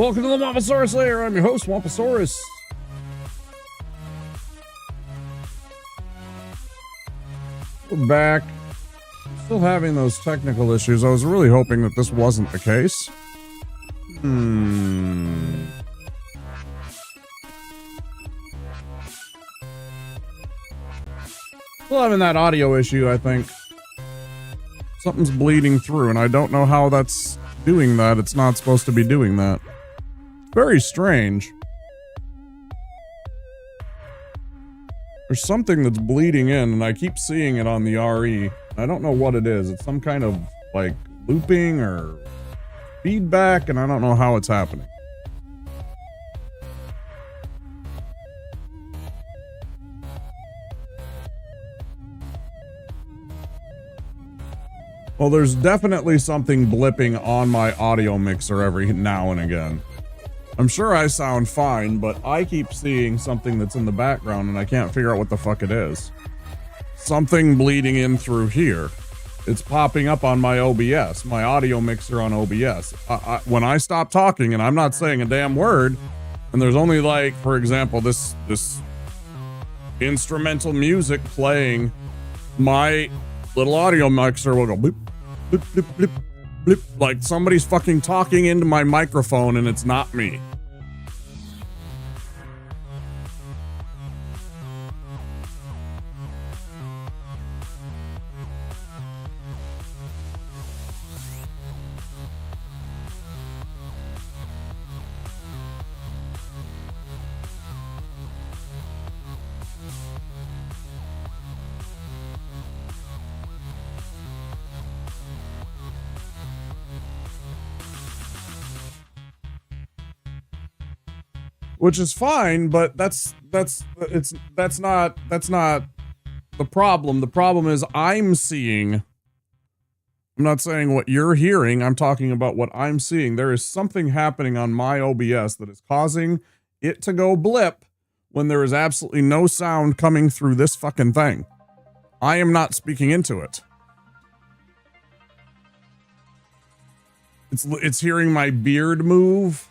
Welcome to the Wamposaurus Lair. I'm your host, Wamposaurus. We're back. Still having those technical issues. I was really hoping that this wasn't the case. Still having that audio issue, I think. Something's bleeding through, and I don't know how that's doing that. It's not supposed to be doing that. Very strange. There's something that's bleeding in, and I keep seeing it on the RE. I don't know what it is. It's some kind of, like, looping or feedback, and I don't know how it's happening. Well, there's definitely something blipping on my audio mixer every now and again. I'm sure I sound fine, but I keep seeing something that's in the background and I can't figure out what the fuck it is. Something bleeding in through here. It's popping up on my OBS, my audio mixer on OBS. When I stop talking and I'm not saying a damn word, and there's only, like, for example, this instrumental music playing, my little audio mixer will go bloop, bloop, bloop, bloop, bloop, like somebody's fucking talking into my microphone and it's not me. Which is fine, but that's not the problem. The problem is I'm not saying what you're hearing. I'm talking about what I'm seeing. There is something happening on my OBS that is causing it to go blip when there is absolutely no sound coming through this fucking thing. I am not speaking into it. It's hearing my beard move.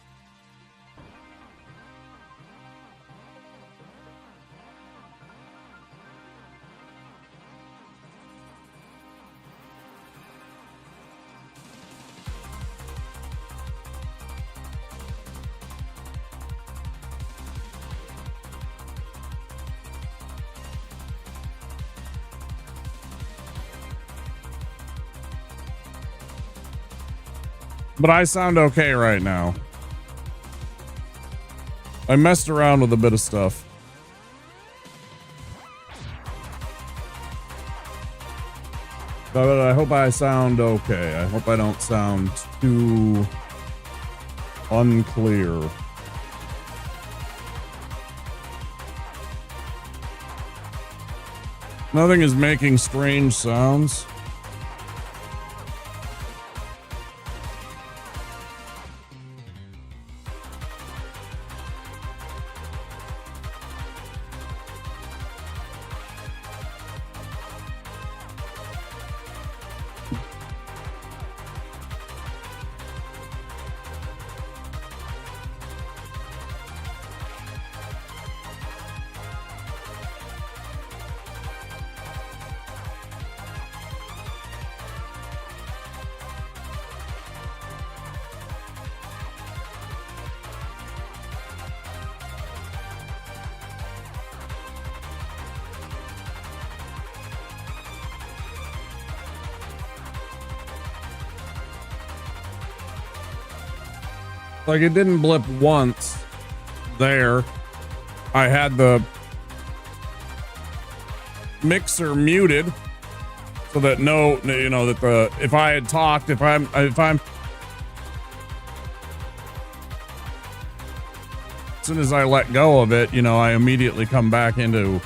But I sound okay right now. I messed around with a bit of stuff. But I hope I sound okay. I hope I don't sound too unclear. Nothing is making strange sounds. Like, it didn't blip once there. I had the mixer muted so that if I had talked, if I'm as soon as I let go of it, I immediately come back into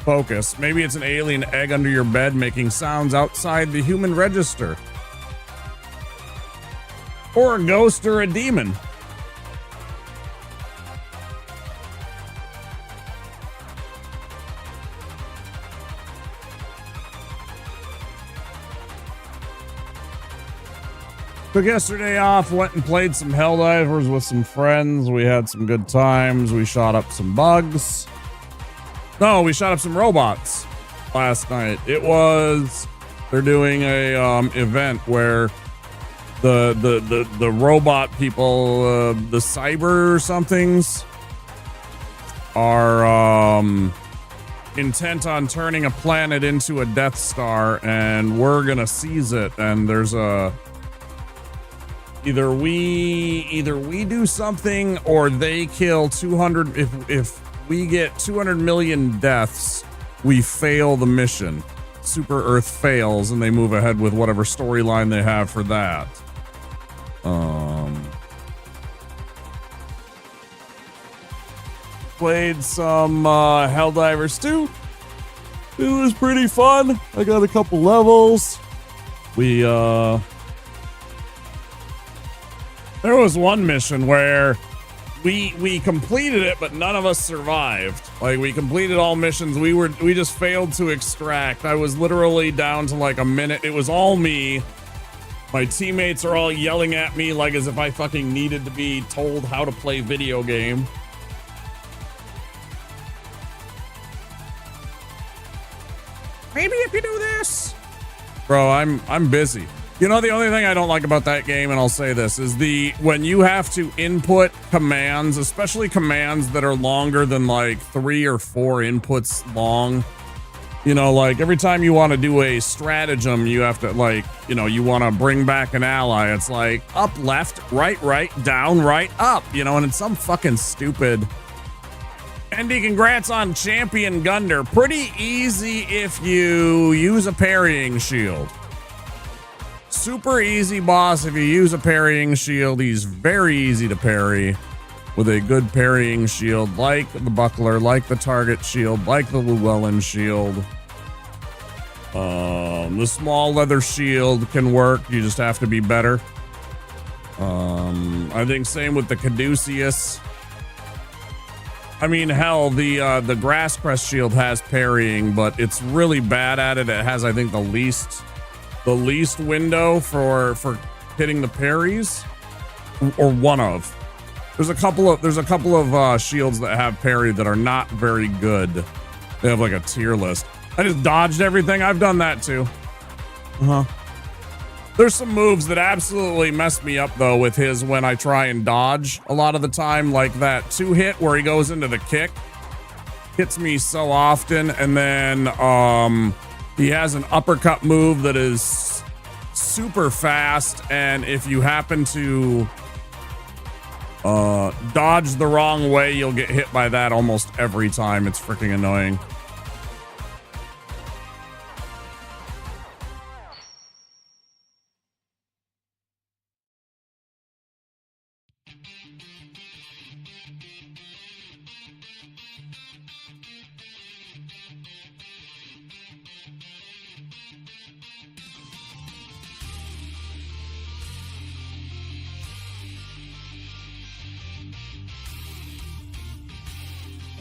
focus. Maybe it's an alien egg under your bed making sounds outside the human register. Or a ghost or a demon. Took yesterday off, went and played some Helldivers with some friends. We had some good times. We shot up some bugs. No, we shot up some robots last night. They're doing a event where the robot people, the cyber somethings, are intent on turning a planet into a Death Star, and we're gonna seize it. And there's either we do something or they kill 200. If we get 200 million deaths, we fail the mission. Super Earth fails, and they move ahead with whatever storyline they have for that. Played some Helldivers 2. It was pretty fun. I got a couple levels. There was one mission where we completed it, but none of us survived. Like, we completed all missions. We just failed to extract. I was literally down to like a minute. It was all me. My teammates are all yelling at me like as if I fucking needed to be told how to play video game. Maybe if you do this. Bro, I'm busy. The only thing I don't like about that game, and I'll say this, is when you have to input commands, especially commands that are longer than like 3 or 4 inputs long. Like every time you want to do a stratagem, you have to you want to bring back an ally. It's like up, left, right, down, right, up, and it's some fucking stupid. Andy, congrats on Champion Gunder. Pretty easy if you use a parrying shield. Super easy boss if you use a parrying shield. He's very easy to parry with a good parrying shield, like the buckler, like the target shield, like the Llewellyn shield. The small leather shield can work. You just have to be better. I think same with the Caduceus. I mean, hell, the grass crest shield has parrying, but it's really bad at it. It has, I think, the least window for hitting the parries, or one of. There's a couple of shields that have parry that are not very good. They have like a tier list. I just dodged everything. I've done that too. There's some moves that absolutely mess me up though with his when I try and dodge a lot of the time, like that 2-hit where he goes into the kick. Hits me so often, and then he has an uppercut move that is super fast, and if you happen to dodge the wrong way, you'll get hit by that almost every time. It's freaking annoying.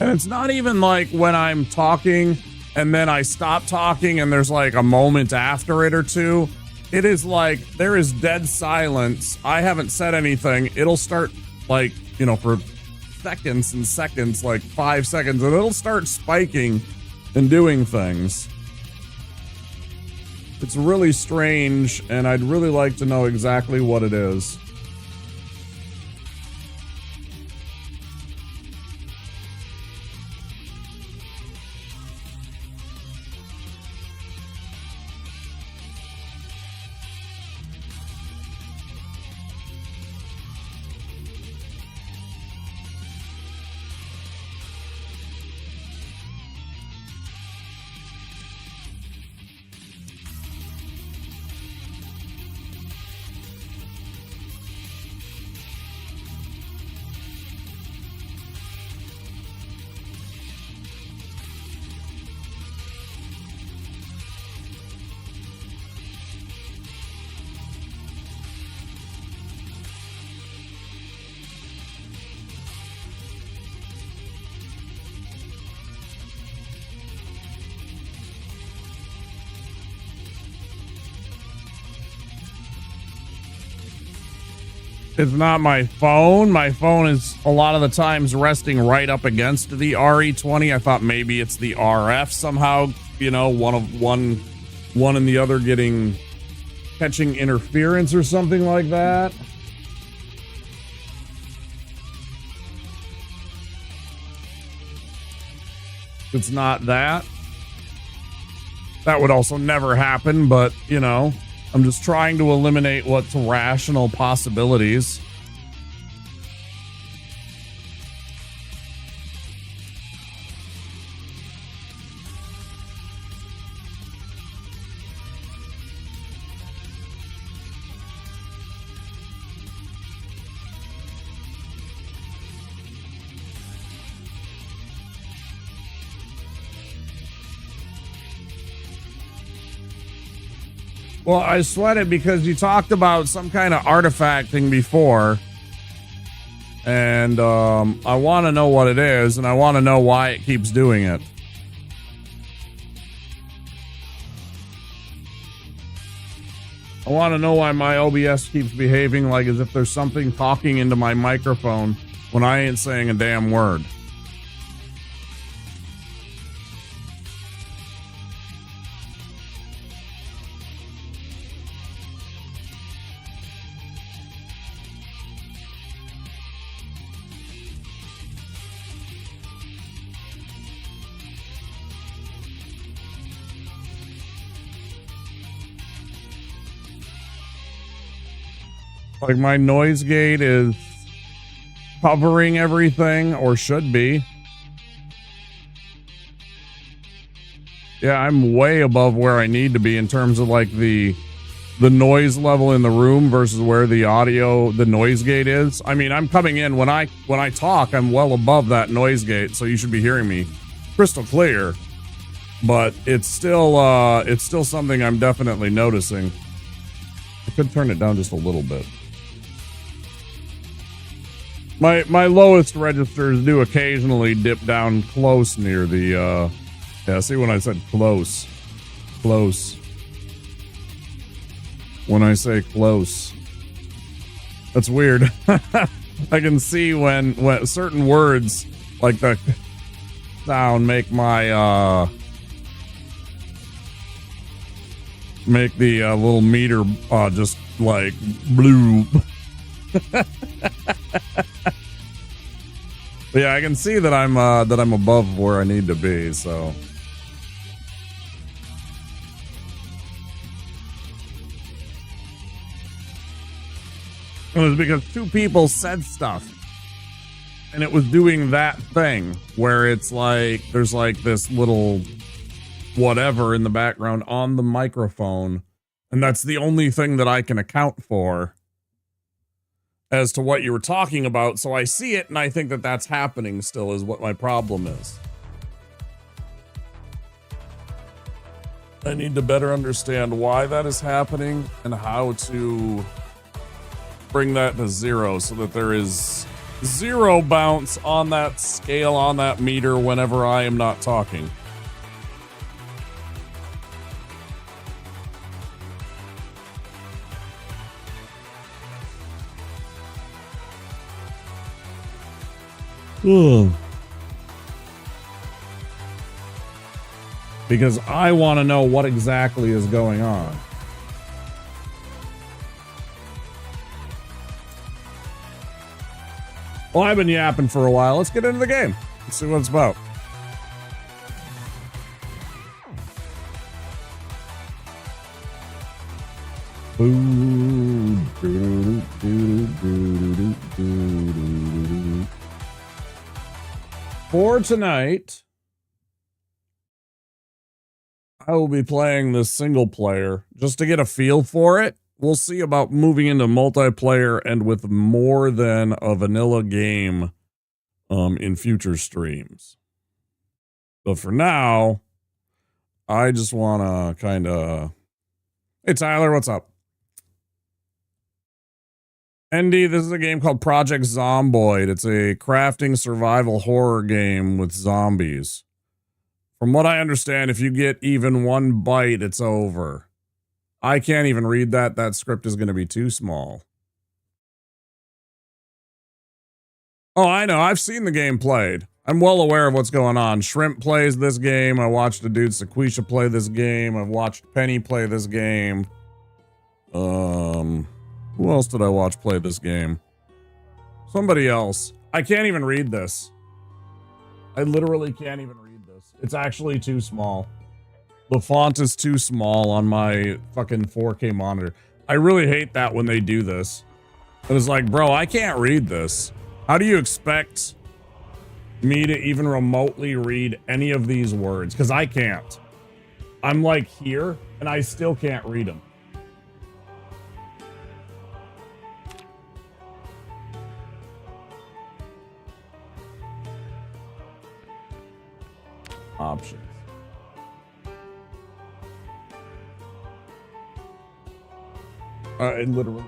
And it's not even like when I'm talking and then I stop talking and there's like a moment after it or two. It is like there is dead silence. I haven't said anything. It'll start like, for seconds and seconds, like 5 seconds, and it'll start spiking and doing things. It's really strange, and I'd really like to know exactly what it is. It's not my phone. My phone is a lot of the times resting right up against the RE20. I thought maybe it's the RF somehow, you know, one and the other catching interference or something like that. It's not that. That would also never happen, but, you know, I'm just trying to eliminate what's rational possibilities. Well, I sweat it because you talked about some kind of artifact thing before. And I want to know what it is, and I want to know why it keeps doing it. I want to know why my OBS keeps behaving like as if there's something talking into my microphone when I ain't saying a damn word. Like my noise gate is covering everything, or should be. Yeah, I'm way above where I need to be in terms of like the noise level in the room versus where the noise gate is. I mean, I'm coming in when I talk, I'm well above that noise gate, so you should be hearing me crystal clear. But it's still something I'm definitely noticing. I could turn it down just a little bit. My lowest registers do occasionally dip down close near the, yeah, see when I said close. When I say close. That's weird. I can see when certain words, like the sound, make my, make the little meter, just like blue. But yeah, I can see that I'm above where I need to be, so. It was because two people said stuff, and it was doing that thing where it's like there's like this little whatever in the background on the microphone, and that's the only thing that I can account for as to what you were talking about. So I see it, and I think that that's happening still is what my problem is. I need to better understand why that is happening and how to bring that to zero so that there is zero bounce on that scale, on that meter whenever I am not talking. Because I want to know what exactly is going on. Well, I've been yapping for a while. Let's get into the game. Let's see what it's about. For tonight, I will be playing this single player just to get a feel for it. We'll see about moving into multiplayer and with more than a vanilla game in future streams. But for now, I just want to kind of... Hey, Tyler, what's up? ND, this is a game called Project Zomboid. It's a crafting survival horror game with zombies. From what I understand, if you get even one bite, it's over. I can't even read that. That script is going to be too small. Oh, I know. I've seen the game played. I'm well aware of what's going on. Shrimp plays this game. I watched a dude Sequisha play this game. I've watched Penny play this game. Who else did I watch play this game? Somebody else. I can't even read this. I literally can't even read this. It's actually too small. The font is too small on my fucking 4K monitor. I really hate that when they do this. It was like, bro, I can't read this. How do you expect me to even remotely read any of these words? Because I can't. I'm like here, and I still can't read them. Options. It literally.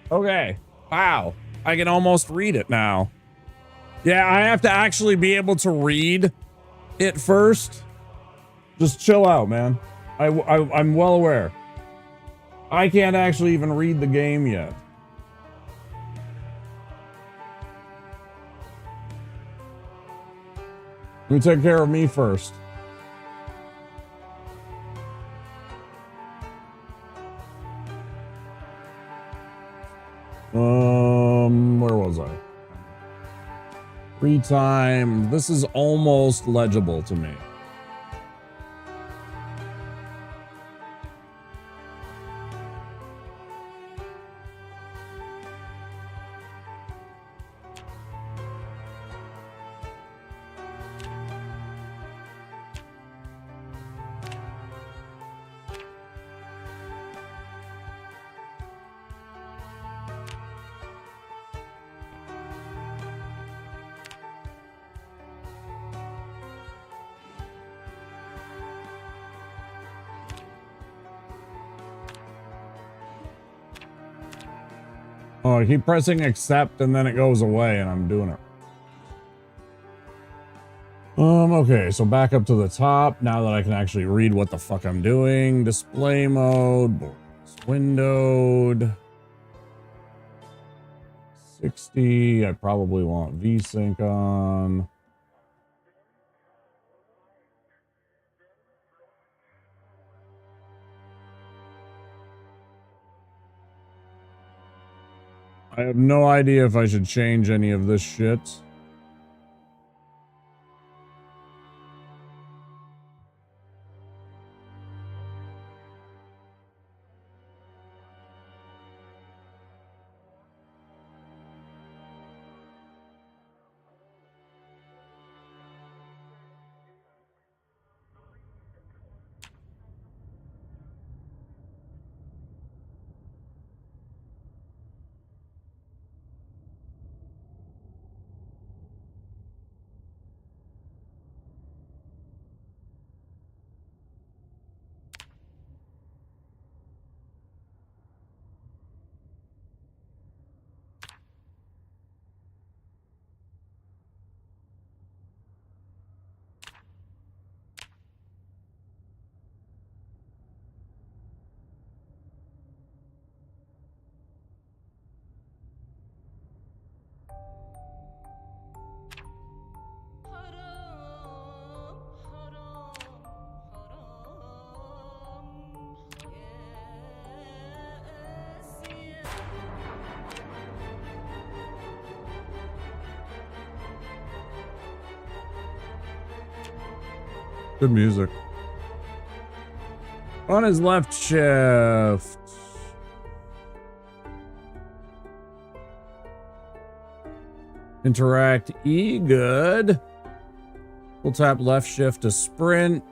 Okay. Wow. I can almost read it now. Yeah, I have to actually be able to read it first. Just chill out, man. I'm well aware. I can't actually even read the game yet. Let me take care of me first. Where was I? Free time. This is almost legible to me. Oh, I keep pressing accept and then it goes away and I'm doing it. Okay, so back up to the top. Now that I can actually read what the fuck I'm doing. Display mode, windowed. 60, I probably want VSync on. I have no idea if I should change any of this shit. Good music. On his left shift. Interact E, good. We'll tap left shift to sprint.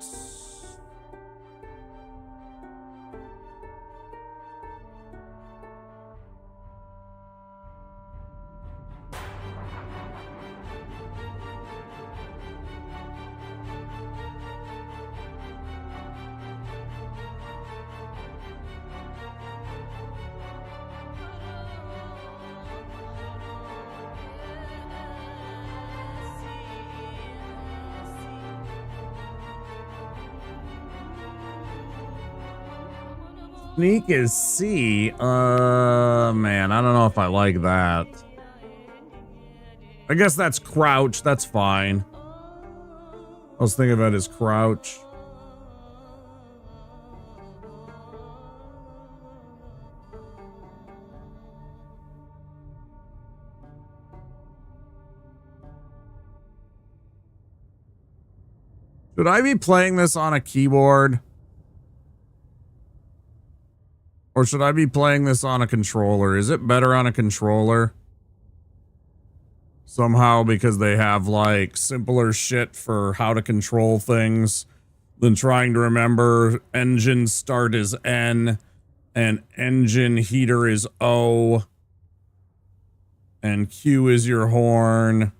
Sneak is C. Man, I don't know if I like that. I guess that's crouch. That's fine. I was thinking of it as crouch. Should I be playing this on a keyboard? Or should I be playing this on a controller? Is it better on a controller? Somehow, because they have like simpler shit for how to control things than trying to remember engine start is N and engine heater is O and Q is your horn.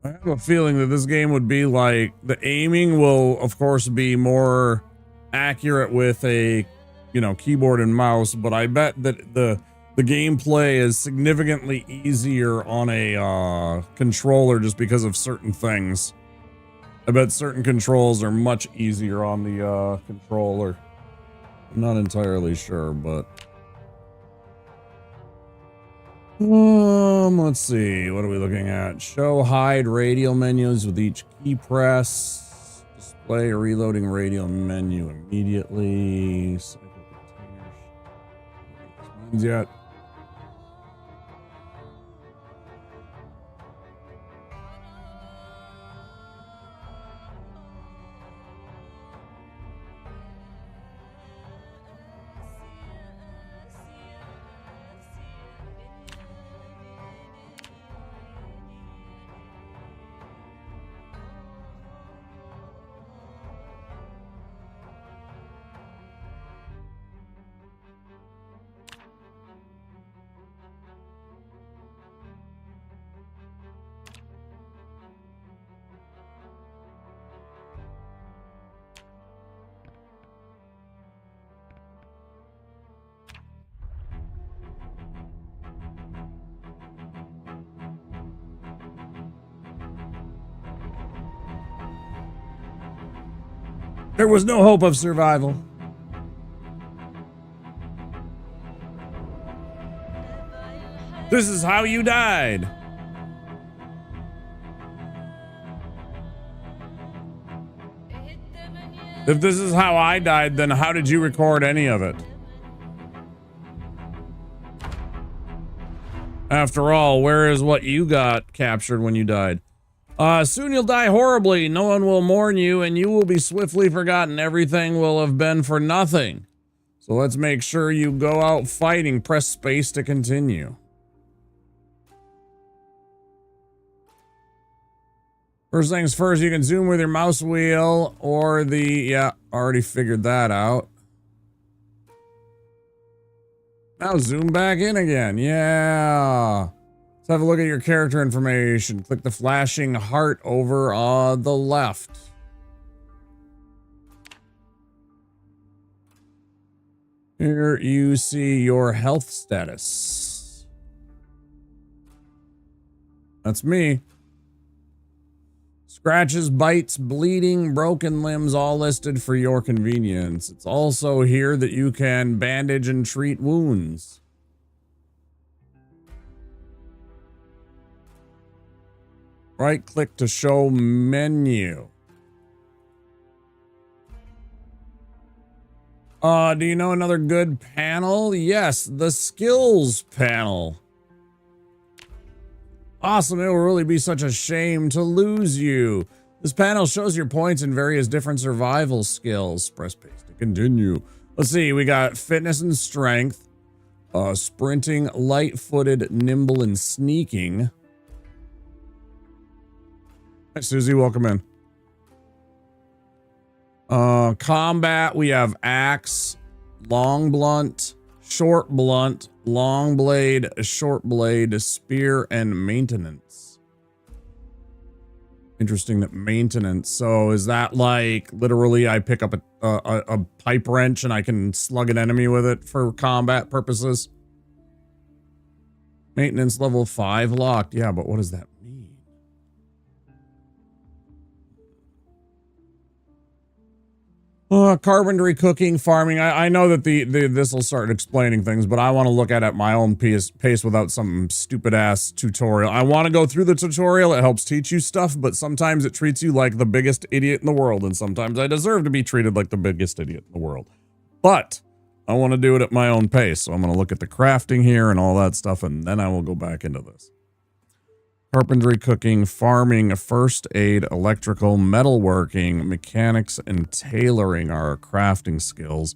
I have a feeling that this game would be like, the aiming will of course be more accurate with a, you know, keyboard and mouse, but I bet that the gameplay is significantly easier on a controller just because of certain things. I bet certain controls are much easier on the controller. I'm not entirely sure, but let's see. What are we looking at? Show hide radial menus with each key press. Display a reloading radial menu immediately. Cycle containers. Yet. There was no hope of survival. This is how you died. If this is how I died, then how did you record any of it? After all, where is what you got captured when you died? Soon you'll die horribly. No one will mourn you, and you will be swiftly forgotten. Everything will have been for nothing. So let's make sure you go out fighting. Press space to continue. First things first, you can zoom with your mouse wheel or the... Yeah, already figured that out. Now zoom back in again. Yeah. Let's have a look at your character information. Click the flashing heart over on the left. Here you see your health status. That's me. Scratches, bites, bleeding, broken limbs, all listed for your convenience. It's also here that you can bandage and treat wounds. Right click to show menu. Do you know another good panel? Yes, the skills panel. Awesome, it will really be such a shame to lose you. This panel shows your points in various different survival skills. Press space to continue. Let's see, we got fitness and strength, sprinting, light-footed, nimble, and sneaking. Hi, Susie, welcome in. Combat, we have axe, long blunt, short blunt, long blade, short blade, spear, and maintenance. Interesting that maintenance. So is that like literally I pick up a pipe wrench and I can slug an enemy with it for combat purposes? Maintenance level 5 locked. Yeah, but what does that mean? Carpentry, cooking, farming. I know that this will start explaining things, but I want to look at it at my own pace without some stupid ass tutorial. I want to go through the tutorial. It helps teach you stuff, but sometimes it treats you like the biggest idiot in the world, and sometimes I deserve to be treated like the biggest idiot in the world. But I want to do it at my own pace, so I'm going to look at the crafting here and all that stuff, and then I will go back into this. Carpentry, cooking, farming, first aid, electrical, metalworking, mechanics, and tailoring are our crafting skills.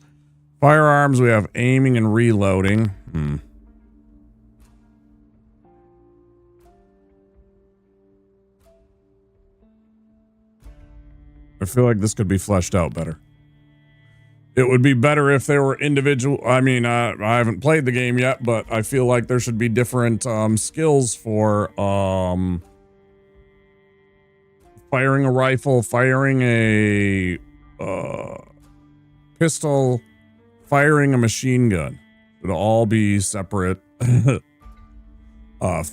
Firearms, we have aiming and reloading. I feel like this could be fleshed out better. It would be better if there were individual... I mean, I haven't played the game yet, but I feel like there should be different skills for firing a rifle, firing a pistol, firing a machine gun. It would all be separate.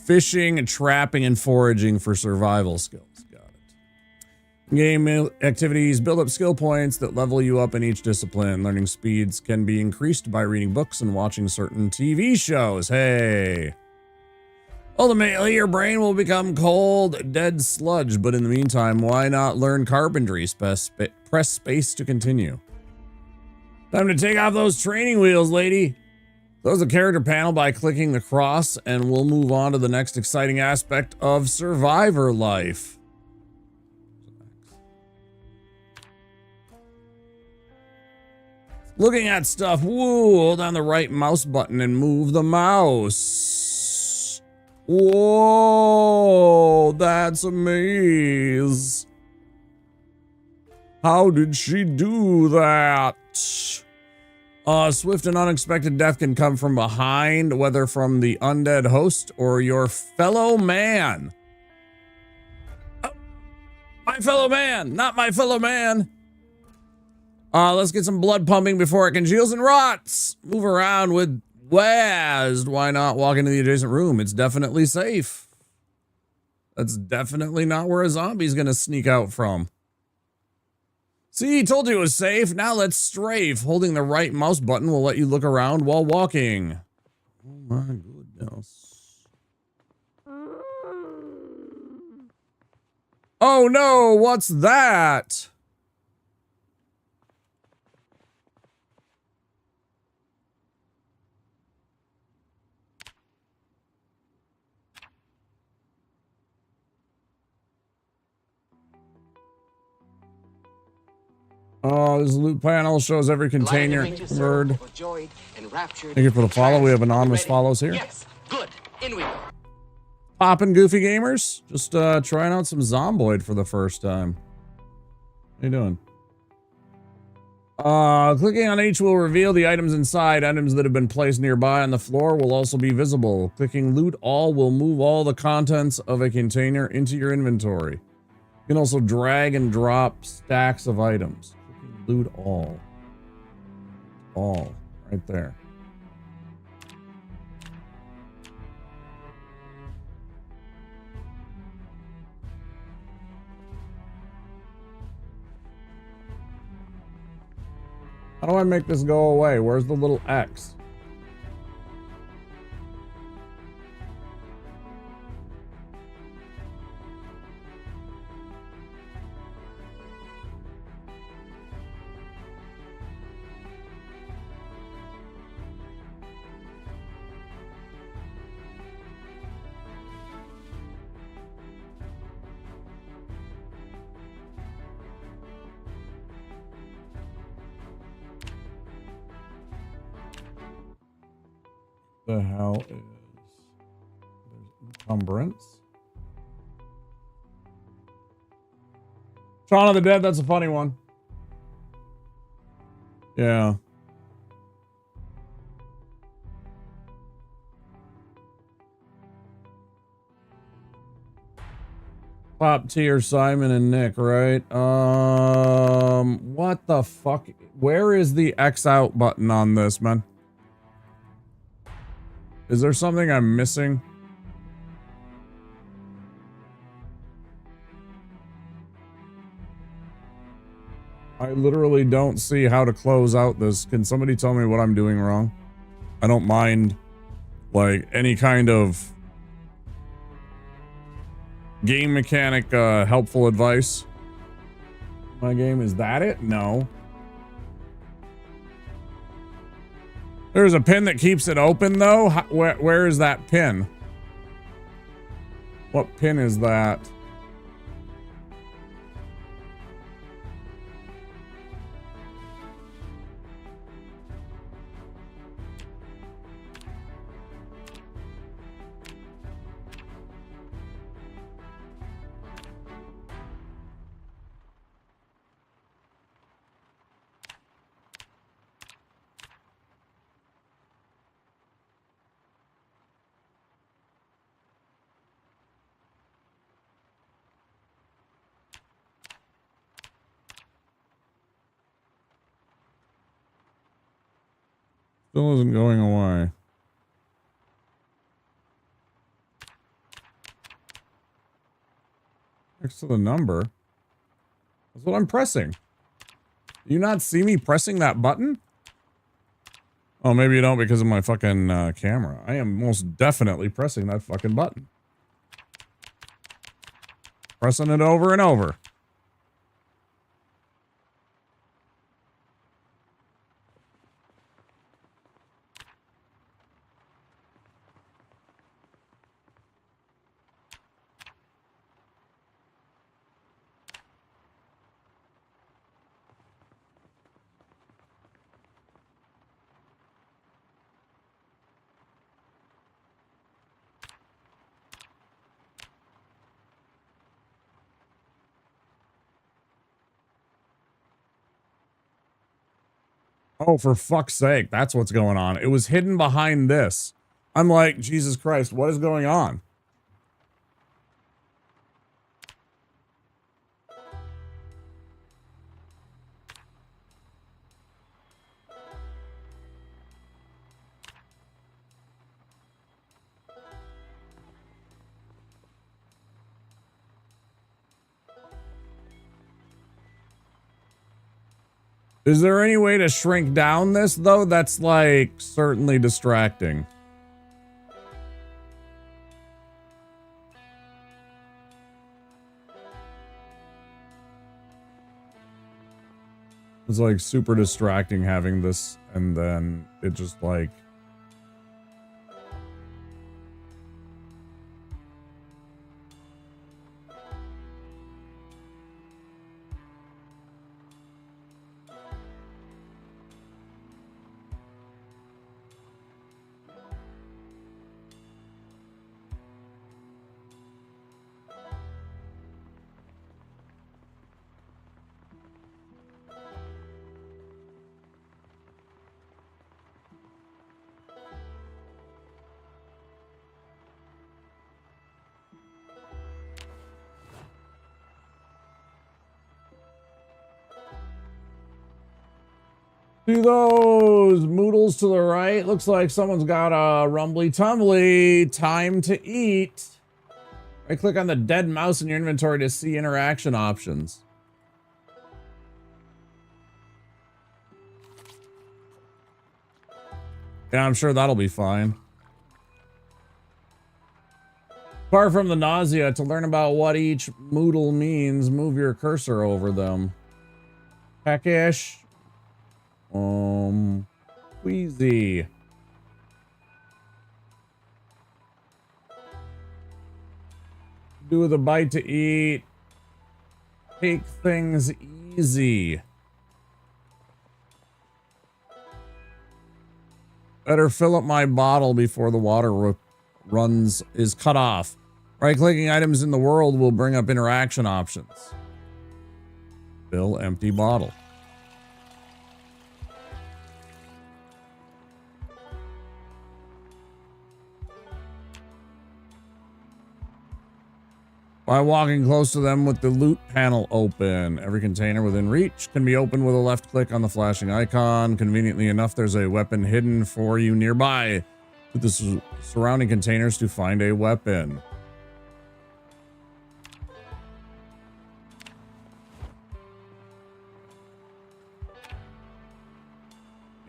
Fishing, trapping, and foraging for survival skills. Game activities build up skill points that level you up in each discipline. Learning speeds can be increased by reading books and watching certain TV shows. Hey. Ultimately, your brain will become cold, dead sludge, but in the meantime, why not learn carpentry? Press space to continue. Time to take off those training wheels, lady. Close the character panel by clicking the cross, and we'll move on to the next exciting aspect of survivor life. Looking at stuff. Woo, hold down the right mouse button and move the mouse. Whoa, that's a maze. How did she do that? Swift and unexpected death can come from behind, whether from the undead host or your fellow man. Oh, my fellow man, not my fellow man. Let's get some blood pumping before it congeals and rots. Move around with WASD. Why not walk into the adjacent room? It's definitely safe. That's definitely not where a zombie's gonna sneak out from. See, told you it was safe. Now let's strafe. Holding the right mouse button will let you look around while walking. Oh my goodness. Oh no, what's that? This loot panel shows every container covered. Thank you for the follow. We have anonymous follows here. Yes, good. In we go. Poppin' Goofy Gamers. Just trying out some Zomboid for the first time. How you doing? Clicking on each will reveal the items inside. Items that have been placed nearby on the floor will also be visible. Clicking loot all will move all the contents of a container into your inventory. You can also drag and drop stacks of items. Loot all. All. Right there. How do I make this go away? Where's the little X? The hell is there's encumbrance? Shaun of the Dead, that's a funny one. Yeah. Top tier Simon and Nick, right? What the fuck? Where is the X out button on this, man? Is there something I'm missing? I literally don't see how to close out this. Can somebody tell me what I'm doing wrong? I don't mind, like, any kind of game mechanic helpful advice. My game, is that it? No. There's a pin that keeps it open though. Where is that pin? What pin is that? Still isn't going away. Next to the number. That's what I'm pressing. Do you not see me pressing that button? Oh, maybe you don't because of my fucking camera. I am most definitely pressing that fucking button. Pressing it over and over. Oh, for fuck's sake. That's what's going on. It was hidden behind this. I'm like, Jesus Christ, what is going on? Is there any way to shrink down this, though? That's, like, certainly distracting. It's, like, super distracting having this, and then it just, like... To those moodles to the right, looks like someone's got a rumbly tumbly. Time to eat. Right click on the dead mouse in your inventory to see interaction options. Yeah, I'm sure that'll be fine. Far from the nausea, to learn about what each moodle means, move your cursor over them. Peckish. Queasy. Do with a bite to eat. Take things easy. Better fill up my bottle before the water is cut off. Right-clicking items in the world will bring up interaction options. Fill empty bottle. By walking close to them with the loot panel open. Every container within reach can be opened with a left click on the flashing icon. Conveniently enough, there's a weapon hidden for you nearby. With the surrounding containers to find a weapon.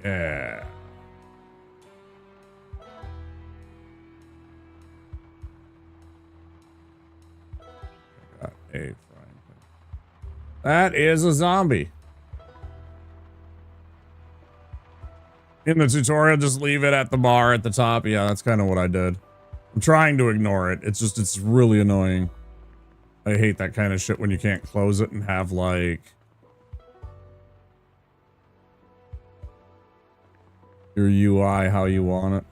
Yeah. I got a frying pan. That is a zombie. In the tutorial, just leave it at the bar at the top. Yeah, that's kind of what I did. I'm trying to ignore it. It's just, it's really annoying. I hate that kind of shit when you can't close it and have like your UI how you want it.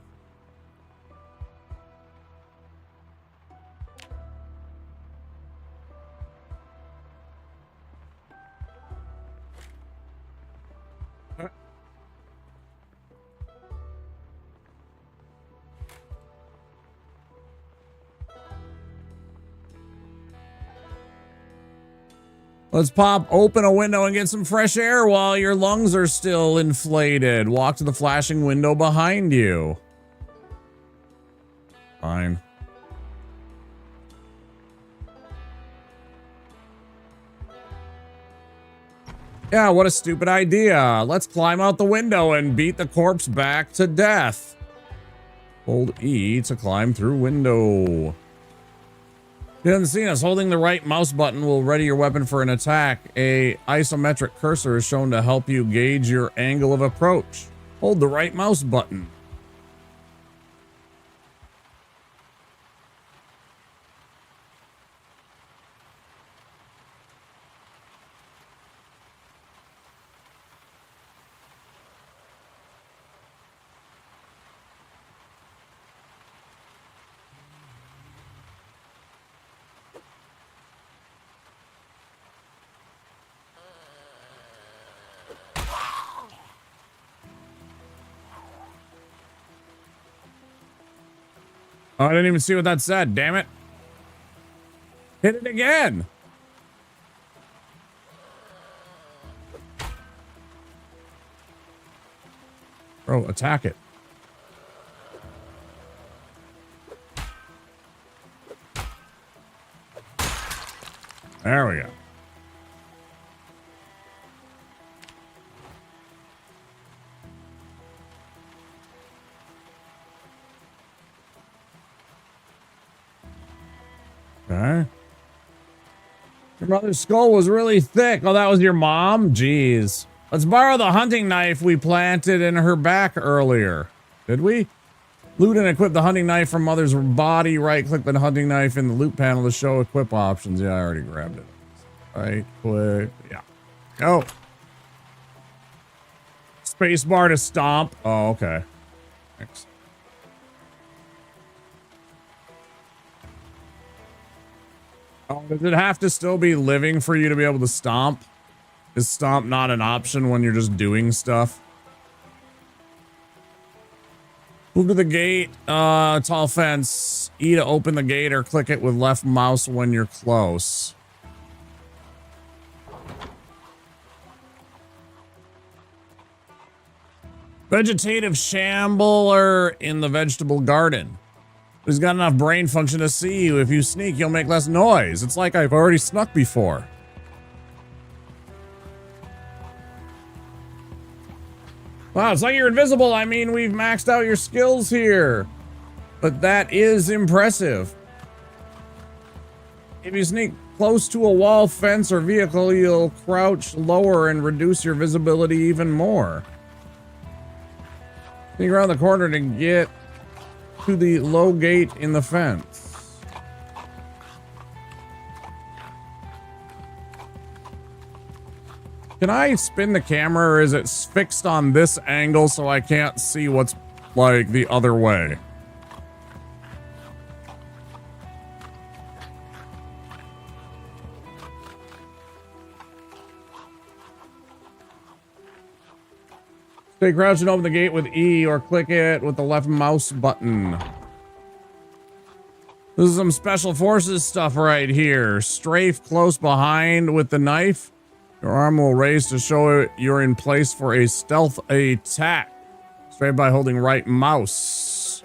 Let's pop open a window and get some fresh air while your lungs are still inflated. Walk to the flashing window behind you. Fine. Yeah, what a stupid idea. Let's climb out the window and beat the corpse back to death. Hold E to climb through window. You haven't seen us. Holding the right mouse button will ready your weapon for an attack. A isometric cursor is shown to help you gauge your angle of approach. Hold the right mouse button. Oh, I didn't even see what that said, damn it. Hit it again. Bro, attack it. There we go. Okay. Your mother's skull was really thick. Oh, that was your mom? Jeez. Let's borrow the hunting knife we planted in her back earlier. Did we? Loot and equip the hunting knife from mother's body. Right click the hunting knife in the loot panel to show equip options. Yeah, I already grabbed it. Right click. Yeah. Go. Space bar to stomp. Oh, okay. Thanks. Oh, does it have to still be living for you to be able to stomp? Is stomp not an option when you're just doing stuff? Move to the gate, tall fence. E to open the gate or click it with left mouse when you're close. Vegetative shambler in the vegetable garden. Who's got enough brain function to see you. If you sneak, you'll make less noise. It's like I've already snuck before. Wow, it's like you're invisible. I mean, we've maxed out your skills here. But that is impressive. If you sneak close to a wall, fence, or vehicle, you'll crouch lower and reduce your visibility even more. Sneak around the corner to get to the low gate in the fence. Can I spin the camera, or is it fixed on this angle so I can't see what's like the other way. Stay crouched and open the gate with E or click it with the left mouse button. This is some special forces stuff right here. Strafe close behind with the knife. Your arm will raise to show you're in place for a stealth attack. Strafe by holding right mouse.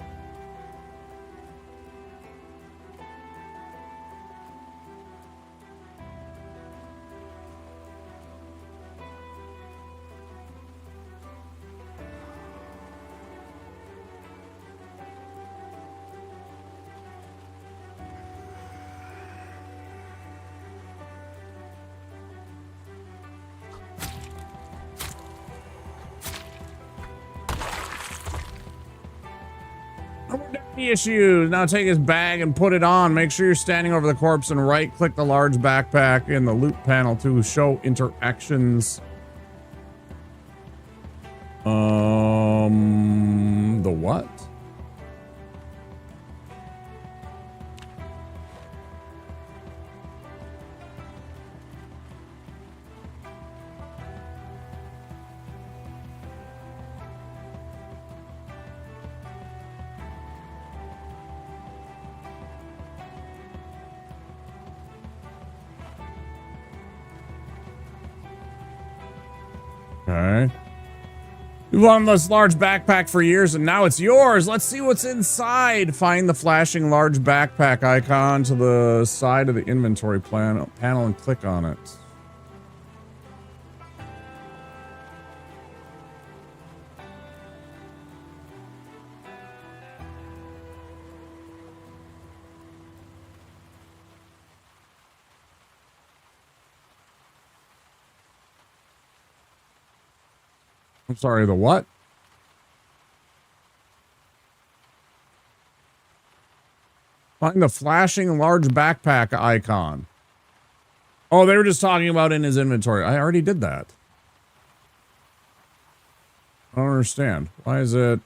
Issues. Now take his bag and put it on. Make sure you're standing over the corpse and right click the large backpack in the loot panel to show interactions. The what? Okay. You wanted this large backpack for years and now it's yours. Let's see what's inside. Find the flashing large backpack icon to the side of the inventory panel and click on it. I'm sorry, the what? Find the flashing large backpack icon. Oh, they were just talking about in his inventory. I already did that. I don't understand. Why is it?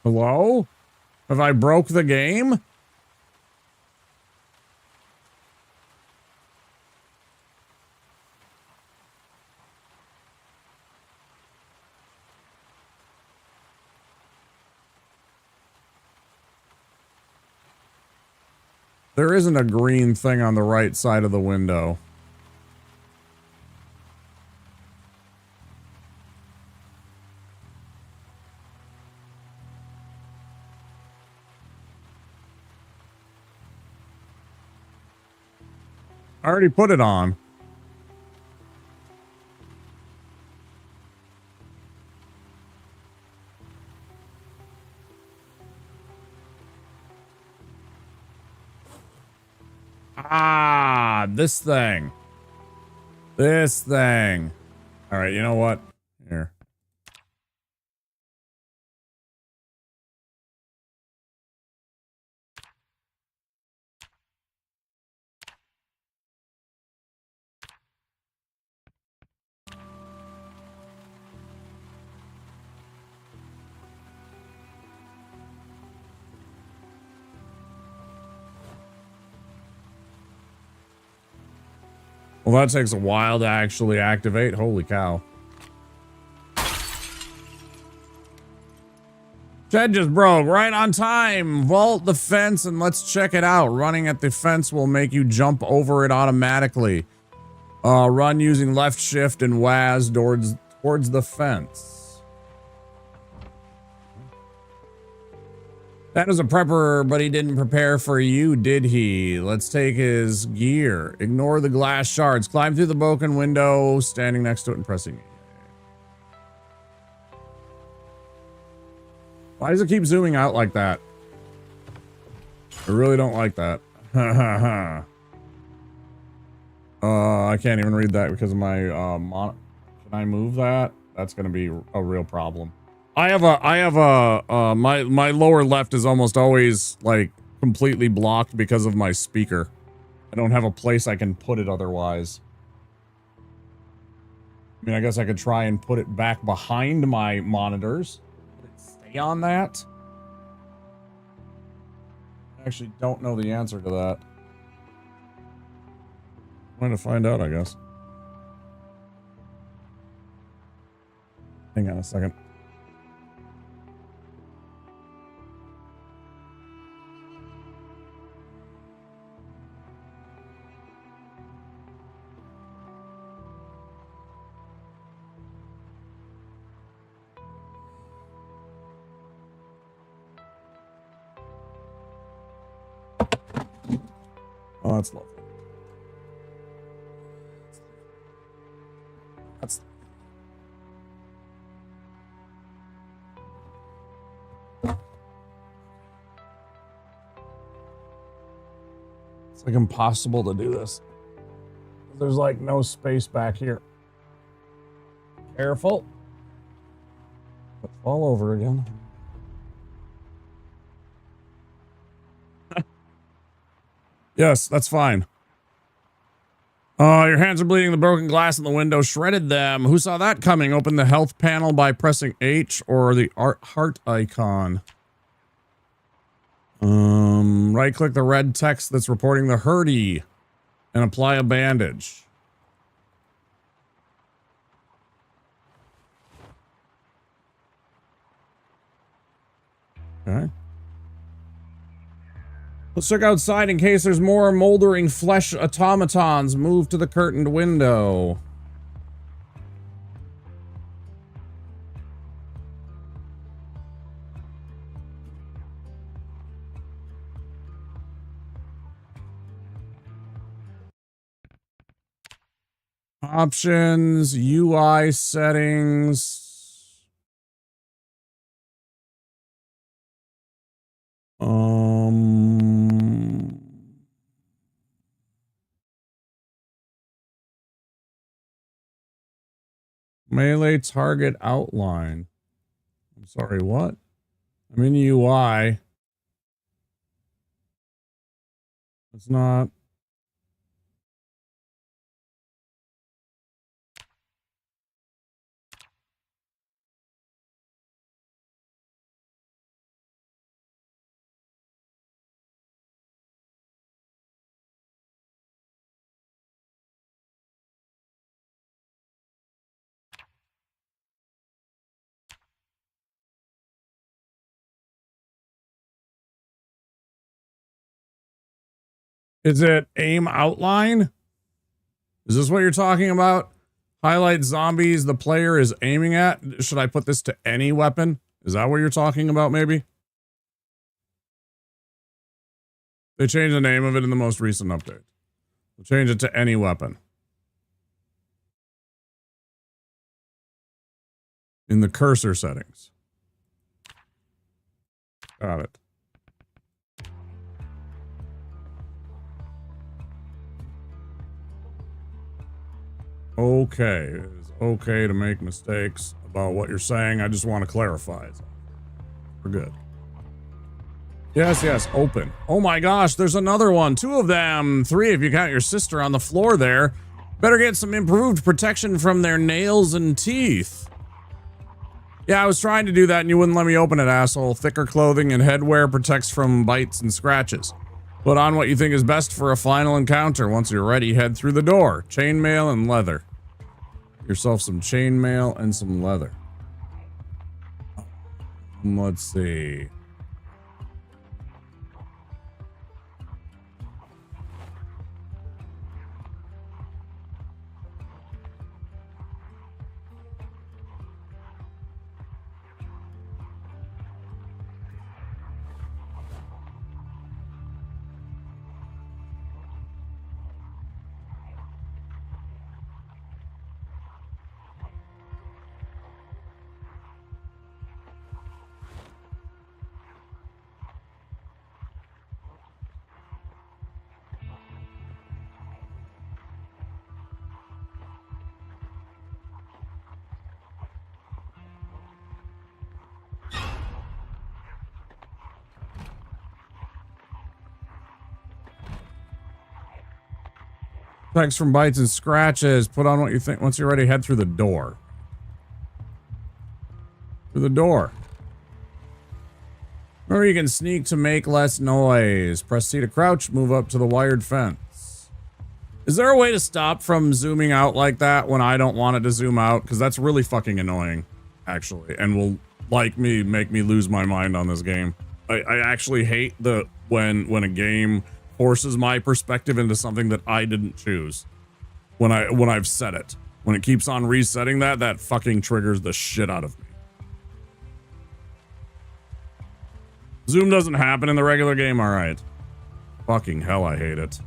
Hello? Have I broke the game? There isn't a green thing on the right side of the window. I already put it on. Ah, this thing. This thing. All right, you know what? Here. Well, that takes a while to actually activate. Holy cow. Shed just broke right on time. Vault the fence and let's check it out. Running at the fence will make you jump over it automatically. Run using left shift and WAS towards the fence. That is a prepper, but he didn't prepare for you, did he? Let's take his gear. Ignore the glass shards. Climb through the broken window, standing next to it and pressing it. Why does it keep zooming out like that? I really don't like that. I can't even read that because of my Can I move that? That's gonna be a real problem. I have a my lower left is almost always like completely blocked because of my speaker. I don't have a place I can put it otherwise. I mean, I guess I could try and put it back behind my monitors. Would it stay on that? I actually don't know the answer to that. I'm going to find out, I guess. Hang on a second. Oh, that's lovely. That's... It's like impossible to do this. There's like no space back here. Careful. But fall over again. Yes, that's fine. Your hands are bleeding. The broken glass in the window shredded them. Who saw that coming? Open the health panel by pressing H or the heart icon. Right-click the red text that's reporting the hurdy and apply a bandage. Okay. Let's check outside in case there's more moldering flesh automatons. Move to the curtained window. Options, UI settings. Melee target outline. I'm sorry, what? I'm in UI. It's not. Is it aim outline? Is this what you're talking about? Highlight zombies the player is aiming at? Should I put this to any weapon? Is that what you're talking about, maybe? They changed the name of it in the most recent update. We'll change it to any weapon. In the cursor settings. Got it. Okay. It is okay to make mistakes about what you're saying. I just want to clarify. We're good. Yes, yes, open. Oh my gosh, there's another one. 2 of them. 3 if you count your sister on the floor there. Better get some improved protection from their nails and teeth. Yeah, I was trying to do that and you wouldn't let me open it, asshole. Thicker clothing and headwear protects from bites and scratches. Put on what you think is best for a final encounter. Once you're ready, head through the door. Chainmail and leather. Yourself some chainmail and some leather. Let's see. Thanks from bites and scratches. Put on what you think once you're ready. Head through the door. Through the door. Or you can sneak to make less noise. Press C to crouch. Move up to the wired fence. Is there a way to stop from zooming out like that when I don't want it to zoom out? Because that's really fucking annoying, actually, and will make me lose my mind on this game. I actually hate when a game forces my perspective into something that I didn't choose. When I've set it. When it keeps on resetting that fucking triggers the shit out of me. Zoom doesn't happen in the regular game? Alright. Fucking hell, I hate it.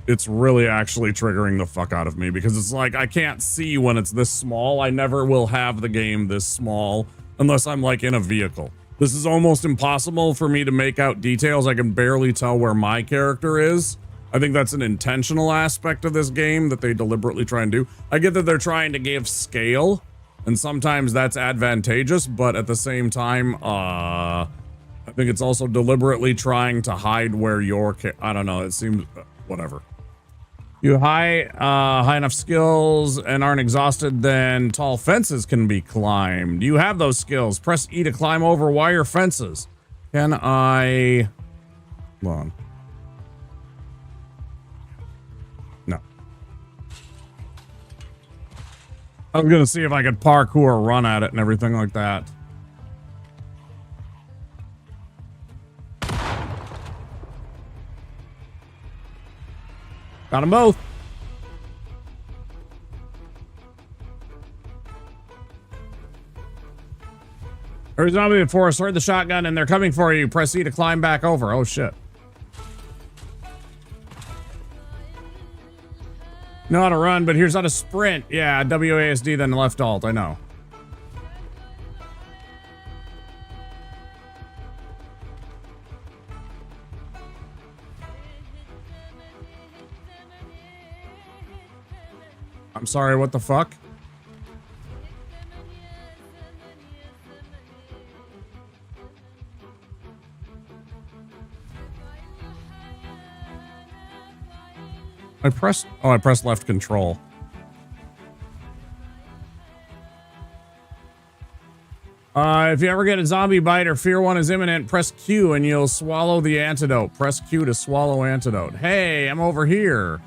It's really actually triggering the fuck out of me because it's like I can't see when it's this small. I never will have the game this small unless I'm like in a vehicle. This is almost impossible for me to make out details. I can barely tell where my character is. I think that's an intentional aspect of this game that they deliberately try and do. I get that they're trying to give scale, and sometimes that's advantageous, but at the same time, I think it's also deliberately trying to hide where your I don't know, it seems... whatever. You high enough skills and aren't exhausted, then tall fences can be climbed. You have those skills. Press E to climb over wire fences. Can I... Hold on. No. I was gonna see if I could parkour, run at it, and everything like that. Got them both. There's a zombie before us. Heard the shotgun and they're coming for you. Press E to climb back over. Oh shit. Know how to run, but here's how to sprint. Yeah, WASD then left alt. I know. I'm sorry, what the fuck? I pressed left control. If you ever get a zombie bite or fear one is imminent, press Q and you'll swallow the antidote. Press Q to swallow antidote. Hey, I'm over here.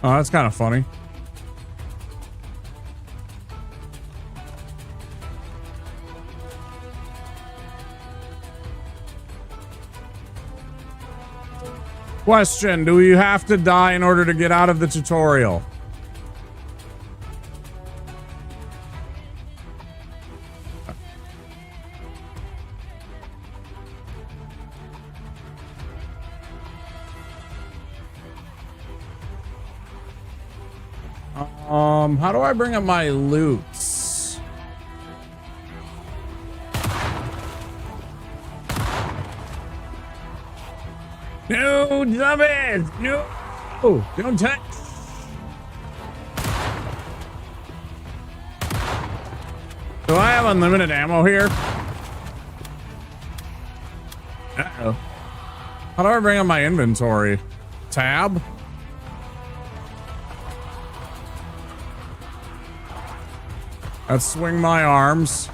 Oh, that's kind of funny. Question, do you have to die in order to get out of the tutorial? How do I bring up my loots? No, zombies! No! Don't touch! Do I have unlimited ammo here? Uh-oh. How do I bring up my inventory? Tab? Let's swing my arms.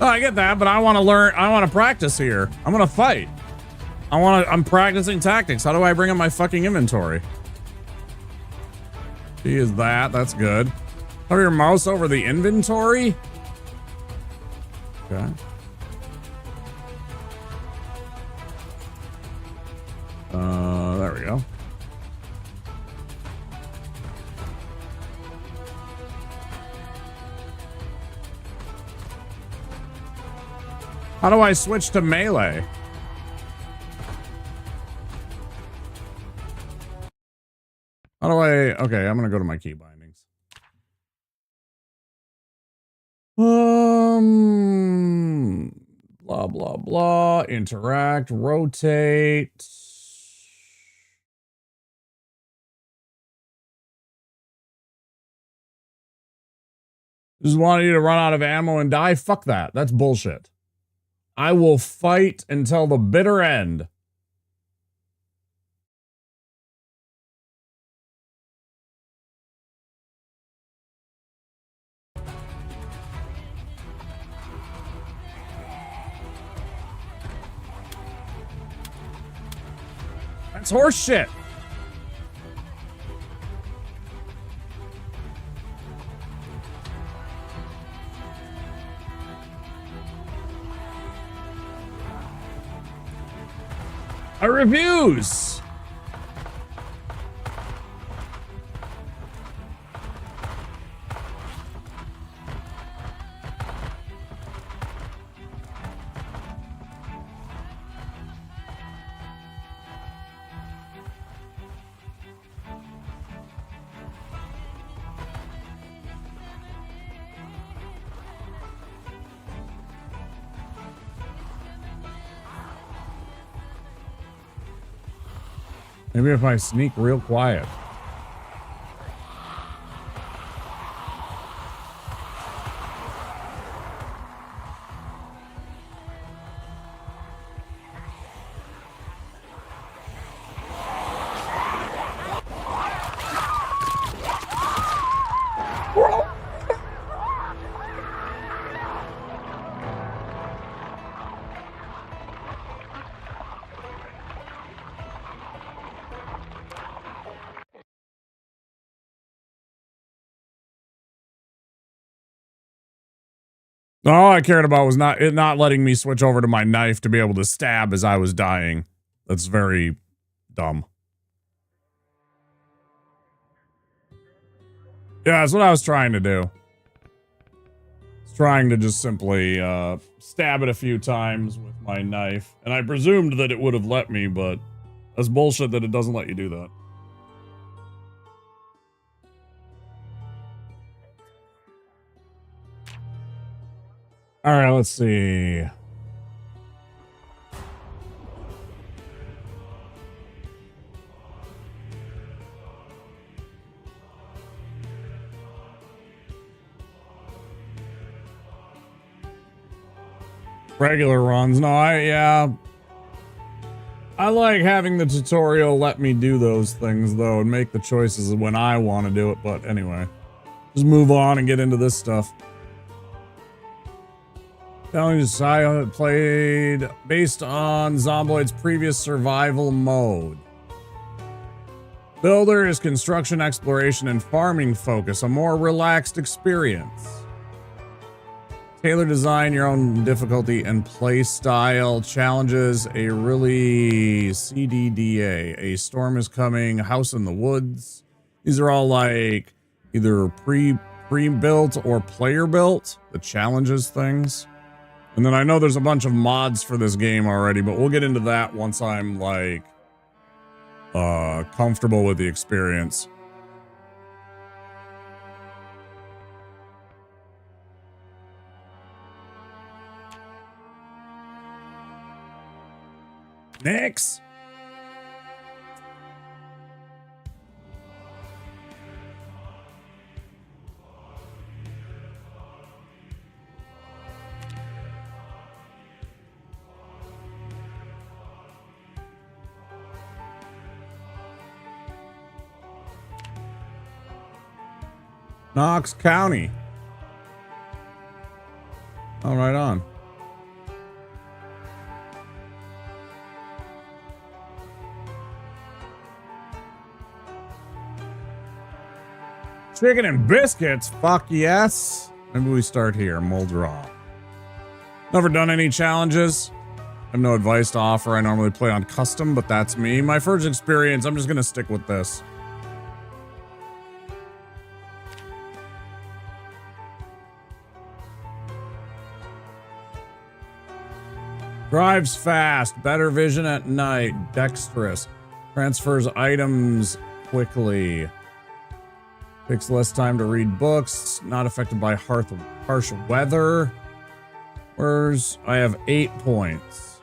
Oh, I get that, but I want to learn. I want to practice here. I'm gonna fight. I'm practicing tactics. How do I bring up my fucking inventory? He is that. That's good. Hover your mouse over the inventory? Okay. There we go. How do I switch to melee? How do I... Okay, I'm gonna go to my key bindings. Blah, blah, blah. Interact, rotate. Just wanted you to run out of ammo and die? Fuck that. That's bullshit. I will fight until the bitter end. That's horse shit. I refuse. Maybe if I sneak real quiet. All I cared about was not letting me switch over to my knife to be able to stab as I was dying. That's very dumb. Yeah, that's what I was trying to do. I was trying to just simply stab it a few times with my knife. And I presumed that it would have let me, but that's bullshit that it doesn't let you do that. All right, let's see. Regular runs. No, I like having the tutorial let me do those things, though, and make the choices when I want to do it. But anyway, just move on and get into this stuff. Telling you, Silent played based on Zomboid's previous survival mode. Builder is construction, exploration, and farming focus, a more relaxed experience. Tailor design, your own difficulty and play style. Challenges, a really CDDA. A storm is coming, house in the woods. These are all like either pre-built or player built, the challenges things. And then I know there's a bunch of mods for this game already, but we'll get into that once I'm like comfortable with the experience. Next. Knox County. Oh, right on. Chicken and biscuits? Fuck yes. Maybe we start here. Mold draw. Never done any challenges. I have no advice to offer. I normally play on custom, but that's me. My first experience, I'm just gonna stick with this. Drives fast, better vision at night, dexterous, transfers items quickly, takes less time to read books, not affected by harsh weather. Where's I have 8 points.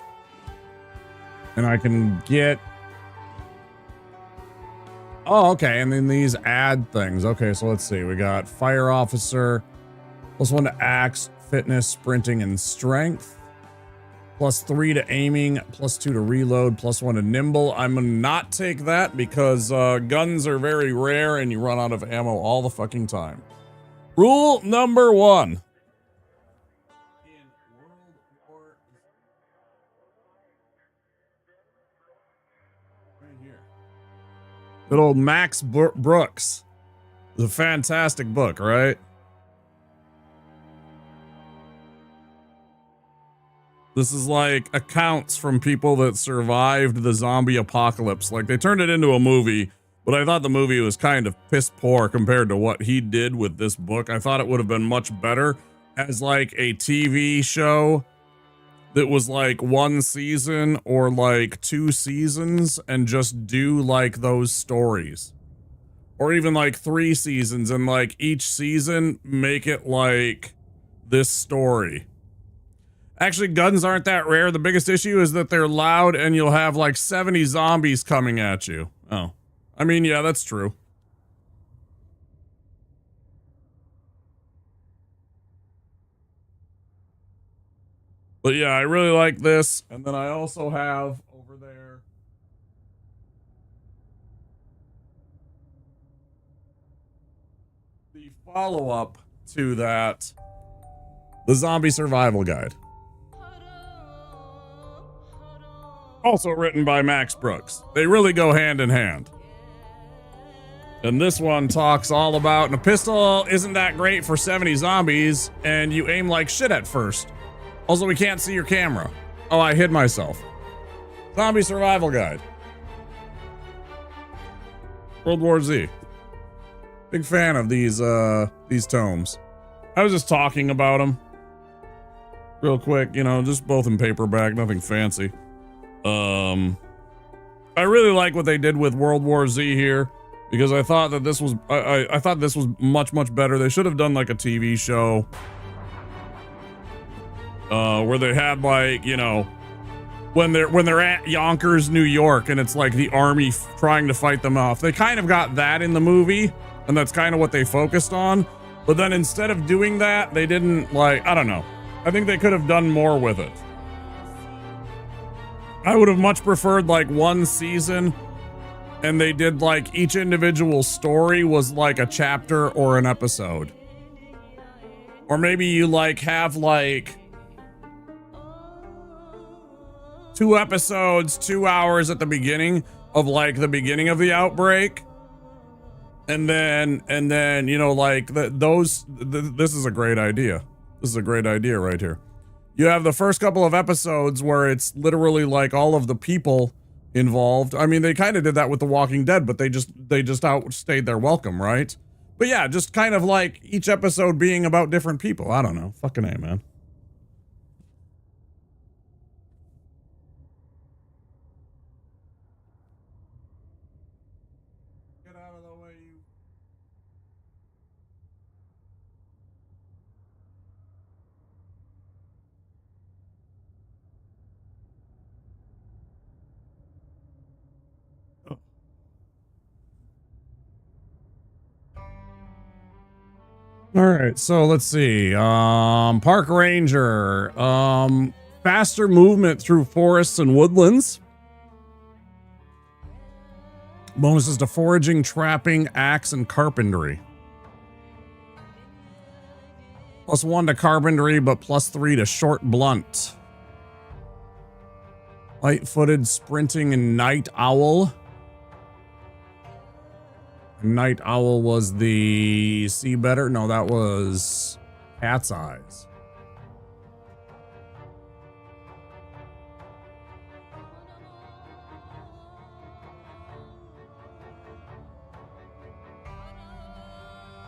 And I can get... Oh, okay, and then these add things. Okay, so let's see. We got Fire Officer, +1 to Axe, Fitness, Sprinting, and Strength. +3 to aiming, +2 to reload, +1 to nimble. I'm gonna not take that because guns are very rare and you run out of ammo all the fucking time. Rule number 1. Good old Max Brooks. It's a fantastic book, right? This is like accounts from people that survived the zombie apocalypse. Like, they turned it into a movie, but I thought the movie was kind of piss poor compared to what he did with this book. I thought it would have been much better as like a TV show that was like 1 season or like 2 seasons and just do like those stories. Or even like 3 seasons and like each season make it like this story. Actually, guns aren't that rare. The biggest issue is that they're loud and you'll have like 70 zombies coming at you. Oh, I mean, yeah, that's true. But yeah, I really like this. And then I also have over there the follow-up to that, the Zombie Survival Guide. Also written by Max Brooks. They really go hand in hand. And this one talks all about, and a pistol isn't that great for 70 zombies, and you aim like shit at first. Also, we can't see your camera. Oh, I hid myself. Zombie Survival Guide. World War Z. Big fan of these tomes. I was just talking about them. Real quick, you know, just both in paperback, nothing fancy. I really like what they did with World War Z here, because I thought that this was, I thought this was much better. They should have done like a TV show. Where they had like, you know, when they're at Yonkers, New York, and it's like the army trying to fight them off. They kind of got that in the movie, and that's kind of what they focused on. But then instead of doing that, they didn't, like, I don't know. I think they could have done more with it. I would have much preferred like 1 season, and they did like each individual story was like a chapter or an episode. Or maybe you like have like 2 episodes, 2 hours at the beginning of like the beginning of the outbreak. And then, you know, like this is a great idea. This is a great idea right here. You have the first couple of episodes where it's literally like all of the people involved. I mean, they kind of did that with The Walking Dead, but they just outstayed their welcome, right? But yeah, just kind of like each episode being about different people. I don't know. Fucking A, man. Get out of the way, you. All right, so let's see. Park Ranger. Faster movement through forests and woodlands. Bonuses to foraging, trapping, axe, and carpentry. +1 to carpentry, but +3 to short blunt. Light-footed, sprinting, and night owl. Night Owl was the see better. No, that was Cat's Eyes.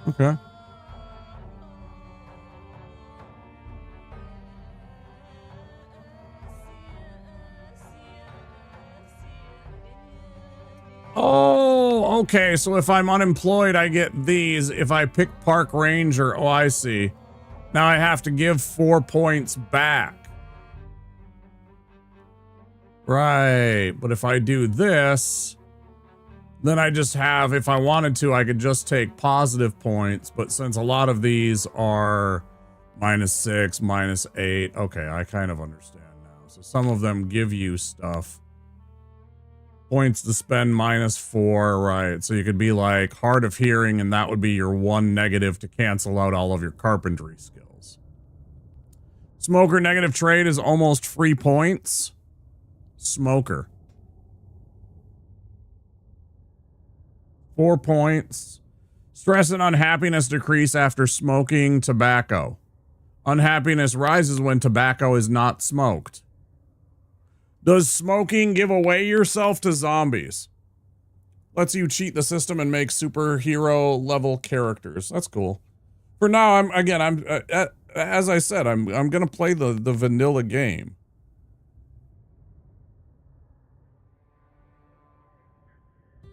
Okay. Oh, okay. So if I'm unemployed, I get these. If I pick Park Ranger, oh, I see. Now I have to give 4 points back. Right. But if I do this, then I just have, if I wanted to, I could just take positive points. But since a lot of these are -6, -8, okay, I kind of understand now. So some of them give you stuff. Points to spend -4, right? So you could be like hard of hearing, and that would be your 1 negative to cancel out all of your carpentry skills. Smoker negative trade is almost free points. Smoker. 4 points. Stress and unhappiness decrease after smoking tobacco. Unhappiness rises when tobacco is not smoked. Does smoking give away yourself to zombies? Lets you cheat the system and make superhero level characters. That's cool. For now, as I said, I'm gonna play the vanilla game.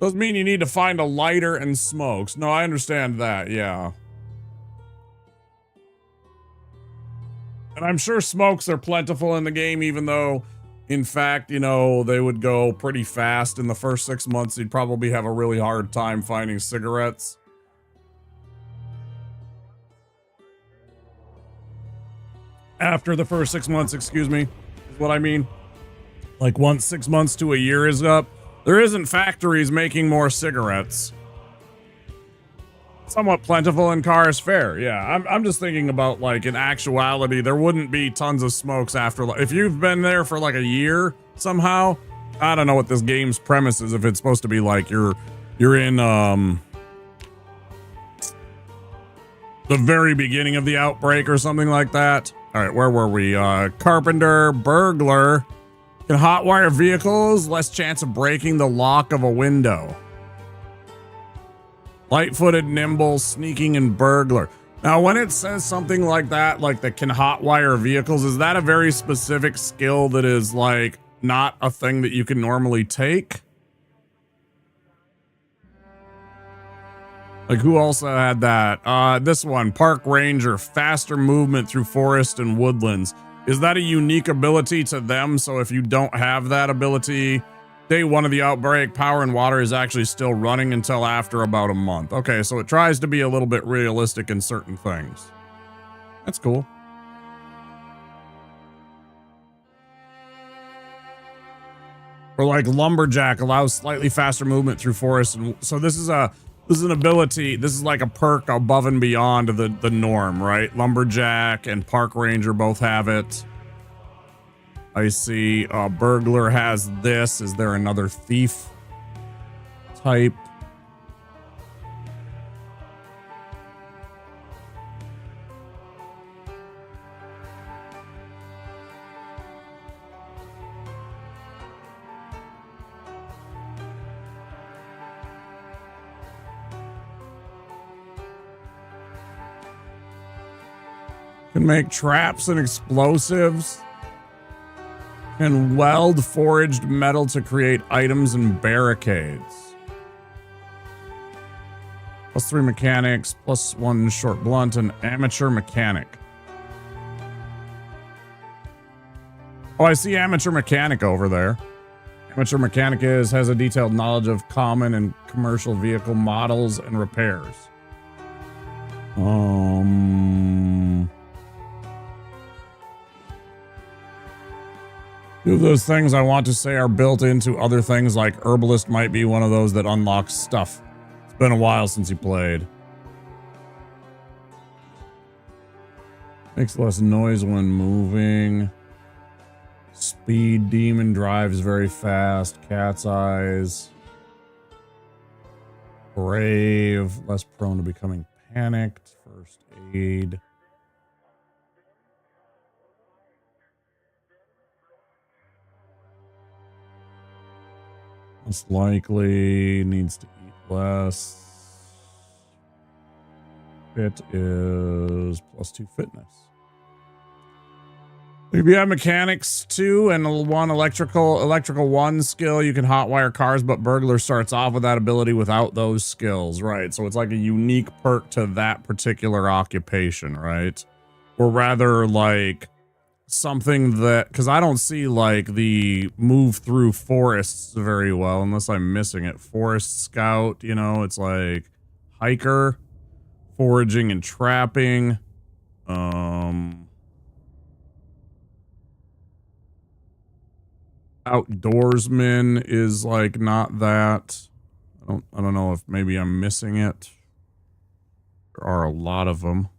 Doesn't mean you need to find a lighter and smokes. No, I understand that, yeah. And I'm sure smokes are plentiful in the game, even though, in fact, you know, they would go pretty fast. In the first 6 months, you'd probably have a really hard time finding cigarettes. After the first 6 months, excuse me, is what I mean. Like once 6 months to a year is up, there isn't factories making more cigarettes. Somewhat plentiful in cars, fair. Yeah, I'm just thinking about, like, in actuality, there wouldn't be tons of smokes after. If you've been there for like a year somehow, I don't know what this game's premise is. If it's supposed to be like you're in the very beginning of the outbreak or something like that. All right, where were we? Carpenter, burglar. Can hotwire vehicles, less chance of breaking the lock of a window. Light-footed, nimble, sneaking, and burglar. Now, when it says something like that, like that can hotwire vehicles, is that a very specific skill that is, like, not a thing that you can normally take? Like, who also had that? This one, Park Ranger, faster movement through forest and woodlands. Is that a unique ability to them? So if you don't have that ability, day 1 of the outbreak, power and water is actually still running until after about a month. Okay, so it tries to be a little bit realistic in certain things. That's cool. Or like lumberjack allows slightly faster movement through forest, and so this is an ability. This is like a perk above and beyond the norm, right? Lumberjack and Park Ranger both have it. I see burglar has this. Is there another thief type? Can make traps and explosives. Can weld forged metal to create items and barricades. +3 mechanics, +1 short blunt, and amateur mechanic. Oh, I see amateur mechanic over there. Amateur mechanic has a detailed knowledge of common and commercial vehicle models and repairs. Two of those things I want to say are built into other things, like herbalist might be one of those that unlocks stuff. It's been a while since you played. Makes less noise when moving. Speed demon drives very fast. Cat's eyes. Brave, less prone to becoming panicked. First aid. Most likely needs to eat less. Fit is +2 fitness. If you have mechanics 2 and one electrical 1 skill, you can hotwire cars, but burglar starts off with that ability without those skills, right? So it's like a unique perk to that particular occupation, right? Or rather like something that, because I don't see like the move through forests very well unless I'm missing it. Forest scout, you know, it's like hiker, foraging and trapping. Outdoorsman is like not that. I don't know if maybe I'm missing it. There are a lot of them.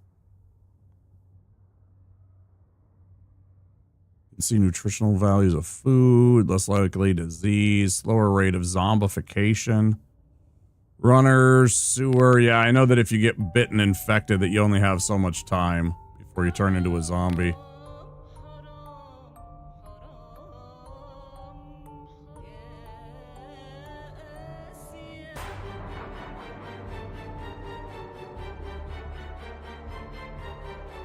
You can see nutritional values of food, less likely disease, slower rate of zombification. Runners, sewer. Yeah, I know that if you get bitten infected that you only have so much time before you turn into a zombie.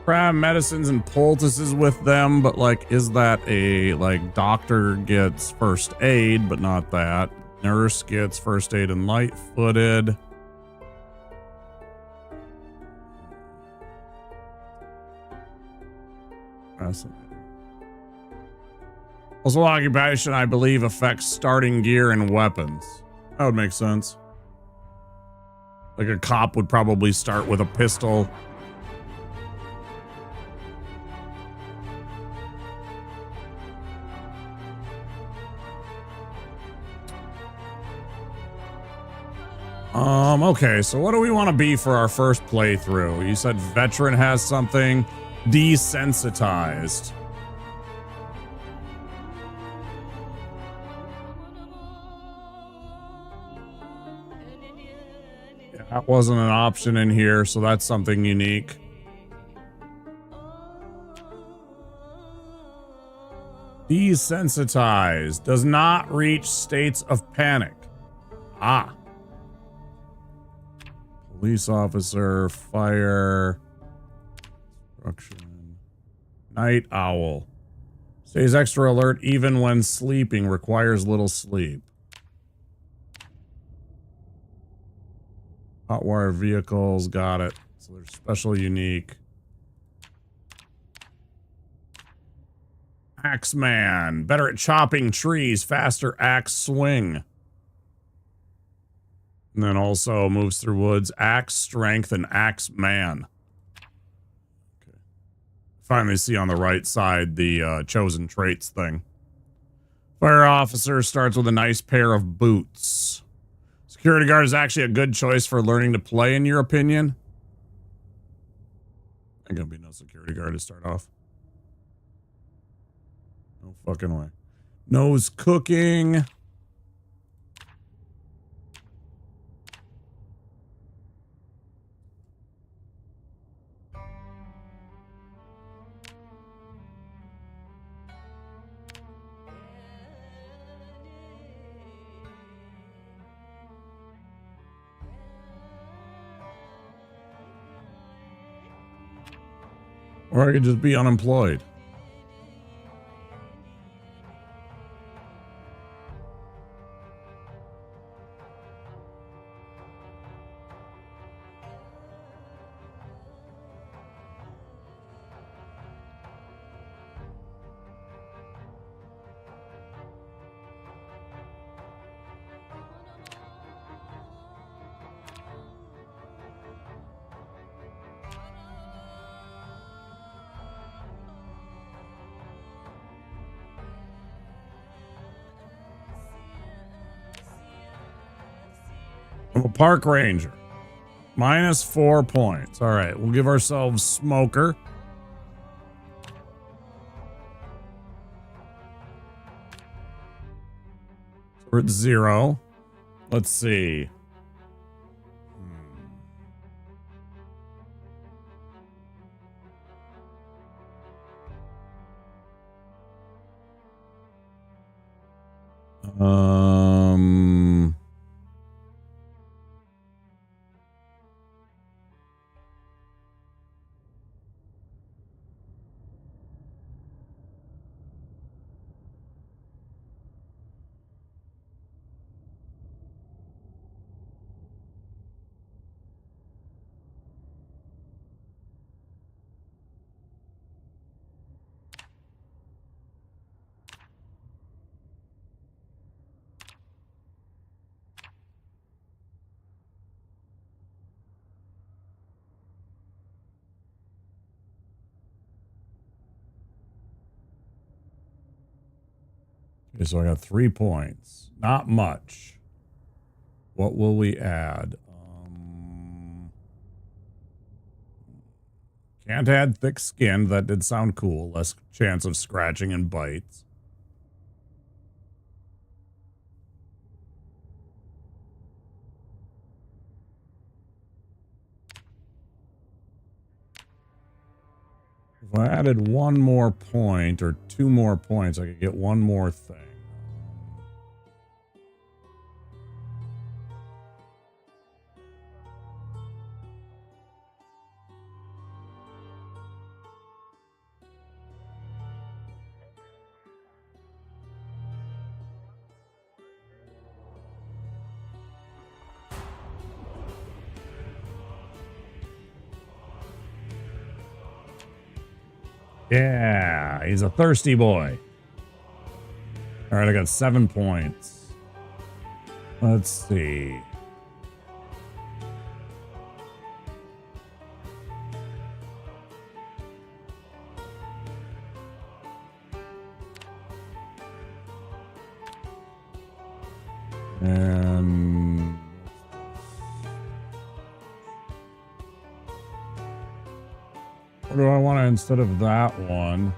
Crab medicines and poultices with them, but like, is that a like doctor gets first aid, but not that. Nurse gets first aid and light-footed. Fascinating. Also, occupation, I believe, affects starting gear and weapons. That would make sense. Like a cop would probably start with a pistol. Okay, so what do we want to be for our first playthrough? You said veteran has something. Desensitized. Yeah, that wasn't an option in here, so that's something unique. Desensitized. Does not reach states of panic. Ah. Police officer, fire, instruction, night owl. Stays extra alert even when sleeping, requires little sleep. Hotwire vehicles, got it. So they're special, unique. Axeman, better at chopping trees, faster axe swing. And then also moves through woods, axe strength, and axe man. Okay. Finally see on the right side the chosen traits thing. Fire officer starts with a nice pair of boots. Security guard is actually a good choice for learning to play, in your opinion. Ain't gonna be no security guard to start off. No fucking way. Knows cooking. Or I could just be unemployed. I'm a park ranger. -4 points. All right, we'll give ourselves smoker. So we're at 0. Let's see. Okay, so I got 3 points. Not much. What will we add? Can't add thick skin. That did sound cool. Less chance of scratching and bites. If I added 1 more point or 2 more points, I could get 1 more thing. Yeah, he's a thirsty boy. All right, I got 7 points. Let's see. And what do I want to instead of that one?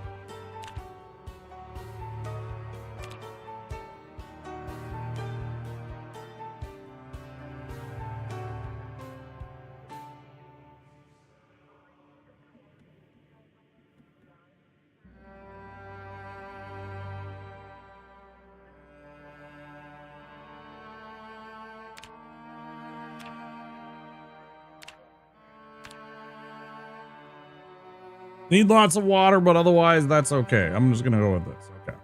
Need lots of water, but otherwise that's okay. I'm just gonna go with this. Okay.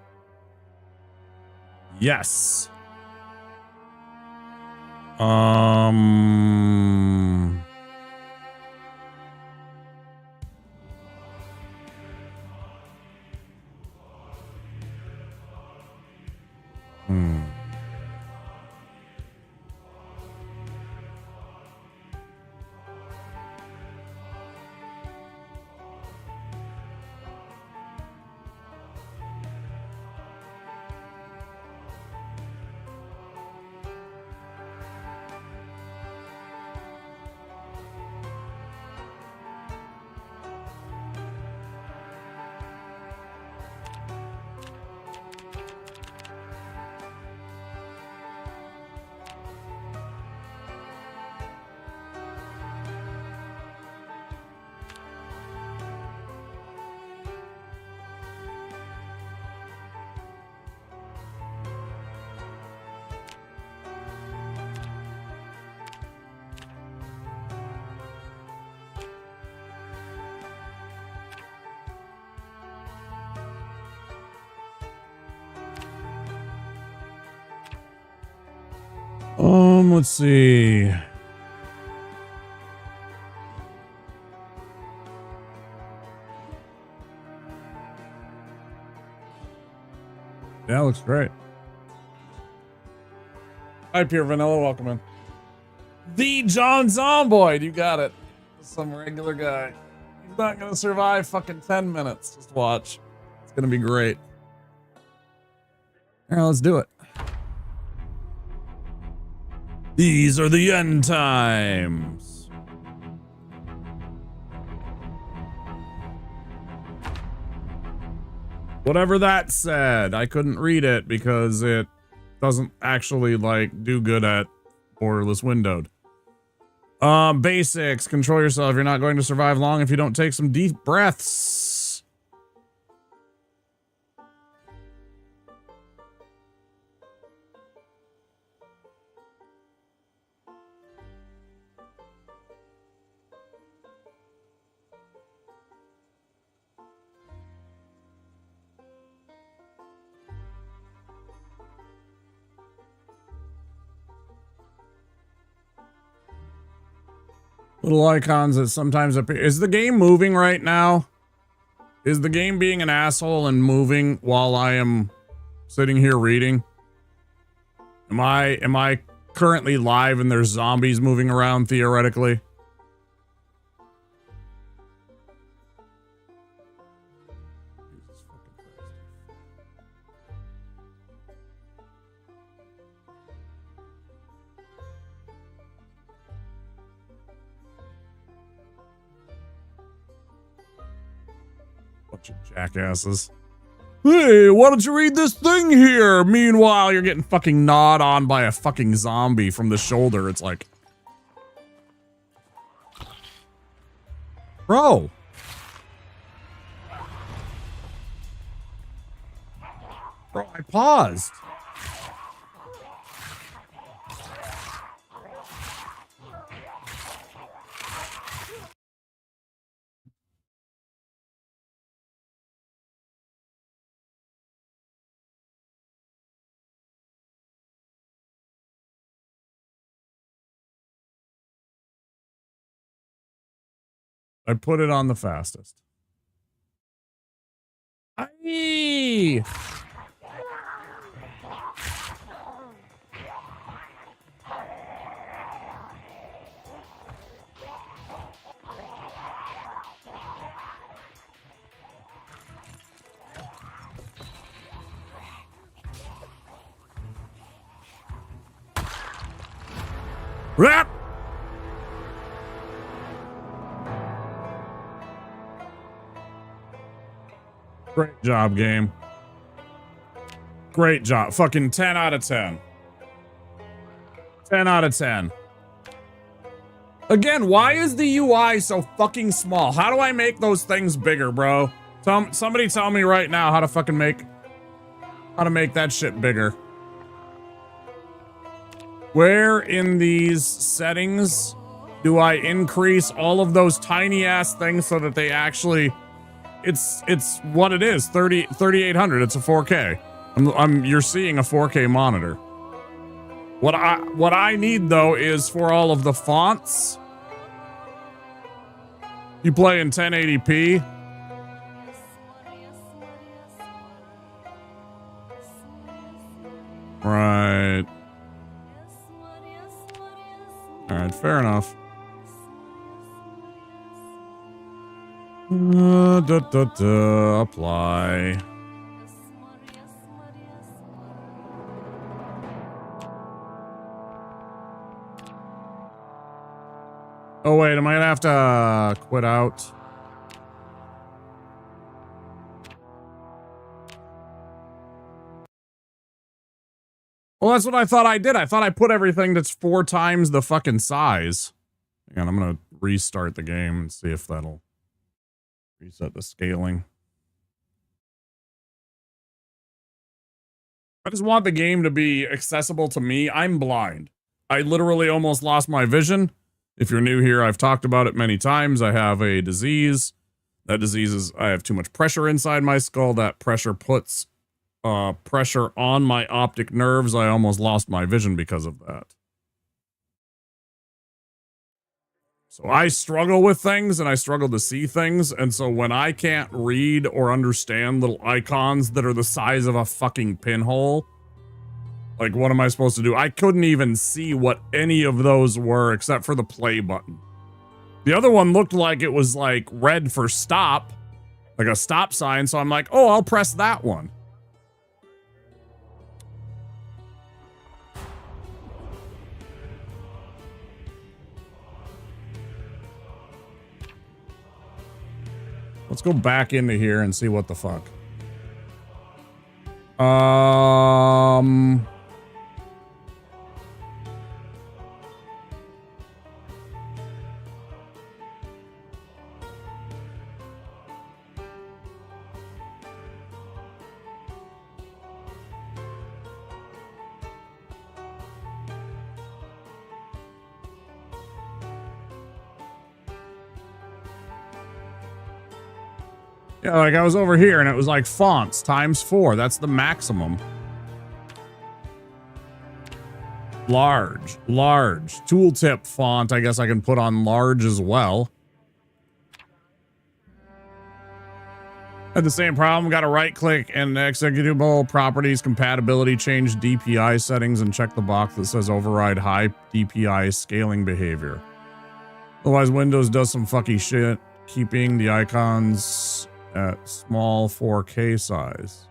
Yes. Let's see. Yeah, looks great. Hi, Pure Vanilla. Welcome in. The John Zomboid. You got it. Some regular guy. He's not going to survive fucking 10 minutes. Just watch. It's going to be great. All right, let's do it. These are the end times. Whatever that said, I couldn't read it because it doesn't actually like do good at borderless windowed. Basics, control yourself. You're not going to survive long if you don't take some deep breaths. Little icons that sometimes appear. Is the game moving right now? Is the game being an asshole and moving while I am sitting here reading? Am I currently live and there's zombies moving around theoretically? Bunch of jackasses. Hey, why don't you read this thing here? Meanwhile, you're getting fucking gnawed on by a fucking zombie from the shoulder. It's like... Bro. Bro, I paused. I put it on the fastest. Aye. Rap. Great job, game. Great job. Fucking 10 out of 10. 10 out of 10. Again, why is the UI so fucking small? How do I make those things bigger, bro? Somebody tell me right now how to make that shit bigger. Where in these settings do I increase all of those tiny ass things so that they actually... It's what it is, 3800. It's a 4K. You're seeing a 4K monitor. What I need though is for all of the fonts. You play in 1080p. Right. All right, fair enough. Apply. Oh wait, am I gonna have to quit out? Well, that's what I thought I did. I thought I put everything that's 4 times the fucking size. And I'm gonna restart the game and see if that'll reset the scaling. I just want the game to be accessible to me. I'm blind. I literally almost lost my vision. If you're new here, I've talked about it many times. I have a disease. That disease is I have too much pressure inside my skull. That pressure puts pressure on my optic nerves. I almost lost my vision because of that. So I struggle with things and I struggle to see things. And so when I can't read or understand little icons that are the size of a fucking pinhole, like what am I supposed to do? I couldn't even see what any of those were except for the play button. The other one looked like it was like red for stop, like a stop sign. So I'm like, oh, I'll press that one. Let's go back into here and see what the fuck. Yeah, like I was over here and it was like fonts times 4. That's the maximum. Large. Tooltip font, I guess I can put on large as well. Had the same problem, got to right click and executable properties, compatibility, change DPI settings and check the box that says override high DPI scaling behavior. Otherwise Windows does some fucky shit, keeping the icons at small 4K size.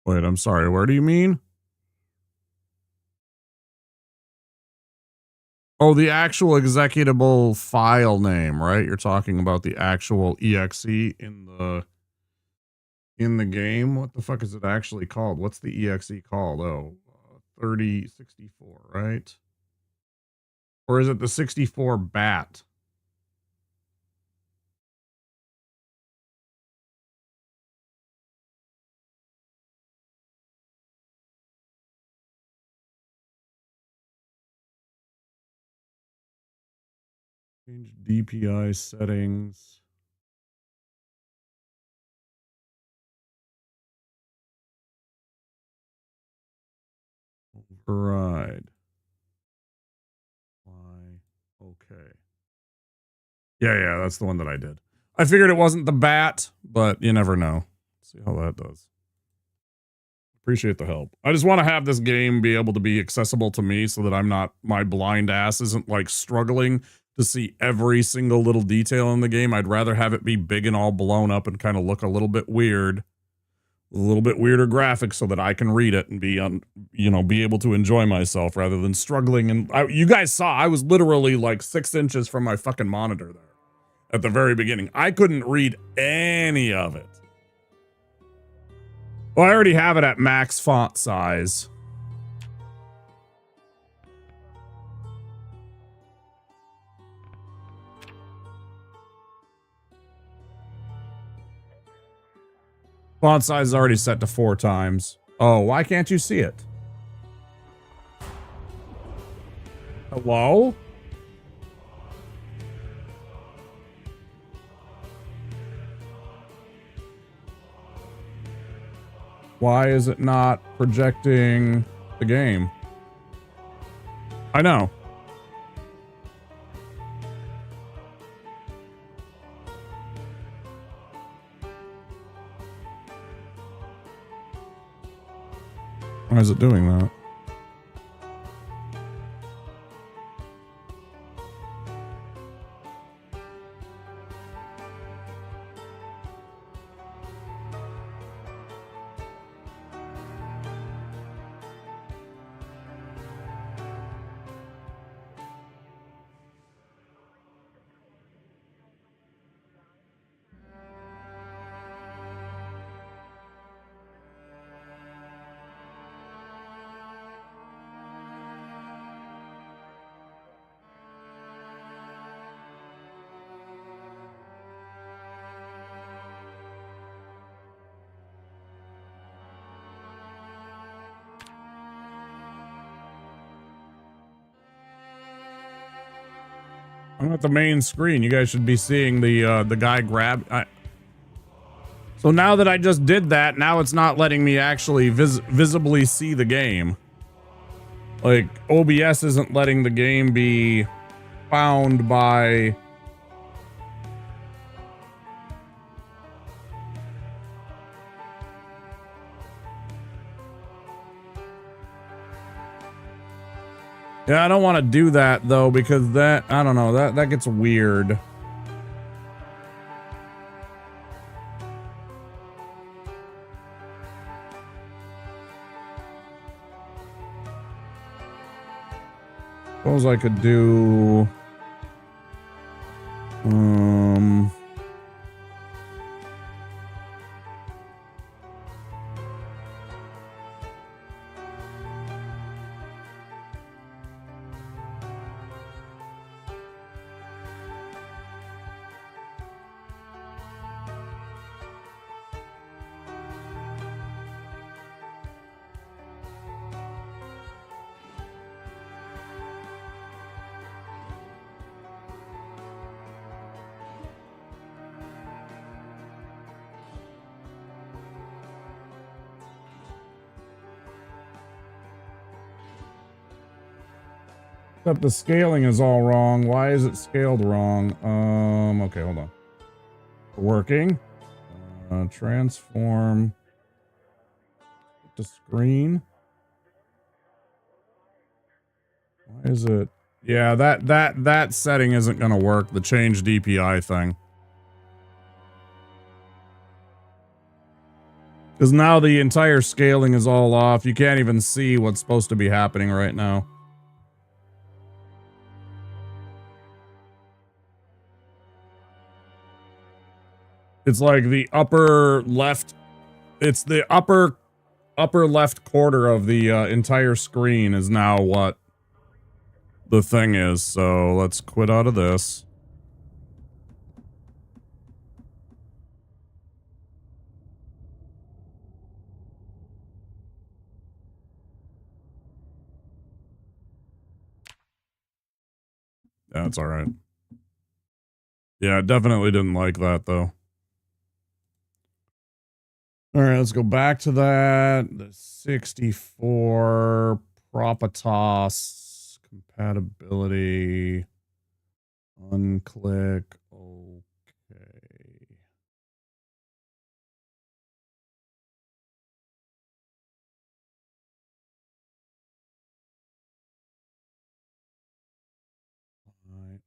Wait, I'm sorry. Where do you mean? Oh, the actual executable file name, right? You're talking about the actual exe in the game. What the fuck is it actually called? What's the exe called? Oh, 3064, right? Or is it the 64 bat? Change DPI settings. Override. Why? Okay. Yeah, that's the one that I did. I figured it wasn't the bat, but you never know. See how that does. Appreciate the help. I just want to have this game be able to be accessible to me so that I'm not, my blind ass isn't like struggling to see every single little detail in the game. I'd rather have it be big and all blown up and kind of look a little bit weird, a little bit weirder graphics so that I can read it and be on, be able to enjoy myself rather than struggling. And you guys saw, I was literally like 6 inches from my fucking monitor there at the very beginning. I couldn't read any of it. Well, I already have it at max font size. Font size is already set to 4 times. Oh, why can't you see it? Hello? Why is it not projecting the game? I know. Why is it doing that? I'm at the main screen. You guys should be seeing the guy grab. So now that I just did that, now it's not letting me actually visibly see the game. Like, OBS isn't letting the game be found by... Yeah, I don't want to do that though, because that, I don't know, that gets weird. Suppose I could do... Except the scaling is all wrong. Why is it scaled wrong? Okay, hold on. Working. Transform to screen. Why is it? Yeah, that setting isn't gonna work. The change DPI thing. Because now the entire scaling is all off. You can't even see what's supposed to be happening right now. It's like the upper left. It's the upper left quarter of the entire screen is now what the thing is. So let's quit out of this. That's all right. Yeah, definitely didn't like that though. All right, let's go back to that. The 64 Propitas compatibility. Unclick. Okay.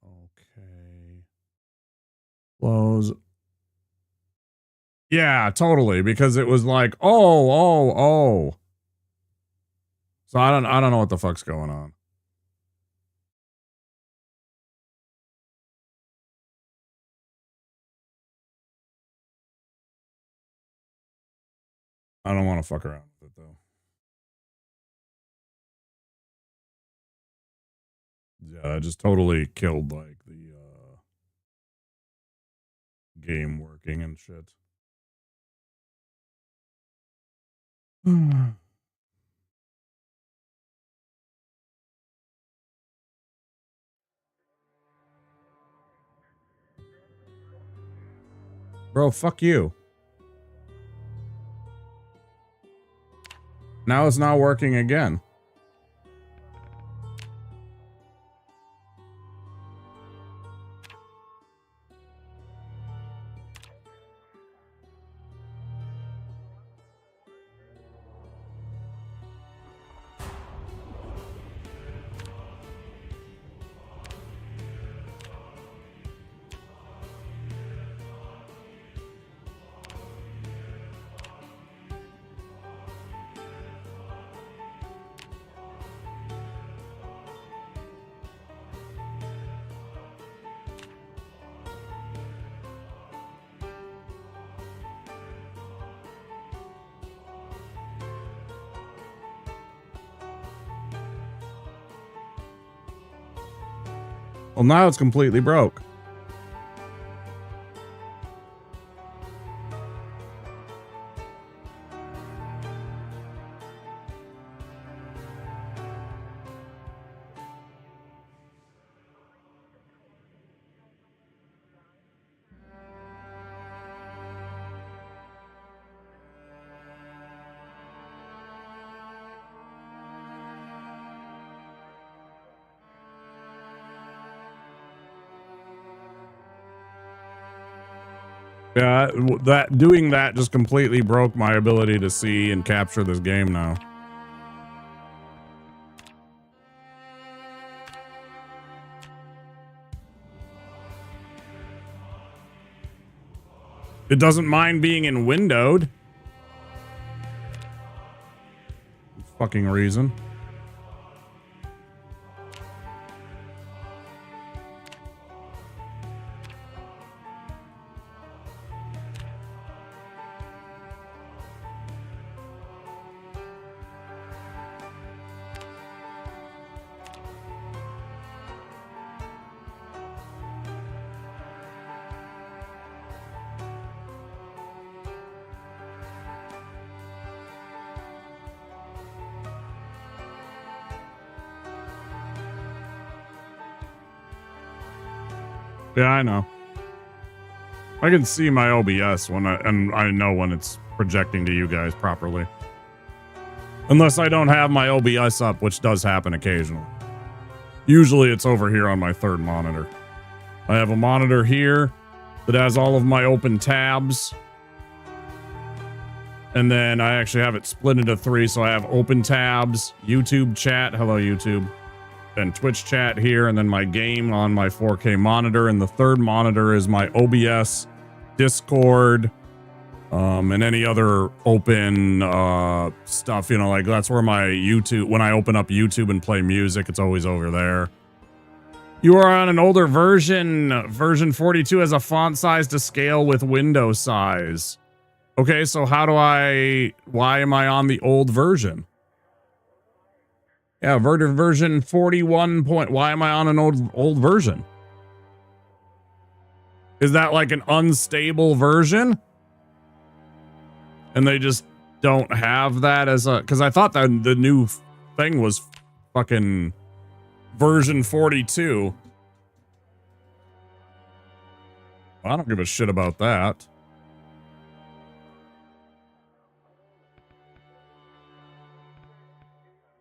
Okay. Close. Yeah, totally. Because it was like, oh. So I don't know what the fuck's going on. I don't want to fuck around with it though. Yeah, I just totally killed like the game working and shit. Bro, fuck you. Now it's not working again. Well, now it's completely broke. Yeah, doing that just completely broke my ability to see and capture this game now. It doesn't mind being in windowed. Fucking reason. Yeah, I know. I can see my OBS and I know when it's projecting to you guys properly. Unless I don't have my OBS up, which does happen occasionally. Usually it's over here on my third monitor. I have a monitor here that has all of my open tabs. And then I actually have it split into 3. So I have open tabs, YouTube chat. Hello, YouTube. And Twitch chat here. And then my game on my 4K monitor. And the third monitor is my OBS, Discord, and any other open stuff. You know, like that's where my YouTube, when I open up YouTube and play music, it's always over there. You are on an older version. Version 42 has a font size to scale with window size. Okay, so why am I on the old version? Yeah, version 41 why am I on an old version? Is that like an unstable version? And they just don't have that as a, because I thought that the new thing was fucking version 42. I don't give a shit about that.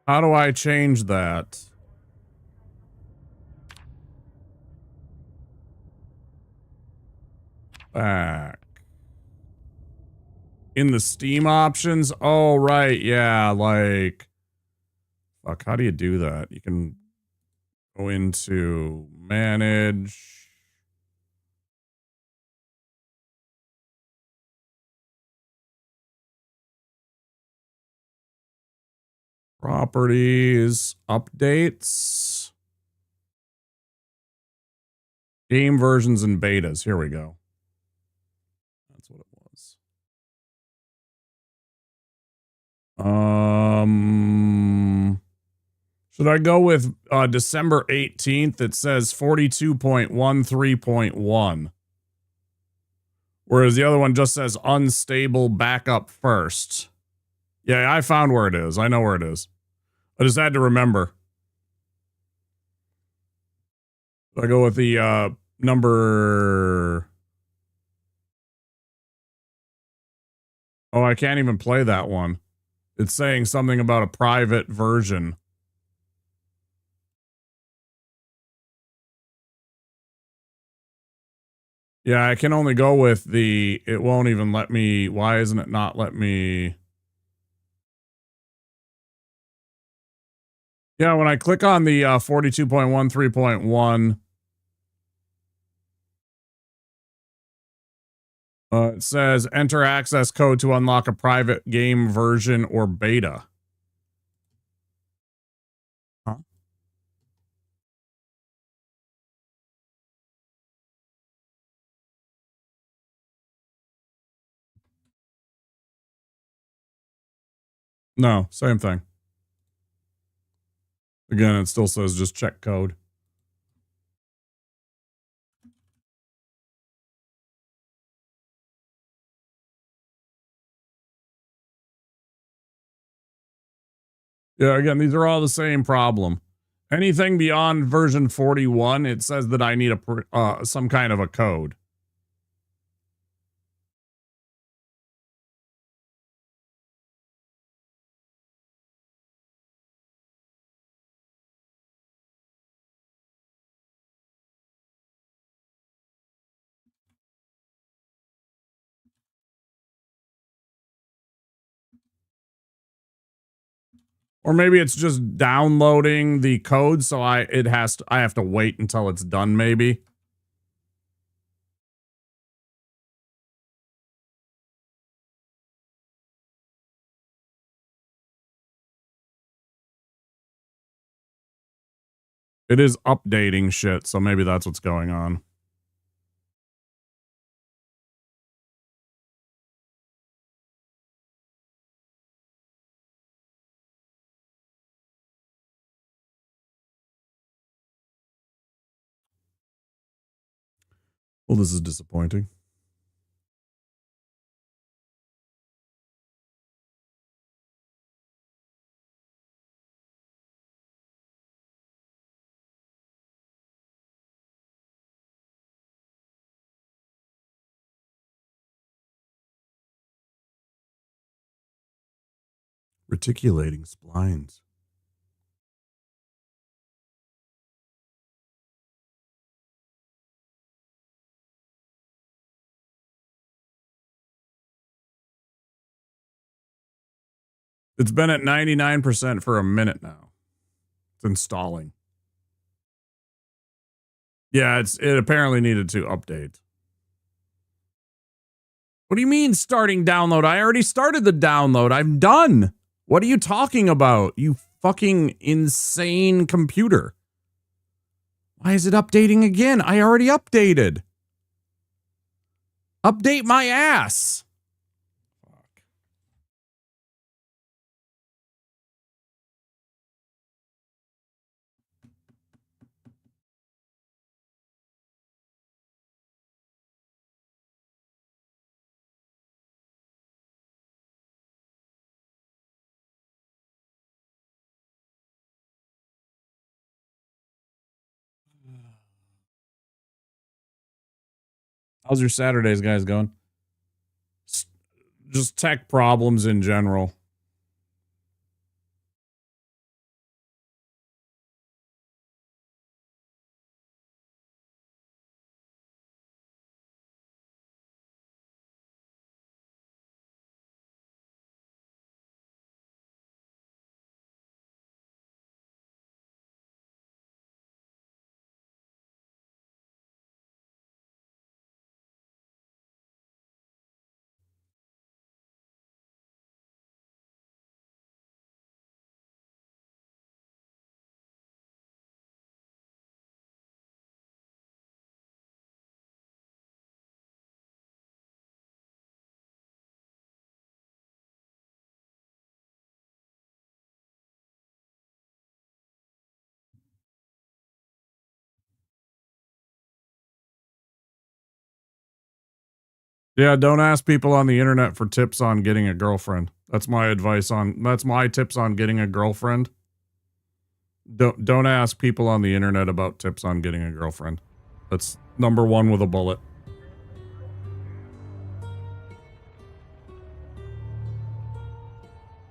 How do I change that? Back. In the Steam options? Oh, right. Yeah, like... Fuck, how do you do that? You can go into manage... Properties, updates, game versions and betas. Here we go. That's what it was. Should I go with December 18th? It says 42.13.1. Whereas the other one just says unstable backup first. Yeah, I found where it is. I know where it is. I just had to remember. I go with the number. Oh, I can't even play that one. It's saying something about a private version. Yeah, I can only go with the, it won't even let me, why isn't it not let me? Yeah, when I click on the 42.13.1, it says enter access code to unlock a private game version or beta. Huh? No, same thing. Again, it still says just check code. Yeah, again, these are all the same problem. Anything beyond version 41, it says that I need a some kind of a code. Or maybe it's just downloading the code, so I have to wait until it's done, maybe. It is updating shit, so maybe that's what's going on. Well, this is disappointing. Reticulating splines. It's been at 99% for a minute now. It's installing. Yeah, it apparently needed to update. What do you mean starting download? I already started the download. I'm done. What are you talking about? You fucking insane computer. Why is it updating again? I already updated. Update my ass. Fuck. How's your Saturdays, guys, going? Just tech problems in general. Yeah, don't ask people on the internet for tips on getting a girlfriend. That's my tips on getting a girlfriend. Don't ask people on the internet about tips on getting a girlfriend. That's number one with a bullet.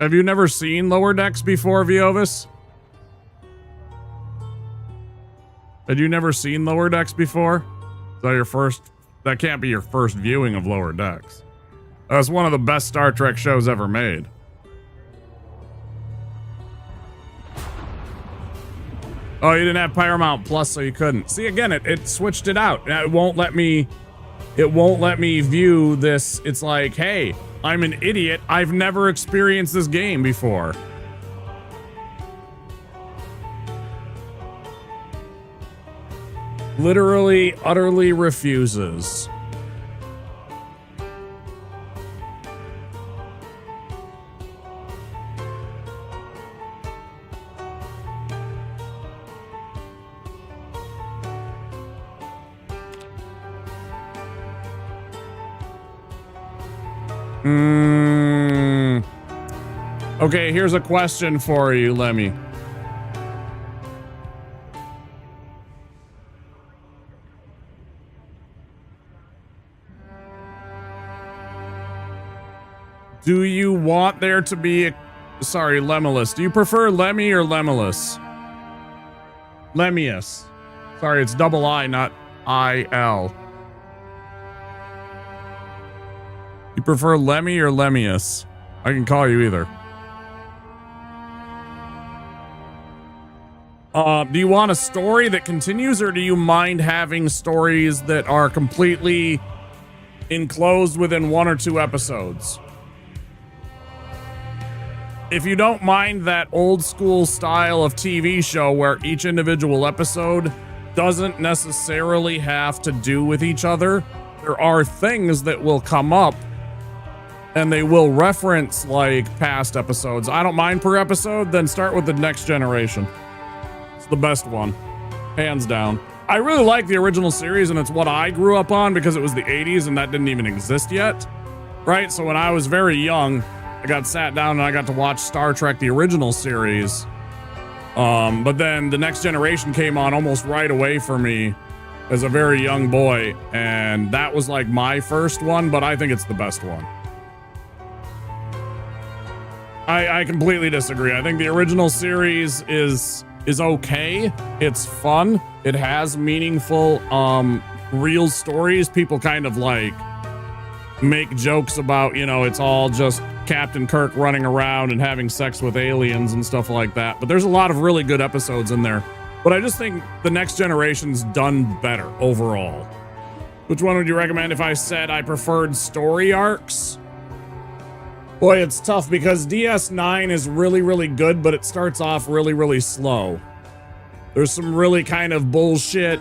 Have you never seen Lower Decks before, Viovis? Had you never seen Lower Decks before? Is that your first? That can't be your first viewing of Lower Decks. That's one of the best Star Trek shows ever made. Oh, you didn't have Paramount Plus, so you couldn't. See, again, it switched it out. It won't let me view this. It's like, hey, I'm an idiot. I've never experienced this game before. Literally, utterly refuses. Okay, here's a question for you, Lemmy. Do you want there to be a... Sorry, Lemulus. Do you prefer Lemmy or Lemulus? Lemmius. Sorry, it's double I, not I-L. You prefer Lemmy or Lemmius? I can call you either. Do you want a story that continues, or do you mind having stories that are completely enclosed within 1 or 2 episodes? If you don't mind that old school style of TV show where each individual episode doesn't necessarily have to do with each other, there are things that will come up and they will reference like past episodes. I don't mind per episode, then start with the Next Generation. It's the best one, hands down. I really like the original series, and it's what I grew up on because it was the 80s and that didn't even exist yet, right? So when I was very young, I got sat down and I got to watch Star Trek, the original series. But then the Next Generation came on almost right away for me as a very young boy, and that was like my first one, but I think it's the best one. I completely disagree. I think the original series is okay. It's fun. It has meaningful, real stories. People kind of like make jokes about, you know, it's all just Captain Kirk running around and having sex with aliens and stuff like that. But there's a lot of really good episodes in there. But I just think the Next Generation's done better overall. Which one would you recommend if I said I preferred story arcs? Boy, it's tough because DS9 is really, really good, but it starts off really, really slow. There's some really kind of bullshit,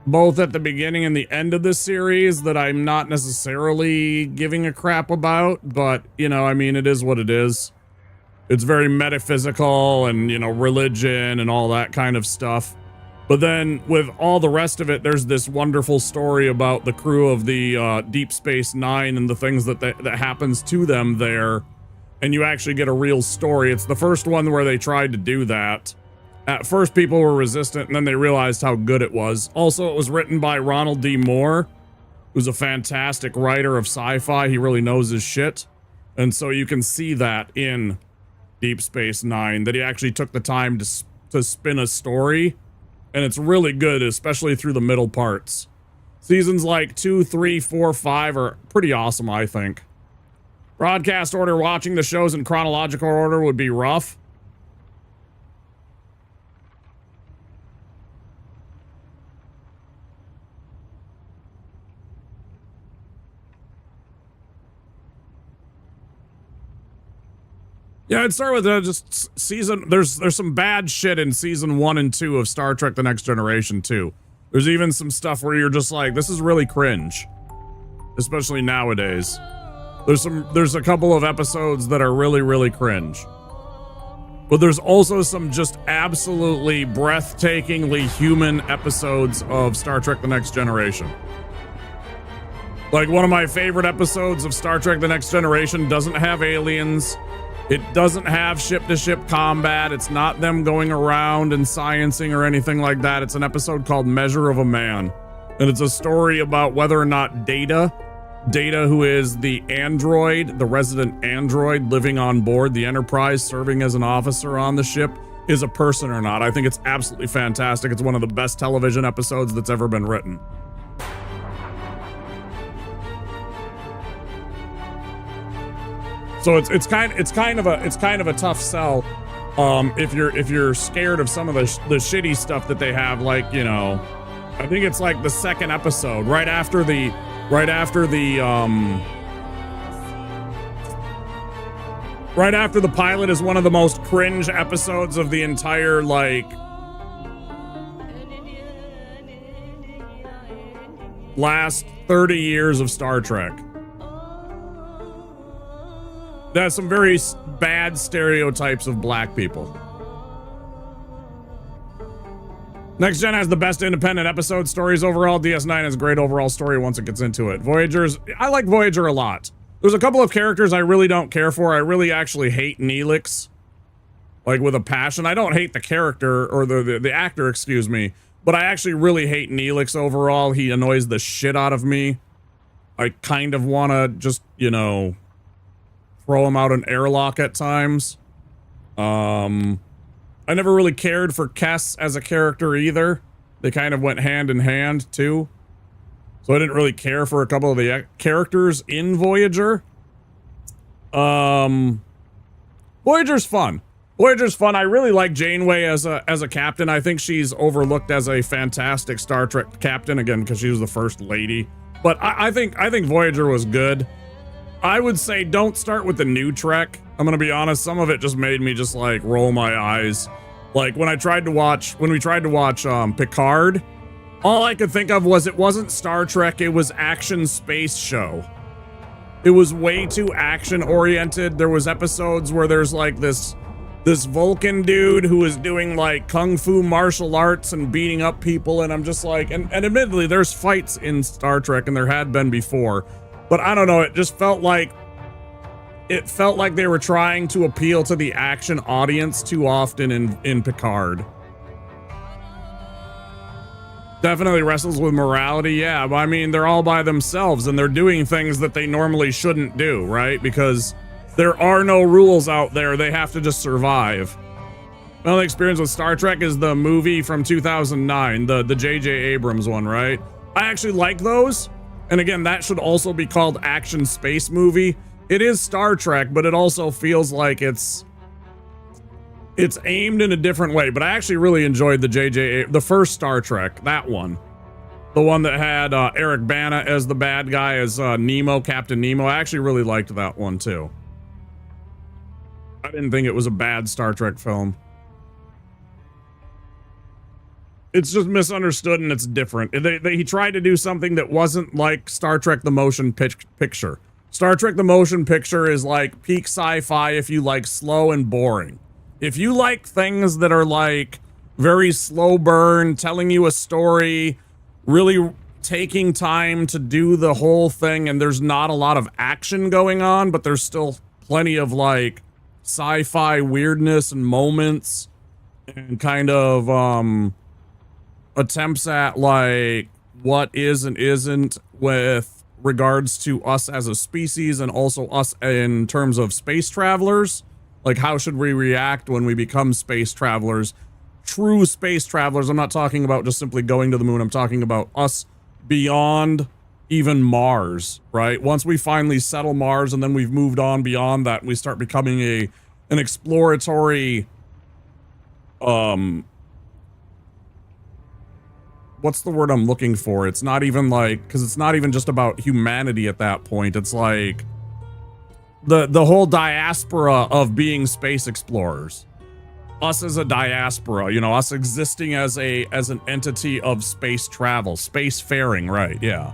both at the beginning and the end of the series that I'm not necessarily giving a crap about, but, you know, I mean, it is what it is. It's very metaphysical and, you know, religion and all that kind of stuff. But then with all the rest of it, there's this wonderful story about the crew of the Deep Space Nine and the things that happens to them there. And you actually get a real story. It's the first one where they tried to do that. At first, people were resistant, and then they realized how good it was. Also, it was written by Ronald D. Moore, who's a fantastic writer of sci-fi. He really knows his shit. And so you can see that in Deep Space Nine, that he actually took the time to spin a story. And it's really good, especially through the middle parts. Seasons like 2, 3, 4, 5 are pretty awesome, I think. Broadcast order, watching the shows in chronological order would be rough. Yeah, I'd start with just season. There's some bad shit in season 1 and 2 of Star Trek: The Next Generation too. There's even some stuff where you're just like, this is really cringe, especially nowadays. There's a couple of episodes that are really, really cringe. But there's also some just absolutely breathtakingly human episodes of Star Trek: The Next Generation. Like, one of my favorite episodes of Star Trek: The Next Generation doesn't have aliens. It doesn't have ship-to-ship combat. It's not them going around and sciencing or anything like that. It's an episode called Measure of a Man. And it's a story about whether or not Data, who is the android, the resident android living on board the Enterprise, serving as an officer on the ship, is a person or not. I think it's absolutely fantastic. It's one of the best television episodes that's ever been written. So it's kind of a tough sell, if you're scared of some of the shitty stuff that they have, like, you know, I think it's like the second episode right after the pilot is one of the most cringe episodes of the entire, like, last 30 years of Star Trek. There's some very bad stereotypes of black people. Next Gen has the best independent episode stories overall. DS9 has a great overall story once it gets into it. I like Voyager a lot. There's a couple of characters I really don't care for. I really actually hate Neelix, like, with a passion. I don't hate the character, or the actor, excuse me, but I actually really hate Neelix overall. He annoys the shit out of me. I kind of want to just, you know, throw him out an airlock at times. I never really cared for Kes as a character either. They kind of went hand in hand too. So I didn't really care for a couple of the characters in Voyager. Voyager's fun. I really like Janeway as a captain. I think she's overlooked as a fantastic Star Trek captain, again, because she was the first lady. But I think Voyager was good. I would say don't start with the new Trek. I'm gonna be honest, some of it just made me just like roll my eyes. Like when we tried to watch Picard, all I could think of was it wasn't Star Trek, it was action space show. It was way too action oriented. There was episodes where there's like this Vulcan dude who is doing like kung fu martial arts and beating up people, and I'm just like, and admittedly there's fights in Star Trek and there had been before. But I don't know, it just felt like they were trying to appeal to the action audience too often in Picard. Definitely wrestles with morality, yeah. But I mean, they're all by themselves and they're doing things that they normally shouldn't do, right? Because there are no rules out there. They have to just survive. My only experience with Star Trek is the movie from 2009, the J.J. Abrams one, right? I actually like those. And again, that should also be called action space movie. It is Star Trek, but it also feels like it's aimed in a different way. But I actually really enjoyed the first Star Trek, that one. The one that had Eric Bana as the bad guy, as Nemo, Captain Nemo. I actually really liked that one too. I didn't think it was a bad Star Trek film. It's just misunderstood and it's different. He tried to do something that wasn't like Star Trek the Motion Picture. Star Trek the Motion Picture is like peak sci-fi if you like slow and boring. If you like things that are like very slow burn, telling you a story, really taking time to do the whole thing, and there's not a lot of action going on, but there's still plenty of like sci-fi weirdness and moments and kind of attempts at like what is and isn't with regards to us as a species and also us in terms of space travelers. Like, how should we react when we become space travelers? True space travelers. I'm not talking about just simply going to the moon. I'm talking about us beyond even Mars, right? Once we finally settle Mars and then we've moved on beyond that, we start becoming an exploratory, what's the word I'm looking for? It's not even like, because it's not even just about humanity at that point. It's like the whole diaspora of being space explorers. Us as a diaspora, you know, us existing as an entity of space travel, spacefaring, right? Yeah.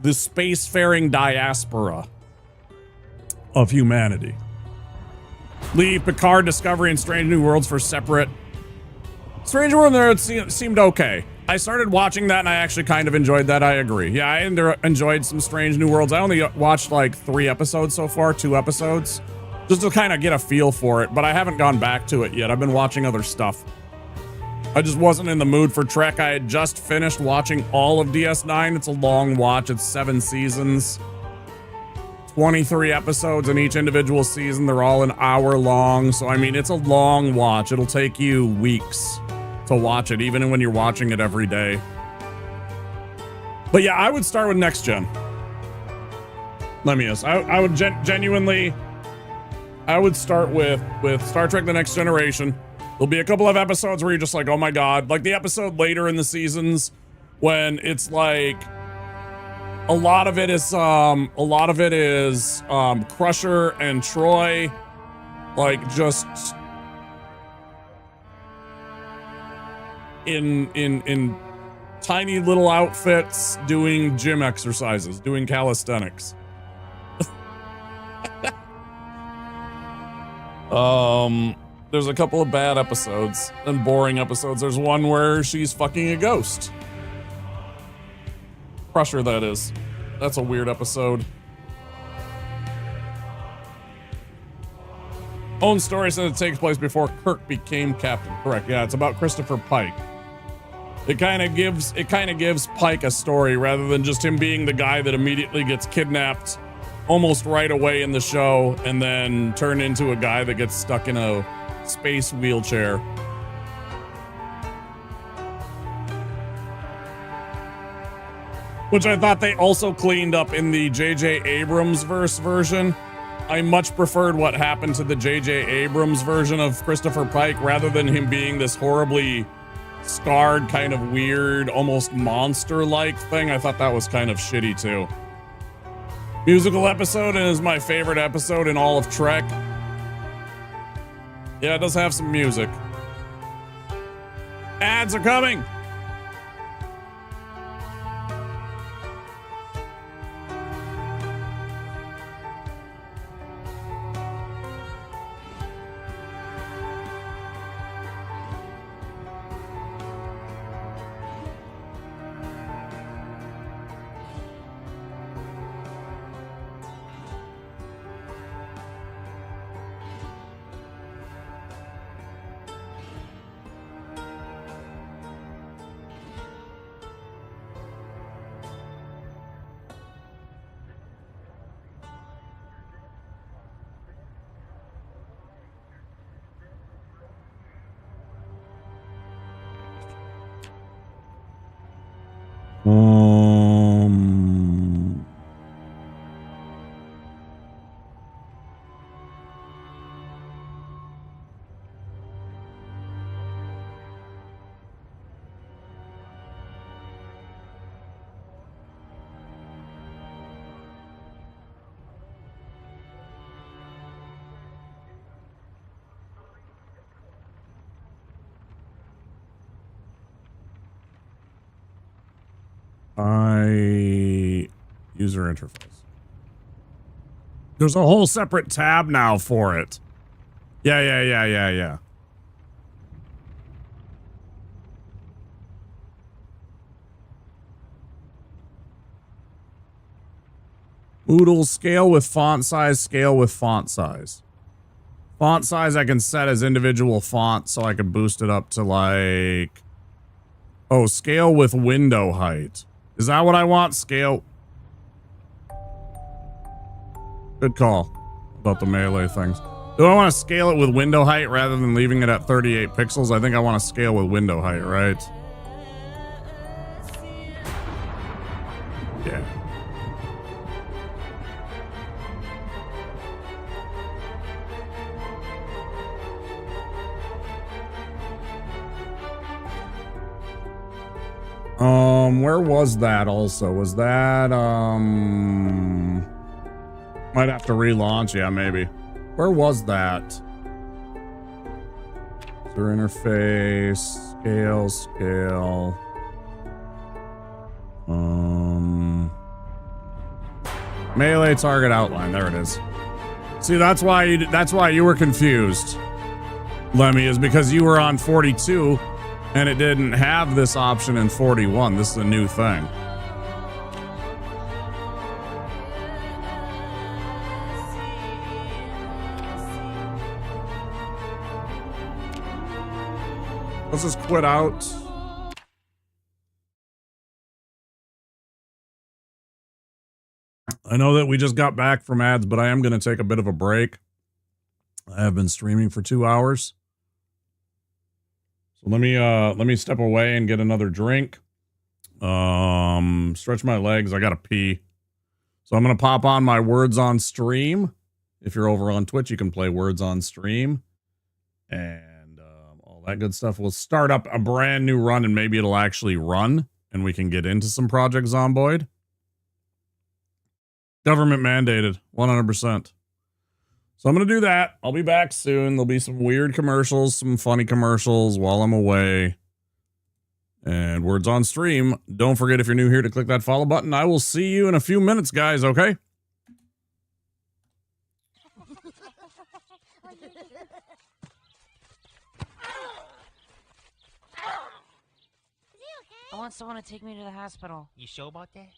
The spacefaring diaspora of humanity. Leave Picard, Discovery, and Strange New Worlds for separate. Strange World there seemed okay. I started watching that and I actually kind of enjoyed that. I agree. Yeah, I enjoyed some Strange New Worlds. I only watched like 3 episodes so far, 2 episodes, just to kind of get a feel for it, but I haven't gone back to it yet. I've been watching other stuff. I just wasn't in the mood for Trek. I had just finished watching all of DS9. It's a long watch. It's 7 seasons, 23 episodes in each individual season. They're all an hour long. So, I mean, it's a long watch. It'll take you weeks to watch it, even when you're watching it every day. But yeah, I would start with Next Gen. Let me guess. I would genuinely, I would start with Star Trek The Next Generation. There'll be a couple of episodes where you're just like, oh my God. Like the episode later in the seasons when it's like, a lot of it is Crusher and Troy, like just in tiny little outfits doing gym exercises, doing calisthenics. There's a couple of bad episodes and boring episodes. There's one where she's fucking a ghost. Crusher, that is. That's a weird episode. Own story says it takes place before Kirk became captain. Correct. Yeah, it's about Christopher Pike. It kind of gives Pike a story rather than just him being the guy that immediately gets kidnapped almost right away in the show and then turned into a guy that gets stuck in a space wheelchair. Which I thought they also cleaned up in the J.J. Abrams version. I much preferred what happened to the J.J. Abrams version of Christopher Pike rather than him being this horribly scarred, kind of weird, almost monster-like thing. I thought that was kind of shitty too. Musical episode, and is my favorite episode in all of Trek. Yeah, it does have some music. Ads are coming! my user interface. There's a whole separate tab now for it. Yeah. Moodle, scale with font size, scale with font size. Font size I can set as individual fonts, so I can boost it up to like... Oh, scale with window height. Is that what I want? Scale... Good call about the melee things. Do I want to scale it with window height rather than leaving it at 38 pixels? I think I want to scale with window height, right? Yeah. Where was that also? Was that, might have to relaunch. Yeah, maybe. Where was that? User interface, scale. Melee target outline. There it is. See, that's why you were confused, Lemmy, is because you were on 42 and it didn't have this option in 41. This is a new thing. Let's just quit out. I know that we just got back from ads, but I am going to take a bit of a break. I have been streaming for 2 hours. So let me step away and get another drink. Stretch my legs. I got to pee. So I'm going to pop on my words on stream. If you're over on Twitch, you can play words on stream. And all that good stuff. We'll start up a brand new run and maybe it'll actually run and we can get into some Project Zomboid. Government mandated, 100%. So I'm going to do that. I'll be back soon. There'll be some weird commercials, some funny commercials while I'm away. And words on stream. Don't forget, if you're new here, to click that follow button. I will see you in a few minutes, guys, okay? I want someone to take me to the hospital. You sure about that?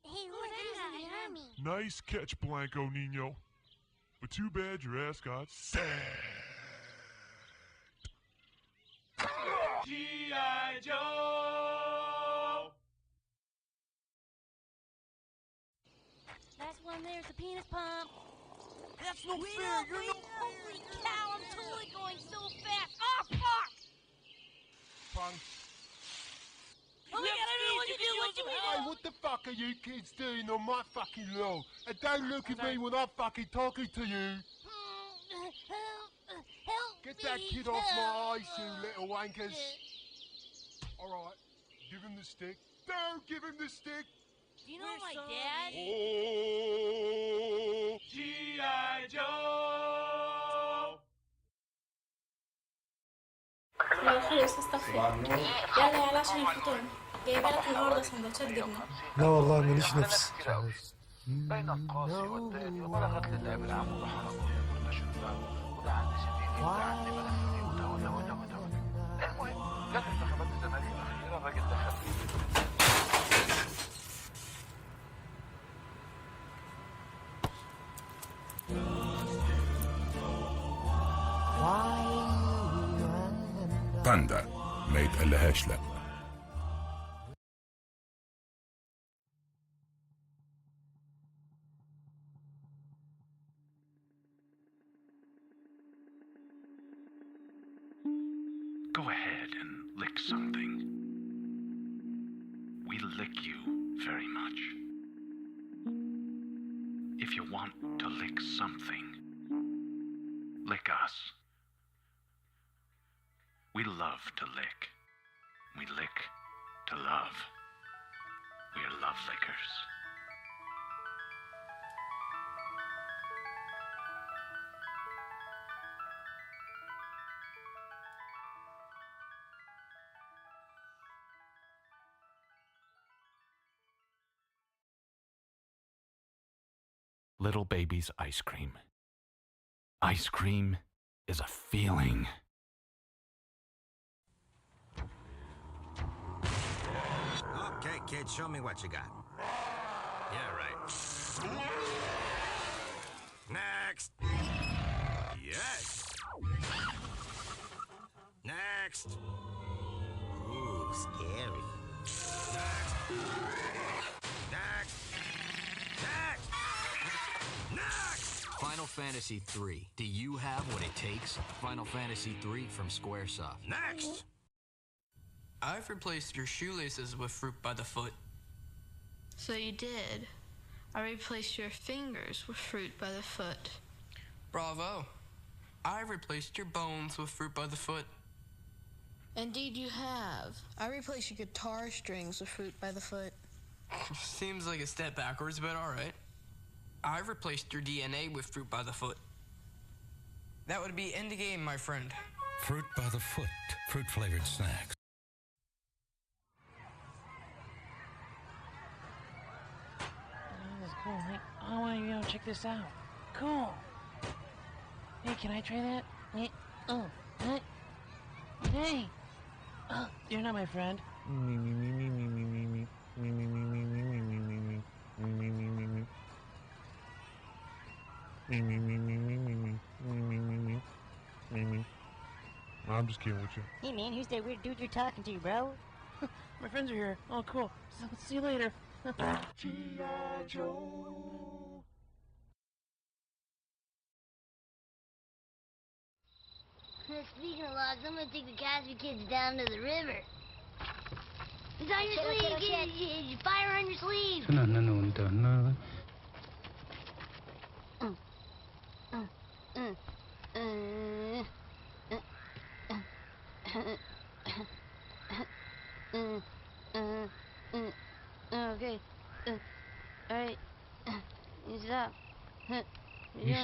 Hey, who's that? He hurt me. Nice catch, Blanco Nino. But too bad your ass got sacked. G.I. Joe! Last one there's the penis pump. That's no fair, you're no Holy cow, I'm totally going so fast. Oh, fuck! Fun. Oh my god, I don't know what to do, what do we do? Hey, what the fuck are you kids doing on my fucking lawn? And don't look at me when I'm fucking talking to you. Help Get that me, kid off my help. eyes, you little wankers. Alright, give him the stick. Don't give him the stick. Do you know my dad? Oh, G.I. Joe! صباح الخير استاذ صفي يلا يلا عشان الفطور جايبه لك النهارده سندوتشات جبنه لا والله ماليش نفس بين القاسي والداني وبلغت للعب العام وبحرم ومنتشر وده عندي 60 وده عندي بلغني وده المهم جت انتخابات الزمالك الاخيره الراجل دخل باندا ما يتقلهاش لا. Go ahead and lick something. We lick you very much. If you want to lick something, lick us. We love to lick. We lick to love. We are love lickers. little baby's ice cream. Ice cream is a feeling. Okay, kid, show me what you got. Yeah, right. Next. Yes. Next. Ooh, scary. Next. Next. Next. Next. Final Fantasy III. Do you have what it takes? Final Fantasy III from Squaresoft. Next. I've replaced your shoelaces with fruit by the foot. So you did. I replaced your fingers with fruit by the foot. Bravo. I've replaced your bones with fruit by the foot. Indeed you have. I replaced your guitar strings with fruit by the foot. Seems like a step backwards, but alright. I've replaced your DNA with fruit by the foot. That would be end game, my friend. Fruit by the foot. Fruit-flavored snacks. This is cool. Hey, I want to go check this out. Cool. Hey, can I try that? Hey, hey. You're not my friend. I'm just kidding with you. Hey man, who's that weird dude you're talking to, bro? My friends are here. Oh, cool. So, see you later. G.I. Joe. Speaking of logs, I'm gonna take the Casby kids down to the river. It's on your sleeve, okay. Fire on your sleeve. Okay. Alright. Use it up. You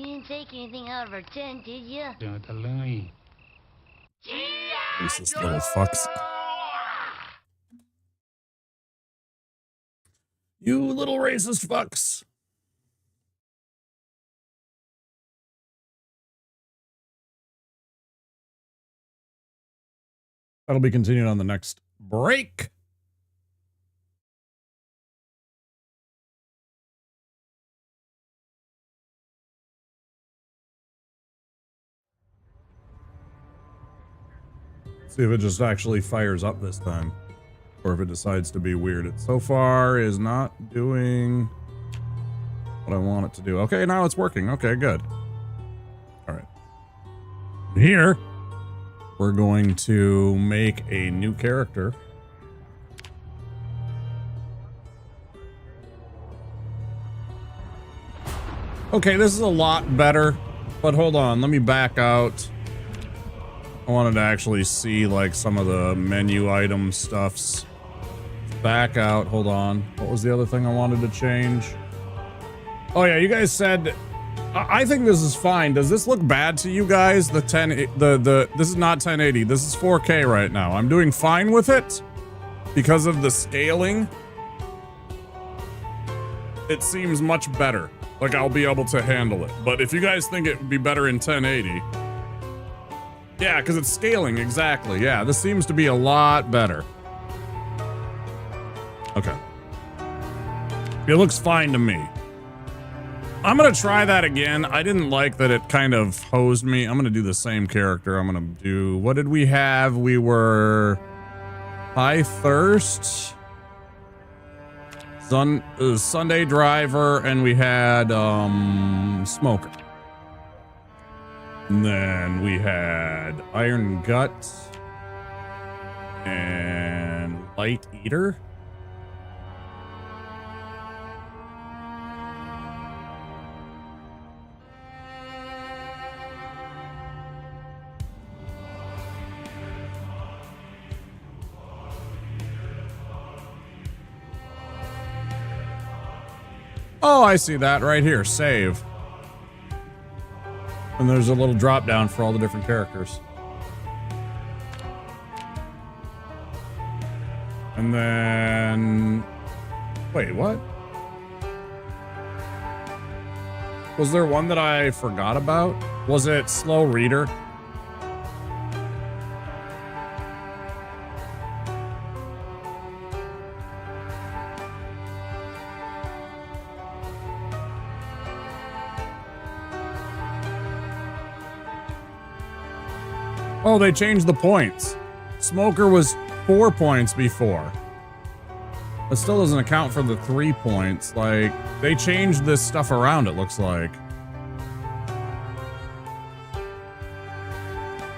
didn't take anything out of our tent, did you? Racist little fucks. You little racist fucks. That'll be continued on the next break. See if it just actually fires up this time, or if it decides to be weird. It so far is not doing what I want it to do. Okay, now it's working. Okay, good. All right. Here, we're going to make a new character. Okay, this is a lot better, but hold on, let me back out. I wanted to actually see like some of the menu item stuffs. Back out, hold on. What was the other thing I wanted to change? Oh yeah, you guys said, I think this is fine. Does this look bad to you guys? This is not 1080, this is 4K right now. I'm doing fine with it because of the scaling. It seems much better. Like I'll be able to handle it. But if you guys think it would be better in 1080, yeah, because it's scaling, exactly. Yeah, this seems to be a lot better. Okay. It looks fine to me. I'm gonna try that again. I didn't like that it kind of hosed me. I'm gonna do the same character. I'm gonna do, what did we have? We were High Thirst, Sunday Driver, and we had Smoker. And then we had Iron Gut and Light Eater. Oh, I see that right here. Save. And there's a little drop down for all the different characters. And then... Wait, what? Was there one that I forgot about? Was it Slow Reader? Oh, they changed the points. Smoker was 4 points before. That still doesn't account for the 3 points. Like, they changed this stuff around, it looks like.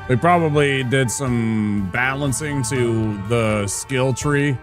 They probably did some balancing to the skill tree.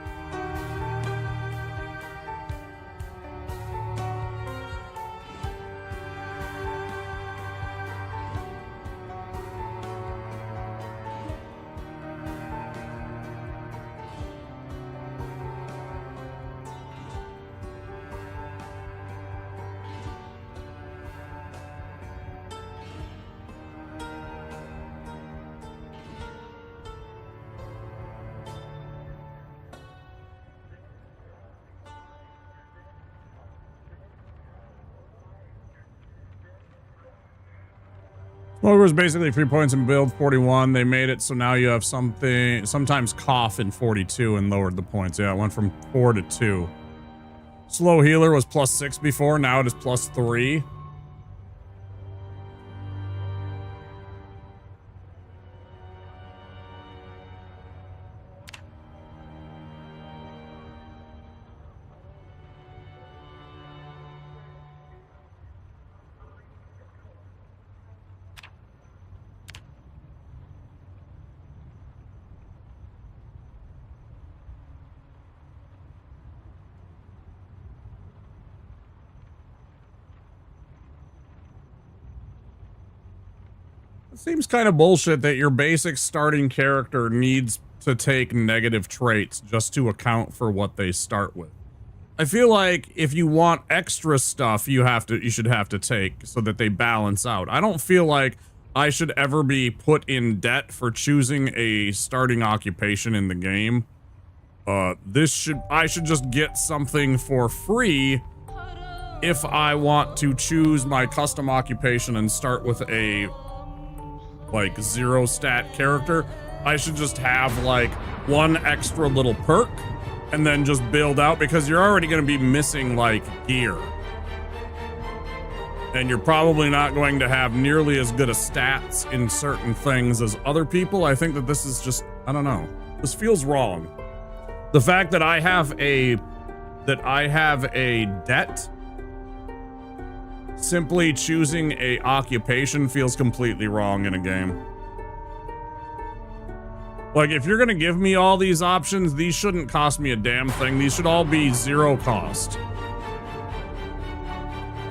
Smoker was basically 3 points in build 41. They made it so now you have sometimes cough in 42 and lowered the points. Yeah, it went from 4 to 2. Slow healer was +6 before, now it is +3. It seems kind of bullshit that your basic starting character needs to take negative traits just to account for what they start with. I feel like if you want extra stuff, you should have to take so that they balance out. I don't feel like I should ever be put in debt for choosing a starting occupation in the game. I should just get something for free if I want to choose my custom occupation and start with a like 0 stat character. I should just have like one extra little perk and then just build out, because you're already going to be missing like gear. And you're probably not going to have nearly as good a stats in certain things as other people. I think that this is just, I don't know. This feels wrong. The fact that I have a debt, simply choosing a occupation feels completely wrong in a game. Like, if you're gonna give me all these options, these shouldn't cost me a damn thing. These should all be 0 cost.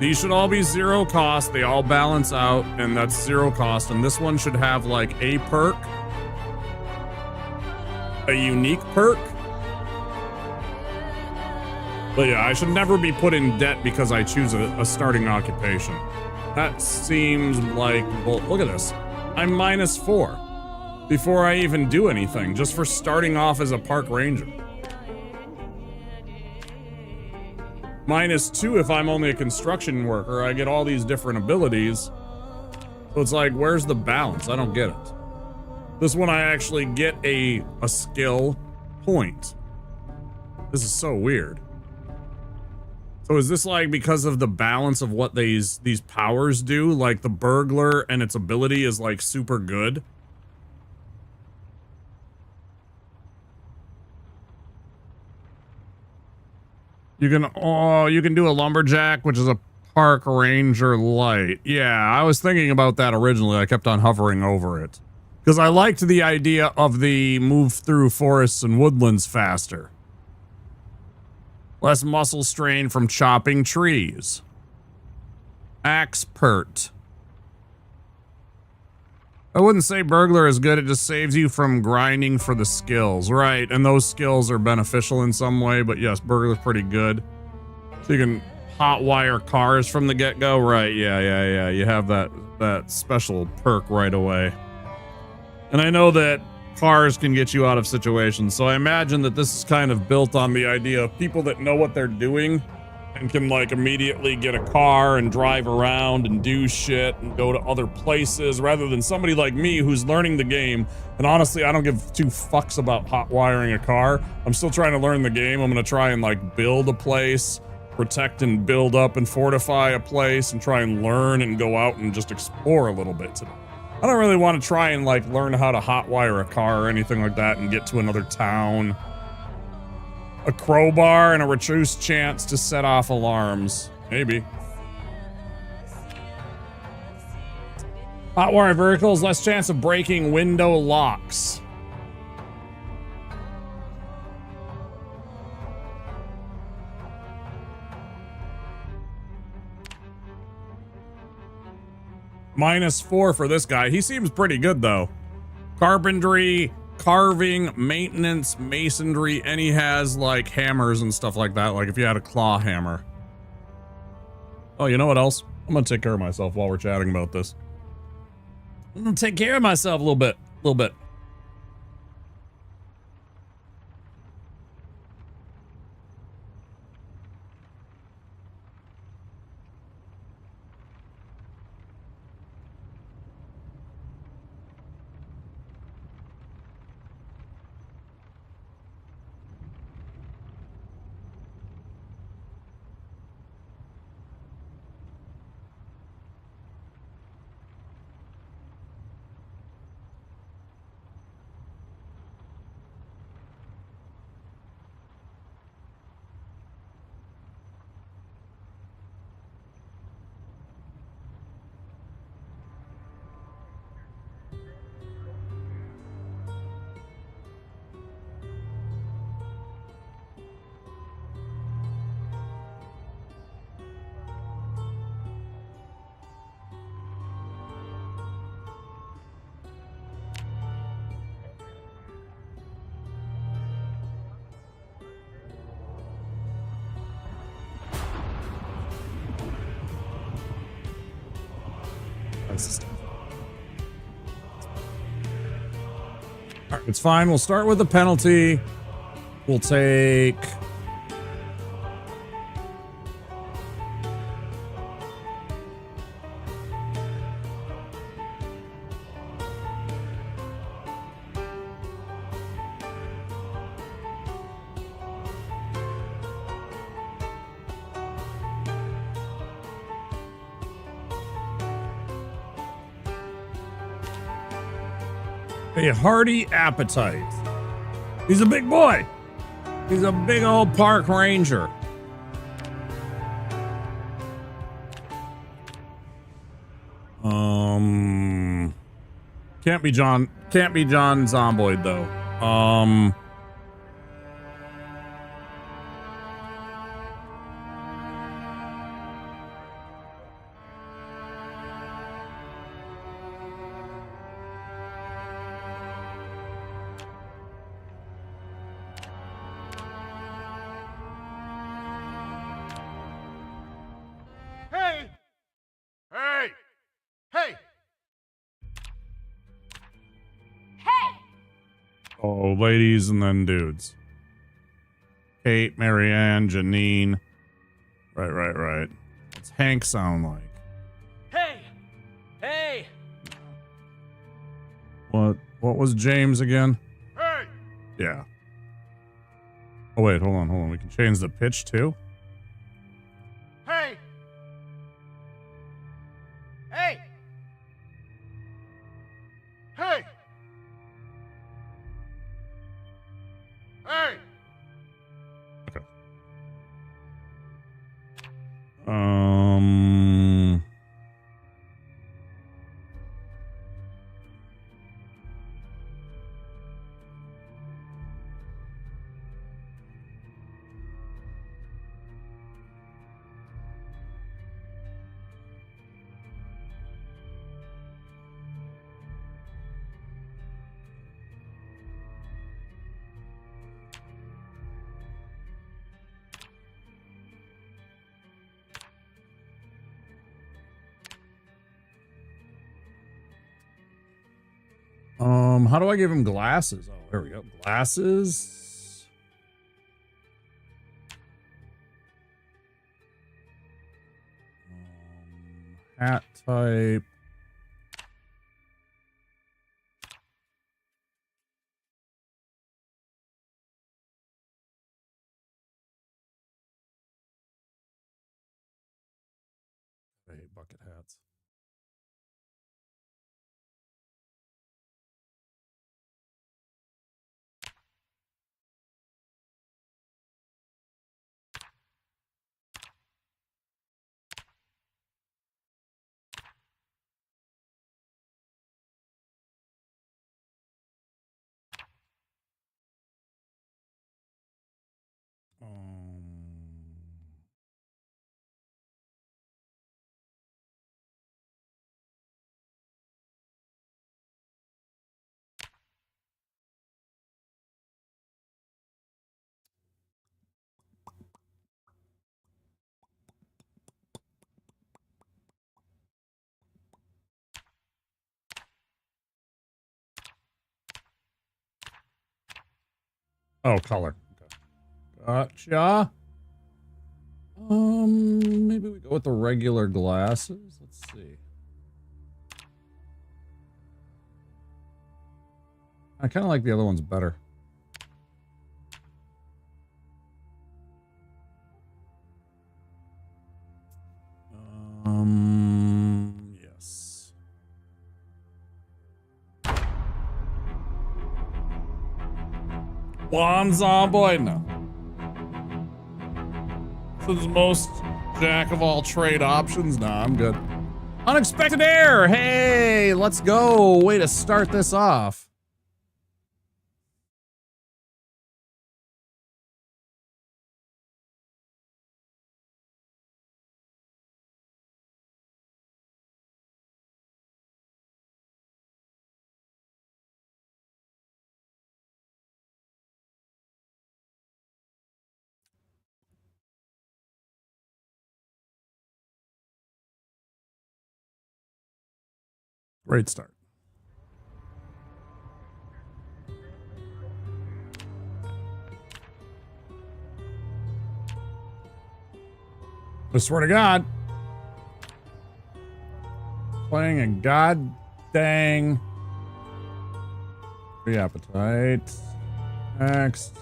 These should all be 0 cost. They all balance out, and that's 0 cost. And this one should have like a perk, a unique perk. But yeah, I should never be put in debt because I choose a starting occupation. That seems like, well, look at this. I'm -4 before I even do anything, just for starting off as a park ranger. -2 if I'm only a construction worker. I get all these different abilities. So it's like, where's the balance? I don't get it. This one I actually get a skill point. This is so weird. So is this like because of the balance of what these powers do? Like the burglar and its ability is like super good? You can do a lumberjack, which is a park ranger light. Yeah, I was thinking about that originally. I kept on hovering over it because I liked the idea of the move through forests and woodlands faster. Less muscle strain from chopping trees. Axe pert. I wouldn't say burglar is good. It just saves you from grinding for the skills. Right, and those skills are beneficial in some way. But yes, burglar's pretty good. So you can hotwire cars from the get-go. Right, yeah. You have that special perk right away. And I know that cars can get you out of situations. So I imagine that this is kind of built on the idea of people that know what they're doing and can like immediately get a car and drive around and do shit and go to other places, rather than somebody like me who's learning the game. And honestly, I don't give two fucks about hot wiring a car. I'm still trying to learn the game. I'm gonna try and like build a place, protect and build up and fortify a place, and try and learn and go out and just explore a little bit today. I don't really want to try and like learn how to hotwire a car or anything like that and get to another town. A crowbar and a reduced chance to set off alarms. Maybe. Hotwire vehicles, less chance of breaking window locks. -4 for this guy. He seems pretty good though. Carpentry, carving, maintenance, masonry, and he has like hammers and stuff like that, like if you had a claw hammer. Oh, you know what else? I'm gonna take care of myself while we're chatting about this. I'm gonna take care of myself a little bit. All right, it's fine. We'll start with the penalty. We'll take... a hearty appetite. He's a big boy. He's a big old park ranger. Can't be John Zomboid though. Oh, ladies and then dudes. Kate, Marianne, Janine. Right. What's Hank sound like? Hey! What was James again? Hey! Yeah. Oh wait, hold on. We can change the pitch too? Hey! Hey! Hey! Hey! Okay. How do I give him glasses? Oh, there we go. Glasses. Hat type. I hate bucket hats. Oh, color. Okay. Gotcha. Maybe we go with the regular glasses. Let's see. I kind of like the other ones better. Yes. One Zomboid? No. So the most jack of all trade options? Nah, I'm good. Unexpected error! Hey, let's go. Way to start this off. Great start. I swear to God. Playing a god dang free appetite. Next.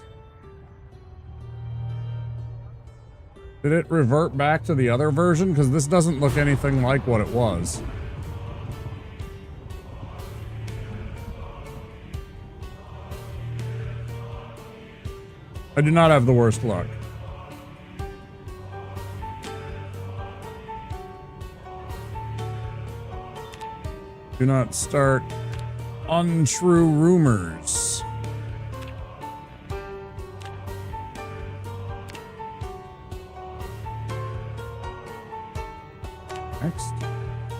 Did it revert back to the other version? Because this doesn't look anything like what it was. I do not have the worst luck. Do not start untrue rumors. Next.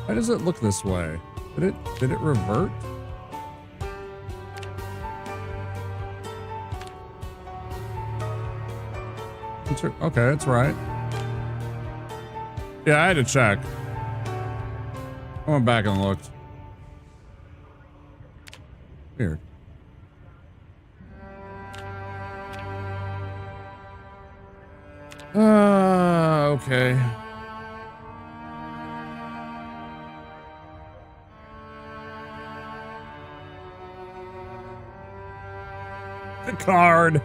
Why does it look this way? Did it revert? Okay, it's right. Yeah, I had to check. I went back and looked. Weird. Okay. Picard.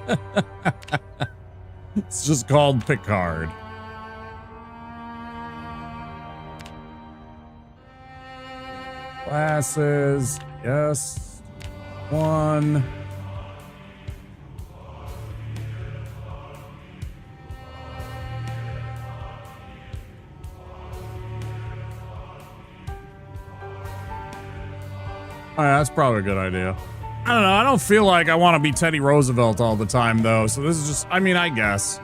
It's just called Picard. Glasses. Yes. One. Oh, yeah, that's probably a good idea. I don't know. I don't feel like I want to be Teddy Roosevelt all the time, though. So this is just, I mean, I guess.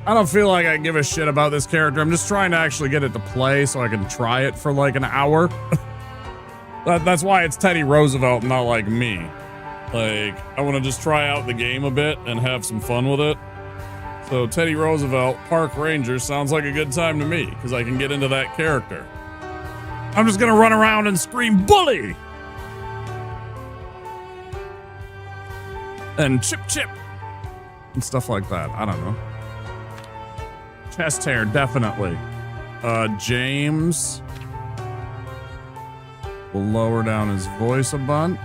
I don't feel like I give a shit about this character. I'm just trying to actually get it to play so I can try it for like an hour. That's why it's Teddy Roosevelt, not like me. Like, I want to just try out the game a bit and have some fun with it. So Teddy Roosevelt, Park Ranger, sounds like a good time to me because I can get into that character. I'm just going to run around and scream, bully! And chip and stuff like that. I don't know. Chest hair, definitely. James. We'll lower down his voice a bunch.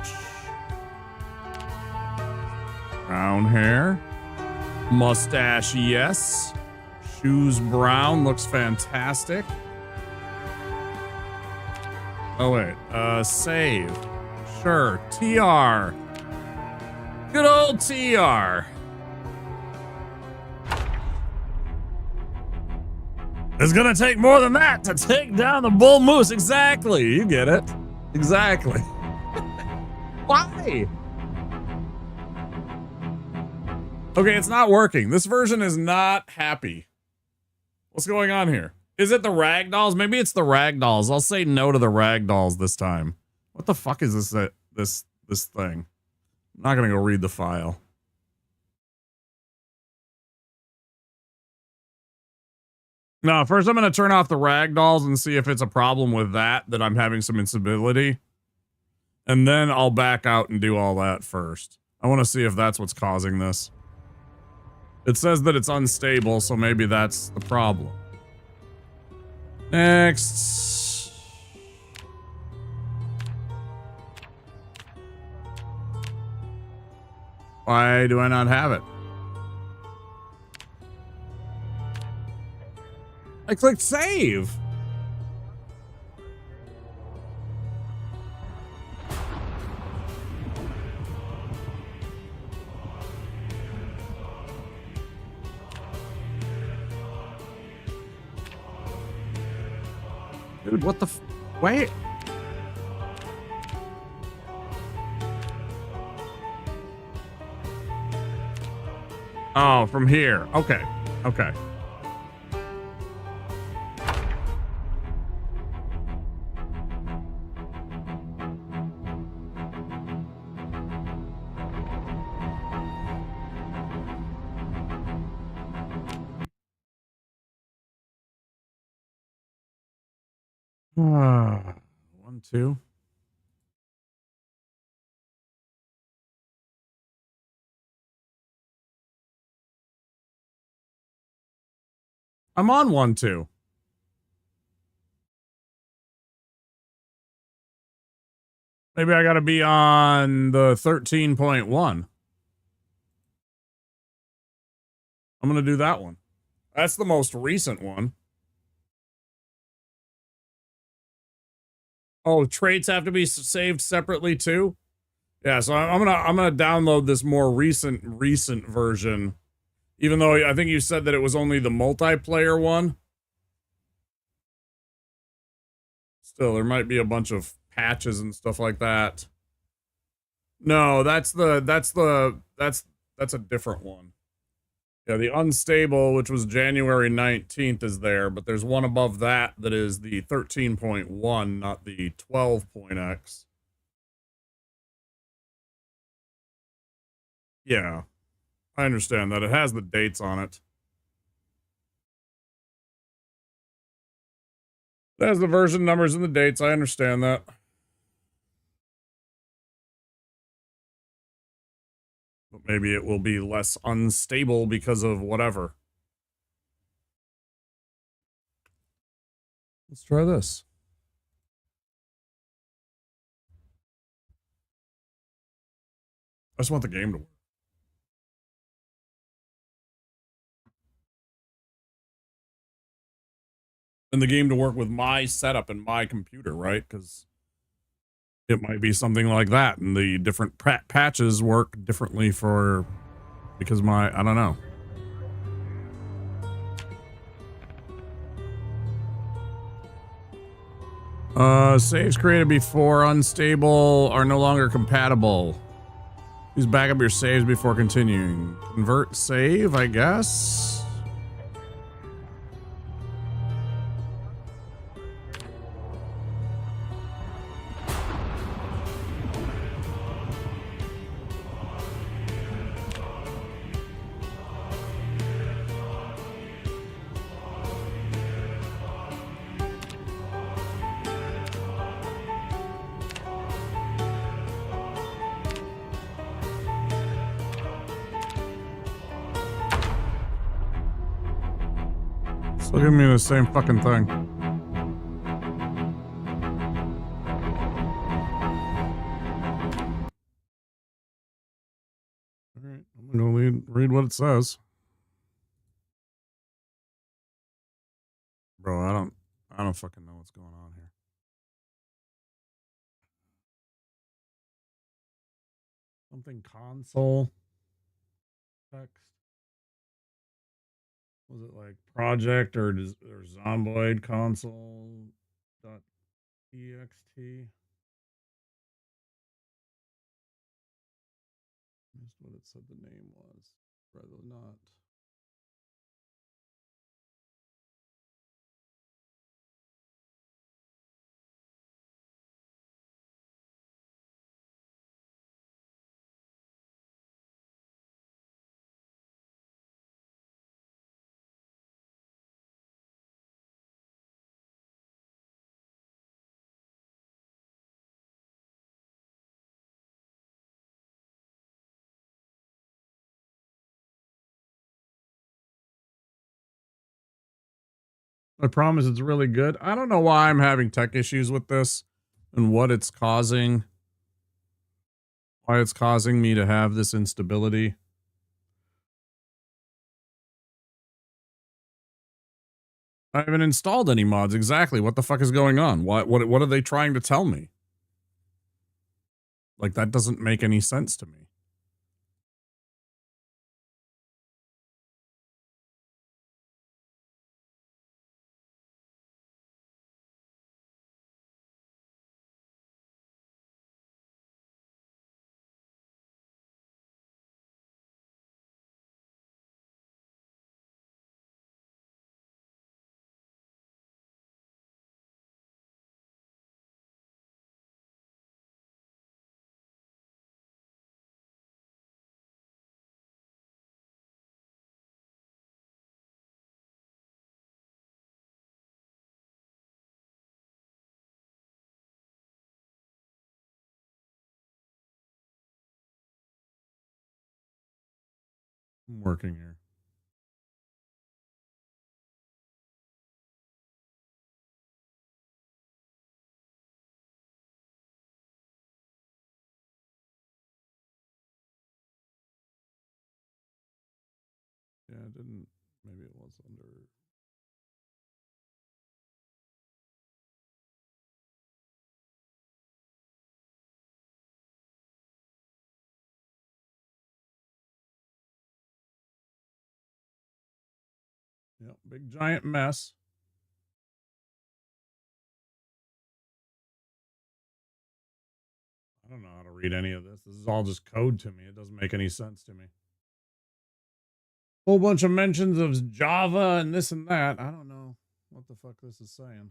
Brown hair. Mustache, yes. Shoes brown, looks fantastic. Oh wait, save. Sure, TR. Good old TR. It's gonna take more than that to take down the bull moose. Exactly, you get it. Exactly. Why? Okay, it's not working. This version is not happy. What's going on here? Is it the ragdolls? Maybe it's the ragdolls. I'll say no to the ragdolls this time. What the fuck is this thing? I'm not gonna go read the file. No, first I'm gonna turn off the ragdolls and see if it's a problem with that I'm having some instability. And then I'll back out and do all that first. I want to see if that's what's causing this. It says that it's unstable, so maybe that's the problem. Next. Why do I not have it? I clicked save. Dude, what the wait. Oh, from here. Okay. Okay. One, two. I'm on 1, 2. Maybe I gotta be on the 13.1. I'm gonna do that one. That's the most recent one. Oh, traits have to be saved separately too? Yeah, so I'm gonna download this more recent version. Even though I think you said that it was only the multiplayer one. Still, there might be a bunch of patches and stuff like that. No, that's a different one. Yeah, the unstable, which was January 19th, is there, but there's one above that that is the 13.1, not the 12.x. Yeah, I understand that. It has the dates on it. It has the version numbers and the dates. I understand that. But maybe it will be less unstable because of whatever. Let's try this. I just want the game to work. And the game to work with my setup and my computer, right? Because it might be something like that, and the different patches work differently for, because I don't know. Saves created before unstable are no longer compatible. Please back up your saves before continuing. Convert save, I guess. Still giving me the same fucking thing. Alright, I'm gonna read what it says. Bro, I don't fucking know what's going on here. Something console text. Was it like project or Zomboid console dot ext? Missed what it said the name was. Rather not. I promise it's really good. I don't know why I'm having tech issues with this and what it's causing. Why it's causing me to have this instability. I haven't installed any mods. Exactly. What the fuck is going on? What are they trying to tell me? Like, that doesn't make any sense to me. I'm working here. Yeah, it didn't. Maybe it was under. Yep, big giant mess. I don't know how to read any of this. This is all just code to me. It doesn't make any sense to me. Whole bunch of mentions of Java and this and that. I don't know what the fuck this is saying.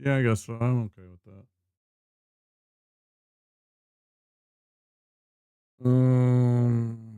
Yeah, I guess so. I'm okay with that. Um,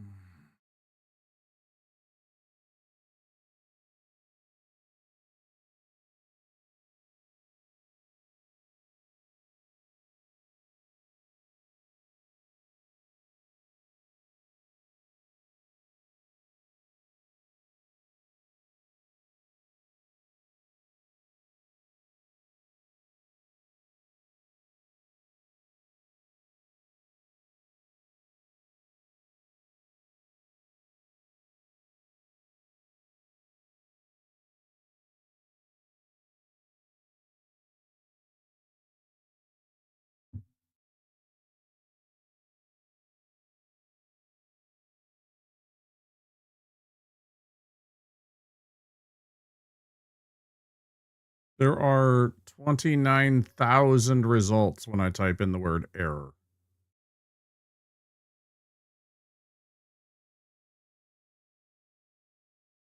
there are 29,000 results when I type in the word error.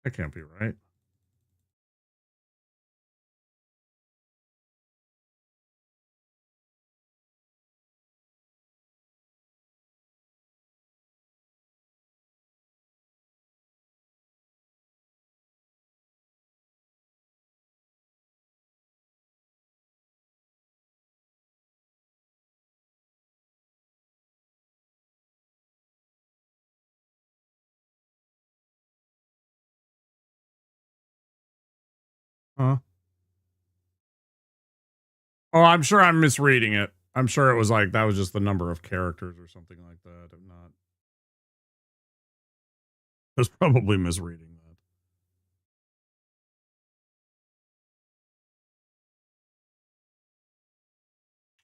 That can't be right. Huh? Oh, I'm sure I'm misreading it. I'm sure it was like, that was just the number of characters or something like that. I'm not. I was probably misreading that.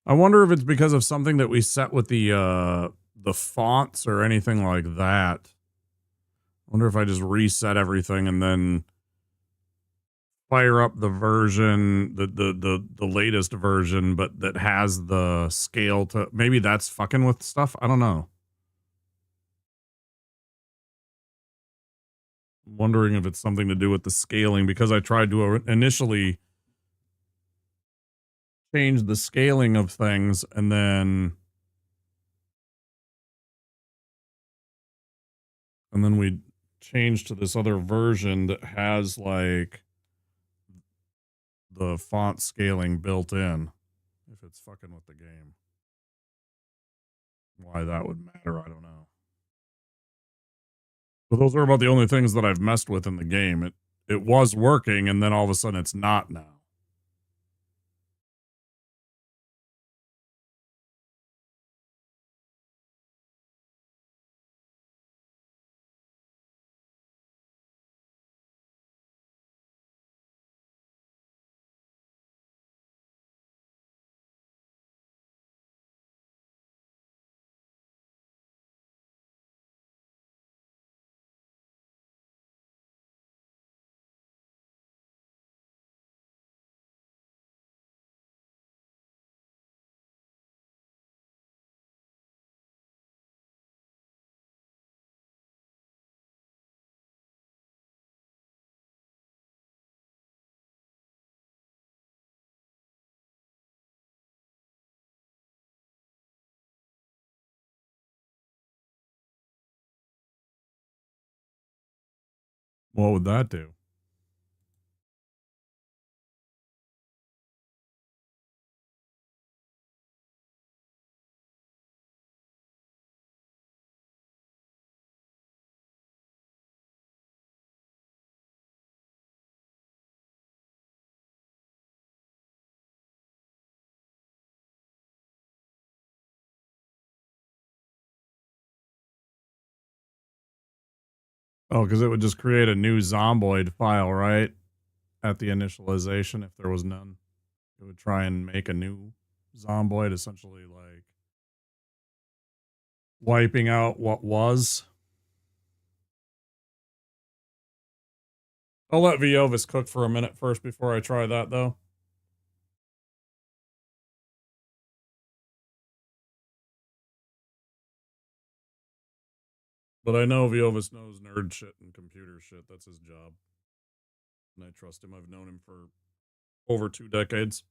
I wonder if it's because of something that we set with the fonts or anything like that. I wonder if I just reset everything and then fire up the version, the latest version, but that has the scale to, maybe that's fucking with stuff. I don't know. I'm wondering if it's something to do with the scaling, because I tried to initially change the scaling of things and then we changed to this other version that has like the font scaling built in. If it's fucking with the game. Why that would matter, I don't know. But those are about the only things that I've messed with in the game. It was working, and then all of a sudden it's not now. What would that do? Oh, because it would just create a new Zomboid file, right? At the initialization, if there was none. It would try and make a new Zomboid, essentially like wiping out what was. I'll let Viovis cook for a minute first before I try that, though. But I know Viovis knows nerd shit and computer shit. That's his job. And I trust him. I've known him for over 2 decades.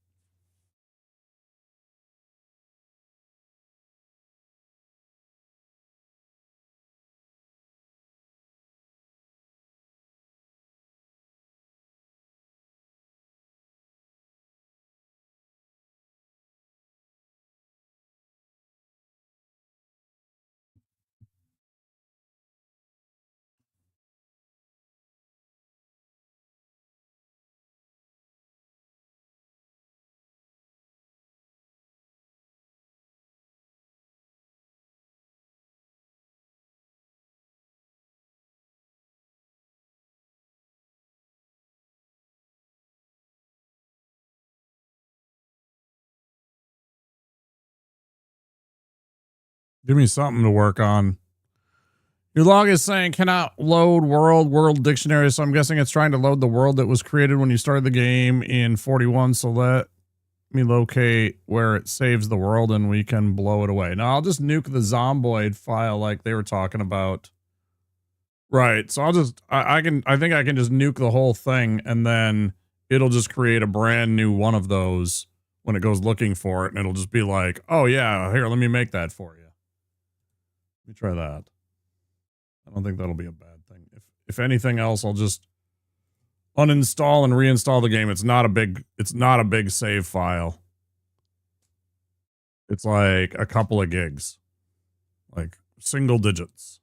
Give me something to work on. Your log is saying cannot load world dictionary, so I'm guessing it's trying to load the world that was created when you started the game in 41. So let me locate where it saves the world and we can blow it away. Now I'll just nuke the Zomboid file like they were talking about. Right. So I'll just I think I can just nuke the whole thing and then it'll just create a brand new one of those when it goes looking for it, and it'll just be like, oh yeah, here, let me make that for you. Let me try that. I don't think that'll be a bad thing. If anything else, I'll just uninstall and reinstall the game. It's not a big save file. It's like a couple of gigs. Like single digits.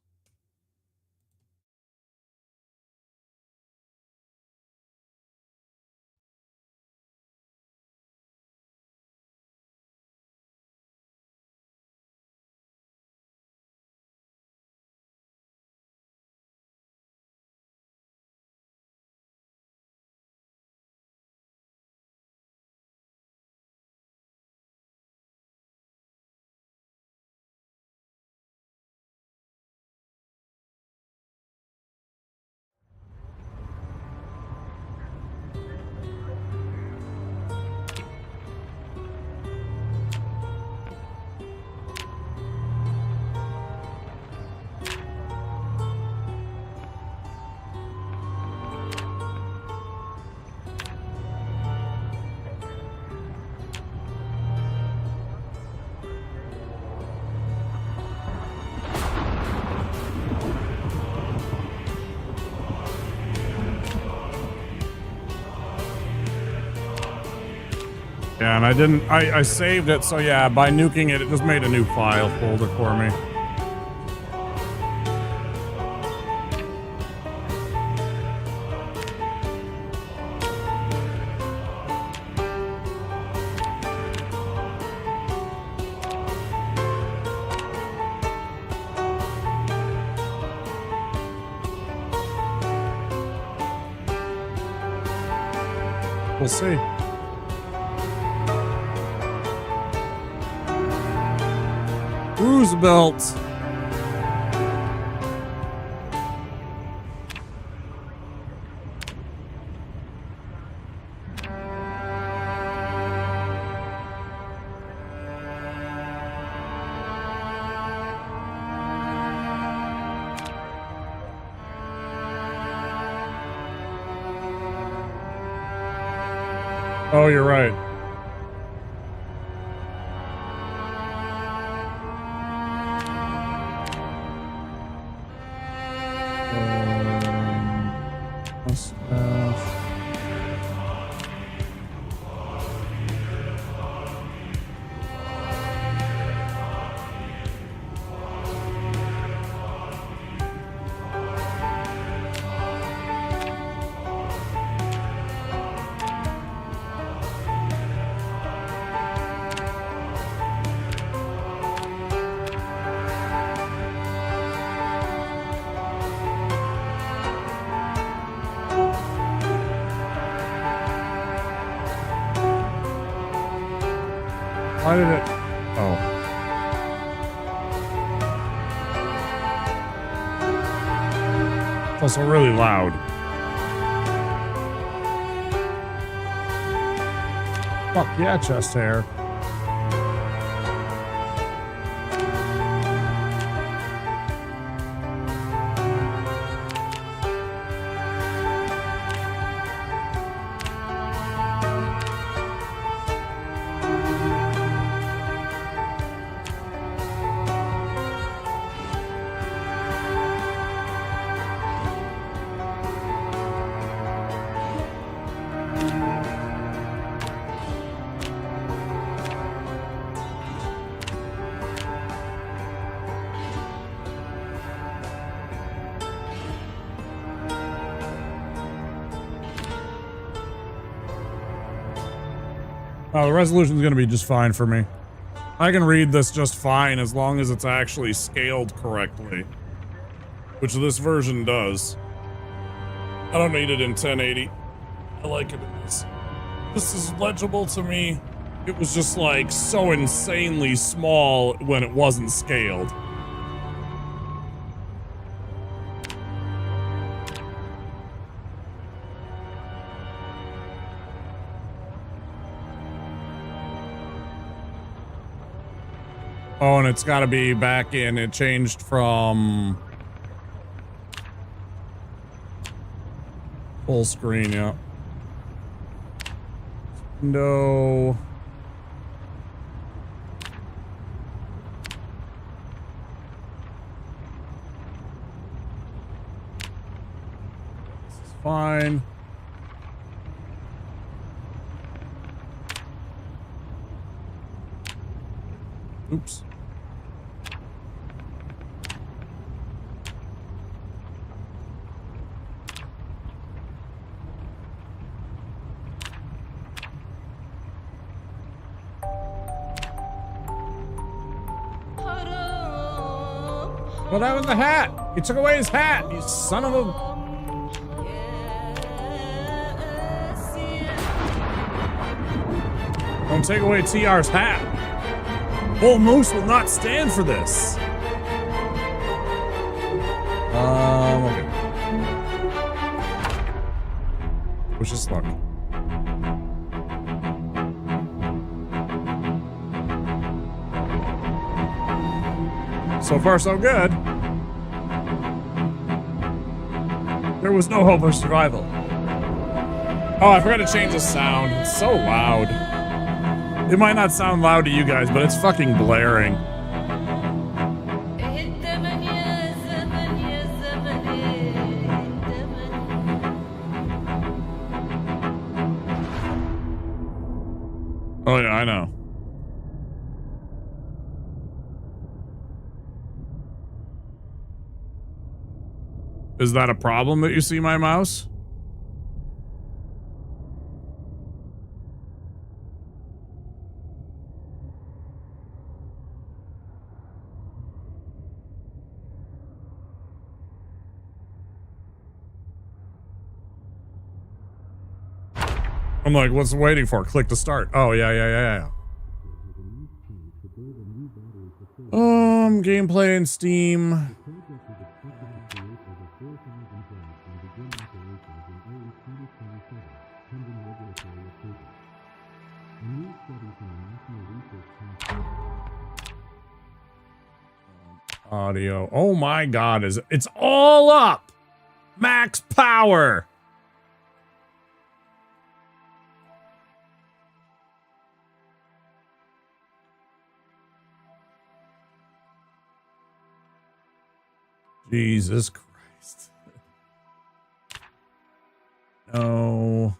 Yeah, and I didn't, I saved it, so yeah, by nuking it, it just made a new file folder for me. We'll see. Roosevelt. Oh, you're right. Why did it? Oh. It's also really loud. Fuck yeah, chest hair. The resolution's gonna be just fine for me. I can read this just fine as long as it's actually scaled correctly. Which this version does. I don't need it in 1080. I like it in this. This is legible to me. It was just like so insanely small when it wasn't scaled. Oh, and it's got to be back in. It changed from full screen, yeah. No. This is fine. Oops. Well, that was the hat. He took away his hat. You son of a... Don't take away TR's hat. Bull Moose will not stand for this. Okay. Wish us luck. So far, so good. There was no hope of survival. Oh, I forgot to change the sound. It's so loud. It might not sound loud to you guys, but it's fucking blaring. Oh yeah, I know. Is that a problem that you see my mouse? I'm like, what's it waiting for? Click to start. Oh, yeah. Gameplay in Steam. Audio. Oh my god, it's all up! Max power! Jesus Christ. No.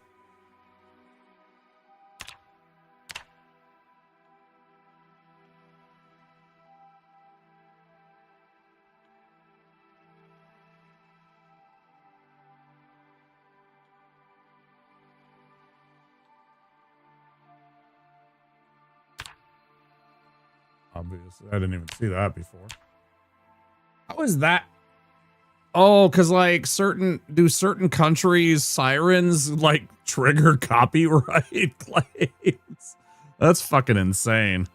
Obviously, I didn't even see that before. How is that? Oh, because like certain countries' sirens like trigger copyright claims? That's fucking insane.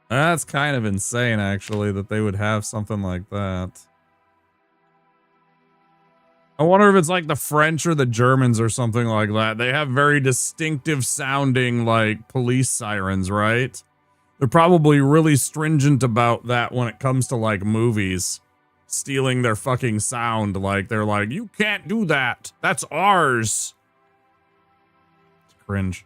That's kind of insane, actually, that they would have something like that. I wonder if it's like the French or the Germans or something like that. They have very distinctive sounding like police sirens, right? They're probably really stringent about that when it comes to like movies. Stealing their fucking sound. Like they're like, you can't do that. That's ours. It's cringe.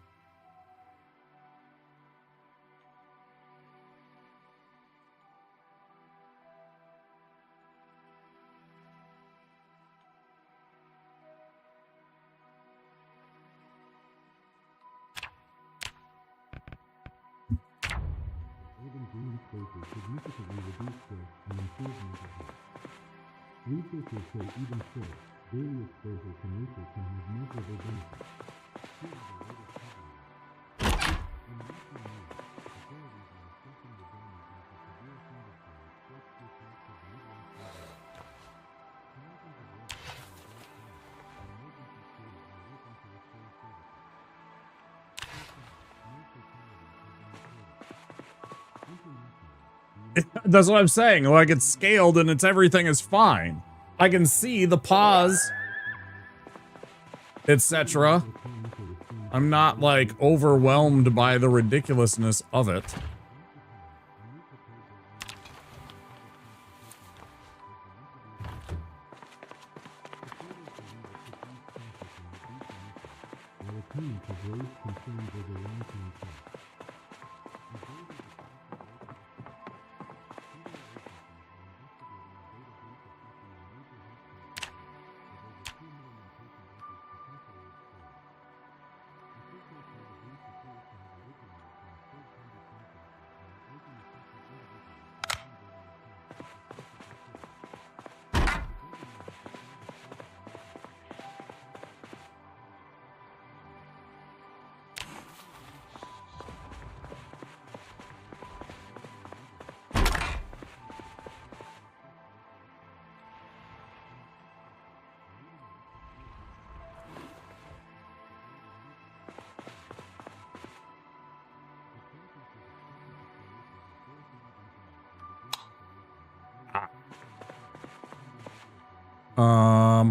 Researchers say even so, daily exposure to nature can have measurable benefits. Here are the latest headlines. In recent years, authorities are assessing the damage after severe thunderstorms struck parts of Midwest Virginia. Thousands of residents are without power, and emergency crews are working to restore services. So far, no fatalities have been reported. Internationally, That's what I'm saying. Like it's scaled and it's everything is fine. I can see the pause, etc. I'm not like overwhelmed by the ridiculousness of it.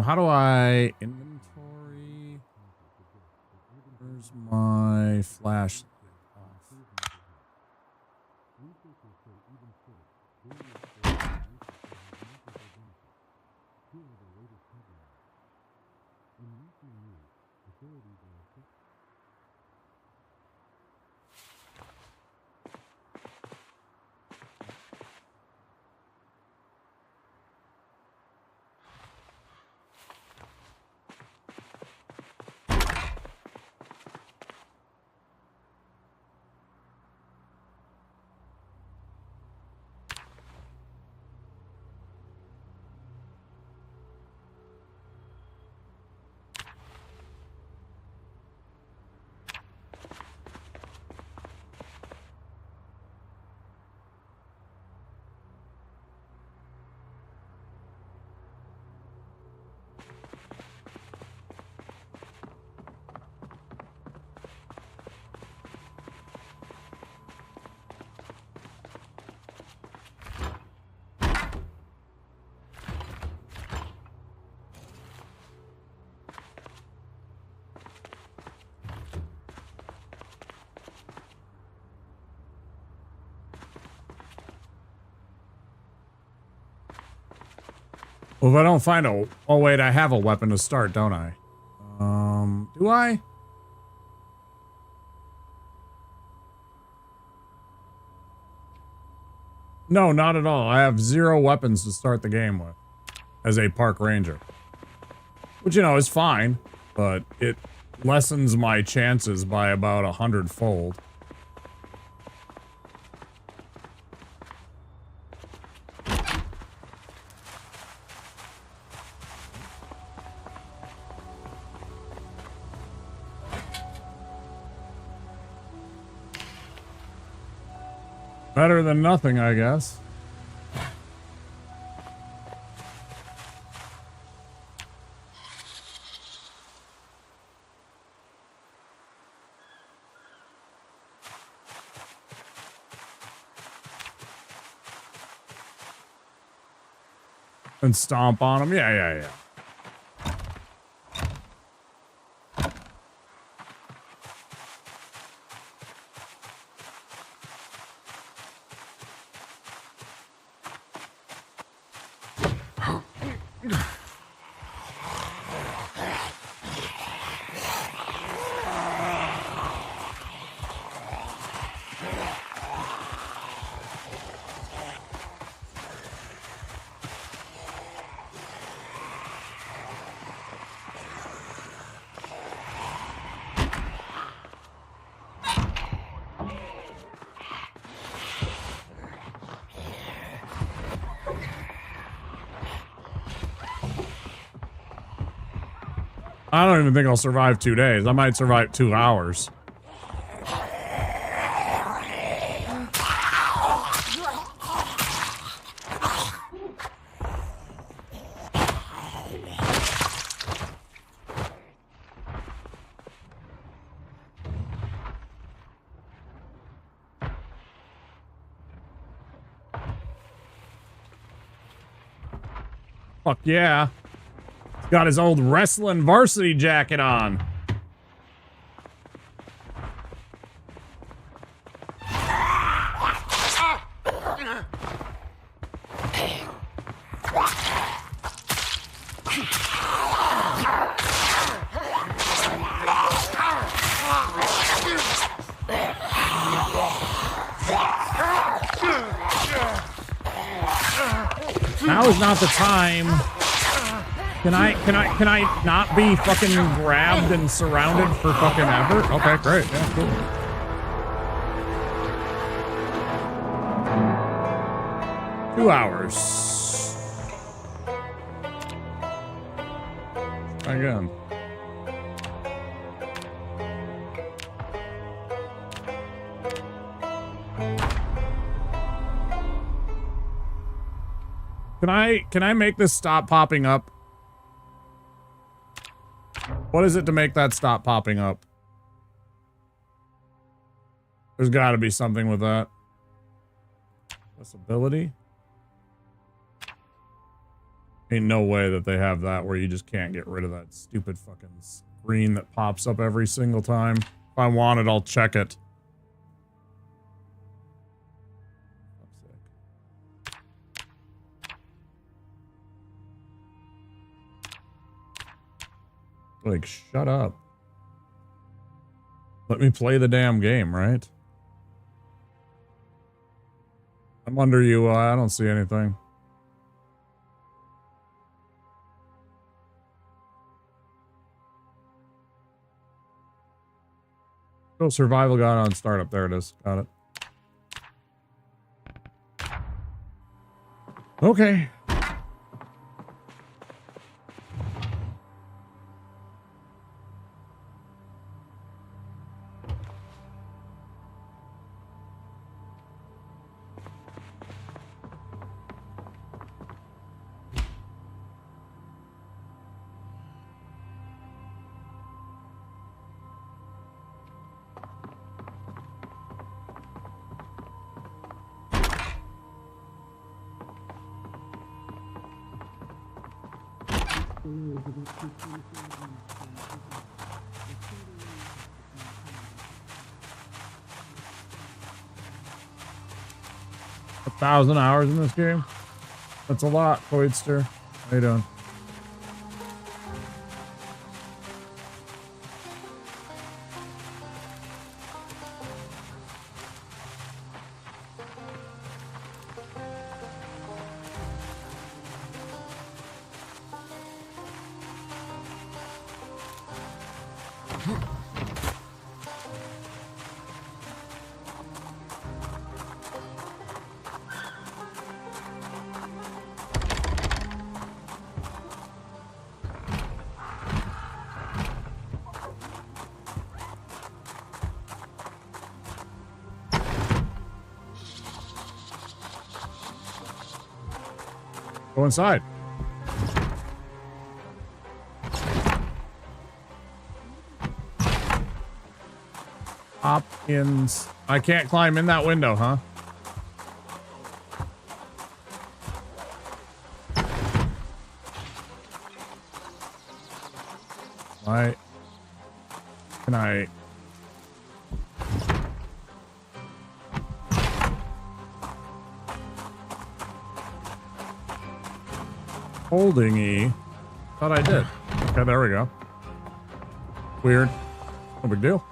How do I inventory? Where's my flashlight? Well, if I don't find a... Oh, wait, I have a weapon to start, don't I? Do I? No, not at all. I have 0 weapons to start the game with as a park ranger. Which, you know, is fine, but it lessens my chances by about 100-fold. Better than nothing, I guess. And stomp on them? Yeah. I don't even think I'll survive 2 days. I might survive 2 hours. Fuck yeah. Got his old wrestling varsity jacket on. Now is not the time. Can I not be fucking grabbed and surrounded for fucking ever? Okay, great. Yeah, cool. Two hours. Again. Can I make this stop popping up? What is it to make that stop popping up? There's got to be something with that. Accessibility? Ain't no way that they have that where you just can't get rid of that stupid fucking screen that pops up every single time. If I want it, I'll check it. Like, shut up. Let me play the damn game, right? I'm under you. I don't see anything. Go survival guide on startup. There it is. Got it. Okay. $1,000 hours in this game. That's a lot, Coidster. How you doing? Go inside. Hopkins. I can't climb in that window, huh? Why can I? Holding E. Thought I did. Okay, there we go. Weird. No big deal.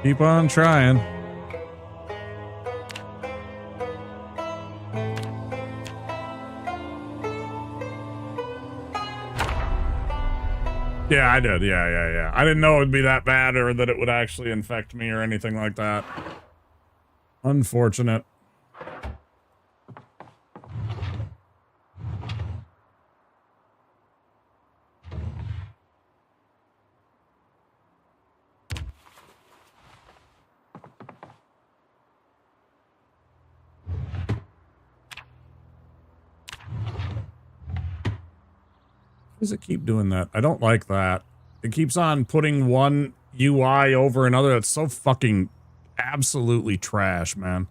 Keep on trying. Yeah, I did. Yeah. I didn't know it would be that bad or that it would actually infect me or anything like that. Unfortunate. Does it keep doing that? I don't like that. It keeps on putting one UI over another. That's so fucking absolutely trash, man.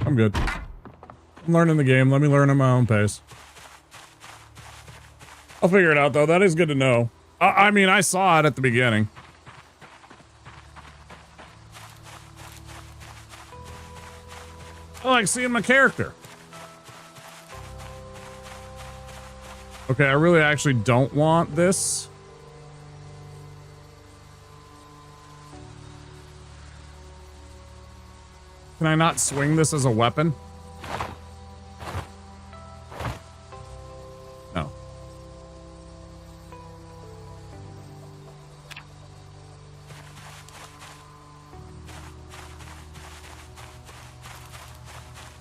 I'm good. I'm learning the game. Let me learn at my own pace. I'll figure it out, though. That is good to know. I mean, I saw it at the beginning. I like seeing my character. Okay, I really actually don't want this. Can I not swing this as a weapon? No.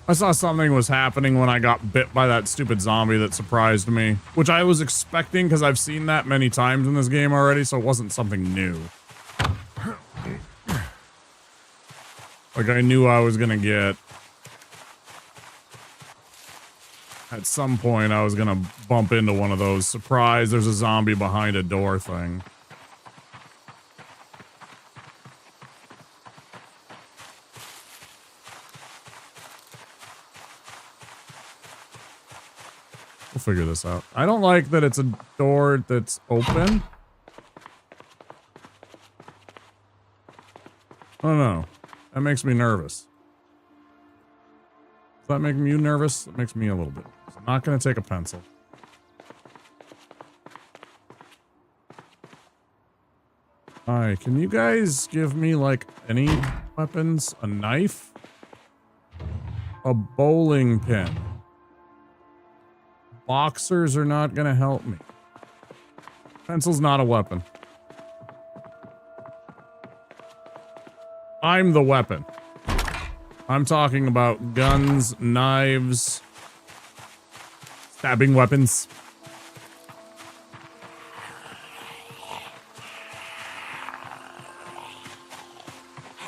I saw something was happening when I got bit by that stupid zombie that surprised me, which I was expecting because I've seen that many times in this game already, so it wasn't something new. Like I knew I was gonna get. At some point, I was gonna bump into one of those. Surprise, there's a zombie behind a door thing. We'll figure this out. I don't like that it's a door that's open. I don't know. That makes me nervous. Does that make you nervous? It makes me a little bit. So I'm not going to take a pencil. Alright, can you guys give me, like, any weapons? A knife? A bowling pin. Boxers are not going to help me. Pencil's not a weapon. I'm the weapon. I'm talking about guns, knives, stabbing weapons.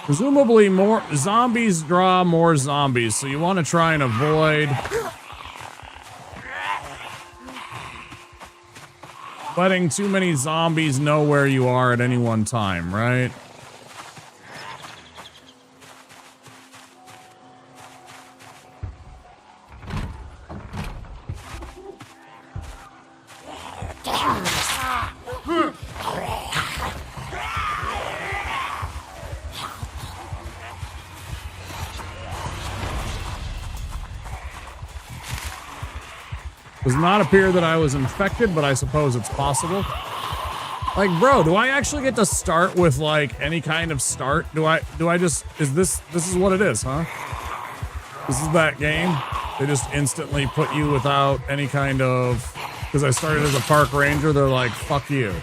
Presumably more zombies draw more zombies, so you want to try and avoid letting too many zombies know where you are at any one time, right? Does not appear that I was infected, but I suppose it's possible. Like, bro, do I actually get to start with, like, any kind of start? Do I just, this is what it is, huh? This is that game? They just instantly put you without any kind of, because I started as a park ranger, they're like, fuck you.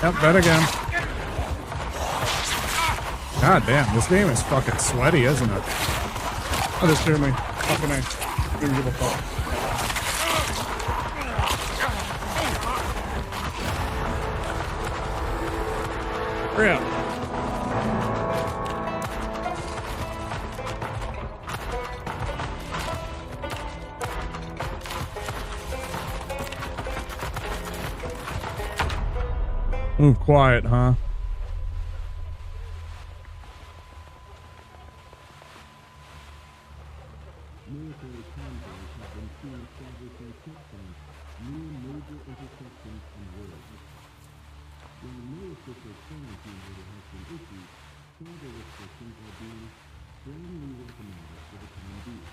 Yep, bet again. God damn, this game is fucking sweaty, isn't it? Oh, just hear me. Fucking A. Didn't give a fuck. Hurry up. Move quiet, huh? Military convoys have been seen establishing checkpoints near major intersections and roads. While no official quarantine order has been issued, travel restrictions are being strongly recommended for the time being.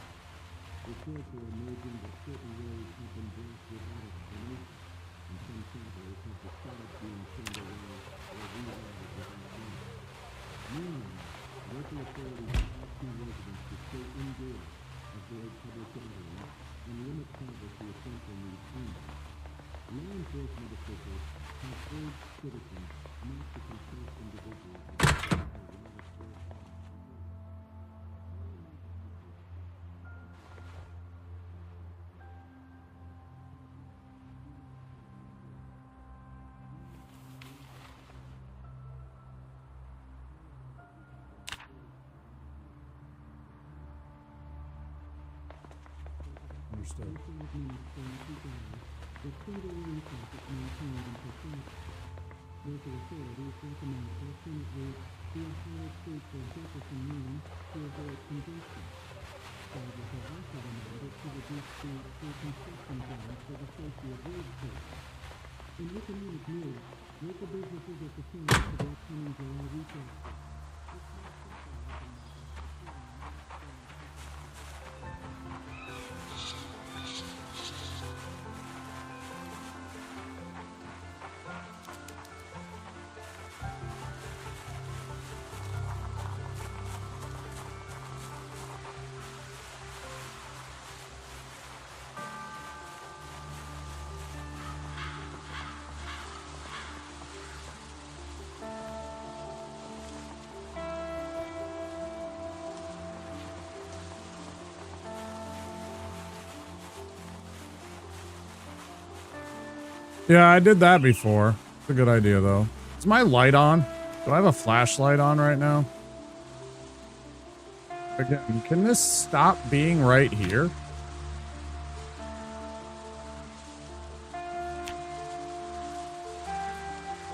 Reports are emerging that certain roads have been blocked without explanation, and some travelers have decided being turned away or rerouted without warning. Meanwhile, local authorities are asking residents to stay indoors, avoid public gatherings, and limit travel to essential needs only. Law enforcement officials have urged citizens not to consult individuals. Understood. The single lane traffic maintained in pursuit. Local authorities recommend alternately the Ohio Street or Jefferson Lane to avoid congestion. Drivers are also reminded to reduce speed through construction zones for the safety of road trips. In economic news, local businesses are preparing for the upcoming July retail sale. Yeah, I did that before. It's a good idea, though. Is my light on? Do I have a flashlight on right now? Again, can this stop being right here?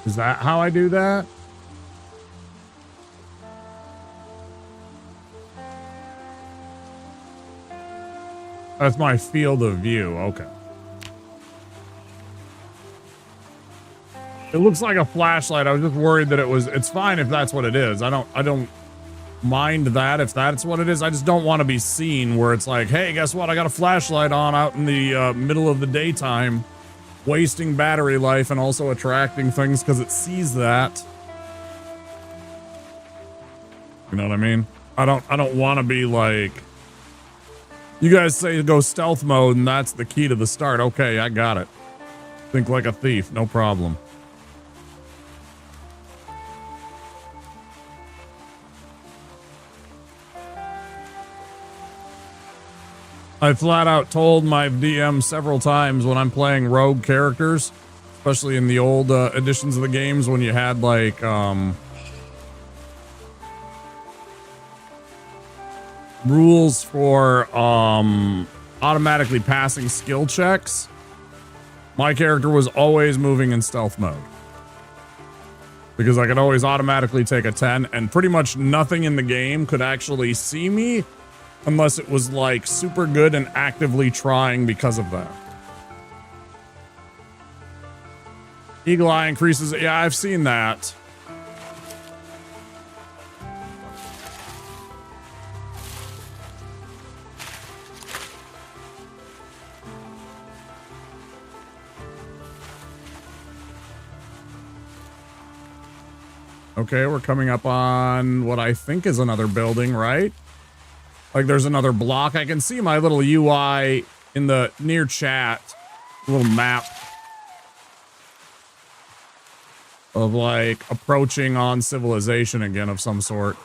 Is that how I do that? That's my field of view. Okay. It looks like a flashlight. I was just worried that it's fine if that's what it is. I don't mind that if that's what it is. I just don't want to be seen where it's like, hey, guess what? I got a flashlight on out in the middle of the daytime, wasting battery life and also attracting things because it sees that. You know what I mean? I don't want to be like, you guys say go stealth mode and that's the key to the start. Okay, I got it. Think like a thief, no problem. I flat out told my DM several times when I'm playing rogue characters, especially in the old editions of the games when you had like rules for automatically passing skill checks. My character was always moving in stealth mode because I could always automatically take a 10 and pretty much nothing in the game could actually see me unless it was like super good and actively trying because of that. Eagle eye increases. Yeah, I've seen that. Okay, we're coming up on what I think is another building, right? Like there's another block. I can see my little UI in the near chat, little map of like approaching on civilization again of some sort.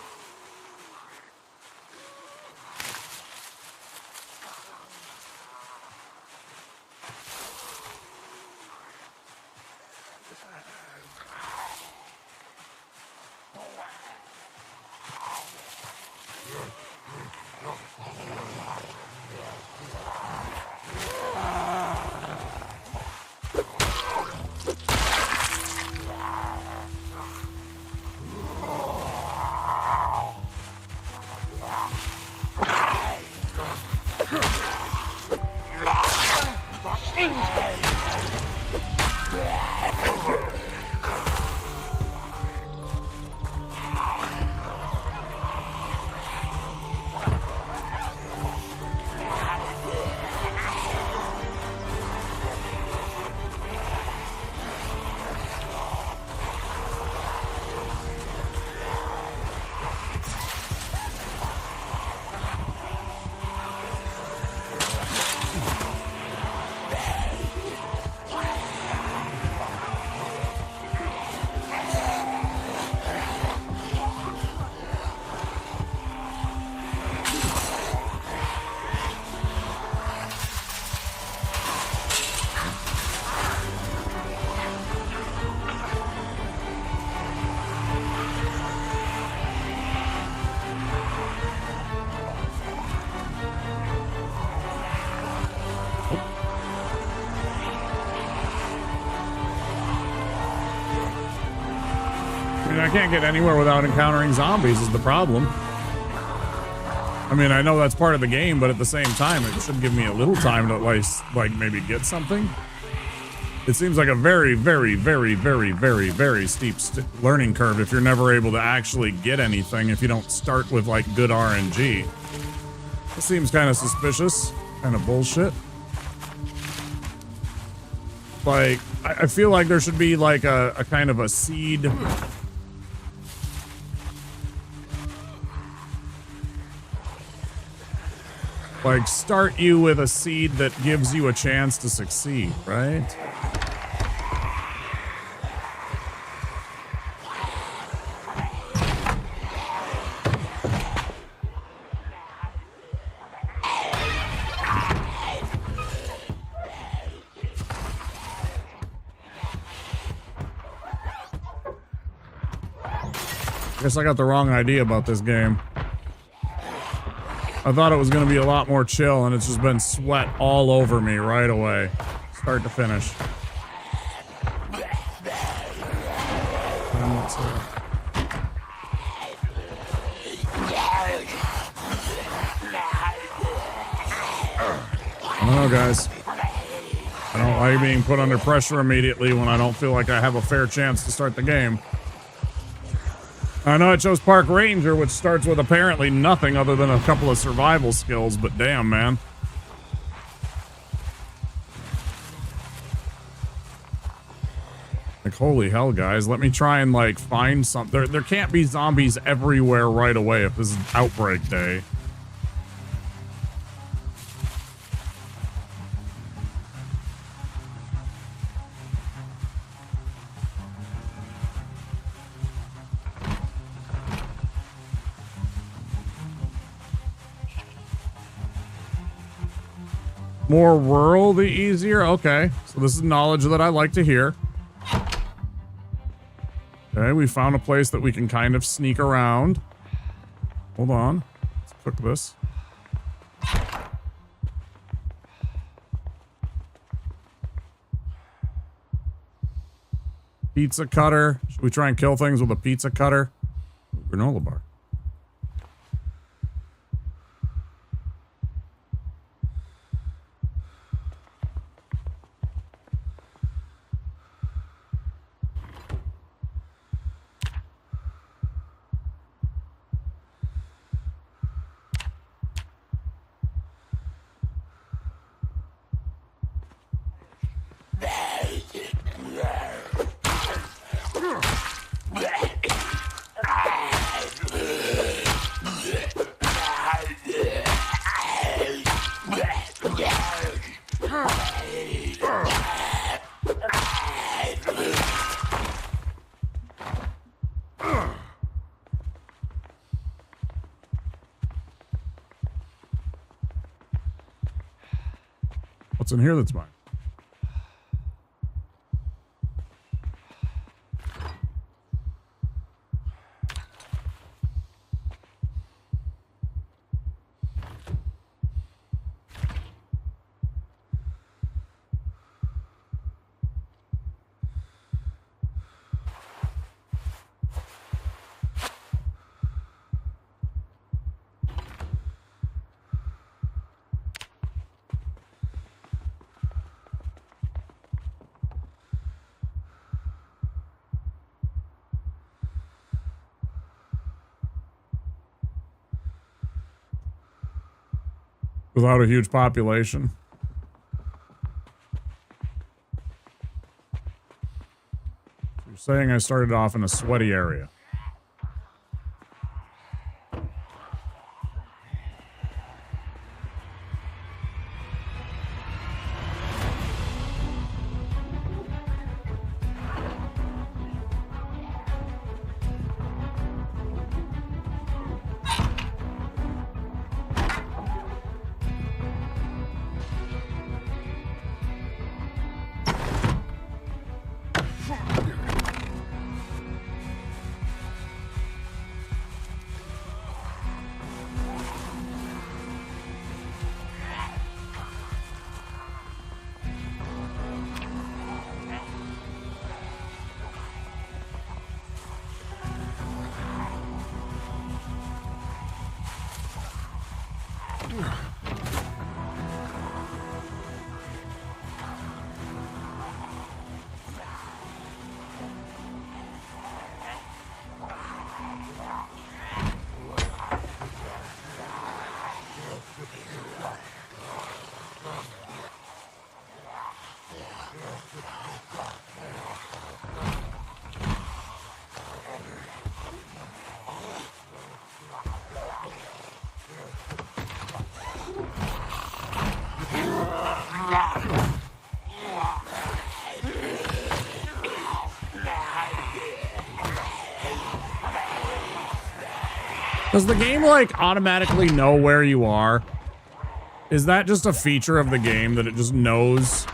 can't get anywhere without encountering zombies is the problem. I mean, I know that's part of the game, but at the same time, it should give me a little time to like maybe get something. It seems like a very, very, very, very, very, very steep learning curve if you're never able to actually get anything if you don't start with like good RNG. It seems kind of suspicious, kind of bullshit. Like, I feel like there should be like a kind of a seed. Like, start you with a seed that gives you a chance to succeed, right? Guess I got the wrong idea about this game. I thought it was going to be a lot more chill, and it's just been sweat all over me right away, start to finish. I don't know, guys. I don't like being put under pressure immediately when I don't feel like I have a fair chance to start the game. I know I chose Park Ranger, which starts with apparently nothing other than a couple of survival skills, but damn, man. Like, holy hell, guys. Let me try and, like, find something. There can't be zombies everywhere right away if this is Outbreak Day. More rural, the easier? Okay. So this is knowledge that I like to hear. Okay, we found a place that we can kind of sneak around. Hold on. Let's cook this. Pizza cutter. Should we try and kill things with a pizza cutter? Granola bar. What's in here that's mine? Without a huge population. So you're saying I started off in a sweaty area. Does the game, like, automatically know where you are? Is that just a feature of the game that it just knows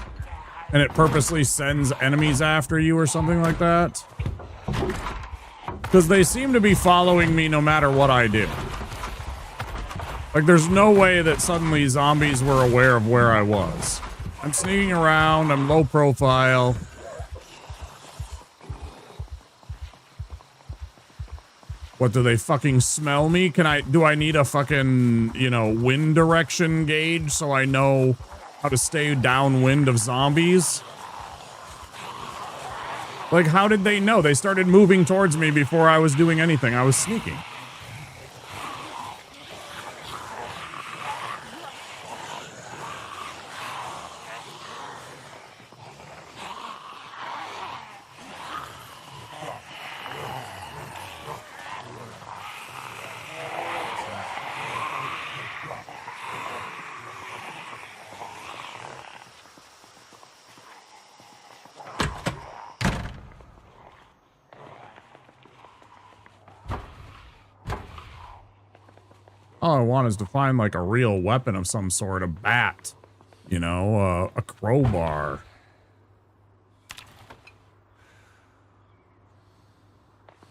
and it purposely sends enemies after you or something like that? Because they seem to be following me no matter what I do. Like, there's no way that suddenly zombies were aware of where I was. I'm sneaking around, I'm low profile. What, do they fucking smell me? Do I need a fucking, you know, wind direction gauge so I know how to stay downwind of zombies? Like, how did they know? They started moving towards me before I was doing anything. I was sneaking. All I want is to find, like, a real weapon of some sort, a bat, you know, a crowbar.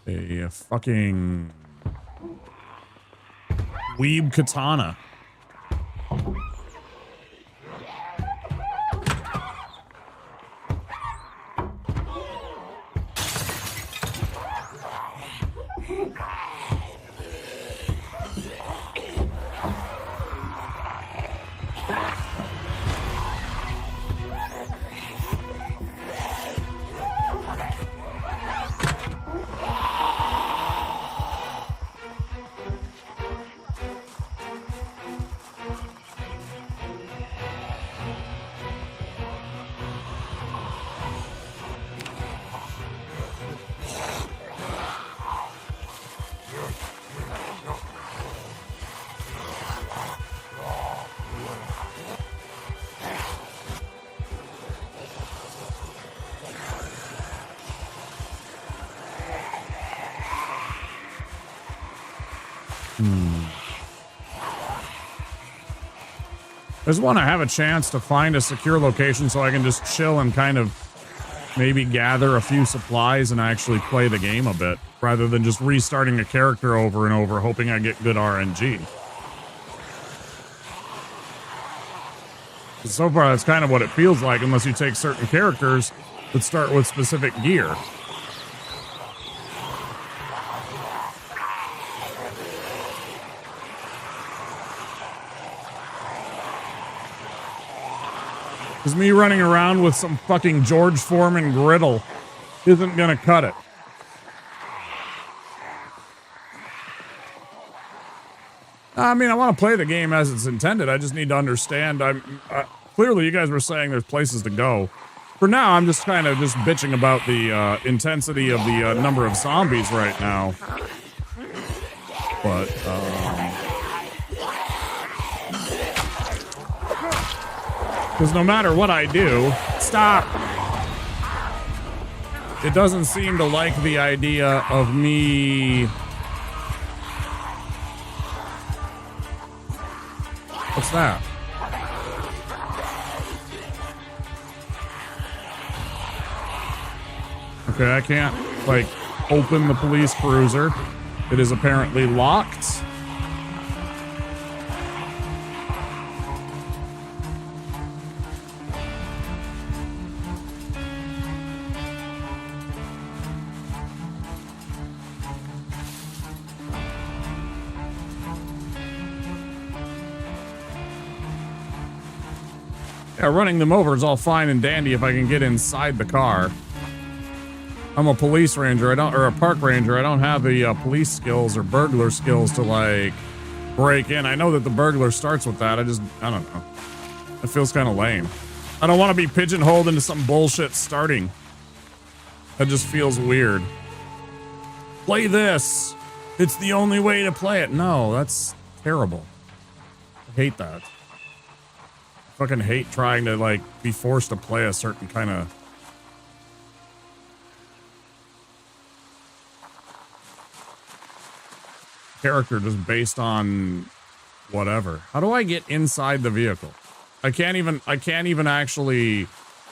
A fucking weeb katana. I just want to have a chance to find a secure location so I can just chill and kind of maybe gather a few supplies and actually play the game a bit, rather than just restarting a character over and over, hoping I get good RNG. So far, that's kind of what it feels like, unless you take certain characters that start with specific gear. Because me running around with some fucking George Foreman griddle isn't gonna cut it. I mean, I want to play the game as it's intended. I just need to understand. Clearly, you guys were saying there's places to go. For now, I'm just kind of just bitching about the intensity of the number of zombies right now. But, because no matter what I do, stop! It doesn't seem to like the idea of me... What's that? Okay, I can't, like, open the police cruiser. It is apparently locked. Yeah, running them over is all fine and dandy if I can get inside the car. I'm a police ranger, or a park ranger. I don't have the police skills or burglar skills to, like, break in. I know that the burglar starts with that. I don't know. It feels kind of lame. I don't want to be pigeonholed into some bullshit starting. That just feels weird. Play this. It's the only way to play it. No, that's terrible. I hate that. I fucking hate trying to, like, be forced to play a certain kind of... character just based on whatever. How do I get inside the vehicle? I can't even actually...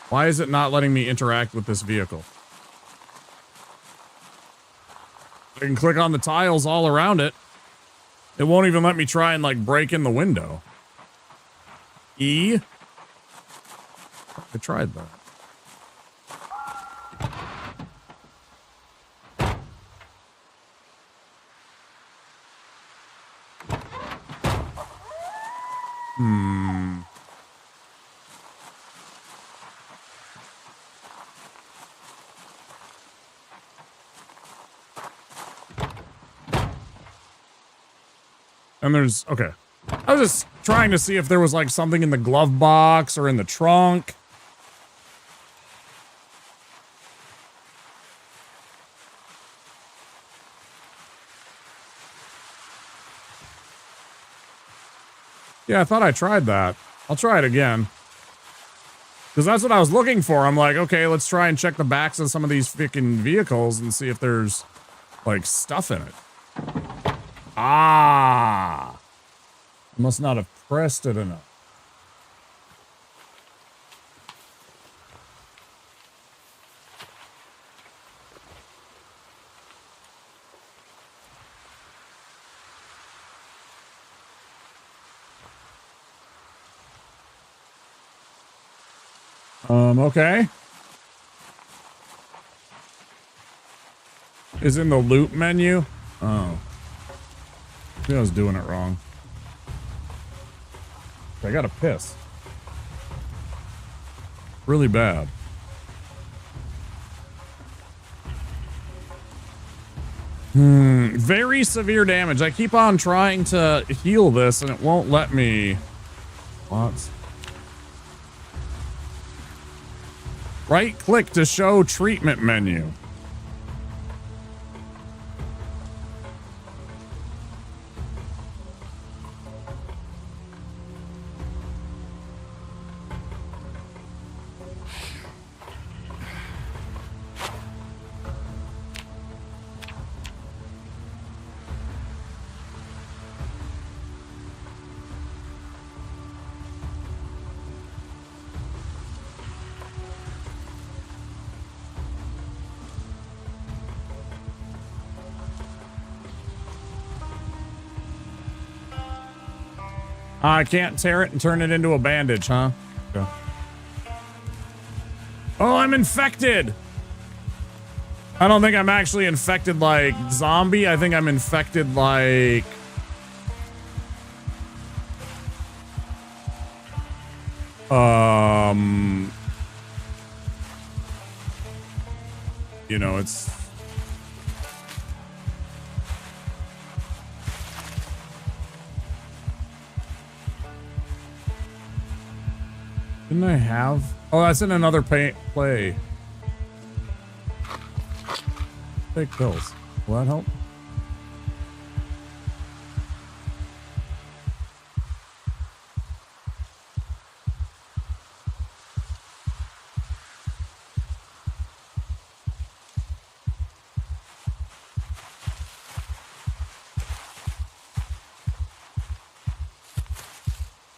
Why is it not letting me interact with this vehicle? I can click on the tiles all around it. It won't even let me try and, like, break in the window. E? I tried that. And there's, okay. I was just trying to see if there was, like, something in the glove box or in the trunk. Yeah, I thought I tried that. I'll try it again. Because that's what I was looking for. I'm like, okay, let's try and check the backs of some of these freaking vehicles and see if there's, like, stuff in it. Ah! I must not have pressed it enough. Okay. Is in the loop menu? Oh. Maybe I was doing it wrong. I gotta piss. Really bad. Very severe damage. I keep on trying to heal this and it won't let me. What? Right click to show treatment menu. I can't tear it and turn it into a bandage, huh? Okay. Oh, I'm infected! I don't think I'm actually infected like zombie. I think I'm infected like... You know, it's... Didn't I have? Oh, that's in another play. Take pills. Will that help?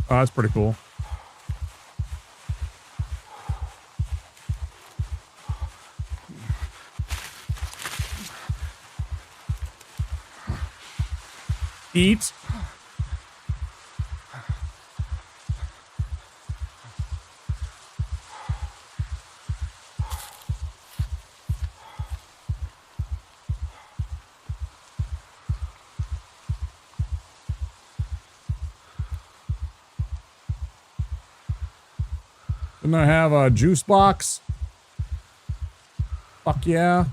Oh, that's pretty cool. Eat. Didn't I have a juice box? Fuck yeah.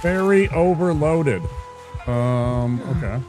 Very overloaded. Okay.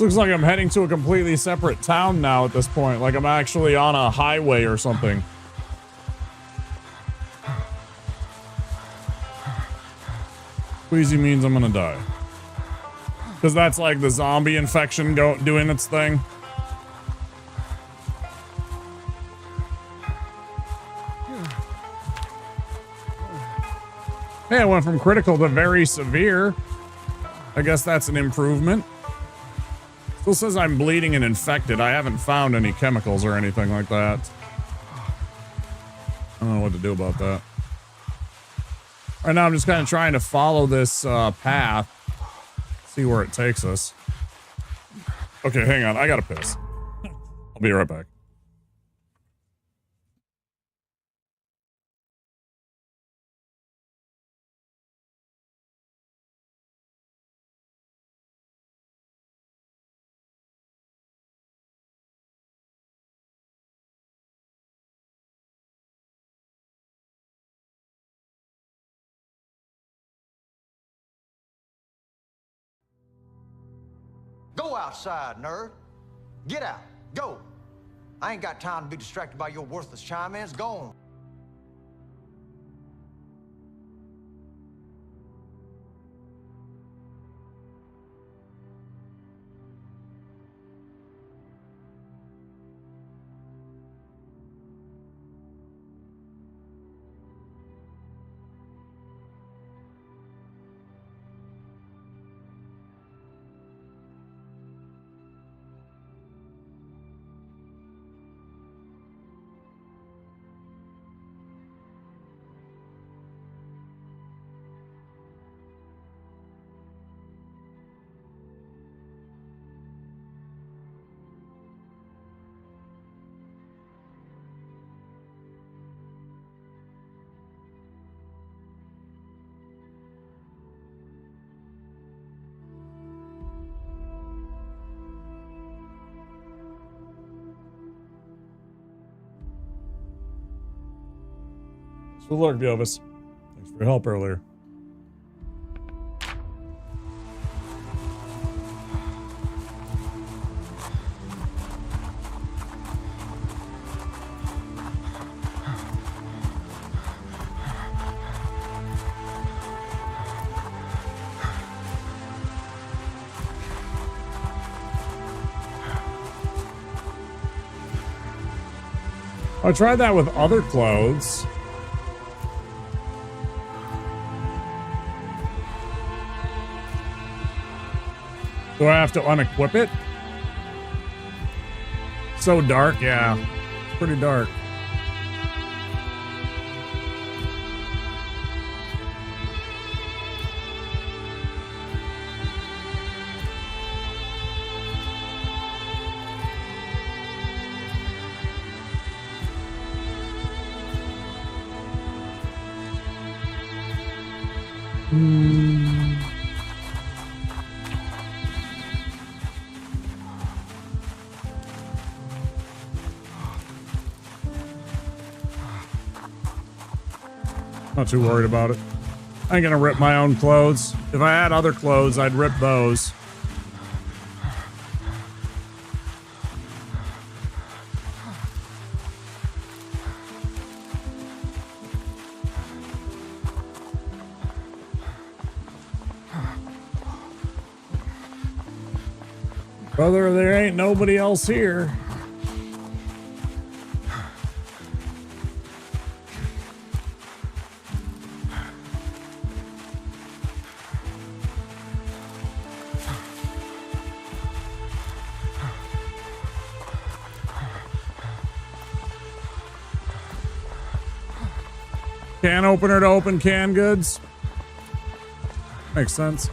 Looks like I'm heading to a completely separate town now at this point. Like I'm actually on a highway or something. Queasy means I'm gonna die. Because that's like the zombie infection doing its thing. Hey, I went from critical to very severe. I guess that's an improvement. Still says I'm bleeding and infected. I haven't found any chemicals or anything like that. I don't know what to do about that. Right now I'm just kind of trying to follow this path. See where it takes us. Okay, hang on. I gotta piss. I'll be right back. Go outside, nerd. Get out. Go. I ain't got time to be distracted by your worthless chime-ins. Go on. Good luck, Elvis. Thanks for your help earlier. I tried that with other clothes. Do I have to unequip it? So dark, yeah. Pretty dark. Not too worried about it. I ain't gonna rip my own clothes. If I had other clothes, I'd rip those. Brother, there ain't nobody else here. Can opener to open canned goods. Makes sense.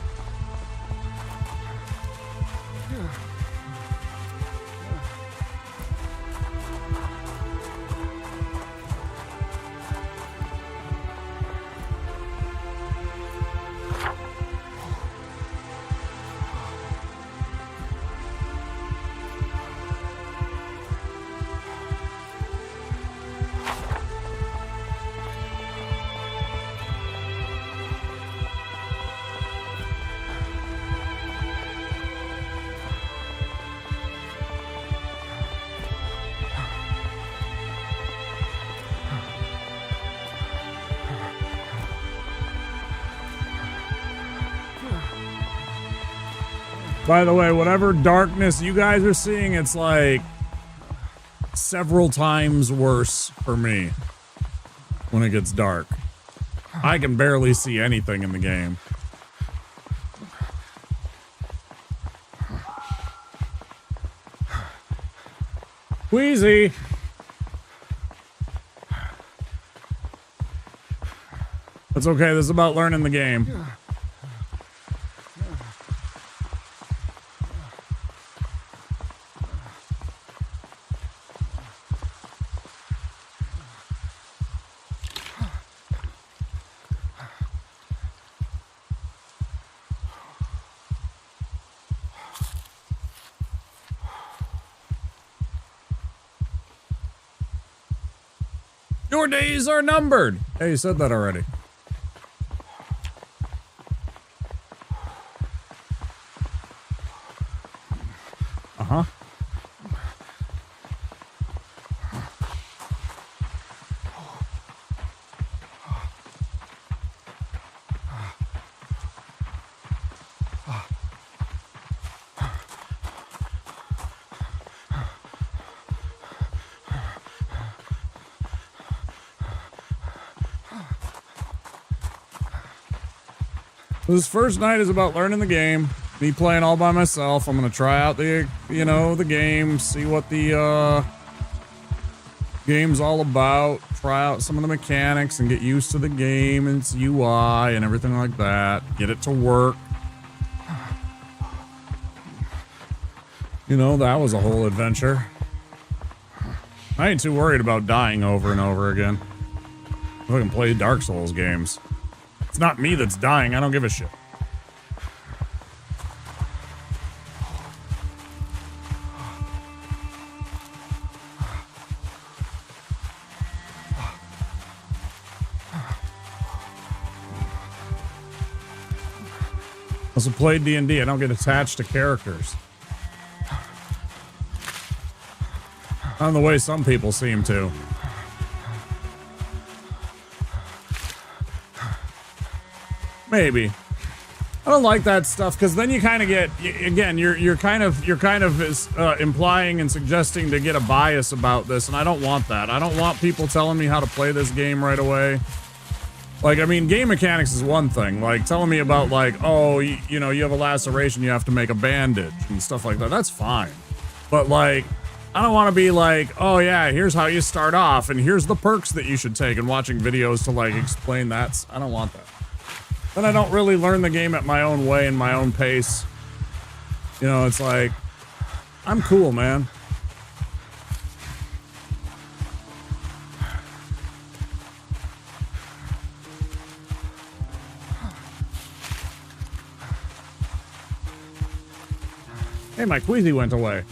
By the way, whatever darkness you guys are seeing, it's like several times worse for me when it gets dark. I can barely see anything in the game. Wheezy. That's okay. This is about learning the game. Your days are numbered. Hey, you said that already. Uh-huh. This first night is about learning the game. Me playing all by myself. I'm gonna try out the, the game, see what the game's all about, try out some of the mechanics and get used to the game and its UI and everything like that. Get it to work. That was a whole adventure. I ain't too worried about dying over and over again. If I can play Dark Souls games. It's not me that's dying. I don't give a shit. Also played D&D. I don't get attached to characters. Not the way some people seem to. Maybe. I don't like that stuff because then you kind of get, again, you're kind of implying and suggesting to get a bias about this, and I don't want that. I don't want people telling me how to play this game right away. Like, I mean, game mechanics is one thing. Like, telling me about, like, oh, you have a laceration, you have to make a bandage and stuff like that. That's fine. But, like, I don't want to be like, oh, yeah, here's how you start off, and here's the perks that you should take, and watching videos to, like, explain that. I don't want that. Then I don't really learn the game at my own way and my own pace. It's like, I'm cool, man. Hey, my queasy went away.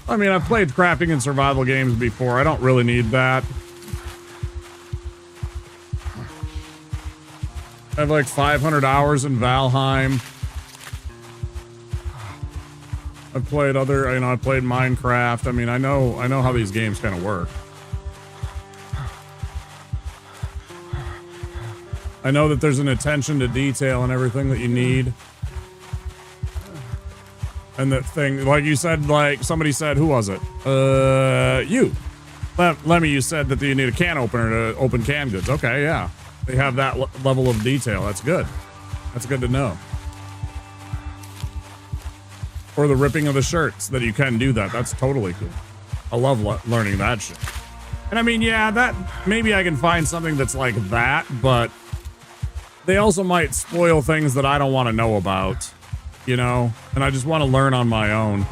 I mean, I've played crafting and survival games before. I don't really need that. I have like 500 hours in Valheim. I've played other, you know, I played Minecraft. I mean, I know how these games kind of work. I know that there's an attention to detail and everything that you need. And that thing, like you said, like somebody said, who was it? You. Lemmy, you said that you need a can opener to open canned goods. Okay, yeah. They have that level of detail. That's good. That's good to know. Or the ripping of the shirts, that you can do that. That's totally cool. I love learning that shit. And I mean, yeah, that maybe I can find something that's like that, but they also might spoil things that I don't want to know about, you know? And I just want to learn on my own.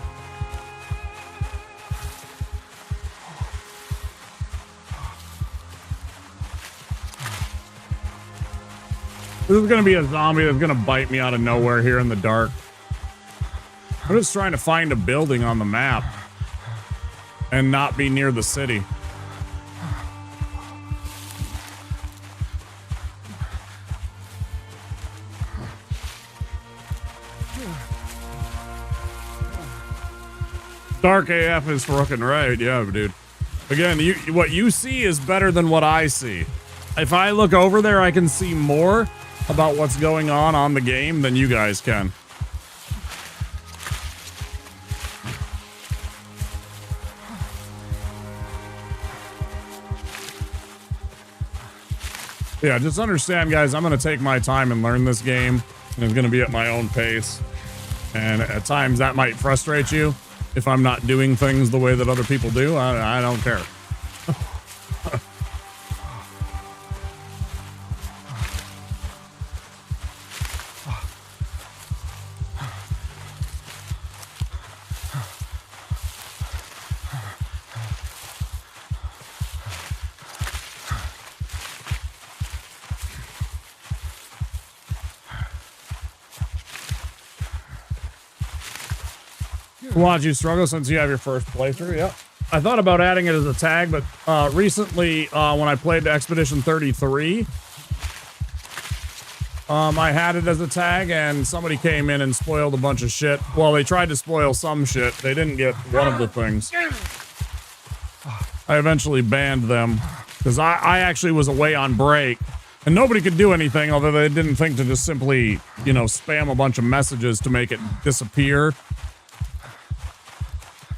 This is going to be a zombie that's going to bite me out of nowhere here in the dark. I'm just trying to find a building on the map and not be near the city. Dark AF is fucking right. Yeah, dude. Again, what you see is better than what I see. If I look over there, I can see more about what's going on the game than you guys can. Yeah, just understand, guys, I'm going to take my time and learn this game, and it's going to be at my own pace. And at times that might frustrate you if I'm not doing things the way that other people do. I don't care. Watch you struggle since you have your first playthrough. Yep. I thought about adding it as a tag, but recently when I played Expedition 33, I had it as a tag and somebody came in and spoiled a bunch of shit. Well, they tried to spoil some shit. They didn't get one of the things. I eventually banned them because I actually was away on break and nobody could do anything although they didn't think to just simply, you know, spam a bunch of messages to make it disappear.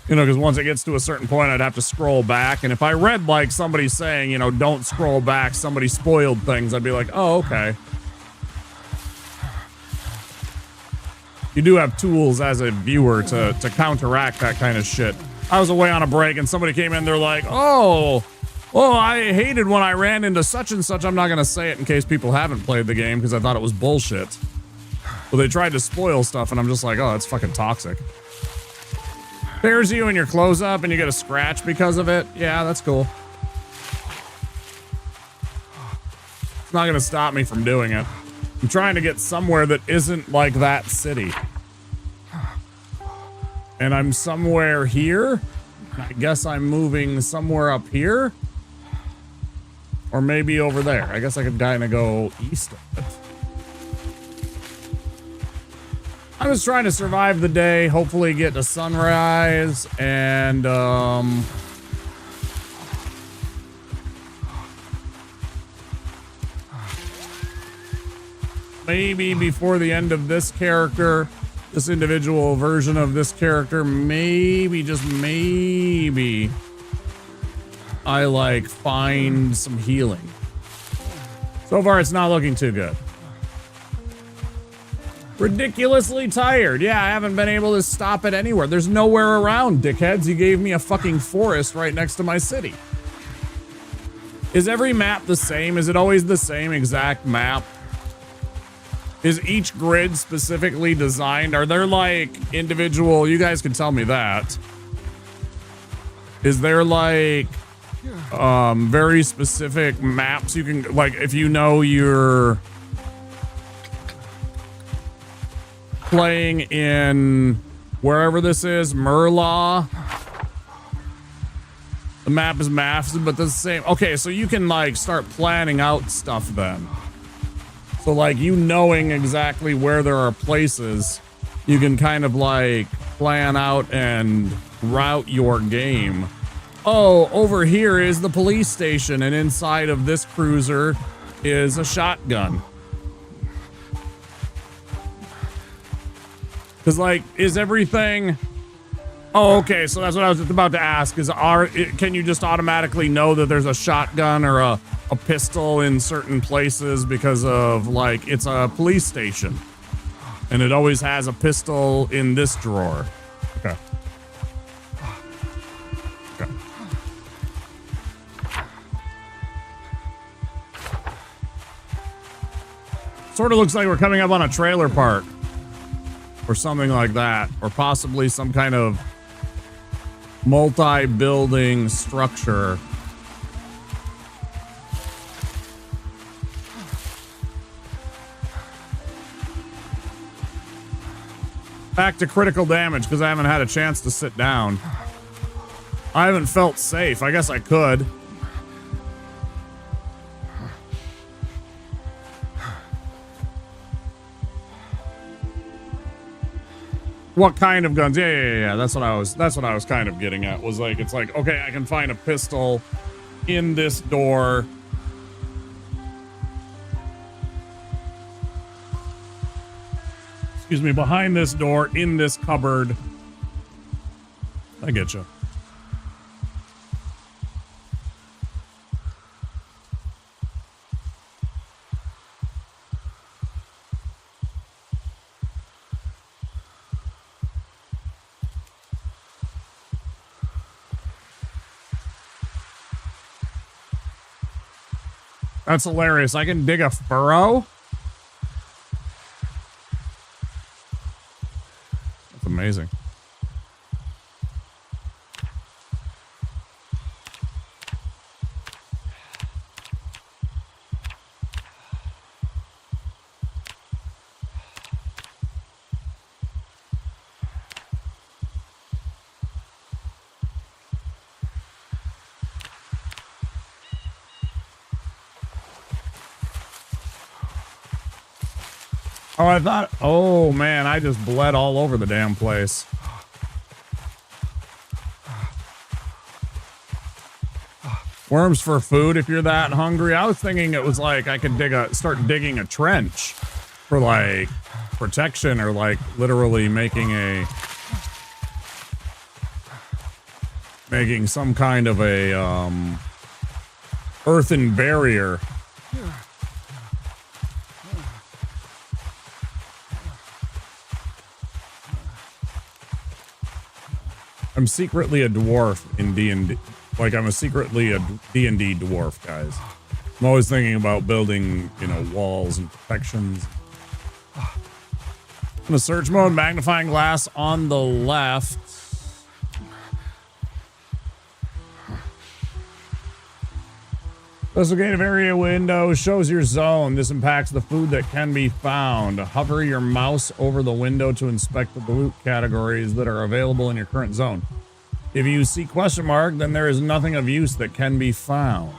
You know, because once it gets to a certain point, I'd have to scroll back. And if I read, like, somebody saying, you know, don't scroll back, somebody spoiled things, I'd be like, oh, okay. You do have tools as a viewer to counteract that kind of shit. I was away on a break, and somebody came in, they're like, oh, I hated when I ran into such and such. I'm not going to say it in case people haven't played the game, because I thought it was bullshit. Well, they tried to spoil stuff, and I'm just like, oh, that's fucking toxic. Tears you and your clothes up and you get a scratch because of it. Yeah, that's cool. It's not gonna stop me from doing it. I'm trying to get somewhere that isn't like that city. And I'm somewhere here. I guess I'm moving somewhere up here. Or maybe over there. I guess I could kind of go east of it. I'm just trying to survive the day, hopefully get to sunrise, and, maybe before the end of this character, this individual version of this character, maybe, just maybe, I, like, find some healing. So far, it's not looking too good. Ridiculously tired. Yeah, I haven't been able to stop it anywhere. There's nowhere around, dickheads. You gave me a fucking forest right next to my city. Is every map the same? Is it always the same exact map? Is each grid specifically designed? Are there like individual, you guys can tell me that. Is there like very specific maps you can, like, if you know you're playing in wherever this is, Merlaw. The map is massive, but the same. Okay, so you can like start planning out stuff then. So like you knowing exactly where there are places, you can kind of like plan out and route your game. Oh, over here is the police station, and inside of this cruiser is a shotgun. Because, like, is everything... Oh, okay, so that's what I was just about to ask, is can you just automatically know that there's a shotgun or a pistol in certain places because of, like, it's a police station, and it always has a pistol in this drawer? Okay. Okay. Sort of looks like we're coming up on a trailer park. Or something like that. Or possibly some kind of multi-building structure. Back to critical damage because I haven't had a chance to sit down. I haven't felt safe. I guess I could. What kind of guns? Yeah. That's what I was kind of getting at. Was like, it's like, okay, I can find a pistol in this door. Excuse me, behind this door, in this cupboard. I get you. That's hilarious. I can dig a furrow? That's amazing. Oh, I thought, oh man, I just bled all over the damn place. Worms for food if you're that hungry. I was thinking it was like I could start digging a trench for like protection or like literally making some kind of a earthen barrier. I'm secretly a dwarf in D&D. Like, I'm secretly a D&D dwarf, guys. I'm always thinking about building, you know, walls and protections. In the search mode, magnifying glass on the left. Investigative area window shows your zone. This impacts the food that can be found. Hover your mouse over the window to inspect the loot categories that are available in your current zone. If you see question mark, then there is nothing of use that can be found.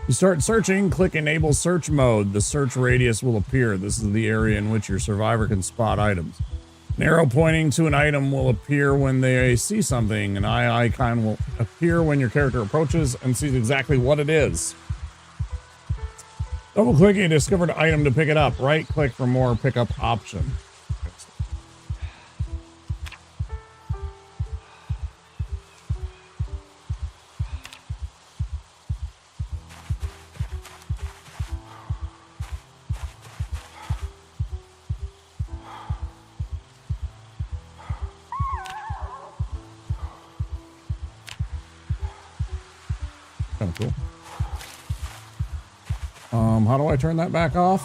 You start searching, click enable search mode. The search radius will appear. This is the area in which your survivor can spot items. An arrow pointing to an item will appear when they see something. An eye icon will appear when your character approaches and sees exactly what it is. Double clicking a discovered item to pick it up. Right click for more pickup options. Kind of cool. How do I turn that back off?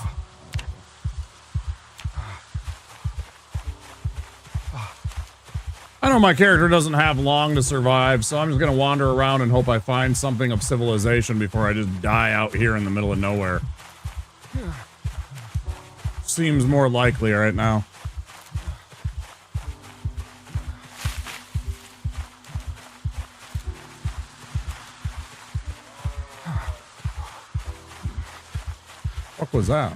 I know my character doesn't have long to survive, so I'm just gonna wander around and hope I find something of civilization before I just die out here in the middle of nowhere. Seems more likely right now. What was that?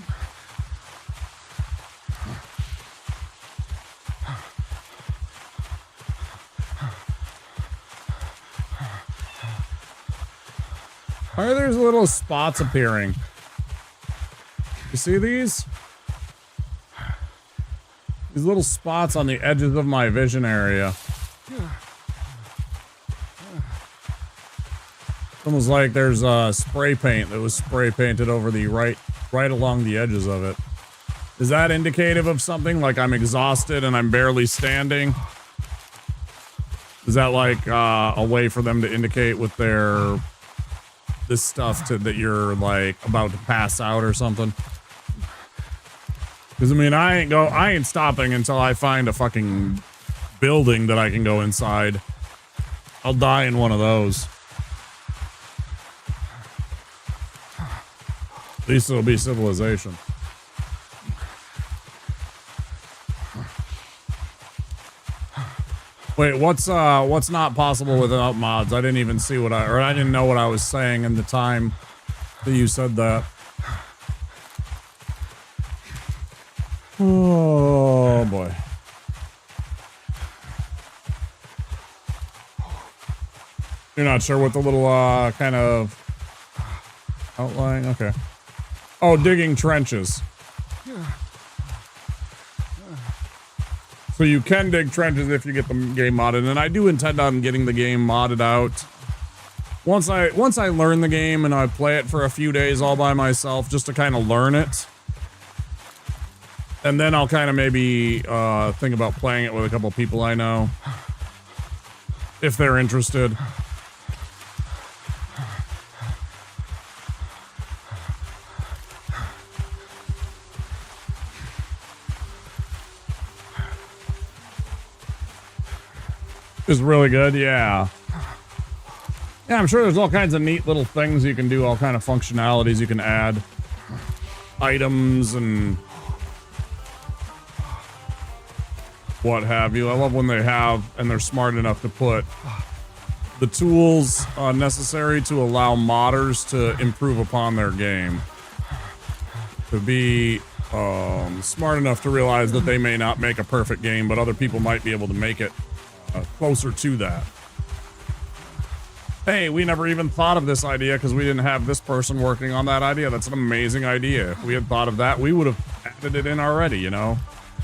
Why are there little spots appearing? You see these? These little spots on the edges of my vision area. It's almost like there's spray paint that was spray painted over the right along the edges of it. Is that indicative of something? Like I'm exhausted and I'm barely standing? Is that like a way for them to indicate with their this stuff that you're like about to pass out or something? Because I mean, I ain't stopping until I find a fucking building that I can go inside. I'll die in one of those. At least it'll be civilization. Wait, what's not possible without mods? I didn't even see I didn't know what I was saying in the time that you said that. Oh boy. You're not sure what the little kind of outline? Okay. Oh, digging trenches. So you can dig trenches if you get the game modded, and I do intend on getting the game modded out. Once I learn the game and I play it for a few days all by myself just to kind of learn it. And then I'll kind of maybe think about playing it with a couple people I know. If they're interested. Is really good, yeah. Yeah, I'm sure there's all kinds of neat little things you can do, all kind of functionalities you can add. Items and what have you. I love when they have, and they're smart enough to put the tools necessary to allow modders to improve upon their game. To be smart enough to realize that they may not make a perfect game, but other people might be able to make it closer to that. Hey, we never even thought of this idea because we didn't have this person working on that idea. That's an amazing idea. If we had thought of that, we would have added it in already, you know?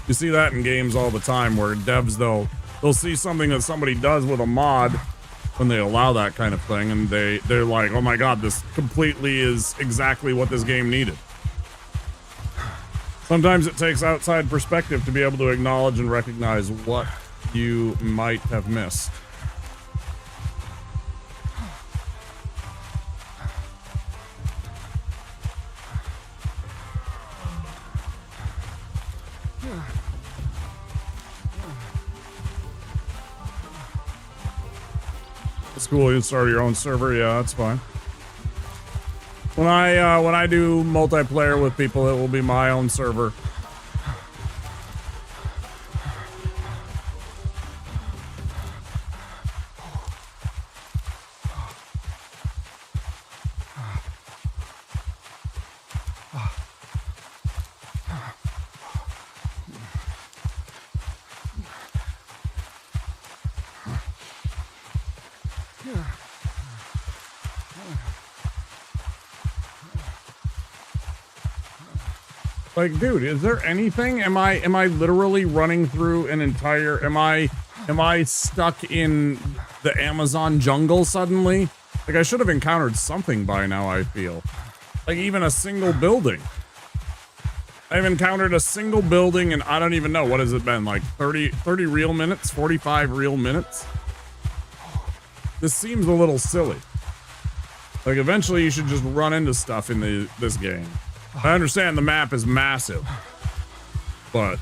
You see that in games all the time where devs, they'll see something that somebody does with a mod when they allow that kind of thing, and they're like, oh my god, this completely is exactly what this game needed. Sometimes it takes outside perspective to be able to acknowledge and recognize what you might have missed. It's cool, you start your own server, yeah, that's fine. When I do multiplayer with people, it will be my own server. Like, dude, is there anything? Am I literally running through an entire, am I stuck in the Amazon jungle suddenly? Like, I should have encountered something by now, I feel. Like, even a single building. I've encountered a single building and I don't even know, what has it been, like 30 real minutes, 45 real minutes? This seems a little silly. Like, eventually you should just run into stuff in this game. I understand the map is massive, but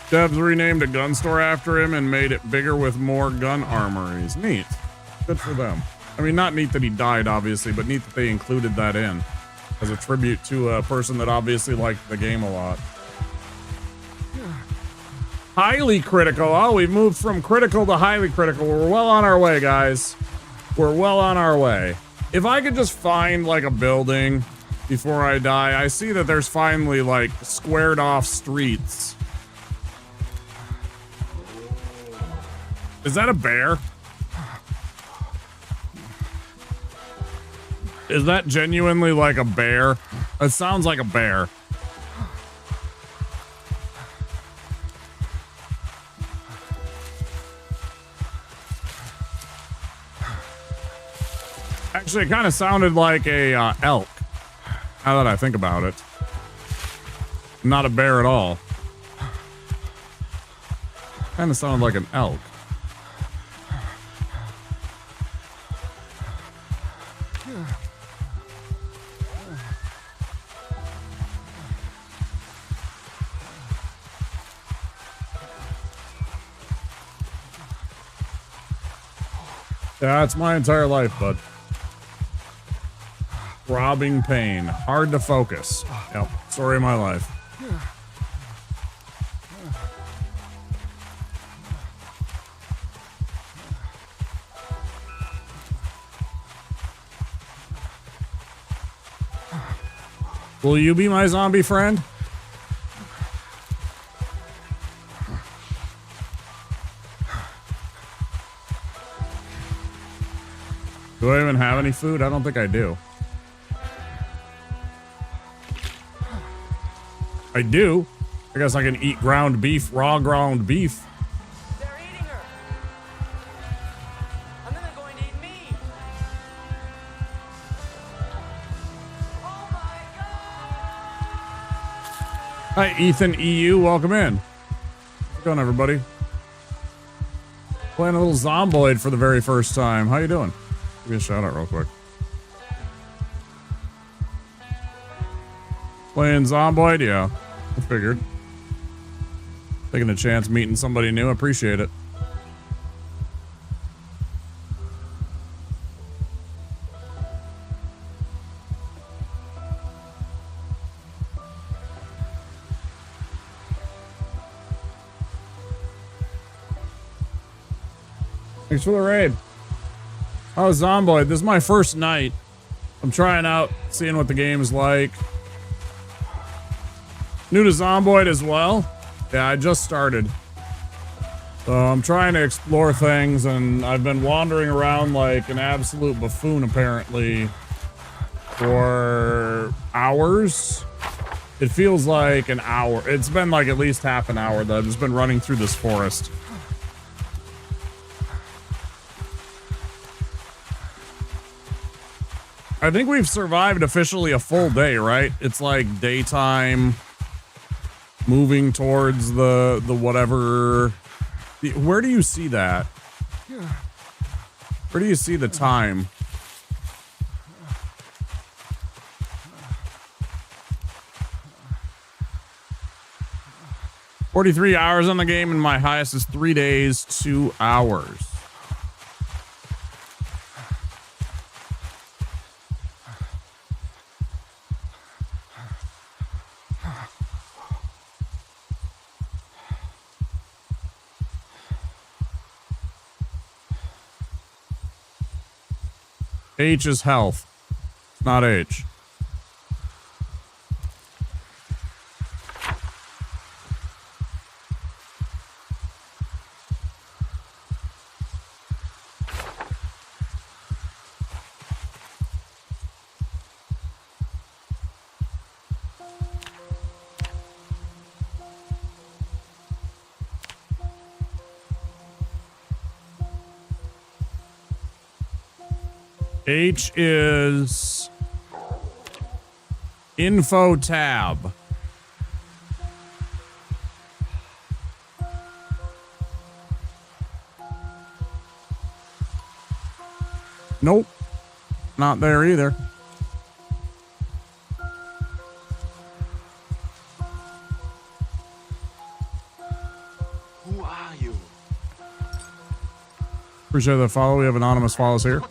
Debs renamed a gun store after him and made it bigger with more gun armories. Neat. Good for them. I mean, not neat that he died, obviously, but neat that they included that in as a tribute to a person that obviously liked the game a lot. Highly critical. Oh, we've moved from critical to highly critical. We're well on our way, guys. We're well on our way. If I could just find, like, a building before I die. I see that there's finally, like, squared off streets. Is that a bear? Is that genuinely like a bear? It sounds like a bear. Actually, it kind of sounded like a elk. Now that I think about it. Not a bear at all. Kind of sounded like an elk. Yeah, it's my entire life, bud. Throbbing pain. Hard to focus. Yep. Story of my life. Will you be my zombie friend? Do I even have any food? I don't think I do. I do. I guess I can eat ground beef, raw ground beef. They're eating her. And then they're going to eat me. Oh my God! Hi, Ethan EU. Welcome in. How's it going, everybody? Playing a little Zomboid for the very first time. How you doing? Give me a shout out real quick. Playing Zomboid? Yeah, I figured. Taking a chance meeting somebody new. Appreciate it. Thanks for the raid. Oh, Zomboid, this is my first night. I'm trying out, seeing what the game is like. New to Zomboid as well. Yeah, I just started. So I'm trying to explore things, and I've been wandering around like an absolute buffoon, apparently, for hours. It feels like an hour. It's been like at least half an hour that I've just been running through this forest. I think we've survived officially a full day, right? It's like daytime, moving towards the whatever. Where do you see that? Where do you see the time? "43 hours on the game, and my highest is 3 days, 2 hours. H is health, not H. H is info tab. Nope. Not there either. Appreciate the follow. We have anonymous follows here.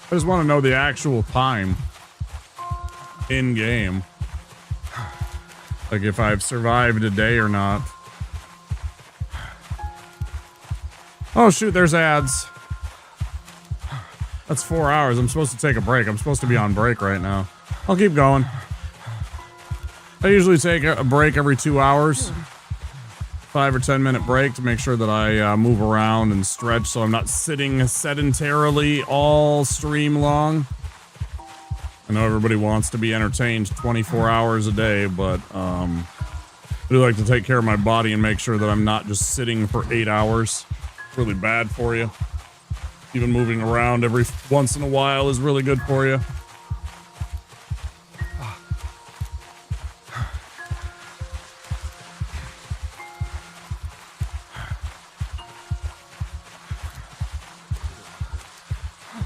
I just want to know the actual time in game. Like if I've survived a day or not. Oh shoot, there's ads. That's 4 hours. I'm supposed to take a break. I'm supposed to be on break right now. I'll keep going. I usually take a break every 2 hours. 5 or 10 minute break to make sure that I move around and stretch so I'm not sitting sedentarily all stream long. I know everybody wants to be entertained 24 hours a day, but I do like to take care of my body and make sure that I'm not just sitting for 8 hours. It's really bad for you. Even moving around every once in a while is really good for you.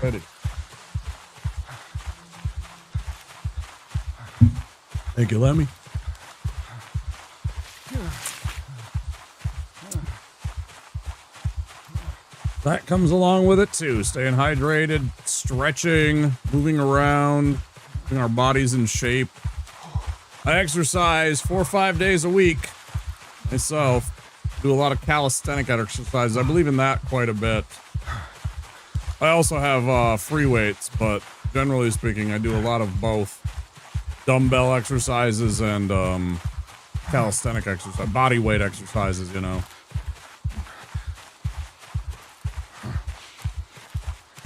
Ready. Thank you, Lemmy. That comes along with it too. Staying hydrated, stretching, moving around, getting our bodies in shape. I exercise 4 or 5 days a week myself. Do a lot of calisthenic exercises. I believe in that quite a bit. I also have free weights, but generally speaking, I do a lot of both dumbbell exercises and calisthenic exercise, body weight exercises, you know.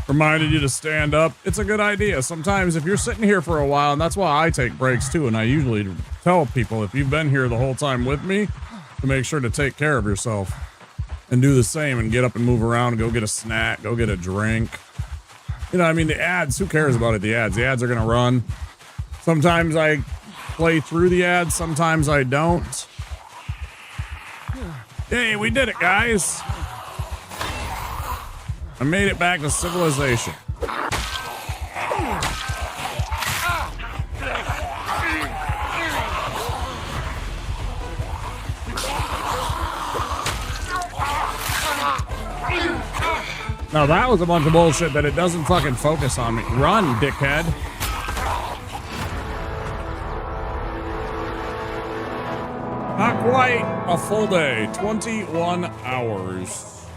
Reminded you to stand up. It's a good idea. Sometimes if you're sitting here for a while, and that's why I take breaks too, and I usually tell people, if you've been here the whole time with me, to make sure to take care of yourself. And do the same and get up and move around, go get a snack, go get a drink. You know, I mean, the ads, who cares about it? The ads are going to run. Sometimes I play through the ads, sometimes I don't. Hey, we did it, guys. I made it back to civilization. Now that was a bunch of bullshit that it doesn't fucking focus on me. Run, dickhead. Not quite a full day. 21 hours.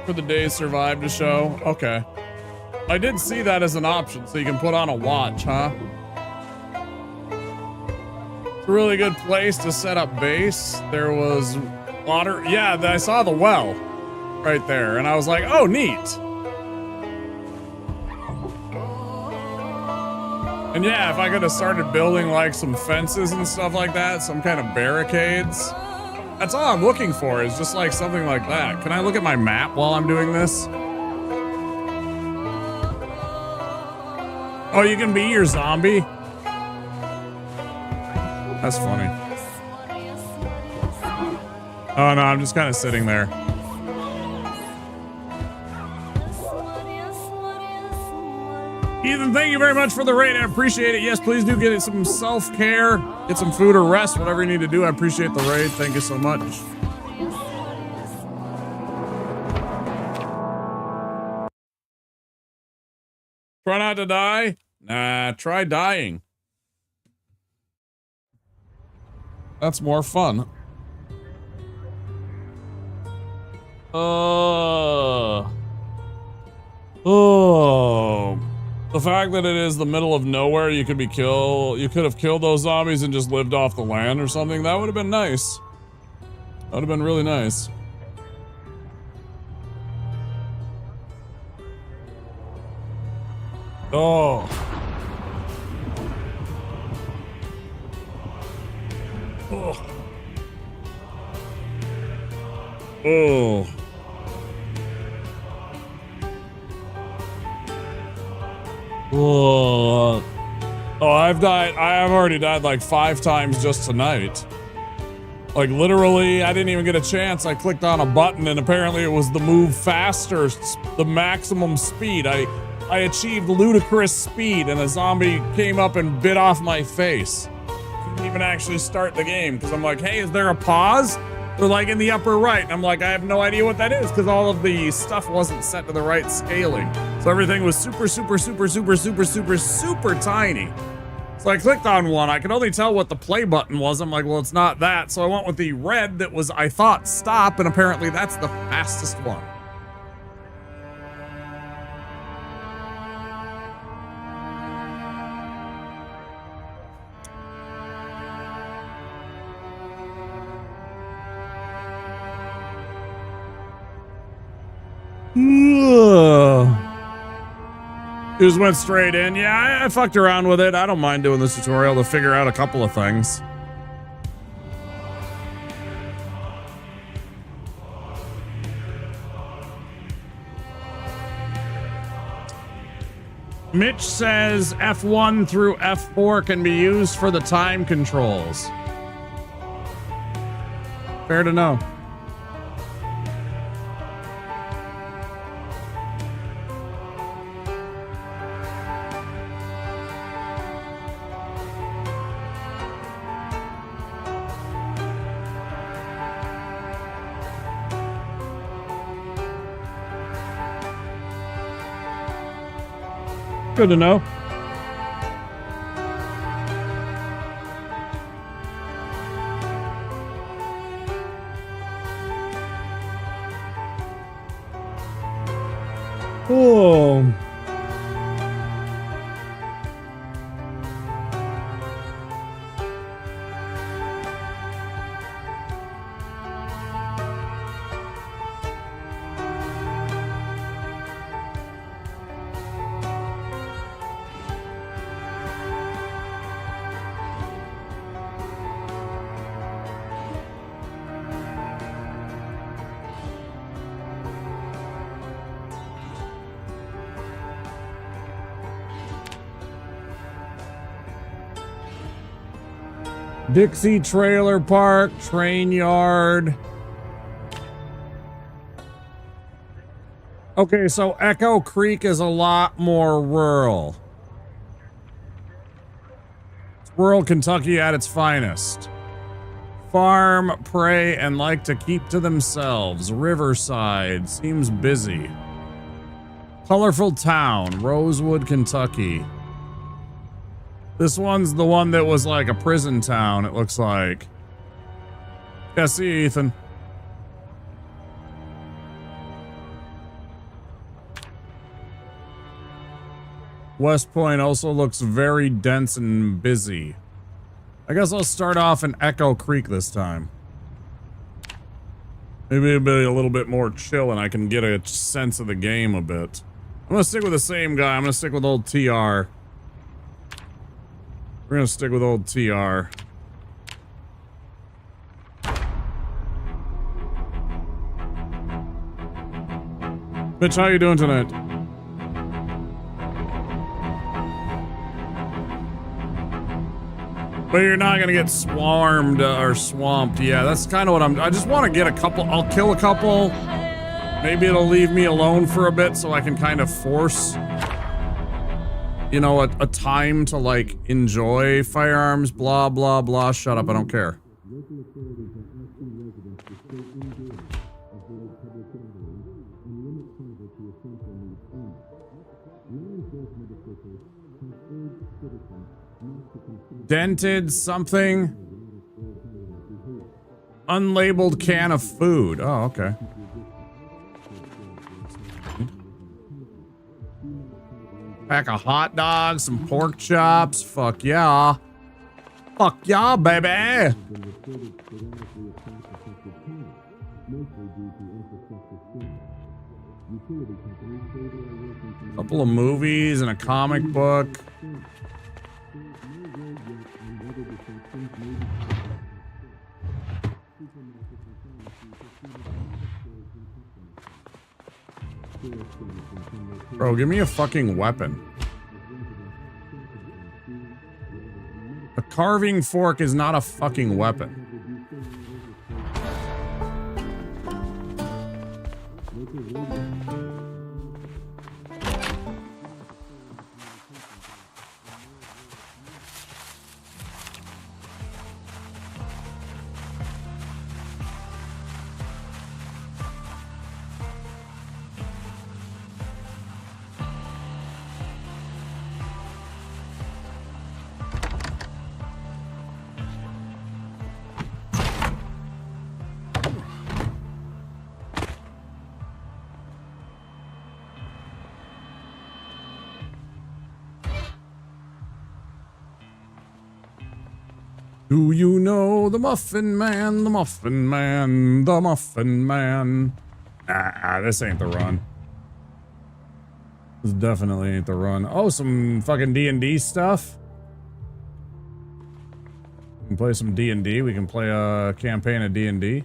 For the days survived to show. Okay. I did see that as an option, so you can put on a watch, huh? It's a really good place to set up base. There was water. Yeah, I saw the well right there, and I was like, oh, neat. And yeah, if I could have started building like some fences and stuff like that, some kind of barricades. That's all I'm looking for, is just like something like that. Can I look at my map while I'm doing this? Oh, you can be your zombie? That's funny. Oh no, I'm just kind of sitting there. Ethan, thank you very much for the raid. I appreciate it. Yes, please do get some self-care. Get some food or rest, whatever you need to do. I appreciate the raid. Thank you so much. Try not to die? Nah, try dying. That's more fun. Oh. The fact that it is the middle of nowhere, you could have killed those zombies and just lived off the land or something. That would have been nice. That would have been really nice. Oh. Oh. Oh. Oh. Oh, I have already died like 5 times just tonight. Like, literally, I didn't even get a chance. I clicked on a button, and apparently it was the move faster, the maximum speed. I achieved ludicrous speed, and a zombie came up and bit off my face. Couldn't even actually start the game, because I'm like, hey, is there a pause? They're like in the upper right, and I'm like, I have no idea what that is, because all of the stuff wasn't set to the right scaling. So everything was super, super, super, super, super, super, super tiny. So I clicked on one. I could only tell what the play button was. I'm like, well, it's not that. So I went with the red that was, I thought, stop, and apparently that's the fastest one. Just went straight in. Yeah, I fucked around with it. I don't mind doing this tutorial to figure out a couple of things. Mitch says F1 through F4 can be used for the time controls. Fair to know. Good to know. Oh. Dixie Trailer Park, Train Yard. Okay, so Echo Creek is a lot more rural. It's rural Kentucky at its finest. Farm, prey, and like to keep to themselves. Riverside seems busy. Colorful Town, Rosewood, Kentucky. This one's the one that was like a prison town, it looks like. Yeah, see you, Ethan. West Point also looks very dense and busy. I guess I'll start off in Echo Creek this time. Maybe it'll be a little bit more chill and I can get a sense of the game a bit. I'm gonna stick with the same guy. I'm gonna stick with old TR. We're gonna stick with old TR. Bitch, how you doing tonight? But you're not gonna get swarmed or swamped. Yeah, that's kind of what I just want to get a couple. I'll kill a couple. Maybe it'll leave me alone for a bit so I can kind of force, you know, a time to like enjoy firearms, blah, blah, blah. Shut up, I don't care. Dented something. Unlabeled can of food. Oh, okay. Pack of hot dogs, some pork chops. Fuck yeah. Fuck yeah, baby. Couple of movies and a comic book. Bro, give me a fucking weapon. A carving fork is not a fucking weapon. Do you know the Muffin Man, the Muffin Man, the Muffin Man? Ah, this ain't the run. This definitely ain't the run. Oh, some fucking D&D stuff. We can play some D&D. We can play a campaign of D&D.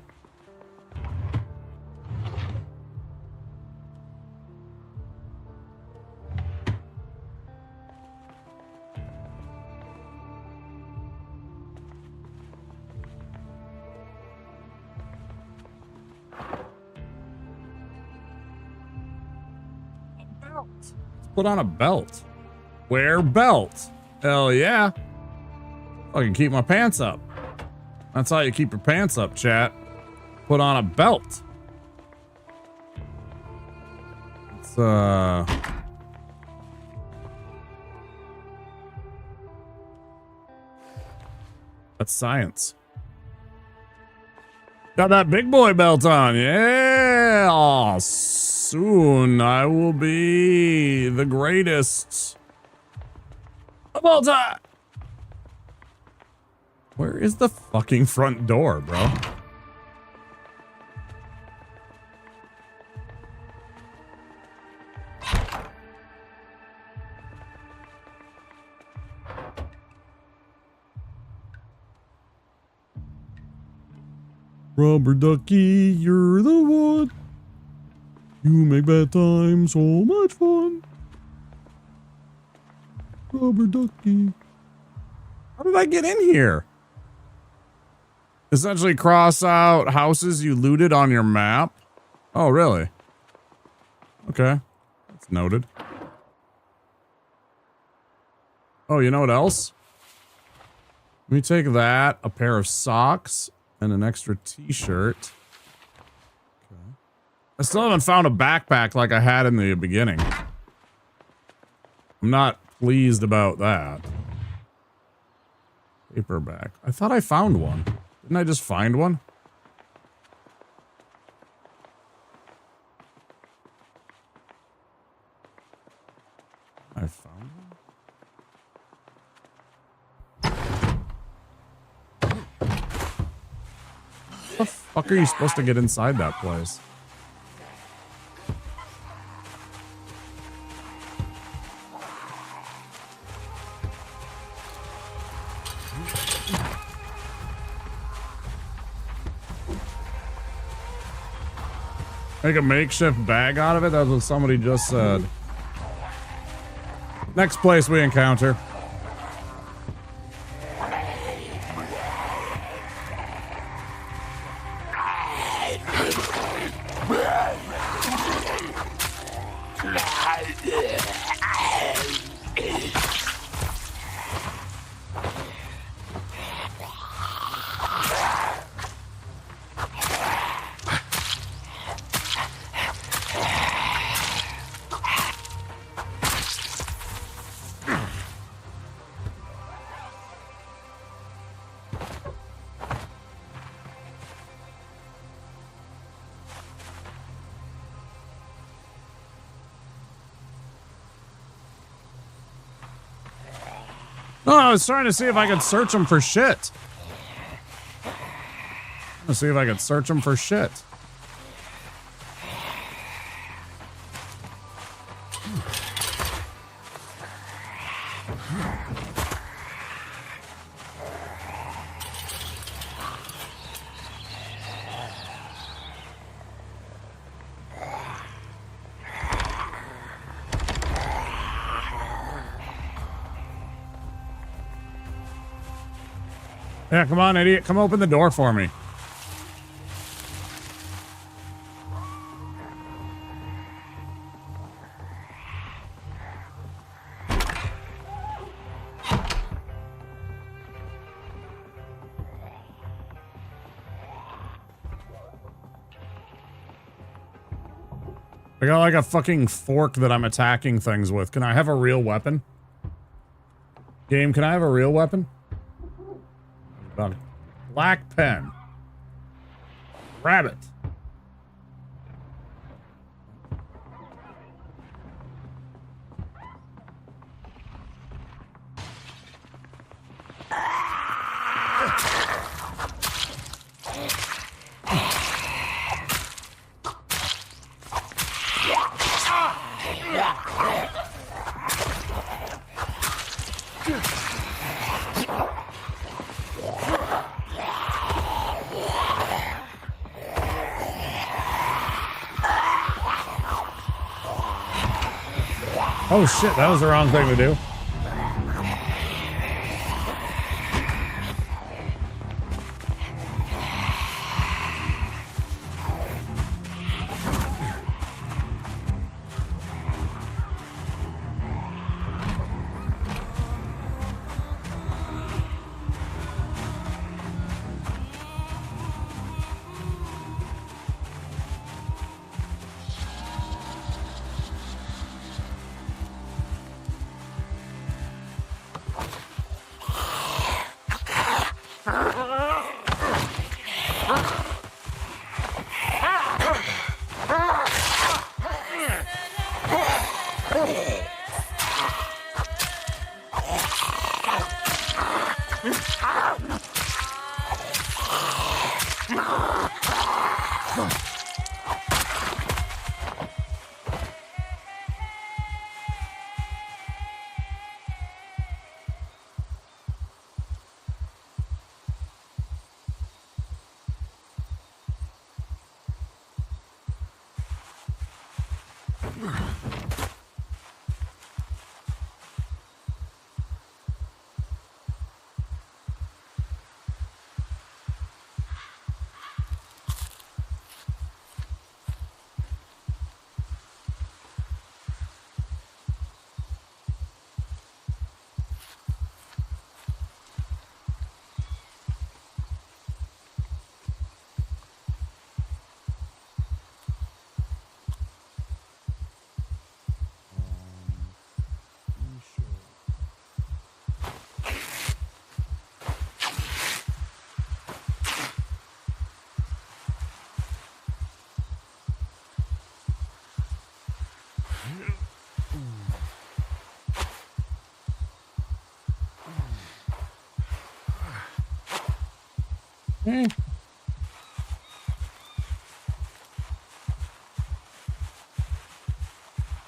Put on a belt. Wear belt. Hell yeah. I can keep my pants up. That's how you keep your pants up, chat. Put on a belt. It's that's science. Got that big boy belt on. Yeah. Oh, soon I will be the greatest of all time. Where is the fucking front door, bro? Rubber ducky, you're the one. You make bad times so much fun. Rubber ducky. How did I get in here? Essentially cross out houses you looted on your map. Oh, really? Okay. That's noted. Oh, you know what else? Let me take that, a pair of socks, and an extra t-shirt. Okay. I still haven't found a backpack like I had in the beginning. I'm not pleased about that. Paperback. I thought I found one. Didn't I just find one? I found one? How the fuck are you supposed to get inside that place? Make a makeshift bag out of it? That's what somebody just said. Next place we encounter. Oh, I was trying to see if I could search them for shit. Let's see if I could search them for shit. Yeah, come on, idiot. Come open the door for me. I got like a fucking fork that I'm attacking things with. Can I have a real weapon? Game, can I have a real weapon? Got it. Black pen. Rabbit. Oh shit, that was the wrong thing to do.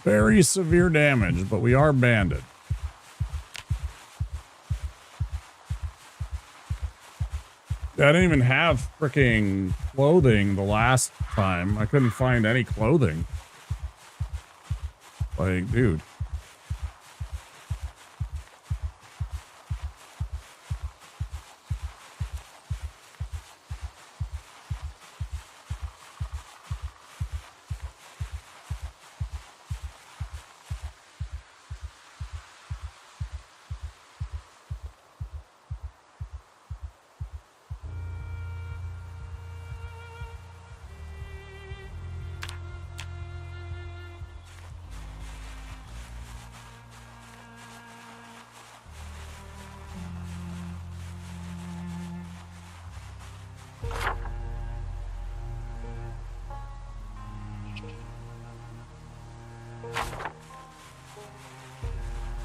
Very severe damage, but we are banded. I didn't even have freaking clothing the last time. I couldn't find any clothing. Like, dude.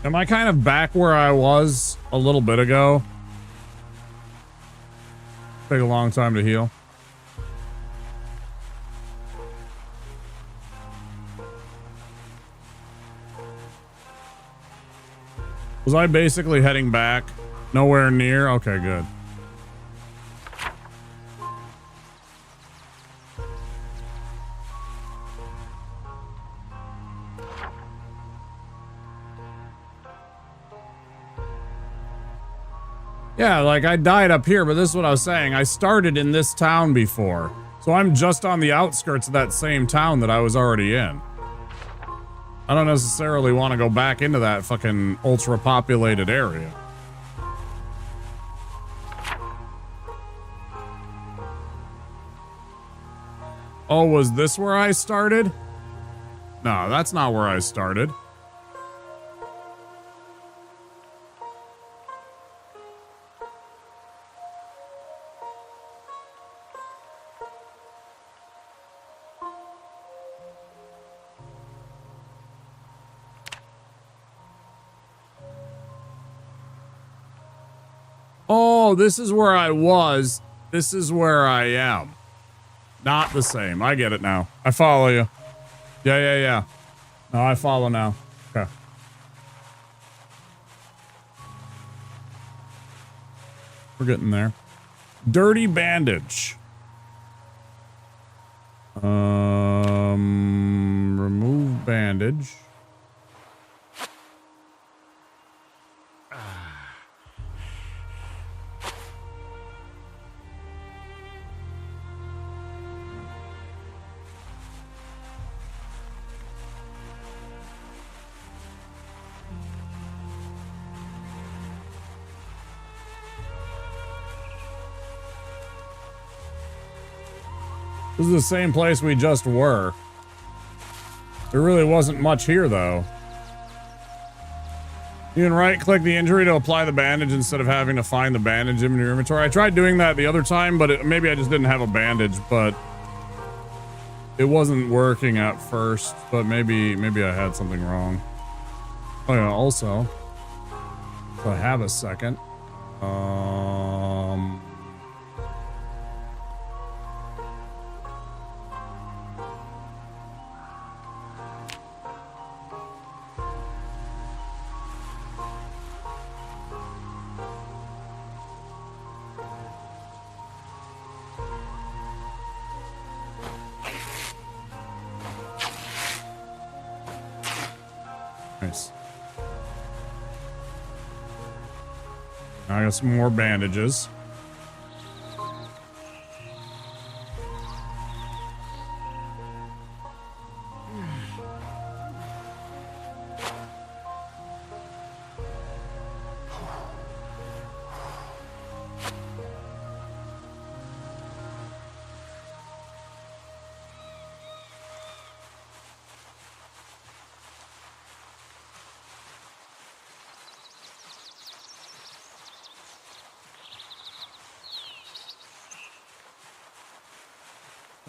Am I kind of back where I was a little bit ago? Take a long time to heal. Was I basically heading back? Nowhere near? Okay, good. Yeah, like I died up here, but this is what I was saying. I started in this town before. So I'm just on the outskirts of that same town that I was already in. I don't necessarily want to go back into that fucking ultra-populated area. Oh, was this where I started? No, that's not where I started. Oh, this is where I was. This is where I am. Not the same. I get it now. I follow you. Yeah. No, I follow now. Okay. We're getting there. Dirty bandage. Remove bandage. This is the same place we just were. There really wasn't much here, though. You can right-click the injury to apply the bandage instead of having to find the bandage in your inventory. I tried doing that the other time, but maybe I just didn't have a bandage, but it wasn't working at first, but maybe I had something wrong. Oh yeah, also, if I have a second, nice. I got some more bandages.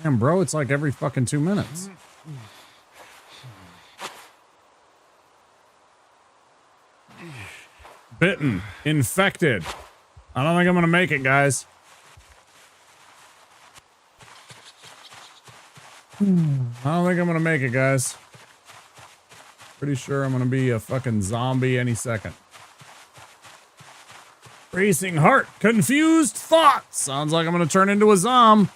Damn, bro, it's like every fucking 2 minutes. Bitten. Infected. I don't think I'm gonna make it, guys. I don't think I'm gonna make it, guys. Pretty sure I'm gonna be a fucking zombie any second. Racing heart. Confused thoughts. Sounds like I'm gonna turn into a zombie.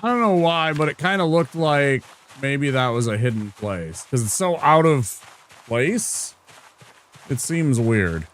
I don't know why, but it kind of looked like maybe that was a hidden place. Because it's so out of place. It seems weird.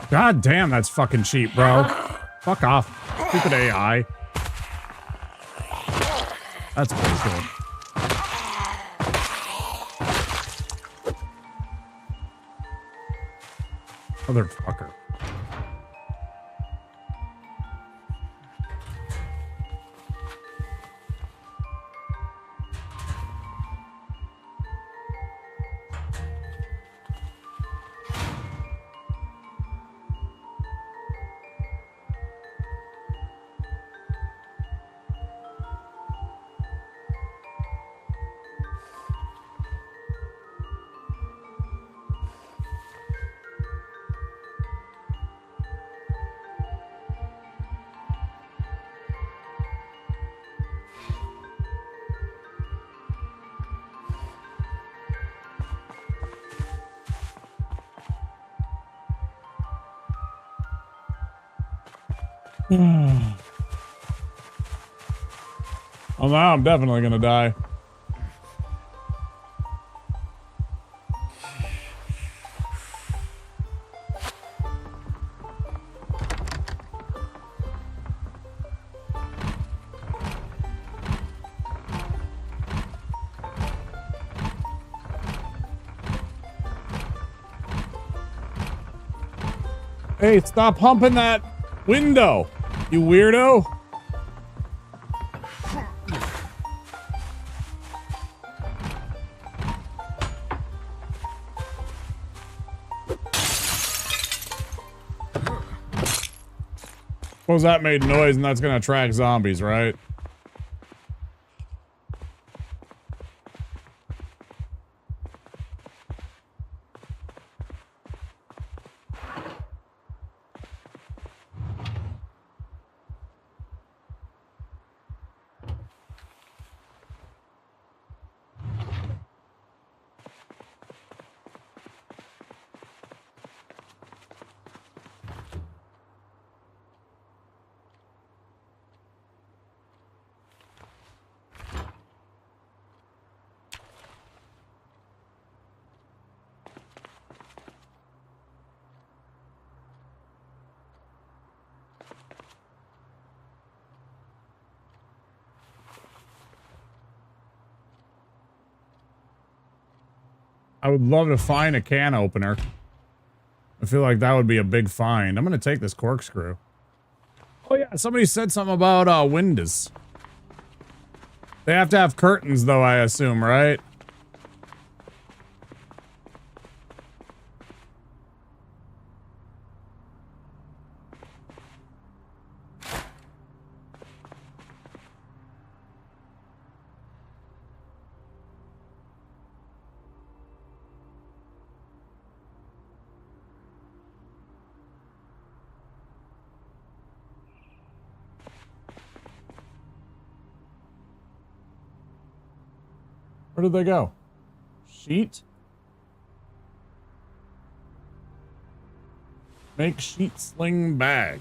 God damn, that's fucking cheap, bro. Fuck off. Stupid AI. That's bullshit. Motherfucker. Well, now I'm definitely gonna die. Hey, stop humping that window, you weirdo. Suppose that made noise and that's gonna attract zombies, right? I would love to find a can opener. I feel like that would be a big find. I'm gonna take this corkscrew. Oh yeah, somebody said something about windows. They have to have curtains though, I assume, right? Where did they go? Sheet? Make sheet sling bag.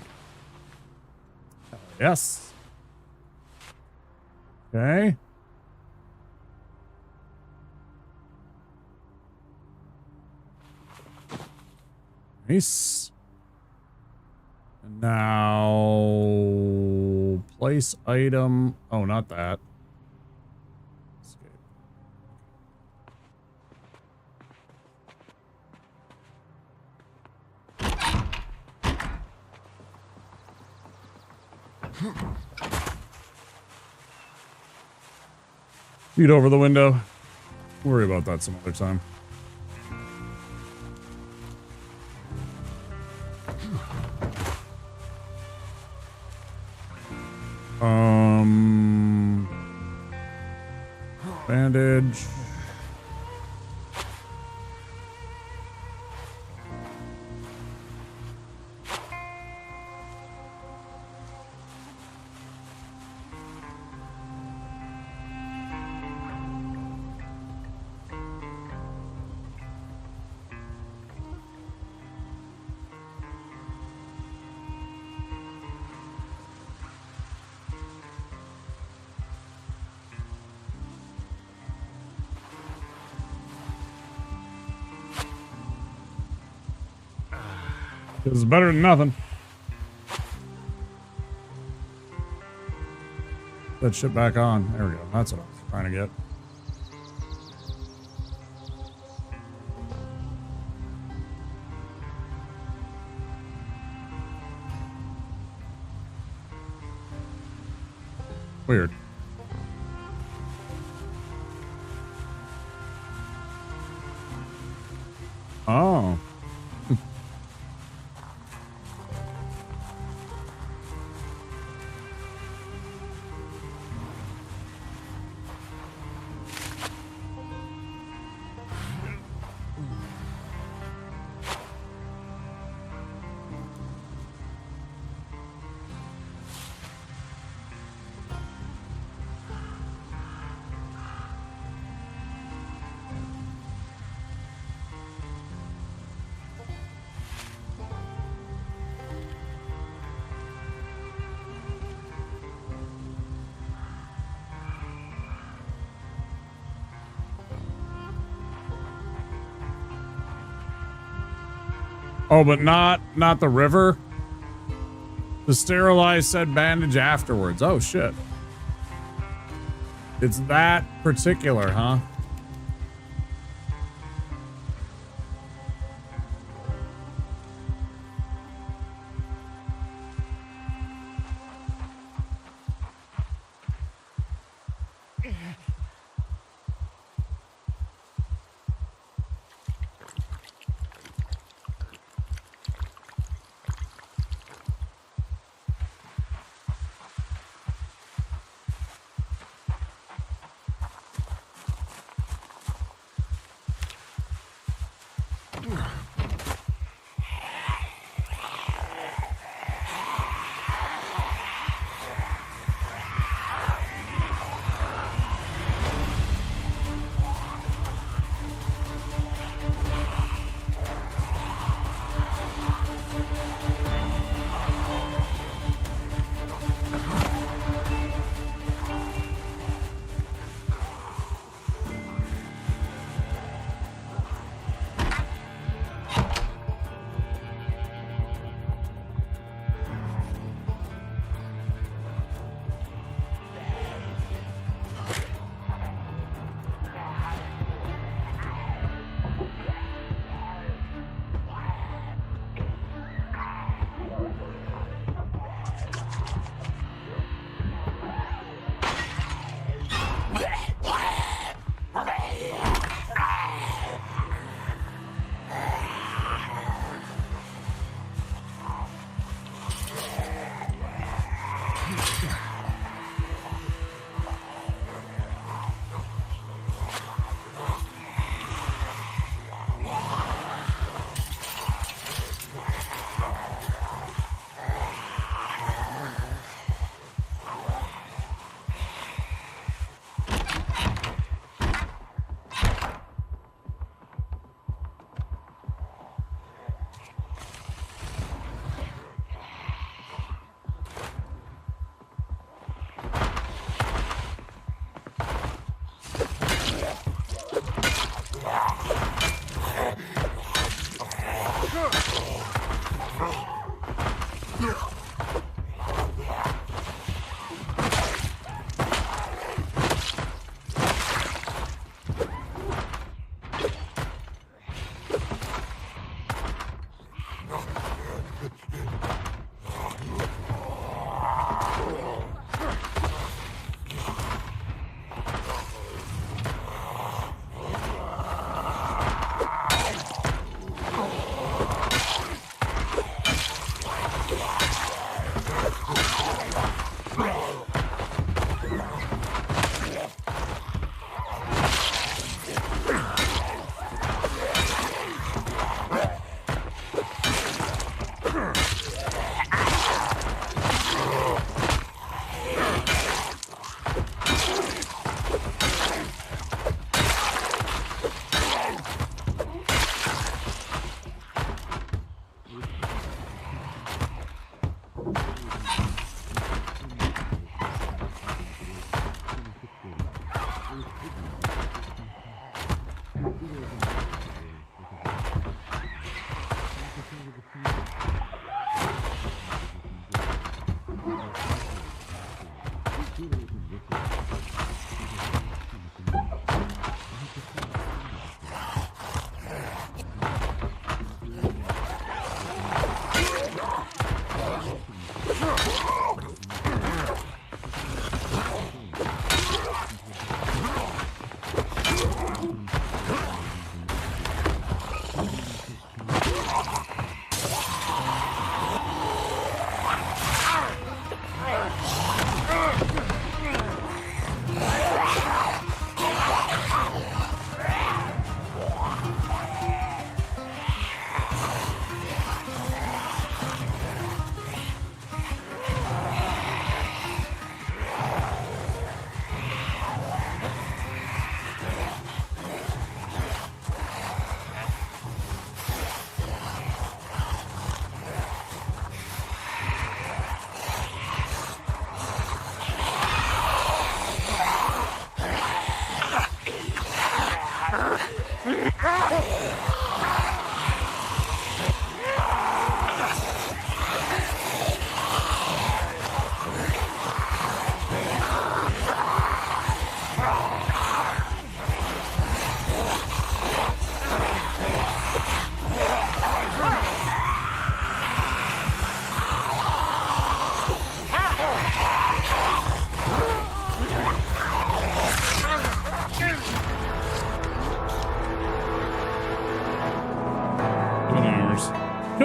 Yes. Okay. Nice. And now place item. Oh, not that. Feet over the window. We'll worry about that some other time. Bandage. It's better than nothing. That shit back on. There we go. That's what I was trying to get. Weird. Oh. Oh, but not the river. To sterilize said bandage afterwards. Oh, shit. It's that particular, huh?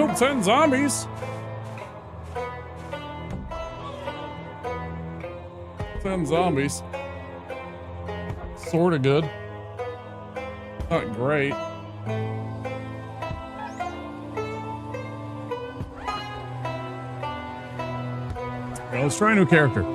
killed 10 zombies. 10 zombies. Sorta good. Not great. Well, let's try a new character.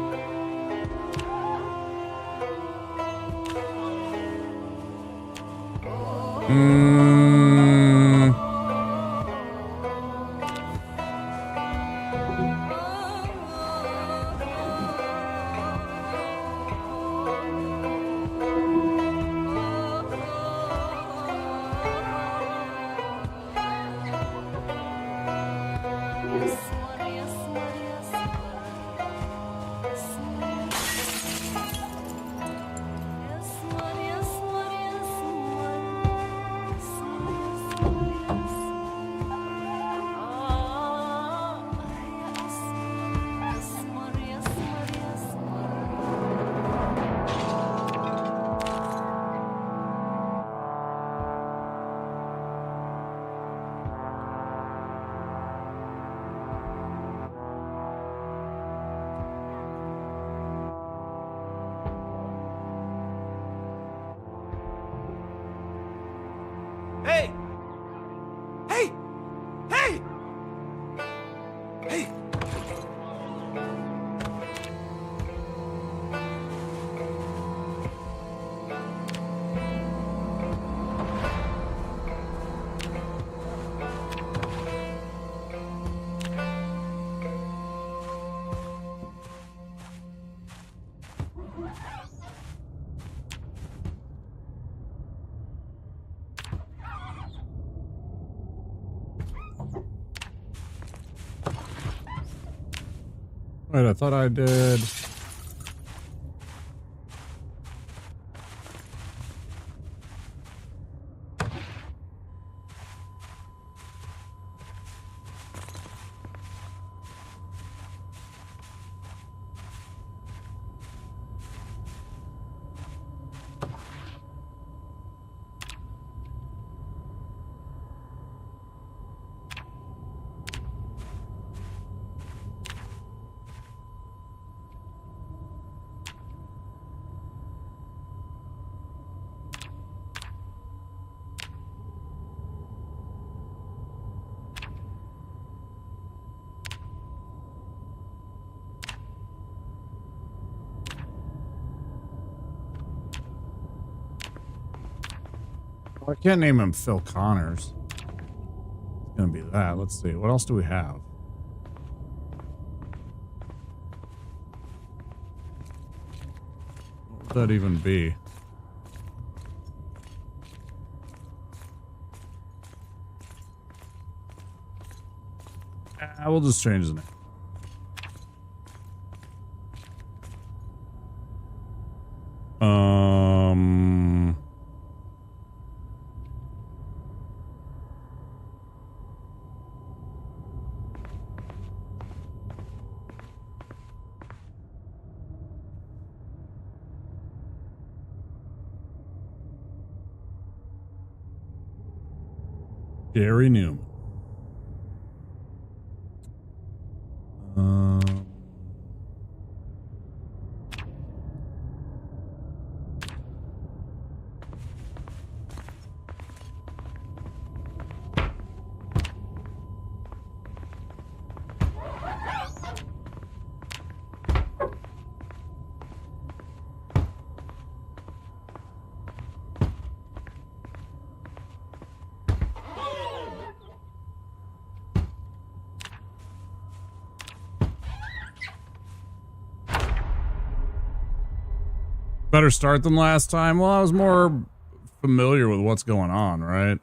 Hey! Hey! Hey! Hey! Wait, I thought I did. I can't name him Phil Connors. It's gonna be that. Let's see. What else do we have? What would that even be? We'll just change the name. Gary Newman. Better start than last time. Well, I was more familiar with what's going on, right?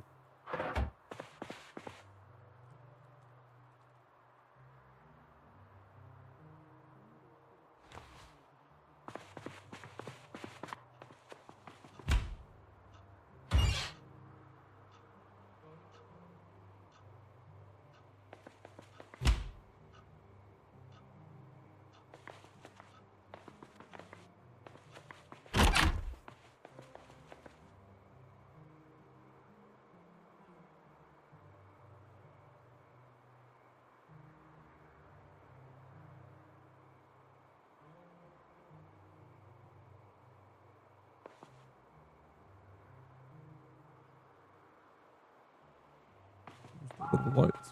The lights.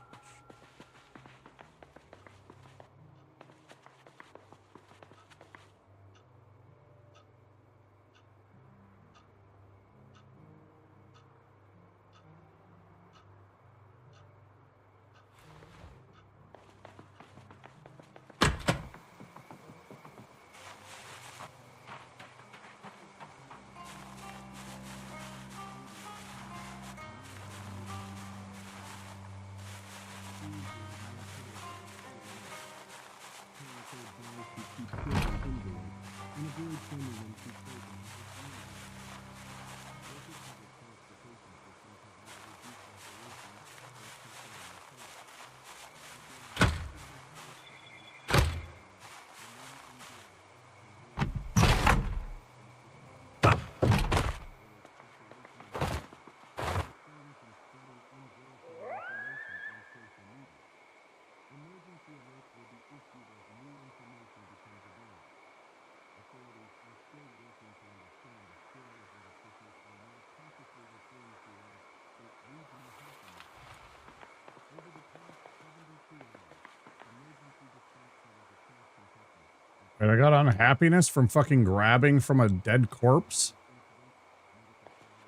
And I got unhappiness from fucking grabbing from a dead corpse.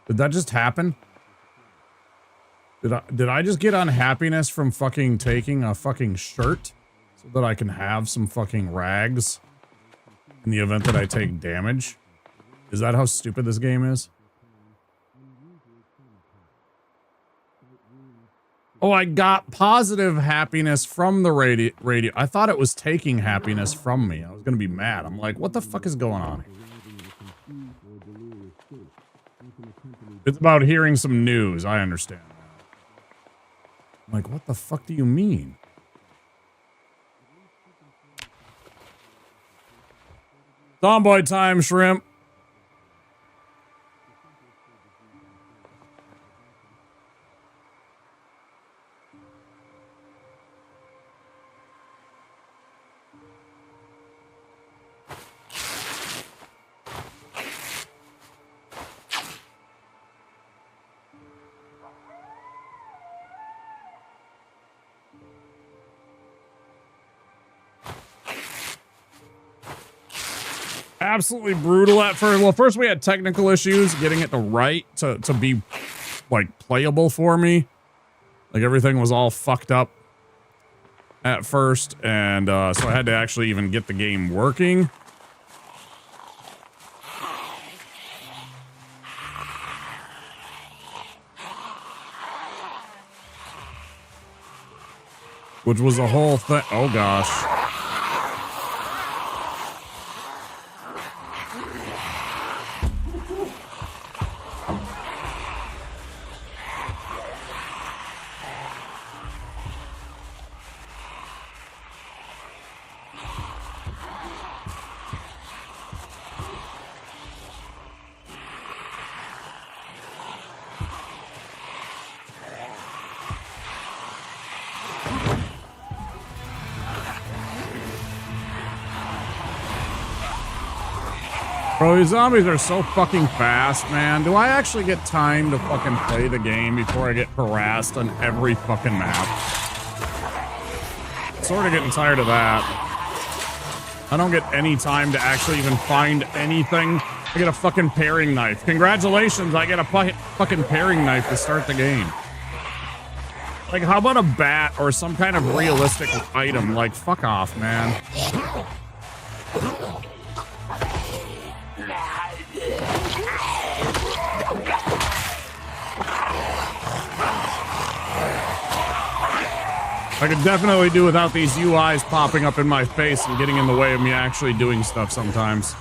Did that just happen? Did I just get unhappiness from fucking taking a fucking shirt so that I can have some fucking rags in the event that I take damage? Is that how stupid this game is? Oh, I got positive happiness from the radio. I thought it was taking happiness from me. I was gonna be mad. I'm like, what the fuck is going on? It's about hearing some news. I understand that. I'm like, what the fuck do you mean? Zomboid time, shrimp. Absolutely brutal at first. Well, first we had technical issues getting it to be like playable for me. Like everything was all fucked up at first, and so I had to actually even get the game working. Which was a whole thing. Oh gosh. Bro, these zombies are so fucking fast, man. Do I actually get time to fucking play the game before I get harassed on every fucking map? Sort of getting tired of that. I don't get any time to actually even find anything. I get a fucking paring knife. Congratulations, I get a fucking paring knife to start the game. Like, how about a bat or some kind of realistic item? Like, fuck off, man. I could definitely do without these UIs popping up in my face and getting in the way of me actually doing stuff sometimes.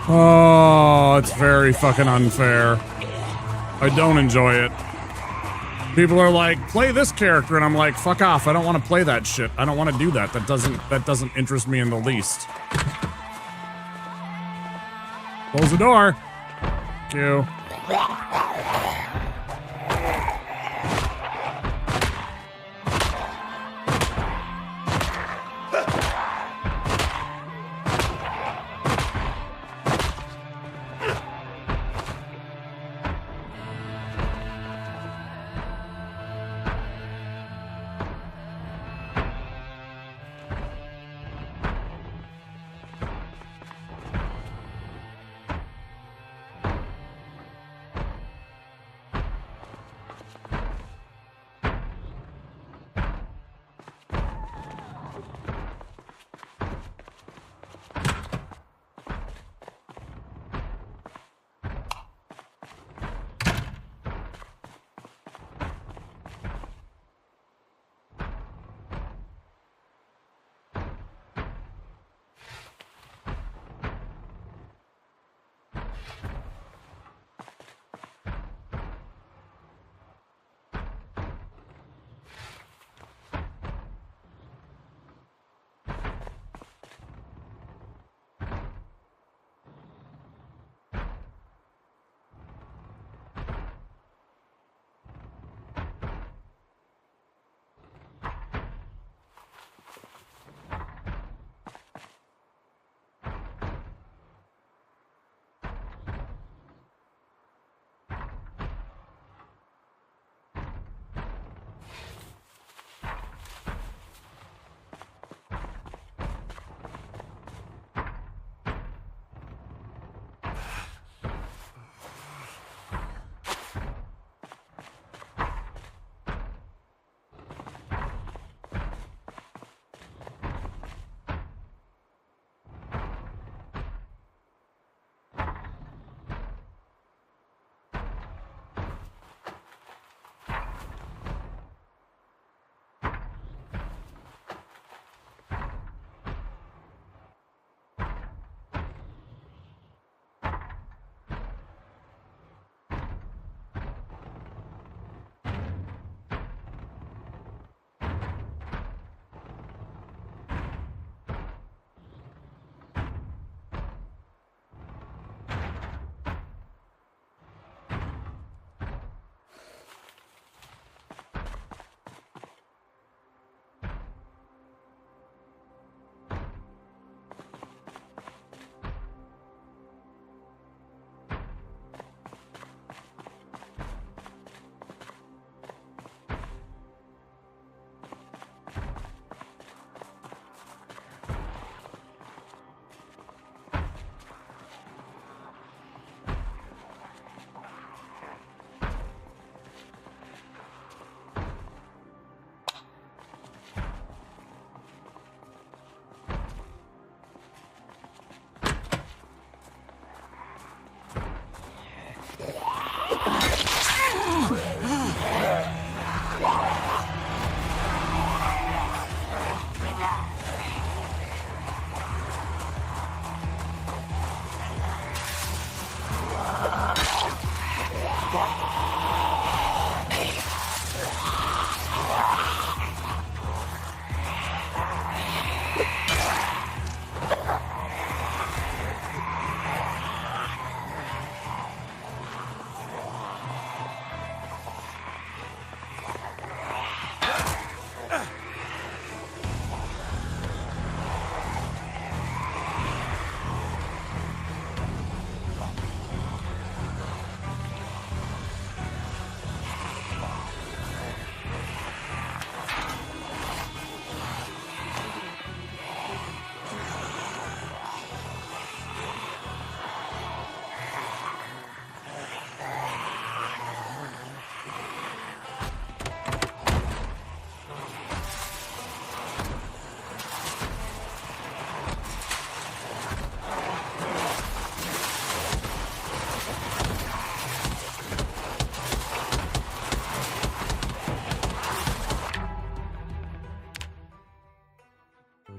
Oh, it's very fucking unfair. I don't enjoy it. People are like, play this character, and I'm like, fuck off. I don't want to play that shit. I don't want to do that. That doesn't interest me in the least. Close the door. Thank you.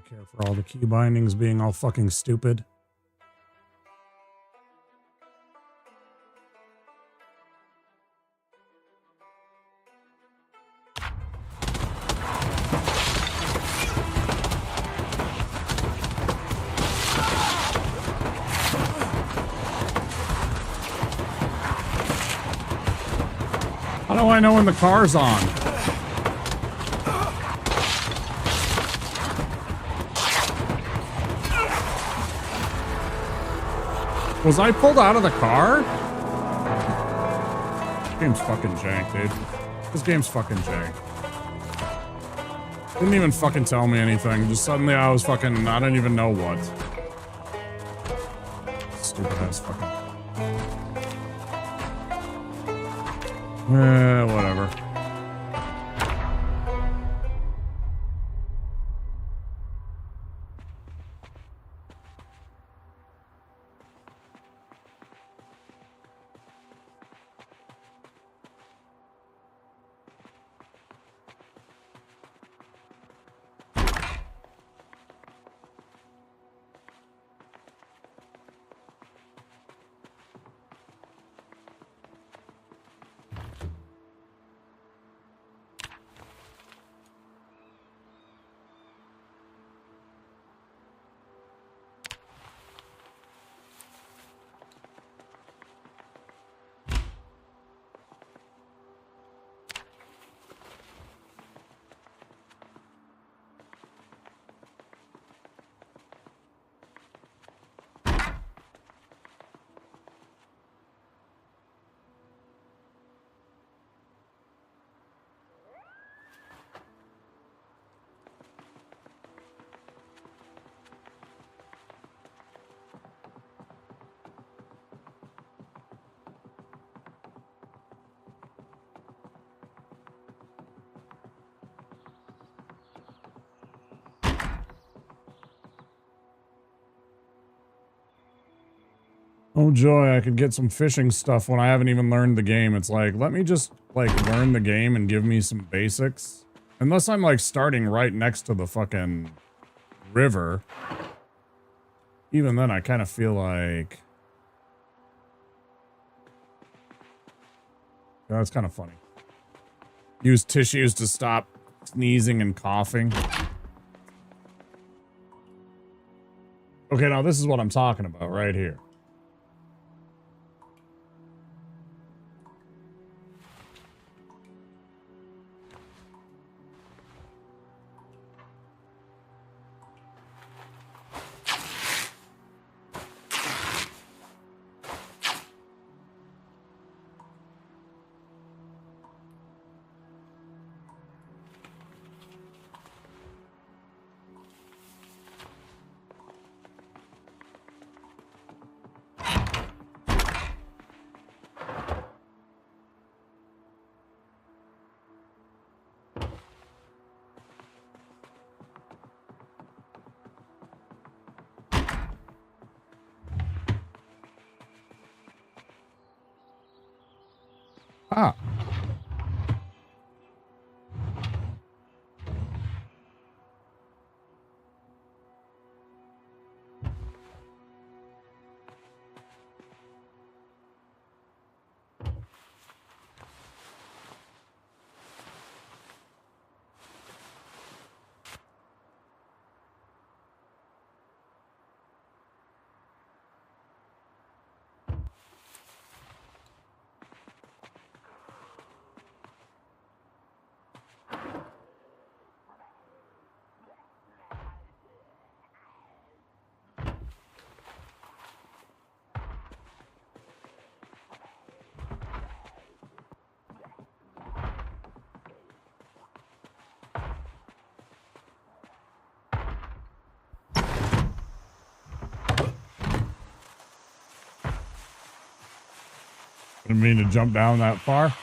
Care for all the key bindings being all fucking stupid. How do I know when the car's on? Was I pulled out of the car? This game's fucking jank, dude. This game's fucking jank. Didn't even fucking tell me anything. Just suddenly I was fucking, I don't even know what. Stupid ass fucking. Whatever. Oh joy, I could get some fishing stuff when I haven't even learned the game. It's like, let me just, like, learn the game and give me some basics. Unless I'm, like, starting right next to the fucking river. Even then, I kind of feel like... That's kind of funny. Use tissues to stop sneezing and coughing. Okay, now this is what I'm talking about right here. Ah. Didn't mean to jump down that far.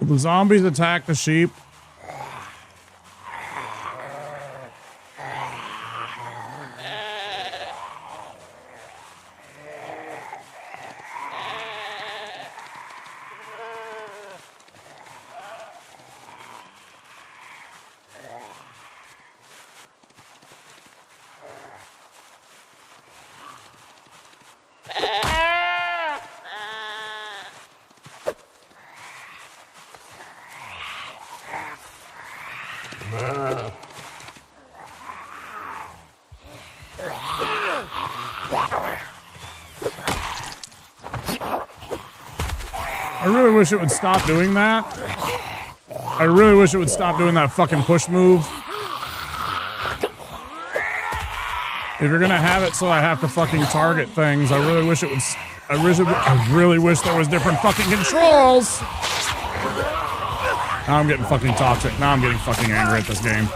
The zombies attack the sheep. I really wish it would stop doing that. I really wish it would stop doing that fucking push move. If you're gonna have it so I have to fucking target things, I really wish it would. I really wish there was different fucking controls. Now I'm getting fucking toxic. Now I'm getting fucking angry at this game.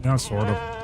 Yeah, sort of.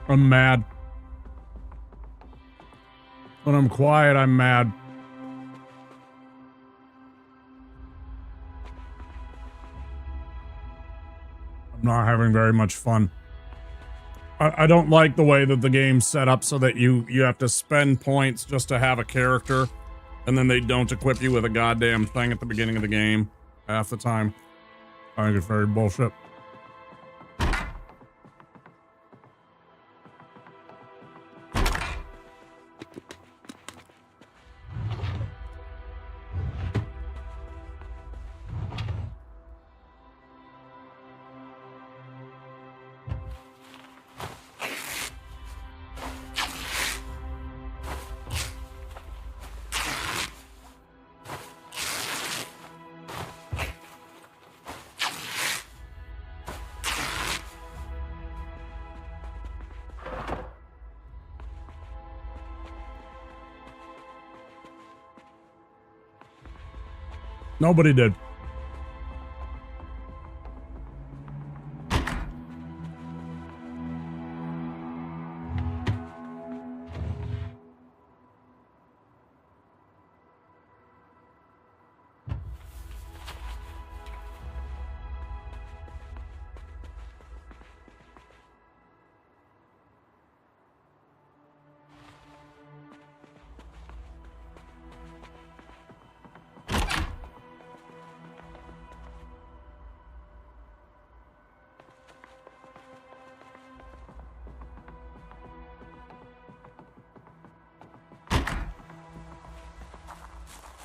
I'm mad. When I'm quiet, I'm mad. I'm not having very much fun. I don't like the way that the game's set up so that you have to spend points just to have a character, and then they don't equip you with a goddamn thing at the beginning of the game half the time. I think it's very bullshit. Nobody did.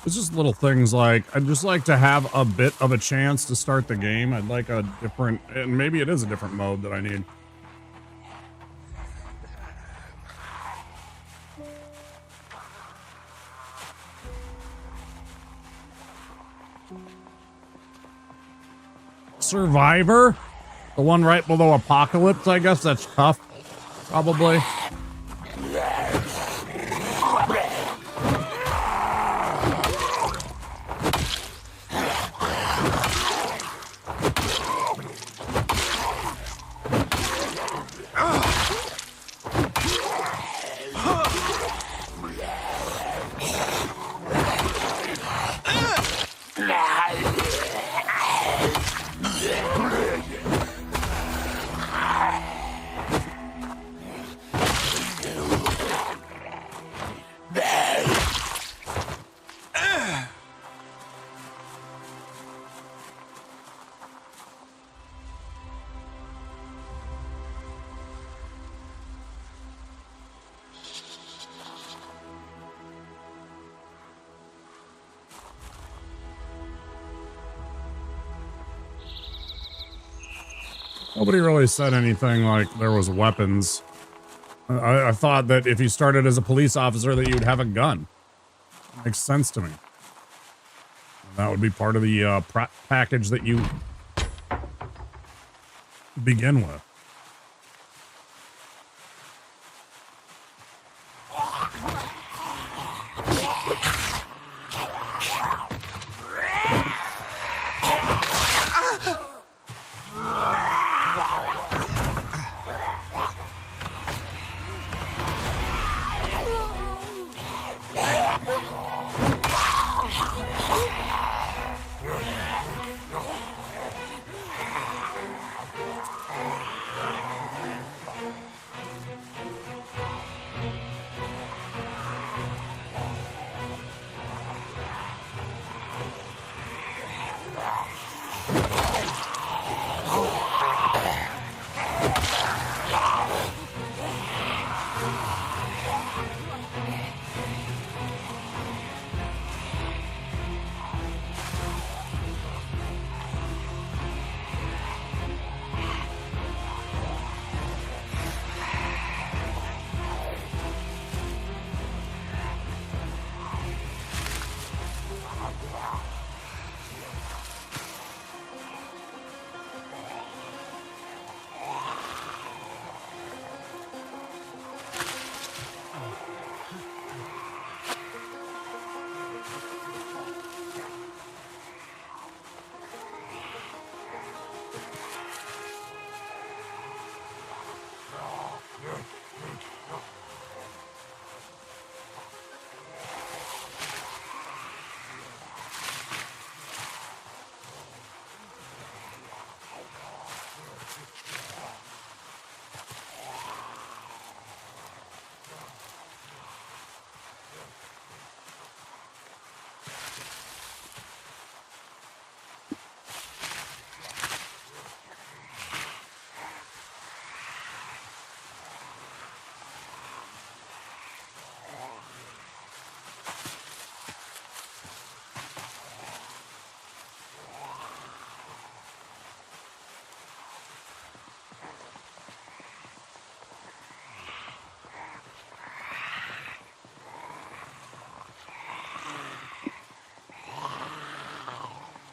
It's just little things like, I'd just like to have a bit of a chance to start the game. I'd like a different, and maybe it is a different mode that I need. Survivor? The one right below Apocalypse, I guess that's tough. Probably. Nobody really said anything like there was weapons. I thought that if you started as a police officer that you'd have a gun. Makes sense to me. And that would be part of the package that you begin with.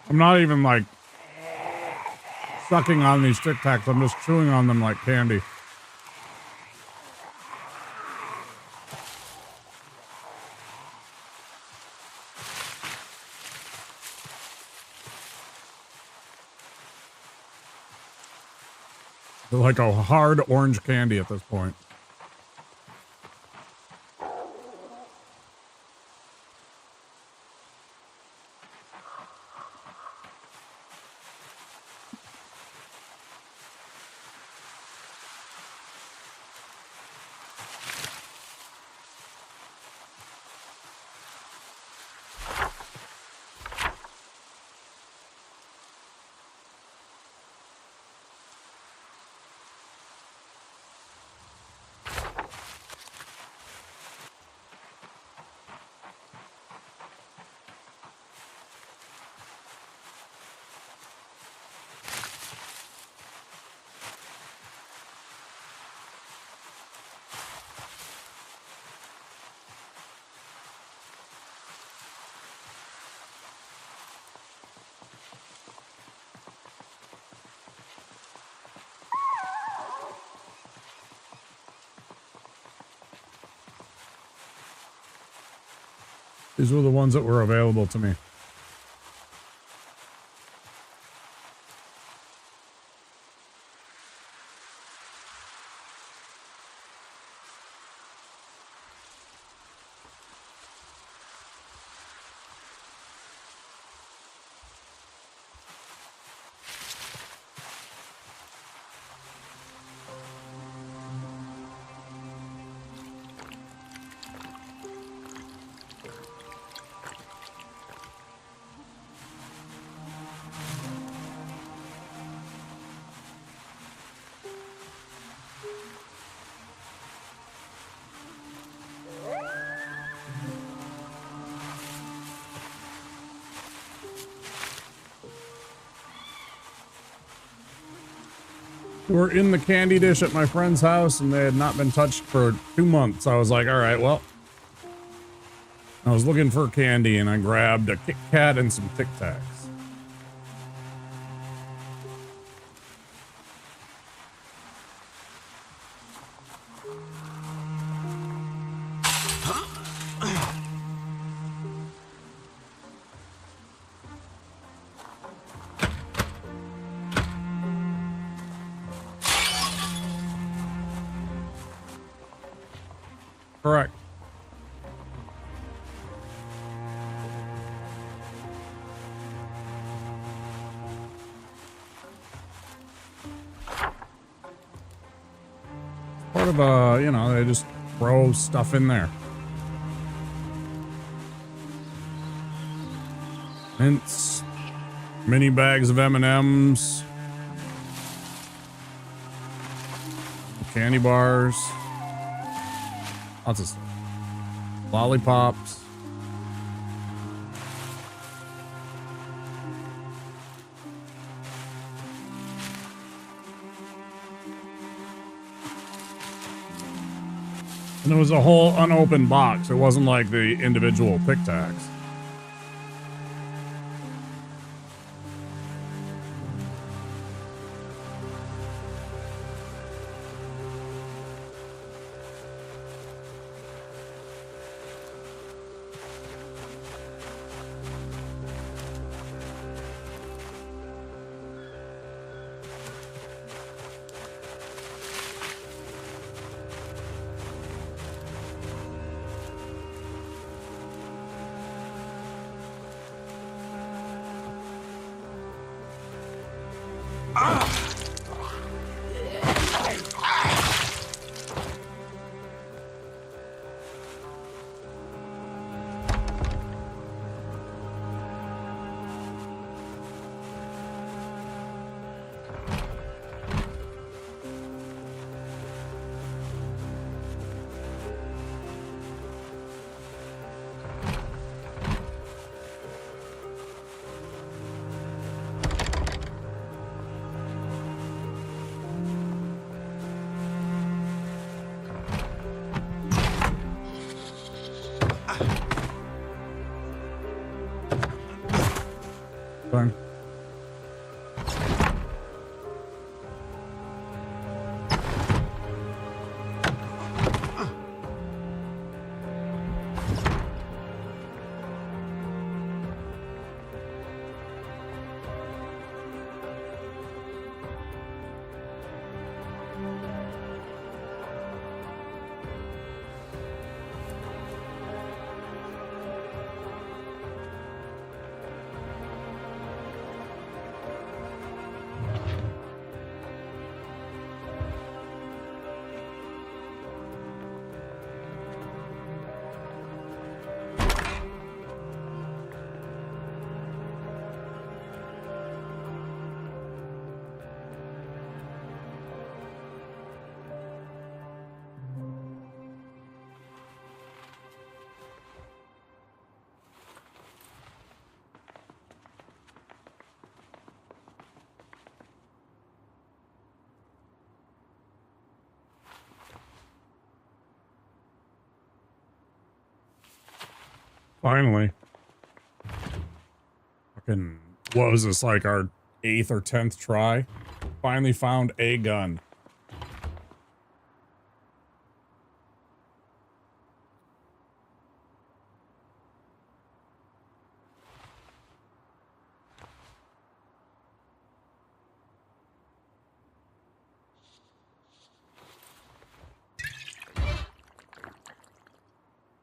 I'm not even like sucking on these Tic Tacs. I'm just chewing on them like candy. They're like a hard orange candy at this point. These were the ones that were available to me. Were in the candy dish at my friend's house and they had not been touched for 2 months. I was like, all right, well, I was looking for candy and I grabbed a Kit Kat and some Tic Tacs. Correct. Part of you know, they just throw stuff in there. Mints, mini bags of M&Ms, candy bars. Lots of stuff. Lollipops. And it was a whole unopened box. It wasn't like the individual Tic Tacs. Fine. Finally. Fucking, what was this, like our 8th or 10th try? Finally found a gun.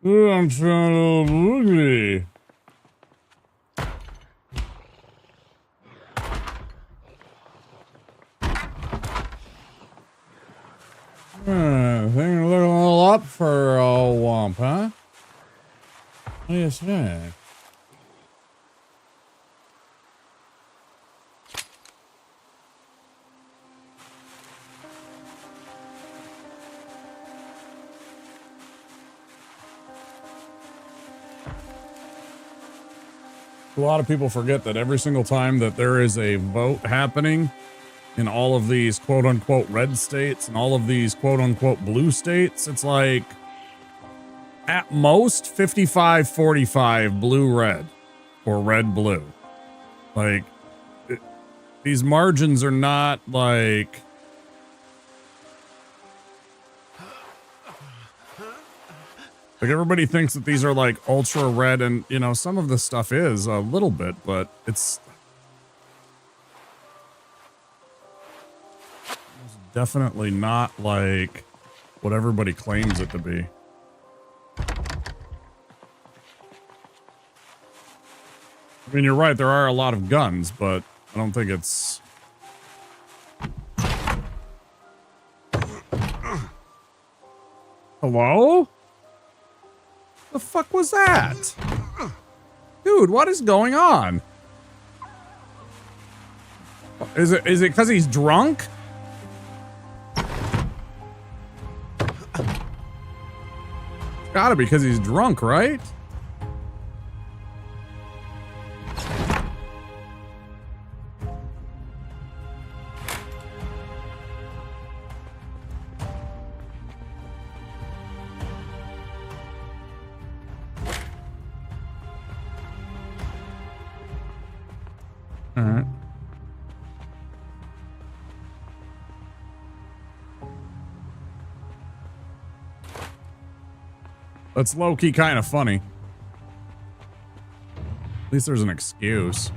I'm trying to boogie. Thing looking a little up for old Womp, huh? What do you say? A lot of people forget that every single time that there is a vote happening in all of these quote-unquote red states and all of these quote-unquote blue states, it's like at most 55-45 blue-red or red-blue. Like, these margins are not like... Like, everybody thinks that these are like ultra red, and you know, some of the stuff is a little bit, but it's definitely not like what everybody claims it to be. I mean, you're right, there are a lot of guns, but I don't think it's... Hello? The fuck was that? Dude, what is going on? Is it because he's drunk? It's gotta be because he's drunk, right? Alright. That's low-key kind of funny. At least there's an excuse.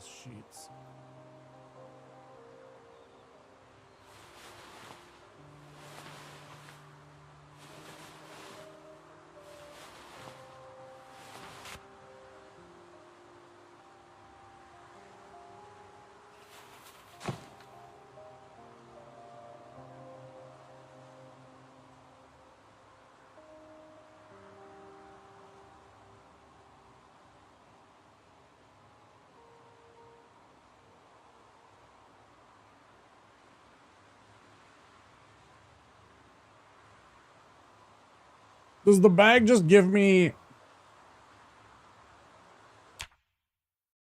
Sheets. Does the bag just give me...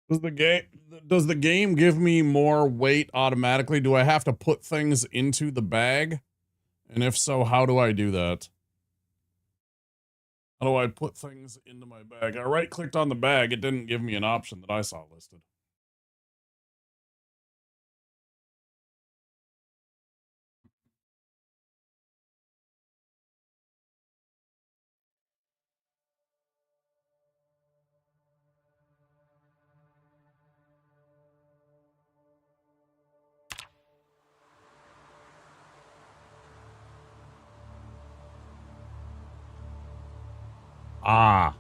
Does the game give me more weight automatically? Do I have to put things into the bag? And if so, how do I do that? How do I put things into my bag? I right-clicked on the bag. It didn't give me an option that I saw listed. Ah.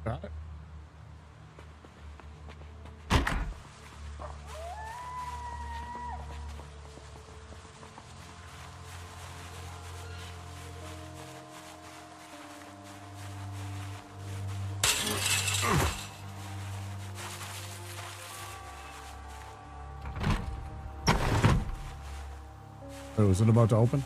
Got it. Oh, is it about to open?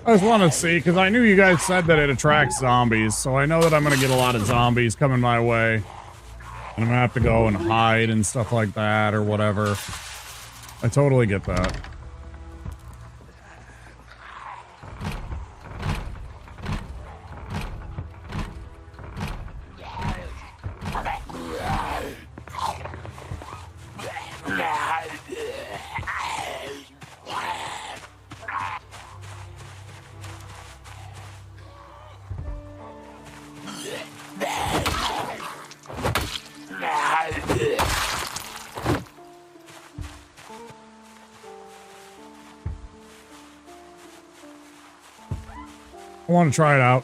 I just want to see, because I knew you guys said that it attracts zombies, so I know that I'm going to get a lot of zombies coming my way. And I'm going to have to go and hide and stuff like that, or whatever. I totally get that. I want to try it out.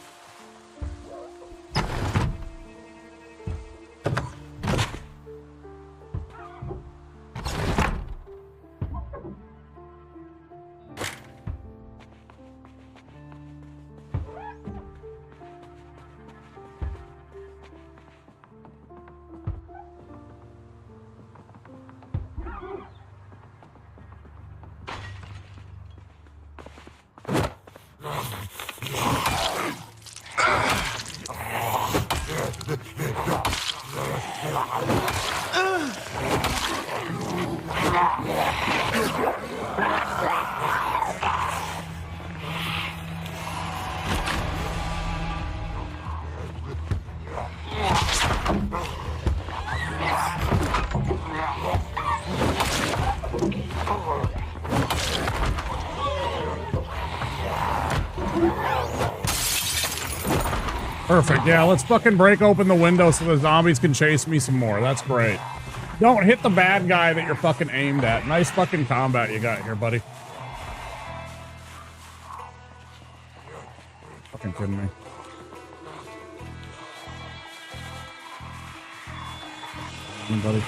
Perfect. Yeah, let's fucking break open the window so the zombies can chase me some more. That's great. Don't hit the bad guy that you're fucking aimed at. Nice fucking combat you got here, buddy. Fucking kidding me. Buddy.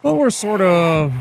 Well, we're sort of...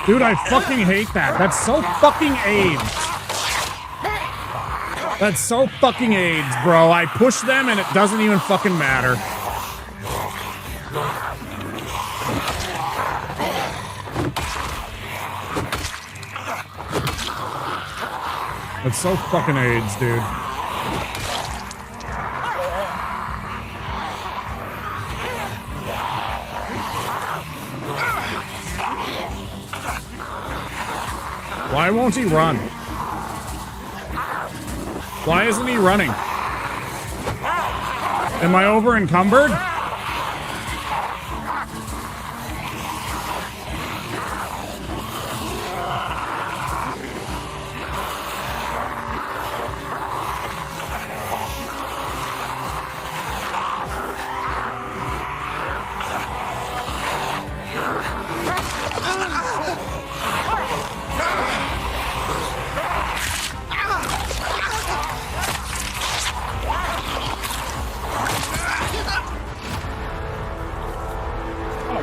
Dude, I fucking hate that. That's so fucking AIDS. That's so fucking AIDS, bro. I push them and it doesn't even fucking matter. That's so fucking AIDS, dude. Why won't he run? Why isn't he running? Am I over encumbered?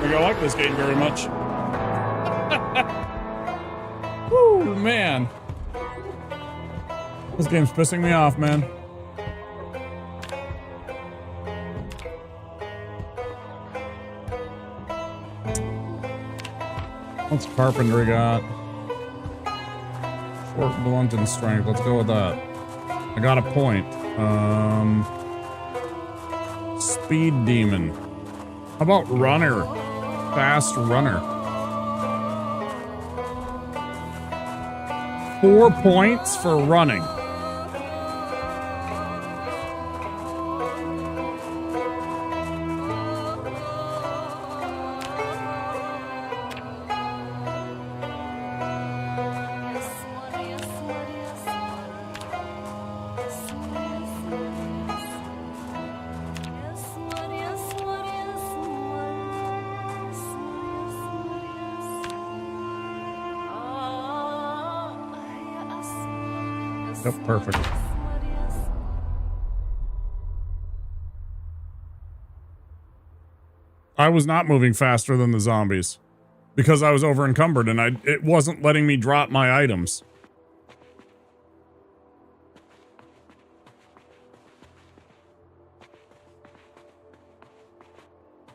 I like this game very much. Woo, man. This game's pissing me off, man. What's carpentry got? Short, blunt, and strength. Let's go with that. I got a point. Speed demon. How about runner? Fast runner. 4 points for running. Yep, perfect. I was not moving faster than the zombies because I was over encumbered and it wasn't letting me drop my items.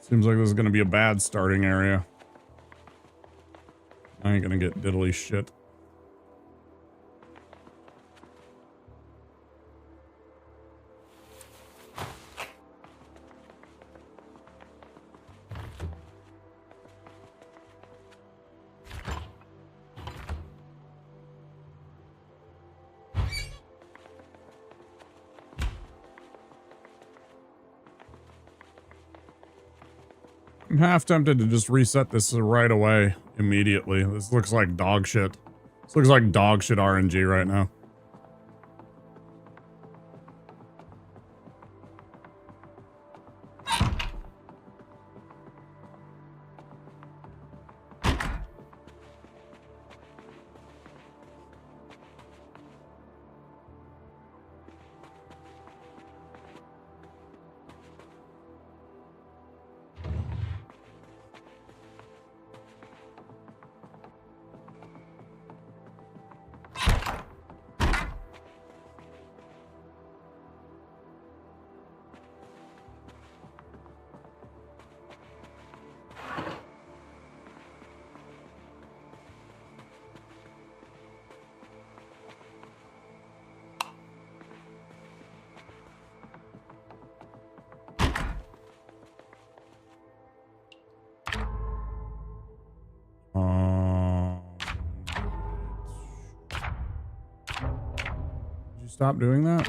Seems like this is going to be a bad starting area. I ain't going to get diddly shit. I'm half tempted to just reset this right away, immediately. This looks like dog shit. This looks like dog shit RNG right now. Did you stop doing that?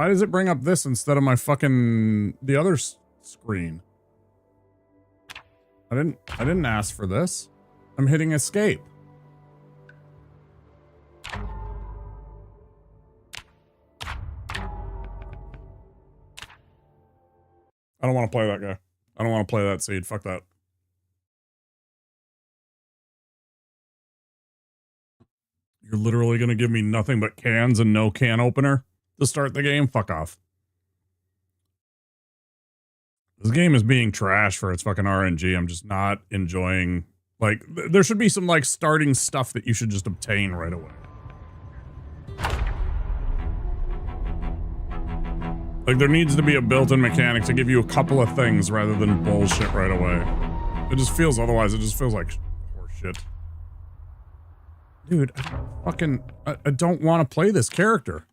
Why does it bring up this instead of my fucking the other screen? I didn't ask for this. I'm hitting escape. I don't want to play that guy. I don't want to play that seed. Fuck that. You're literally going to give me nothing but cans and no can opener to start the game? Fuck off. This game is being trash for its fucking RNG. I'm just not enjoying... Like, there should be some, like, starting stuff that you should just obtain right away. Like, there needs to be a built-in mechanic to give you a couple of things rather than bullshit right away. It just feels, otherwise, it just feels like horseshit. Dude, I don't want to play this character.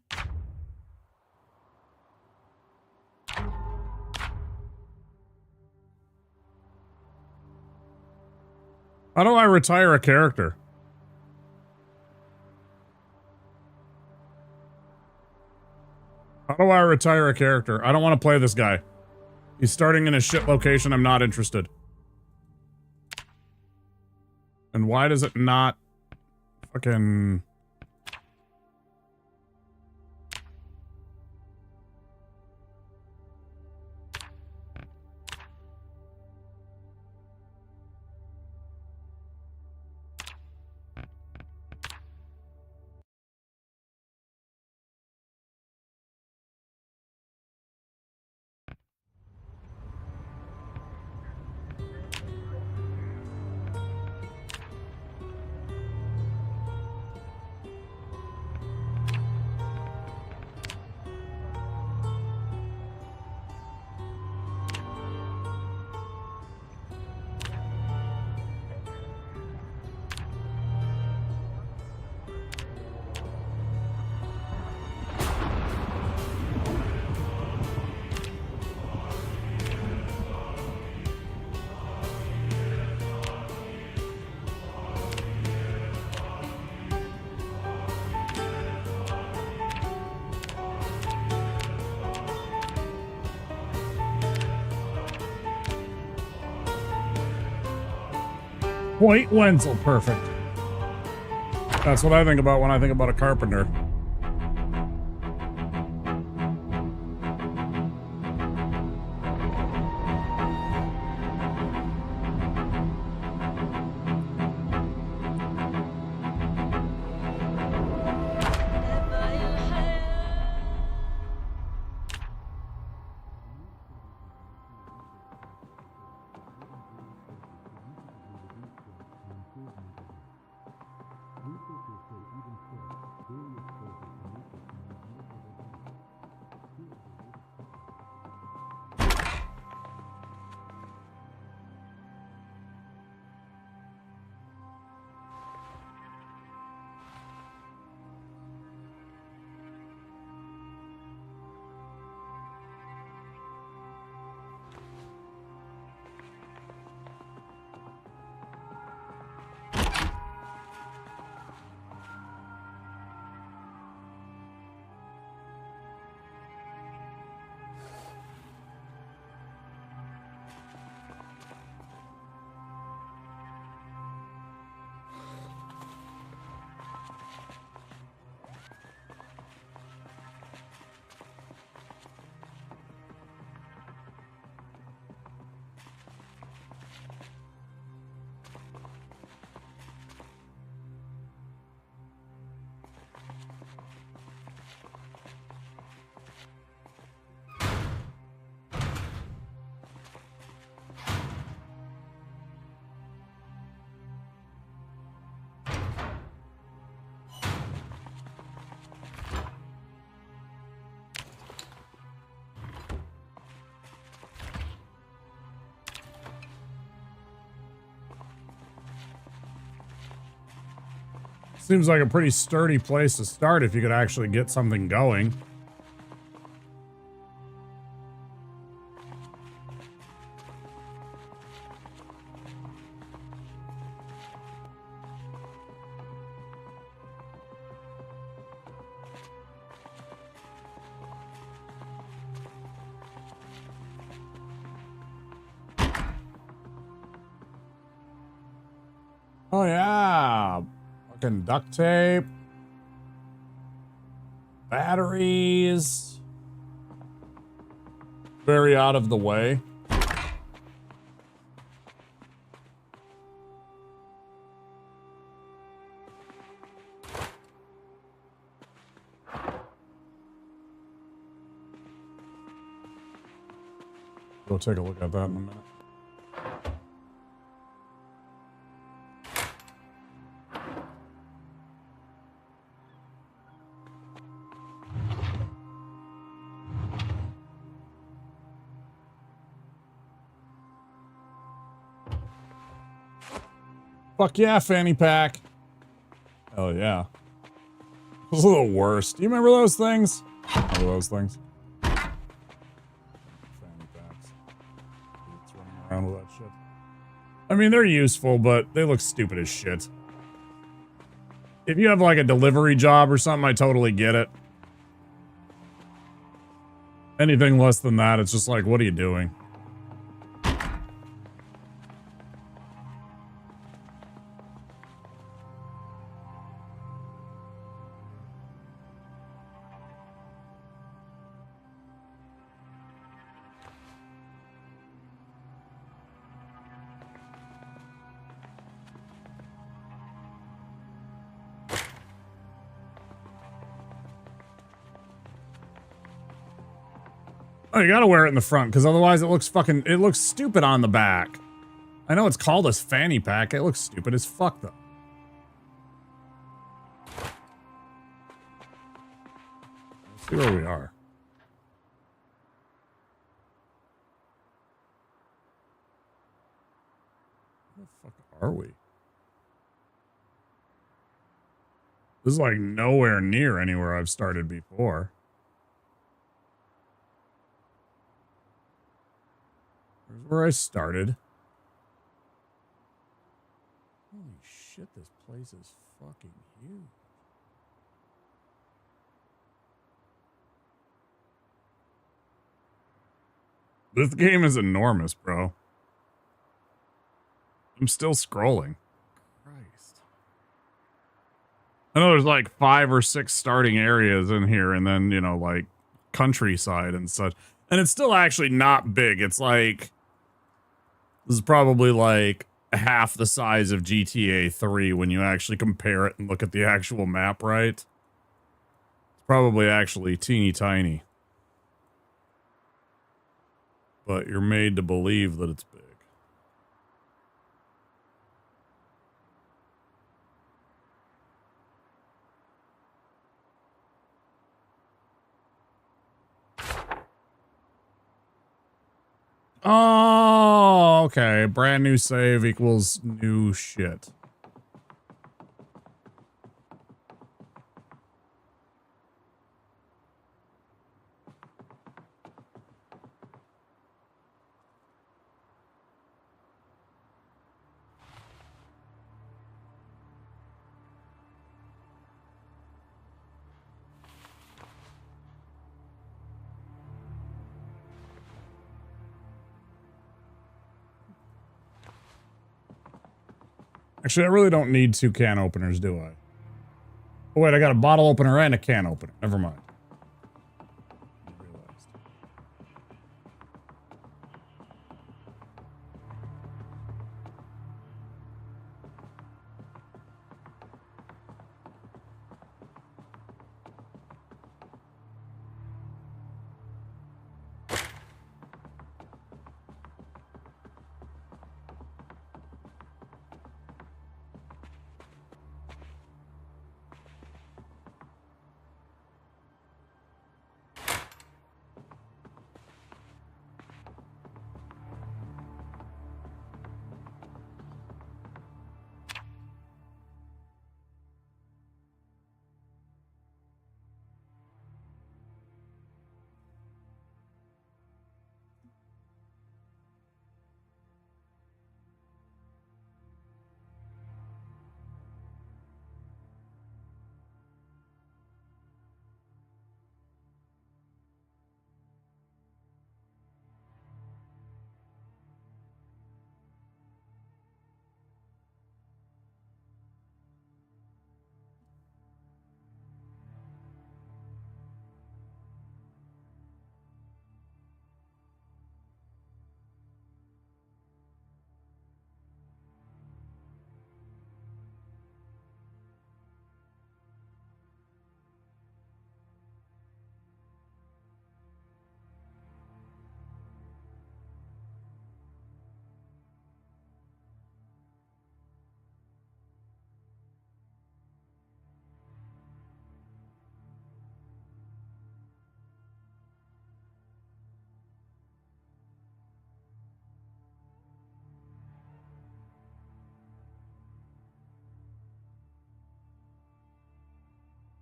How do I retire a character? How do I retire a character? I don't want to play this guy. He's starting in a shit location. I'm not interested. And why does it not fucking... Point Wenzel, perfect. That's what I think about when I think about a carpenter. Seems like a pretty sturdy place to start if you could actually get something going. Oh yeah. Fucking duct tape. Batteries. Very out of the way. Go take a look at that in a minute. Fuck yeah, fanny pack. Hell yeah. Those are the worst. Do you remember those things? Remember those things? Fanny packs. It's running around with that shit. I mean, they're useful, but they look stupid as shit. If you have like a delivery job or something, I totally get it. Anything less than that, it's just like, what are you doing? Oh, you gotta wear it in the front, because otherwise it looks stupid on the back. I know it's called a fanny pack, it looks stupid as fuck though. Let's see where we are. Where the fuck are we? This is like nowhere near anywhere I've started before. Here's where I started. Holy shit, this place is fucking huge. This game is enormous, bro. I'm still scrolling. Christ. I know there's like 5 or 6 starting areas in here and then, you know, like countryside and such. And it's still actually not big. It's like, this is probably like half the size of GTA 3 when you actually compare it and look at the actual map, right? It's probably actually teeny tiny. But you're made to believe that it's big. Oh, okay. Brand new save equals new shit. Actually, I really don't need 2 can openers, do I? Oh, wait, I got a bottle opener and a can opener. Never mind.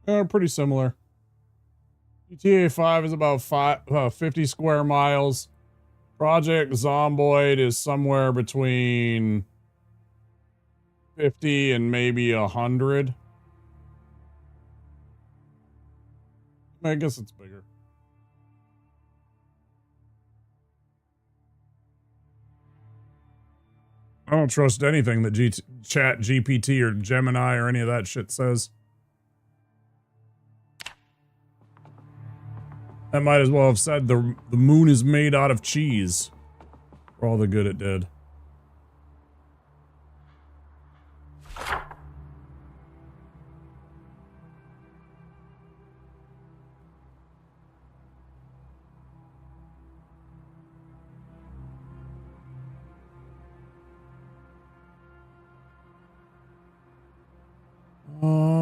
Pretty similar. GTA 5 is about 50 square miles. Project Zomboid is somewhere between 50 and maybe 100. I guess it's bigger. I don't trust anything that Chat GPT or Gemini or any of that shit says. That might as well have said the moon is made out of cheese. For all the good it did.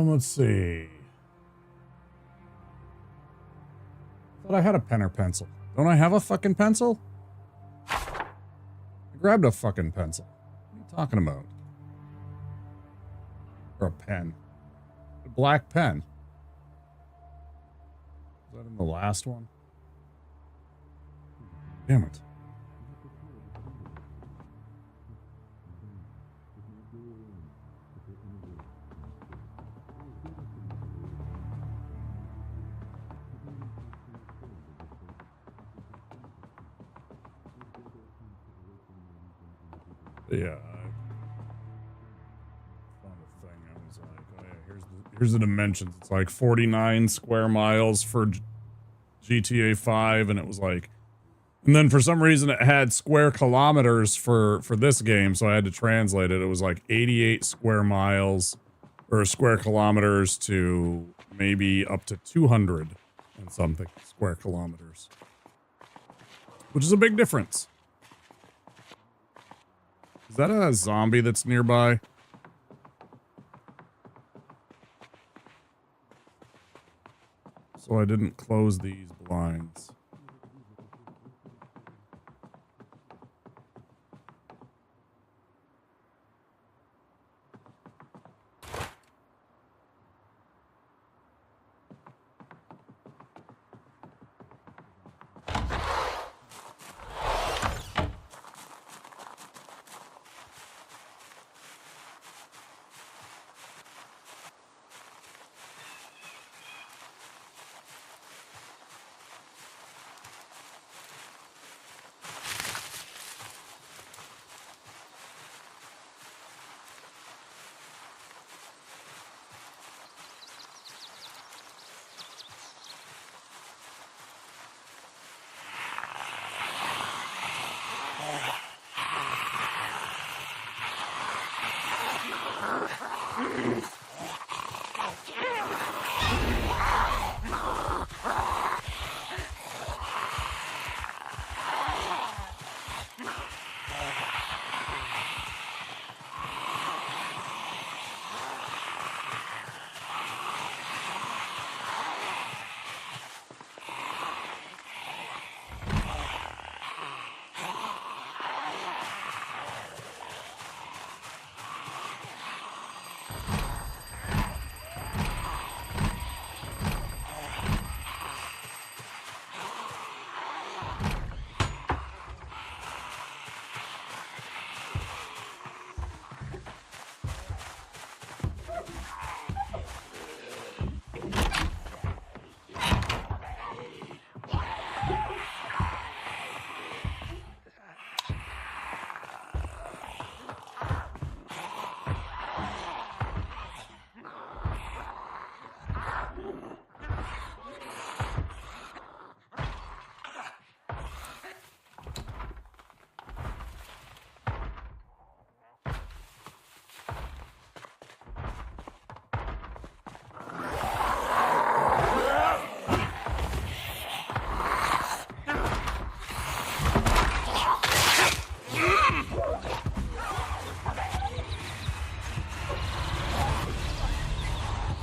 Let's see. Thought I had a pen or pencil. Don't I have a fucking pencil? I grabbed a fucking pencil. What are you talking about? Or a pen. A black pen. Was that in the last one? Damn it. Yeah, I found a thing. I was like, oh yeah, here's the dimensions. It's like 49 square miles for GTA 5, and it was like, and then for some reason it had square kilometers for this game, so I had to translate it. It was like 88 square miles or square kilometers to maybe up to 200 and something square kilometers, which is a big difference. Is that a zombie that's nearby? So I didn't close these blinds.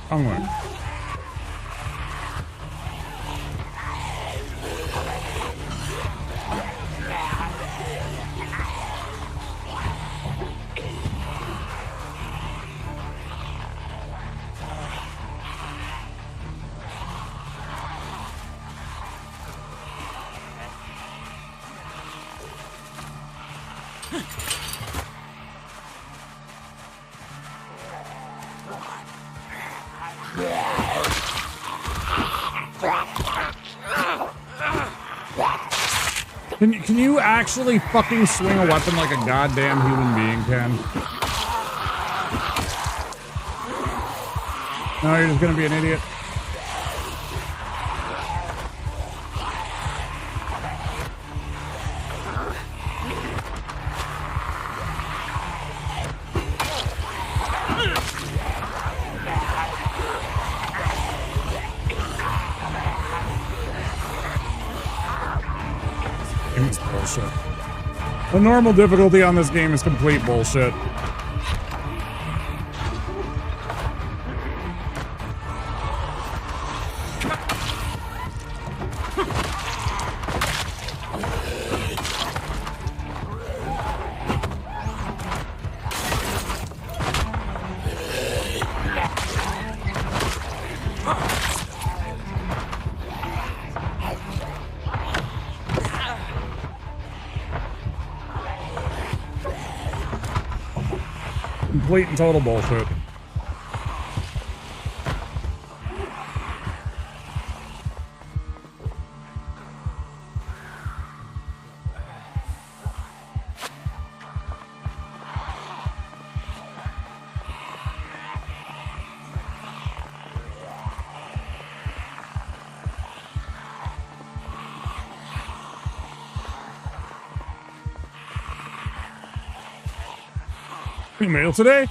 Somewhere. Can you actually fucking swing a weapon like a goddamn human being can? No, you're just gonna be an idiot. It's bullshit. The normal difficulty on this game is complete bullshit. Complete and total bullshit. Mail today?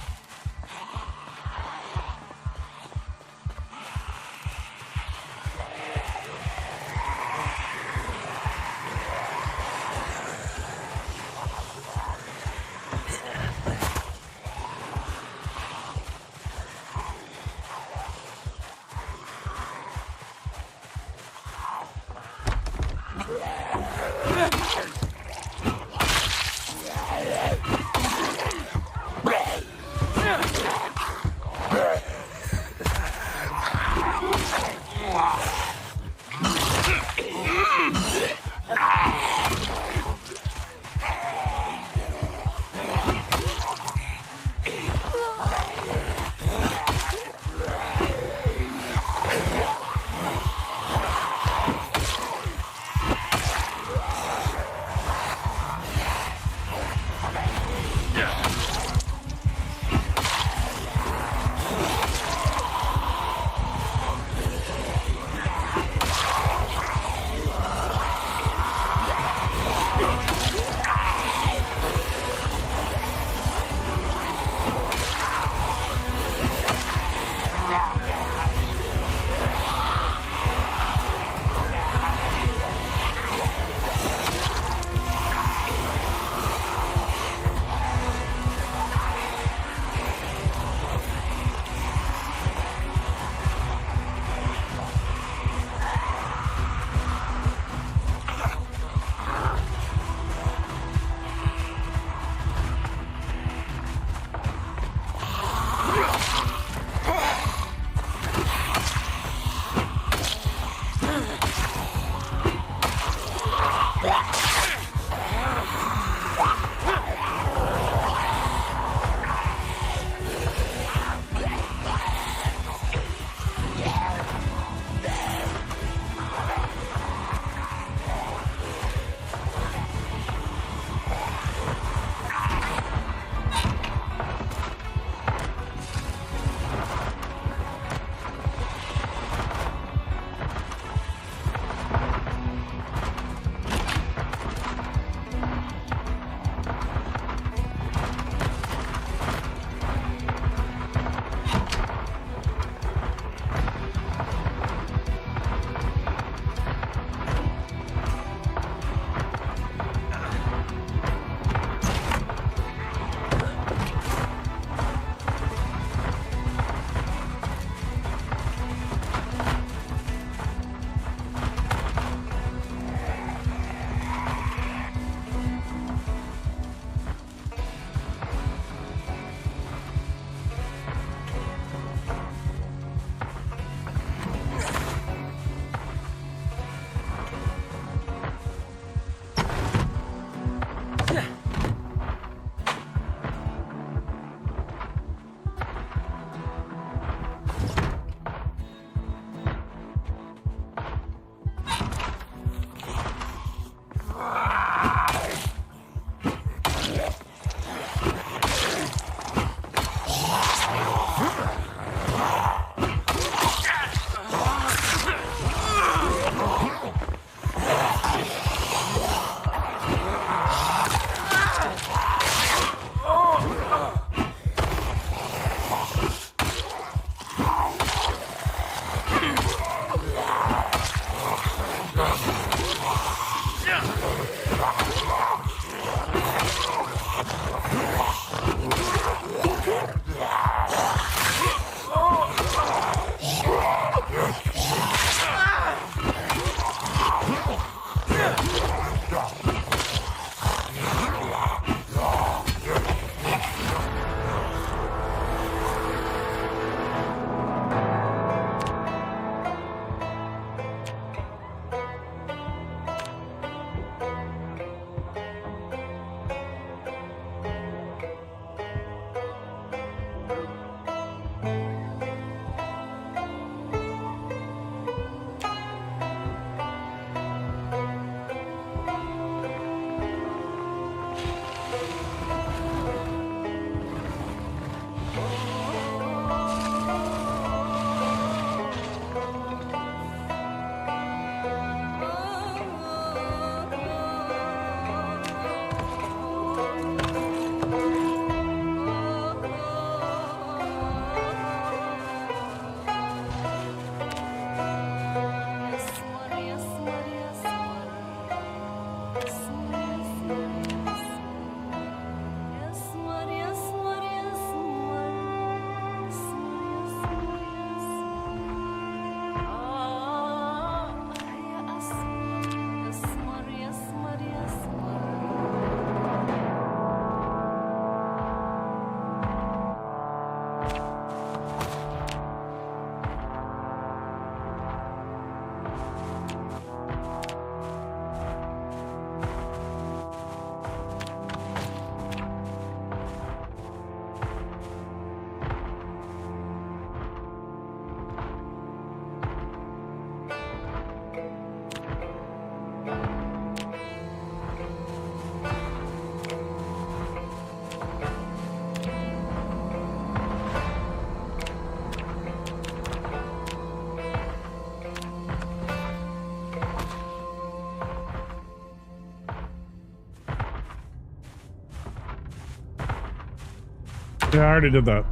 Yeah, I already did that.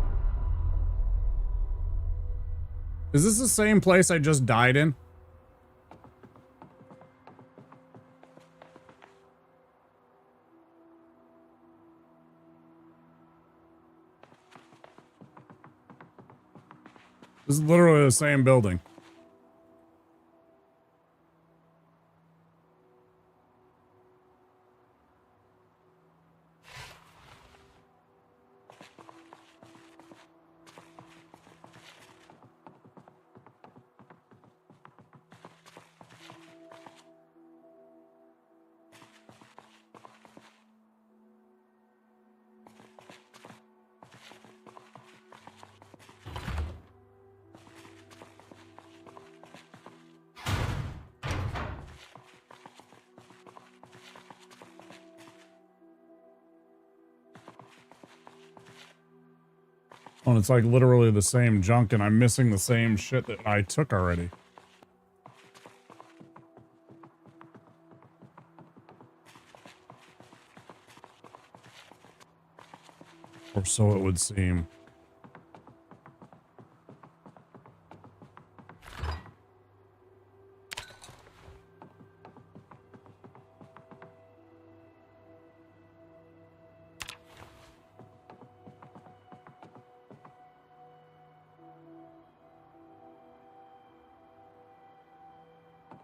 Is this the same place I just died in? This is literally the same building. Oh, it's like literally the same junk and I'm missing the same shit that I took already. Or so it would seem.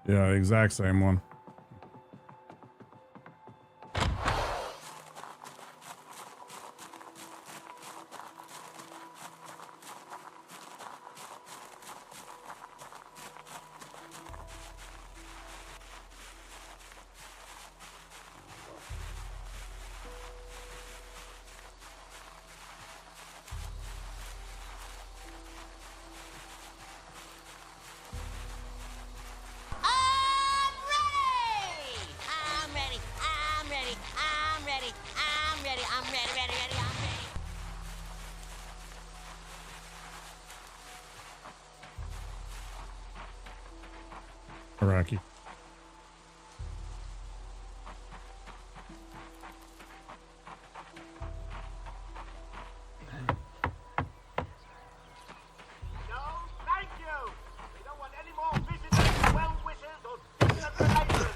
Yeah, exact same one. Iraqi. Thank you! We don't want any more visitors, well-wishers, or distant relations!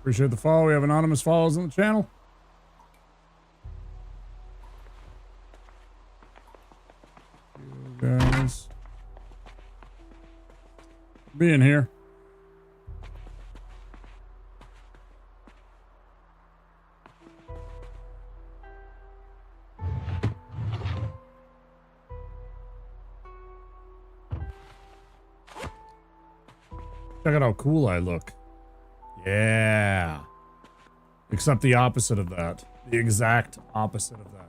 Appreciate the follow. We have anonymous follows on the channel. You guys being here. Check out how cool I look. Yeah. Except the opposite of that. The exact opposite of that.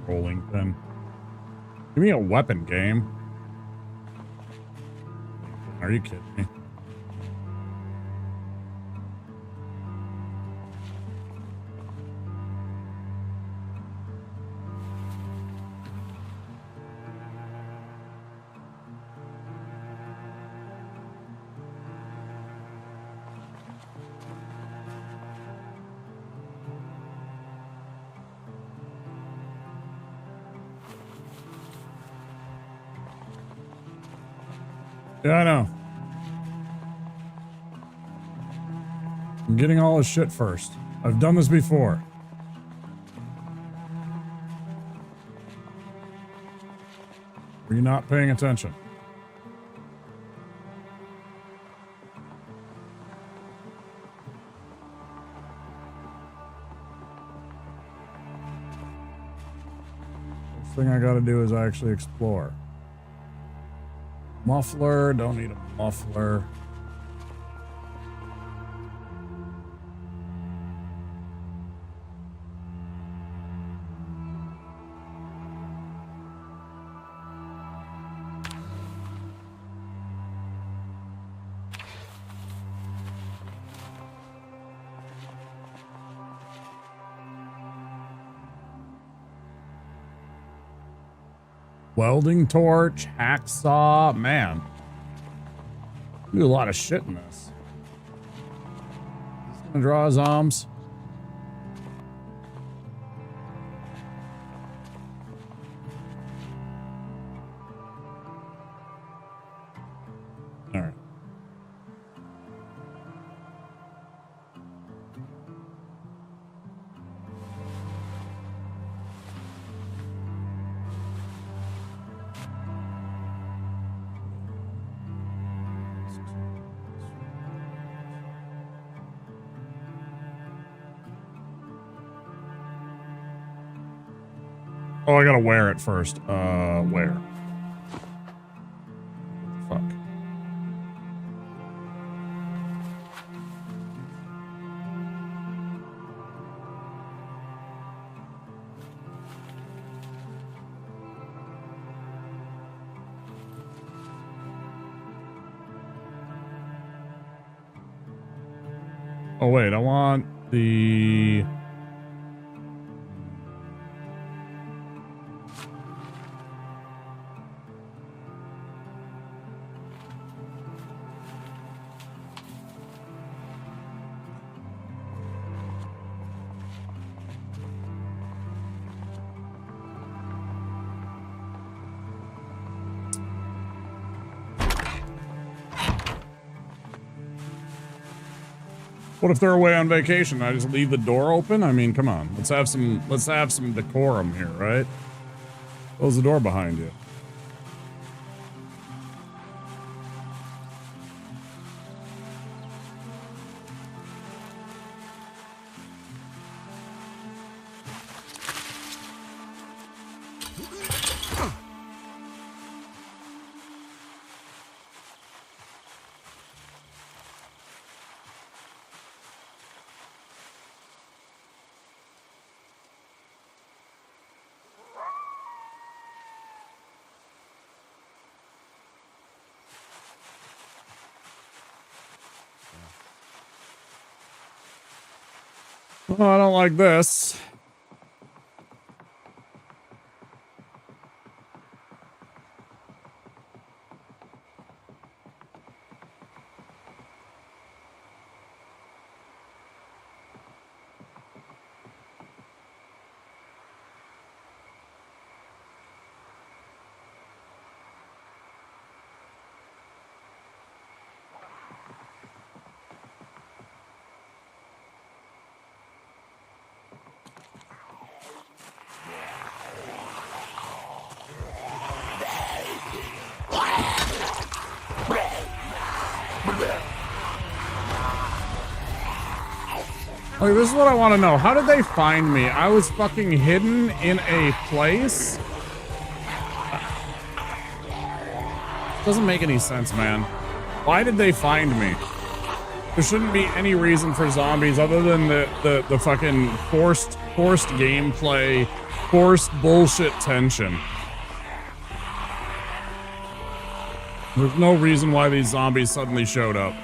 Rolling pin. Give me a weapon, game. Are you kidding me? Yeah, I know. I'm getting all his shit first. I've done this before. Were you not paying attention? First thing I gotta do is actually explore. Muffler, don't need a muffler. Welding torch, hacksaw, man. Do a lot of shit in this. He's gonna draw his arms. All right. Oh, I gotta wear it first. Where? Fuck. Oh, wait, I want the... What if they're away on vacation? I just leave the door open? I mean, come on. Let's have some decorum here, right? Close the door behind you. Oh, I don't like this. Like, this is what I want to know. How did they find me? I was fucking hidden in a place? Doesn't make any sense, man. Why did they find me? There shouldn't be any reason for zombies other than the fucking forced gameplay, forced bullshit tension. There's no reason why these zombies suddenly showed up.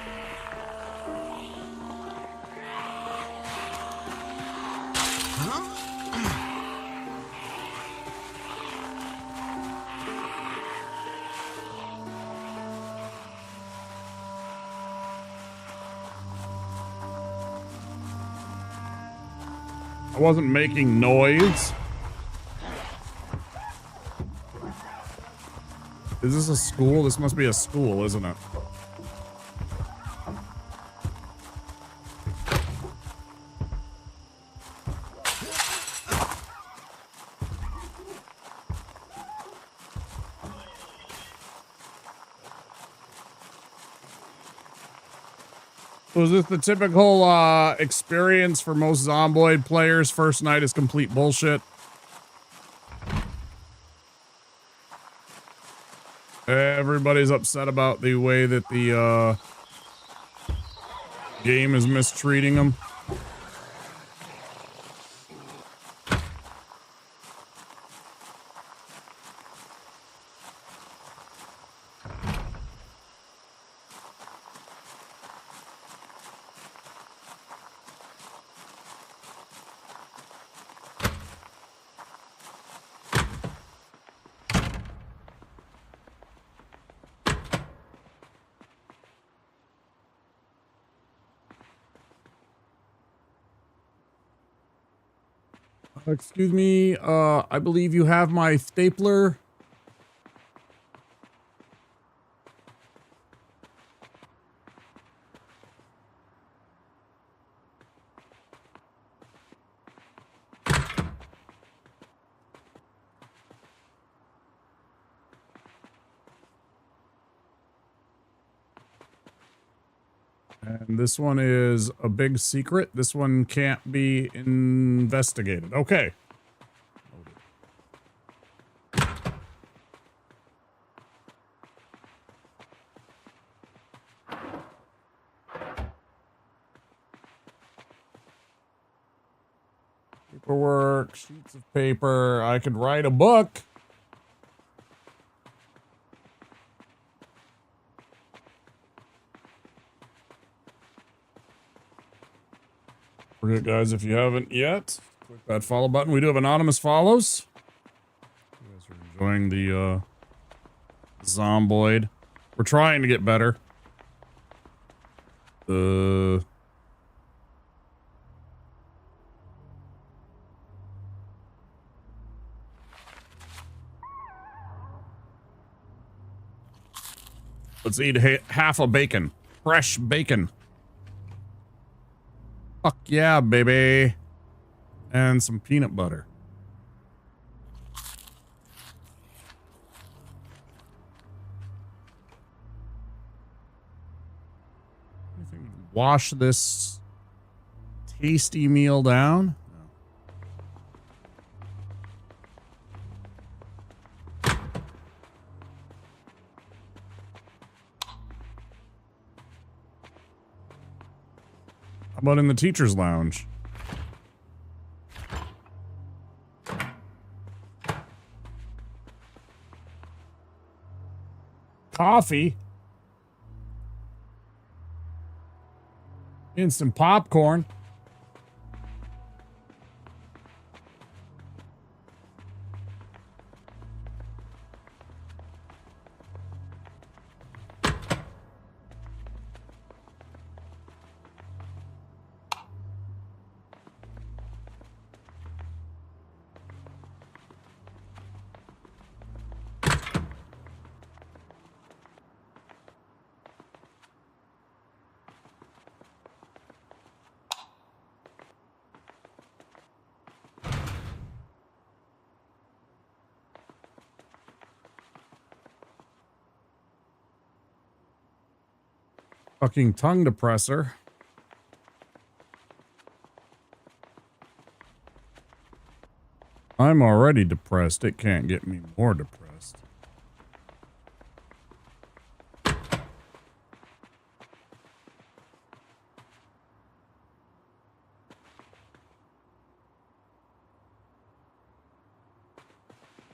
I wasn't making noise. Is this a school? This must be a school, isn't it? Was this the typical experience for most Zomboid players? First night is complete bullshit. Everybody's upset about the way that the game is mistreating them. Excuse me, I believe you have my stapler. And this one is a big secret. This one can't be investigated. Okay. Paperwork, sheets of paper. I could write a book. Forget, guys, if you haven't yet, click that follow button. We do have anonymous follows. You guys are enjoying the Zomboid. We're trying to get better. Let's eat half a bacon. Fresh bacon. Fuck yeah, baby. And some peanut butter. Wash this tasty meal down. How about in the teacher's lounge? Coffee. Instant popcorn. Fucking tongue depressor. I'm already depressed. It can't get me more depressed.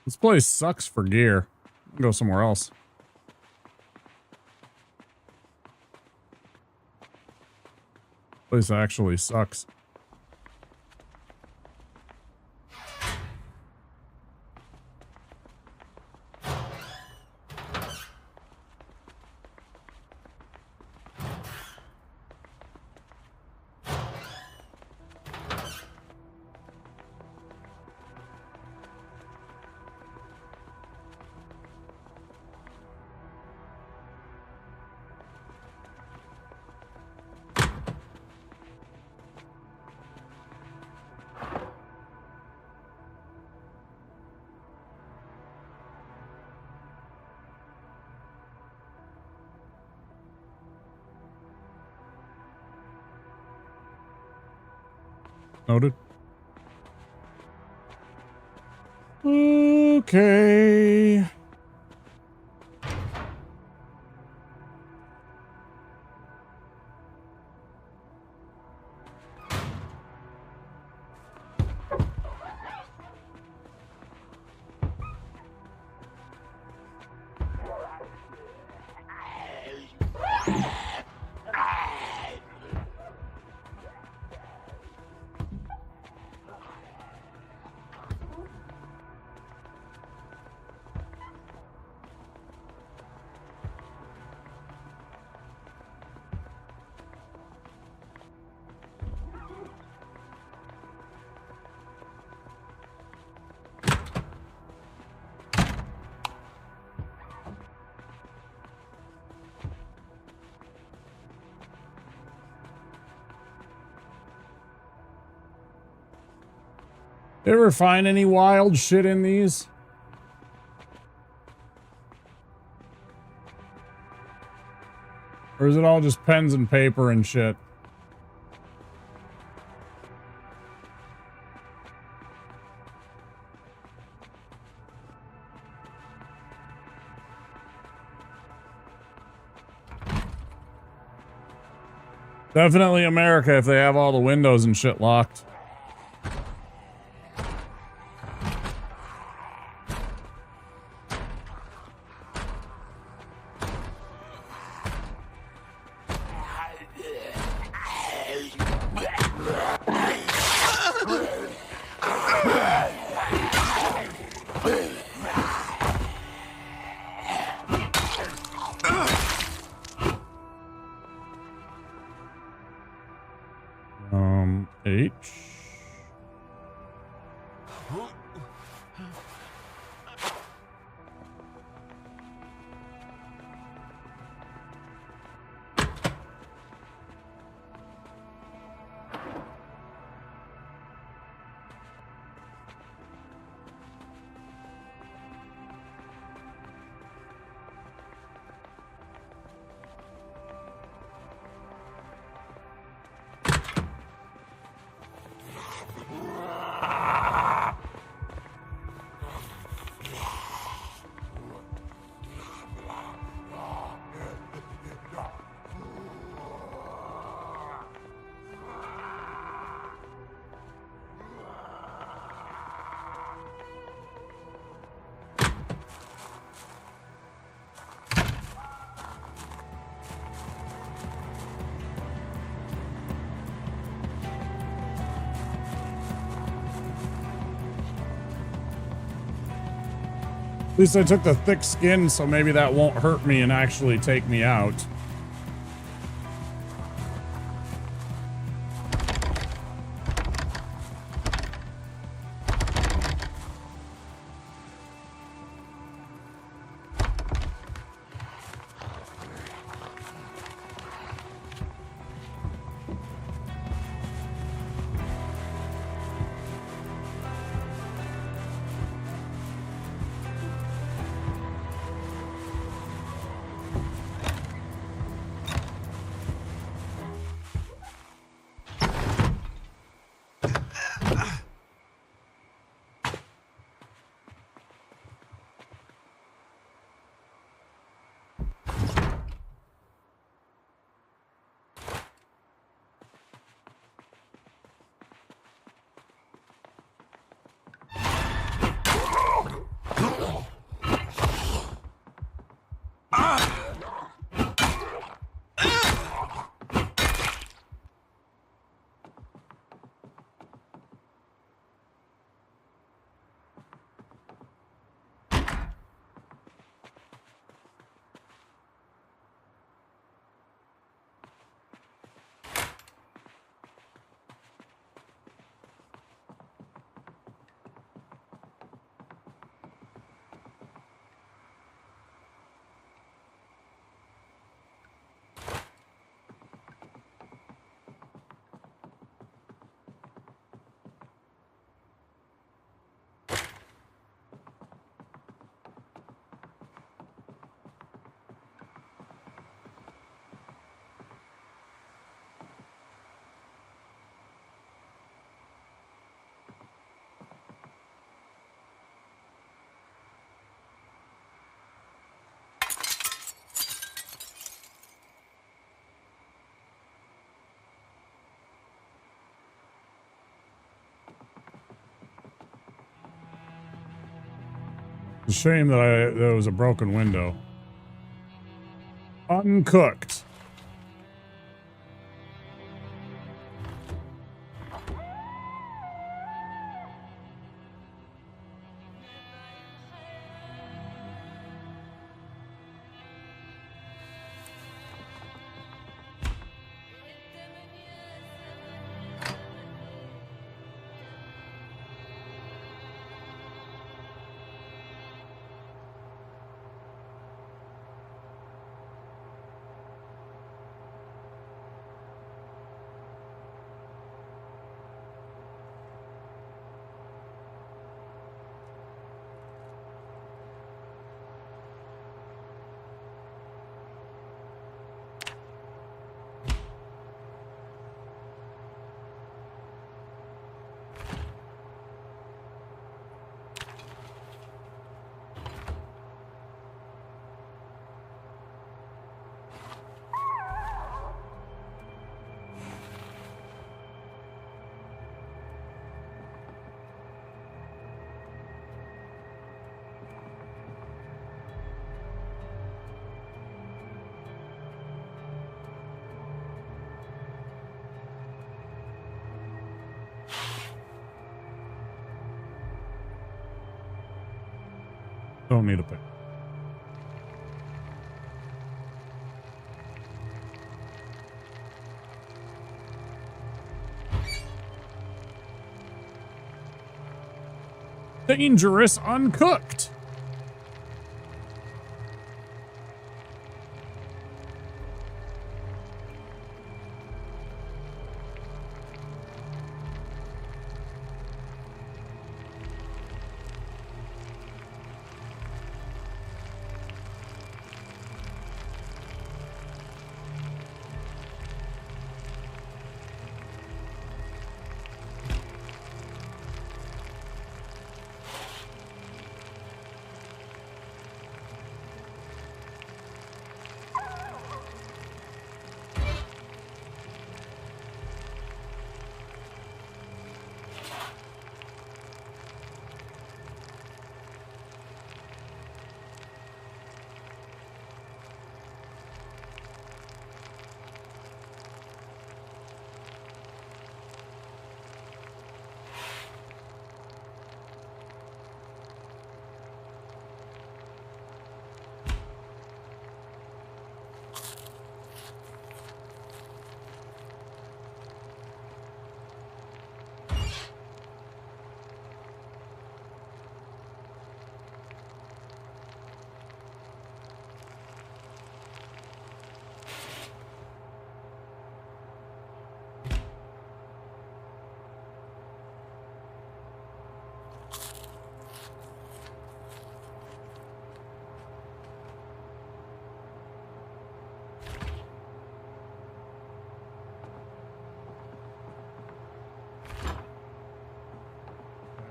This place sucks for gear. I'll go somewhere else. Place actually sucks. Noted. Okay. Ever find any wild shit in these? Or is it all just pens and paper and shit? Definitely America if they have all the windows and shit locked. H. At least I took the thick skin, so maybe that won't hurt me and actually take me out. It's a shame that there was a broken window. Uncooked. Don't need a pick. Dangerous uncooked.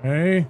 Okay.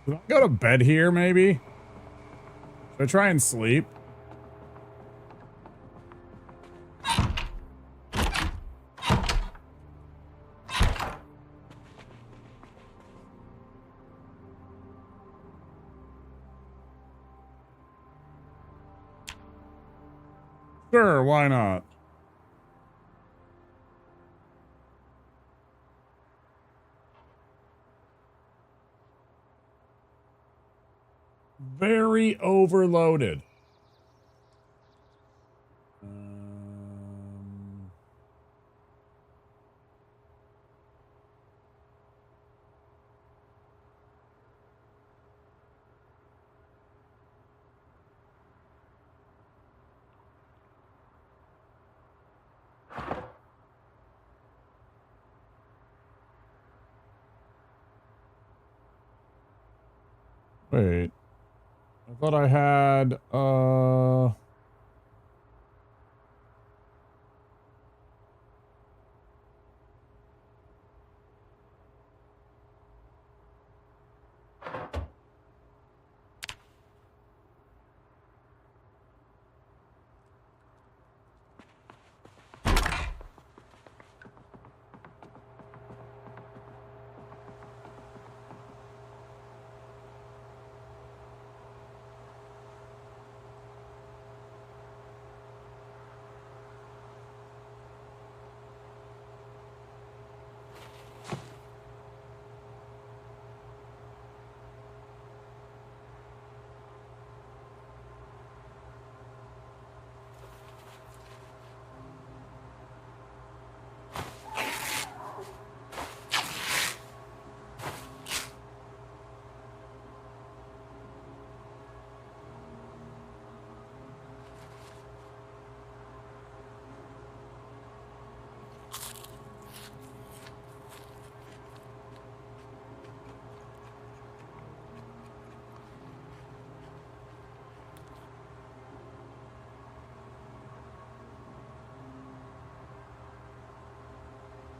Should I go to bed here, maybe? Should I try and sleep? Sure, why not? Very overloaded. Wait. I thought I had,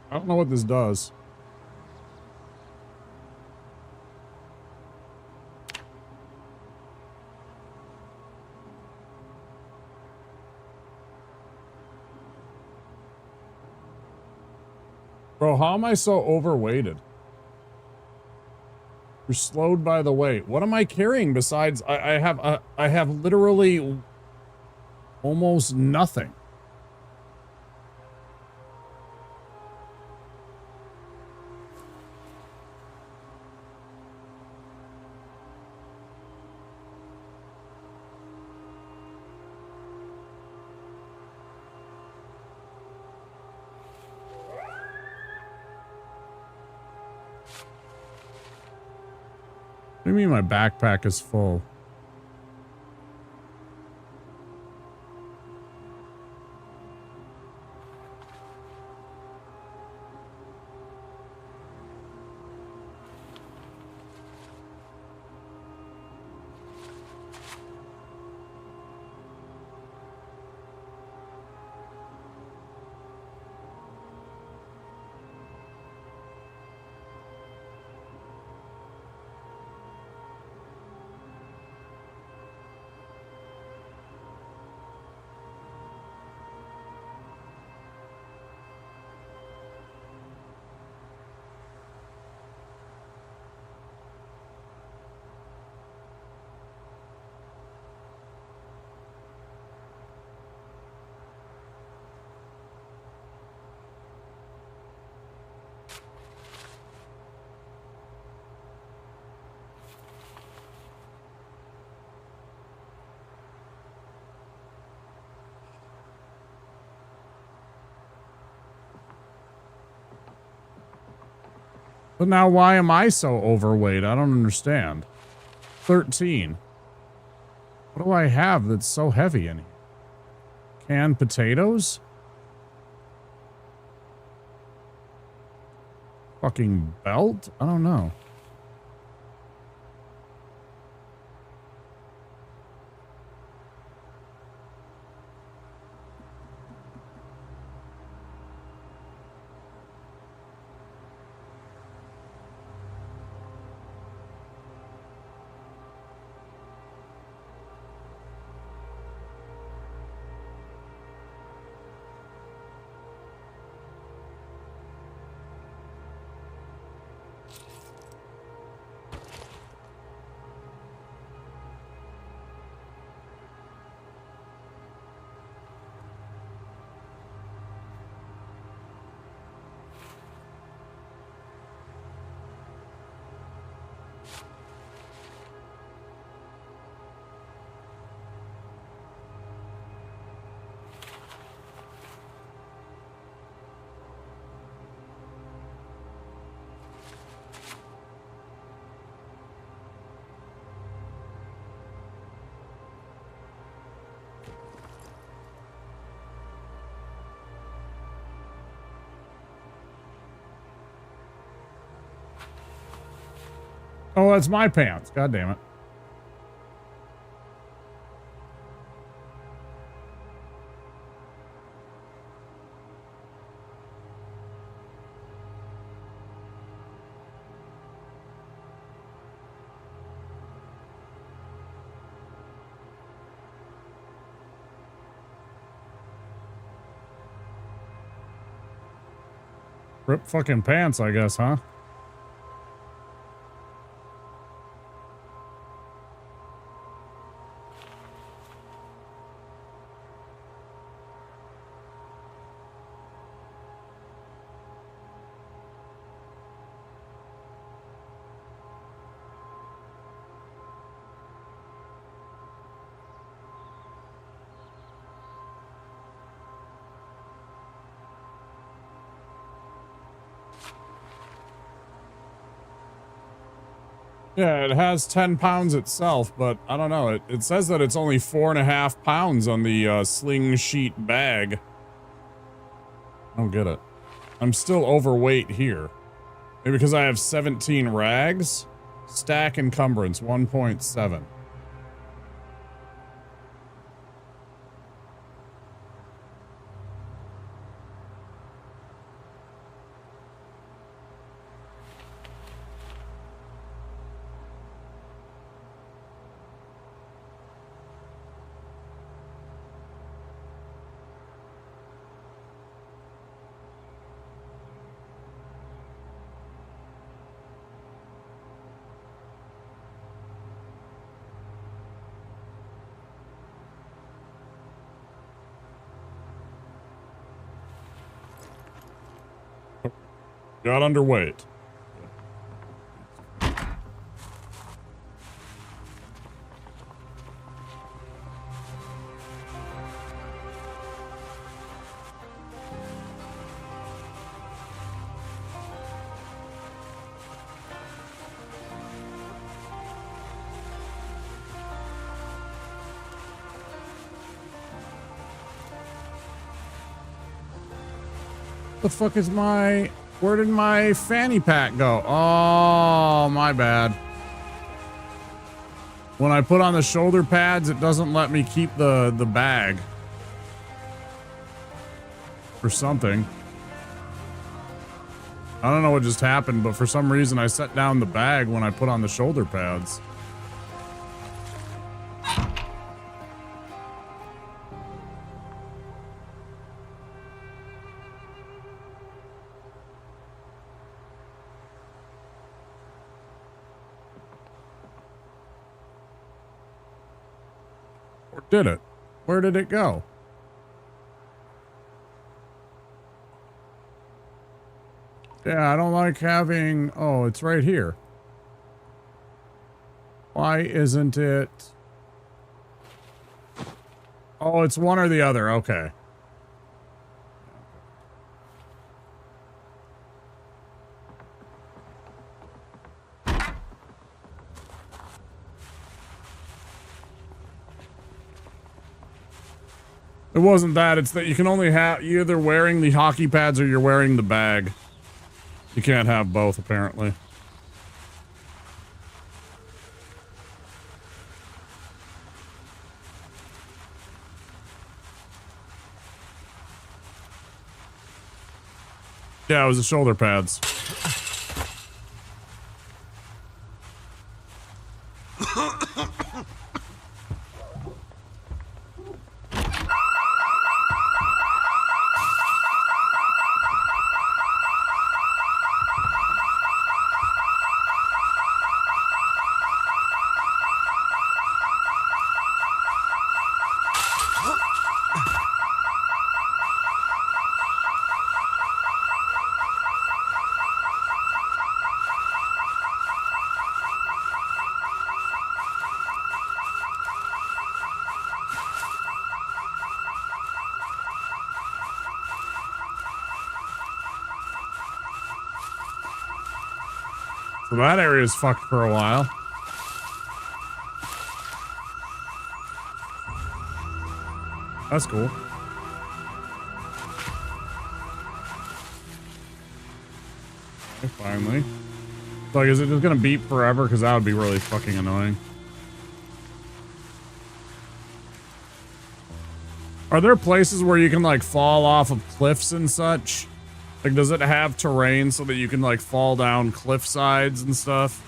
I don't know what this does. Bro, how am I so overweighted? You're slowed by the weight. What am I carrying besides I have literally almost nothing. What do you mean my backpack is full? But now why am I so overweight? I don't understand. 13. What do I have that's so heavy in here? Canned potatoes? Fucking belt? I don't know. Oh, that's my pants. God damn it. Rip fucking pants, I guess, huh? Yeah, it has 10 pounds itself, but I don't know. It says that it's only 4.5 pounds on the sling sheet bag. I don't get it. I'm still overweight here. Maybe because I have 17 rags? Stack encumbrance, 1.7. Got underweight. The fuck is my... Where did my fanny pack go? Oh, my bad. When I put on the shoulder pads, it doesn't let me keep the bag. For something. I don't know what just happened, but for some reason I set down the bag when I put on the shoulder pads. Or did it? Where did it go? Yeah, I don't like having... Oh, it's right here. Why isn't it... Oh, it's one or the other. Okay. It wasn't that. It's that you can only have... You're either wearing the hockey pads or you're wearing the bag. You can't have both, apparently. Yeah, it was the shoulder pads. So that area is fucked for a while. That's cool. Okay, finally. Like, is it just gonna beep forever? Because that would be really fucking annoying. Are there places where you can, like, fall off of cliffs and such? Like, does it have terrain so that you can, like, fall down cliff sides and stuff?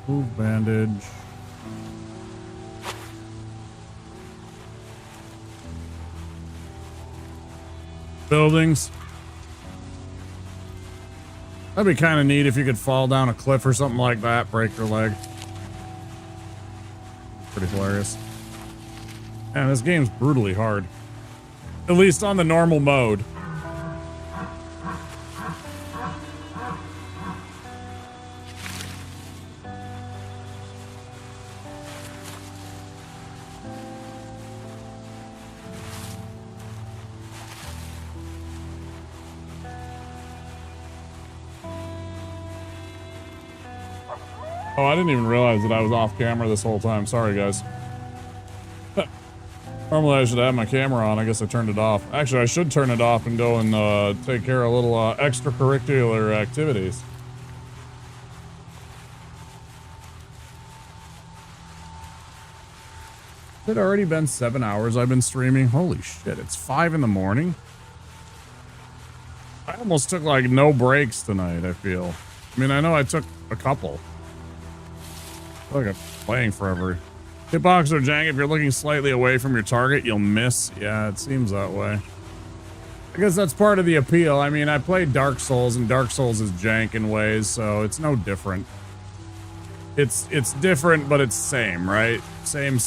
Move bandage. Buildings. That'd be kind of neat if you could fall down a cliff or something like that, break your leg. Pretty hilarious. Man, this game's brutally hard. At least on the normal mode. Oh, I didn't even realize that I was off camera this whole time. Sorry, guys. Normally I should have my camera on. I guess I turned it off. Actually, I should turn it off and go and take care of little extracurricular activities. It had already been 7 hours I've been streaming. Holy shit, it's 5 in the morning. I almost took like no breaks tonight, I feel. I mean, I know I took a couple. I feel like I'm playing forever. Hitbox or jank, if you're looking slightly away from your target, you'll miss. Yeah, it seems that way. I guess that's part of the appeal. I mean, I played Dark Souls, and Dark Souls is jank in ways, so it's no different. It's different, but it's same, right? Same.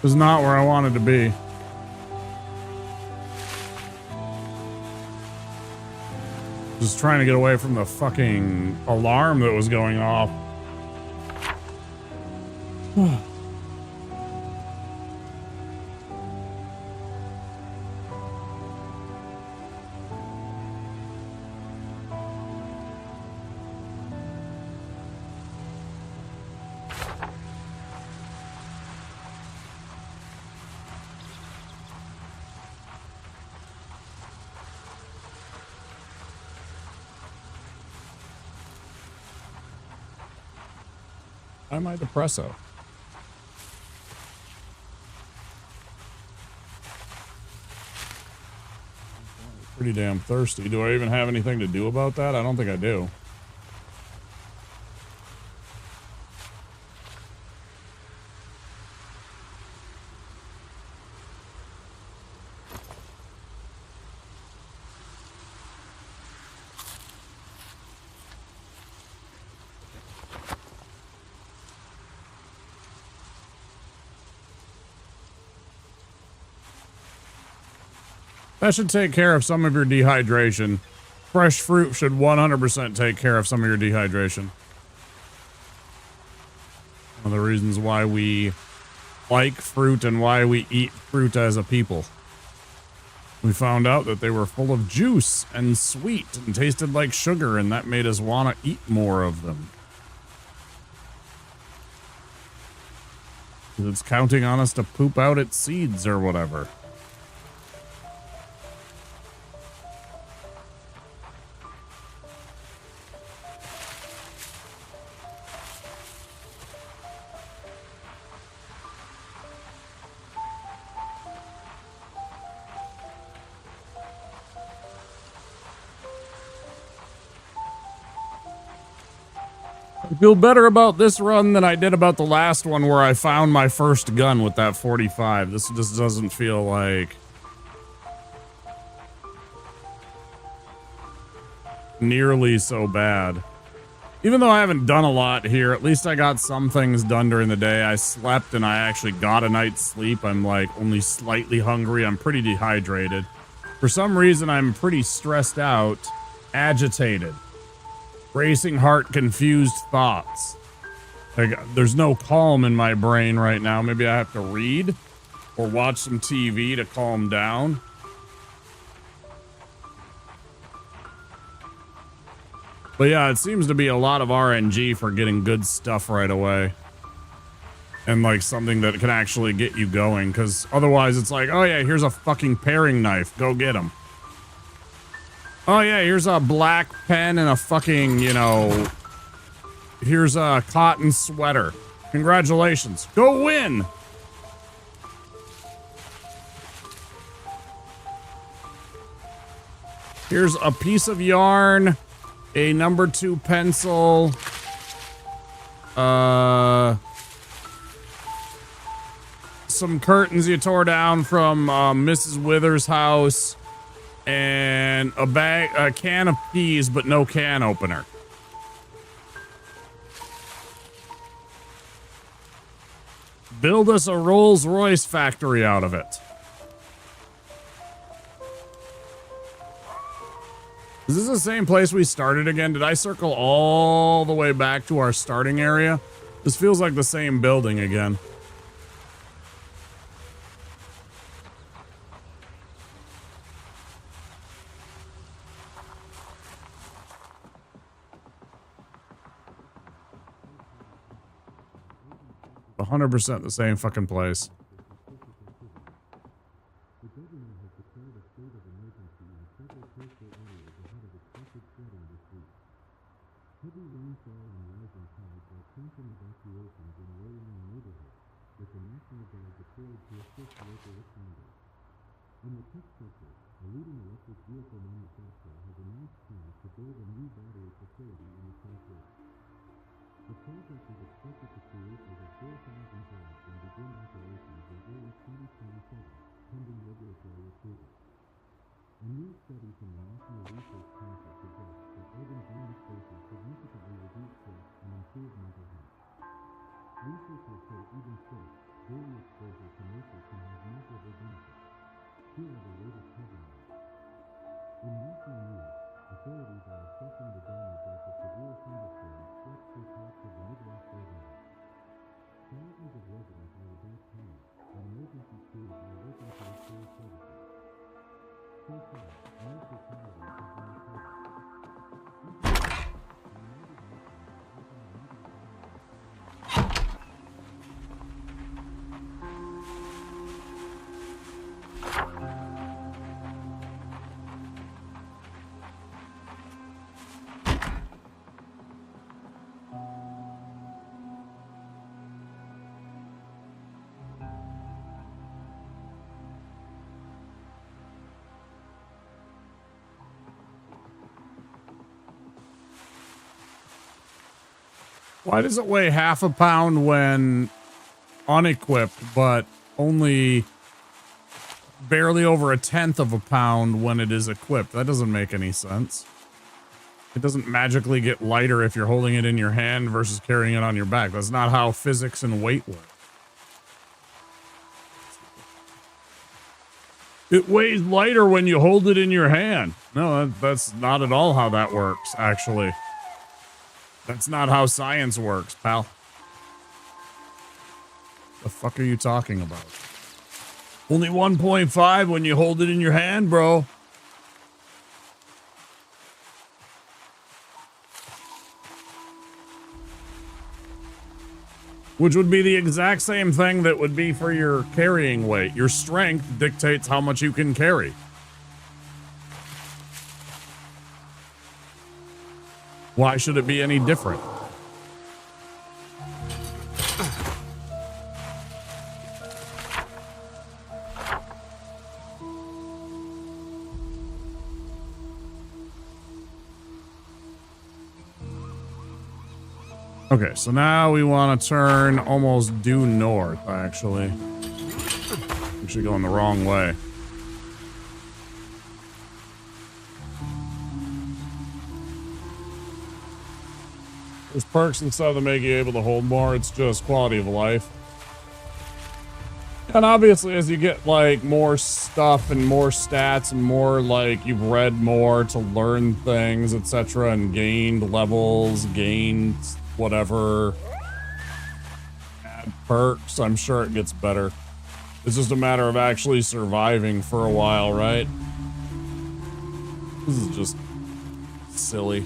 This is not where I wanted to be. Just trying to get away from the fucking alarm that was going off. Why am I depresso? Pretty damn thirsty. Do I even have anything to do about that? I don't think I do. That should take care of some of your dehydration. Fresh fruit should 100% take care of some of your dehydration. One of the reasons why we like fruit and why we eat fruit as a people. We found out that they were full of juice and sweet and tasted like sugar, and that made us want to eat more of them. It's counting on us to poop out its seeds or whatever. I feel better about this run than I did about the last one where I found my first gun with that 45. This just doesn't feel like nearly so bad. Even though I haven't done a lot here, at least I got some things done during the day. I slept and I actually got a night's sleep. I'm like only slightly hungry. I'm pretty dehydrated. For some reason, I'm pretty stressed out, agitated. Racing heart, confused thoughts. Like, there's no calm in my brain right now. Maybe I have to read or watch some TV to calm down. But yeah, it seems to be a lot of RNG for getting good stuff right away. And like something that can actually get you going. Because otherwise it's like, oh yeah, here's a fucking paring knife. Go get them. Oh yeah, here's a black pen and a fucking, you know, here's a cotton sweater. Congratulations. Go win. Here's a piece of yarn, a number 2 pencil, some curtains you tore down from Mrs. Withers' house, and a can of peas, but no can opener. Build us a Rolls-Royce factory out of it. Is this the same place we started again? Did I circle all the way back to our starting area? This feels like the same building again. 100% the same fucking place. The governor has declared a state of emergency in several coastal areas ahead of expected flooding this week. Heavy rainfall and rising tides are prompting evacuations in low-lying neighborhoods, with the National Guard deployed to assist local responders. In the tech sector, a leading electric vehicle manufacturer has announced plans to build a new battery facility in the Southwest. The project is expected to create over 4,000 jobs and begin operations in early 2027, pending regulatory approval. A new study from the National Research Council suggests that urban green spaces significantly reduce stress and improve mental health. Researchers say even so, daily exposure to nature can have measurable benefits. Here are the latest headlines. In national news, authorities are assessing the damage after severe thunderstorms swept through parts of the Midwest overnight. Thousands of residents are without power, and emergency crews are working to restore services. So far, no fatalities have been reported. Why does it weigh half a pound when unequipped, but only barely over a tenth of a pound when it is equipped? That doesn't make any sense. It doesn't magically get lighter if you're holding it in your hand versus carrying it on your back. That's not how physics and weight work. It weighs lighter when you hold it in your hand. No, that's not at all how that works, actually. That's not how science works, pal. The fuck are you talking about? Only 1.5 when you hold it in your hand, bro. Which would be the exact same thing that would be for your carrying weight. Your strength dictates how much you can carry. Why should it be any different? Okay, so now we want to turn almost due north, actually. Actually going the wrong way. There's perks and stuff that make you able to hold more. It's just quality of life. And obviously, as you get, like, more stuff and more stats and more, like, you've read more to learn things, etc., and gained levels, gained whatever, add perks, I'm sure it gets better. It's just a matter of actually surviving for a while, right? This is just silly.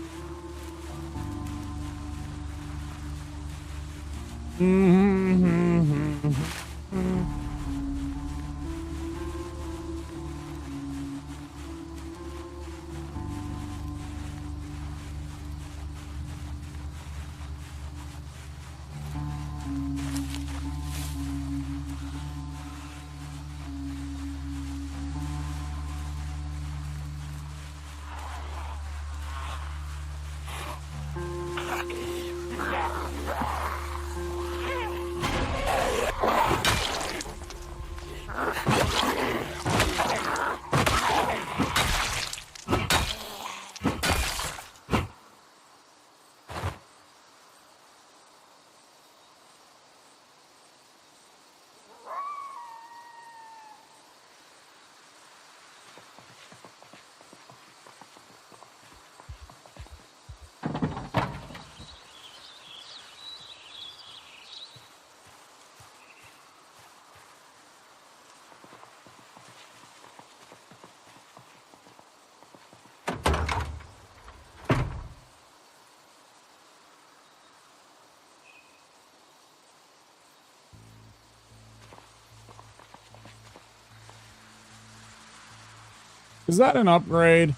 Is that an upgrade?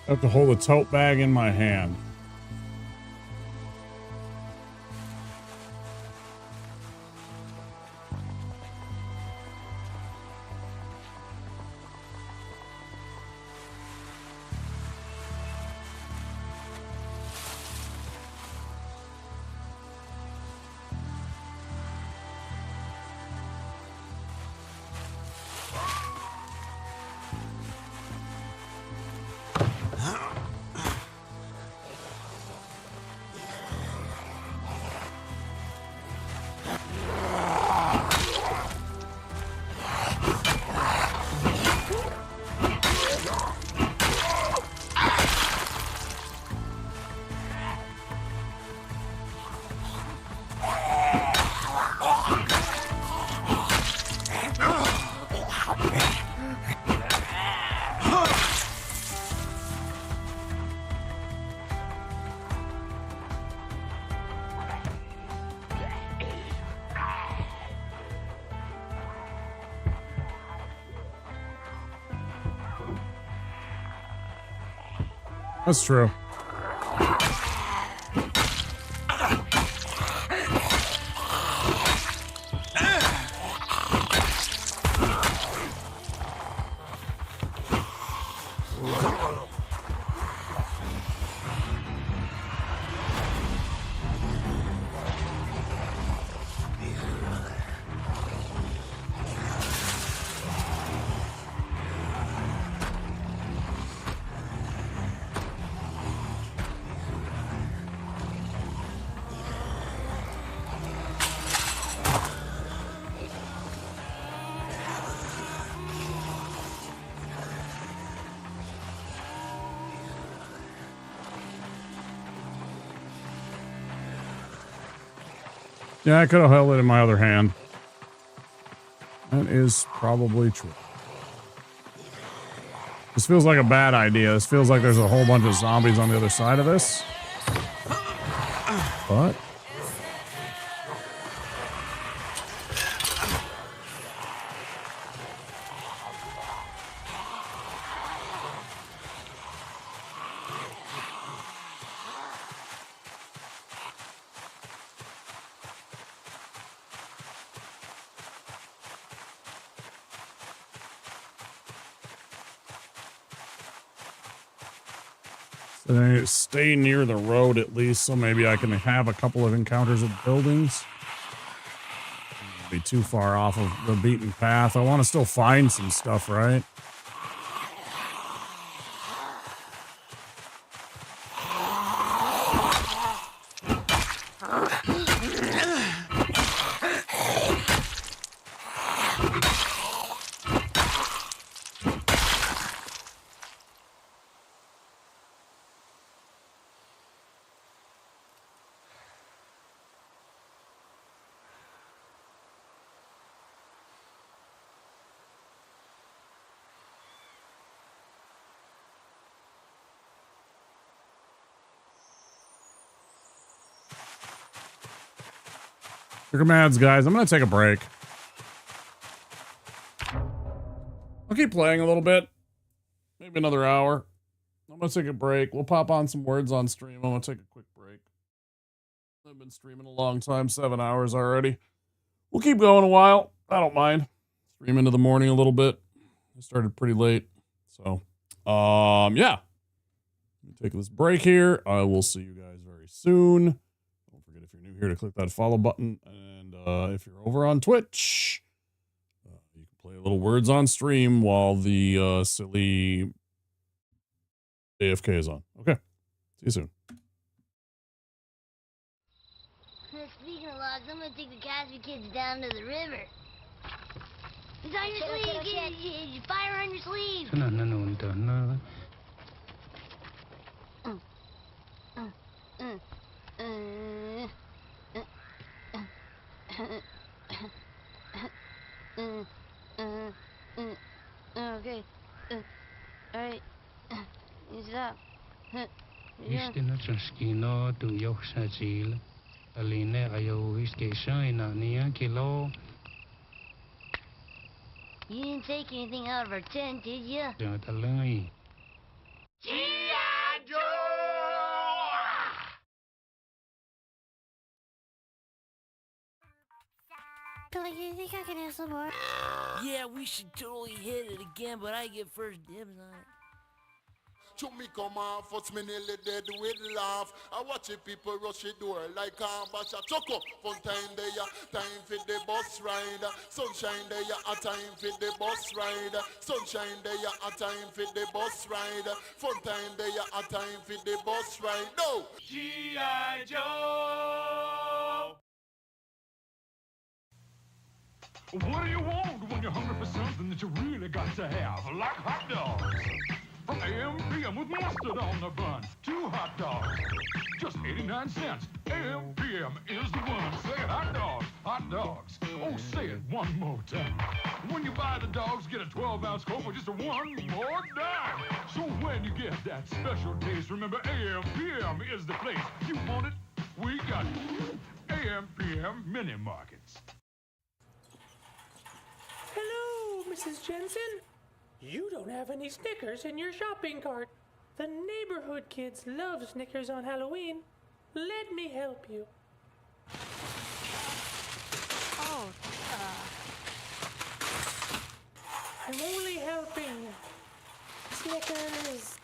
I have to hold a tote bag in my hand. That's true. Yeah, I could have held it in my other hand. That is probably true. This feels like a bad idea. This feels like there's a whole bunch of zombies on the other side of this. But stay near the road at least, so maybe I can have a couple of encounters with buildings. Be too far off of the beaten path. I want to still find some stuff, right? Your commands, guys. I'm going to take a break. I'll keep playing a little bit. Maybe another hour. I'm going to take a break. We'll pop on some words on stream. I'm going to take a quick break. I've been streaming a long time, 7 hours already. We'll keep going a while. I don't mind. Stream into the morning a little bit. I started pretty late. So, yeah. Take this break here. I will see you guys very soon. Don't forget, if you're new here, to click that follow button. And if you're over on Twitch, you can play a little words on stream while the silly AFK is on. Okay. See you soon. Speaking of logs, I'm gonna take the Casby kids down to the river. It's on your sleeve, you fire on your sleeve. Okay. Alright. Use it up. Istina Chaskino to Yoksajil, Aline Ayoviski Shina Nia Kilo. You didn't take anything out of our tent, did you? Jatalai. G.I. Joe! Billy, you think I can have some more? Yeah, we should totally hit it again, but I get first dibs on it. To me come off, what's me nearly dead with laugh. I watch it people rush the door like a bash a chuck up. Fun time there, time for the bus ride. Sunshine there, a time for the bus ride. Sunshine there, a time for the bus ride. Fun time there, a time for the bus ride. No! G.I. Joe! What do you want when you're hungry for something that you really got to have? Like hot dogs. From AM PM with mustard on the bun. 2 hot dogs. Just 89 cents. AM PM is the one. Say it, hot dogs. Hot dogs. Oh, say it one more time. When you buy the dogs, get a 12-ounce Coke for just one more dime. So when you get that special taste, remember AM PM is the place. You want it? We got it. AM PM Mini Markets. Hello, Mrs. Jensen. You don't have any Snickers in your shopping cart. The neighborhood kids love Snickers on Halloween. Let me help you. Oh, I'm only helping. Snickers.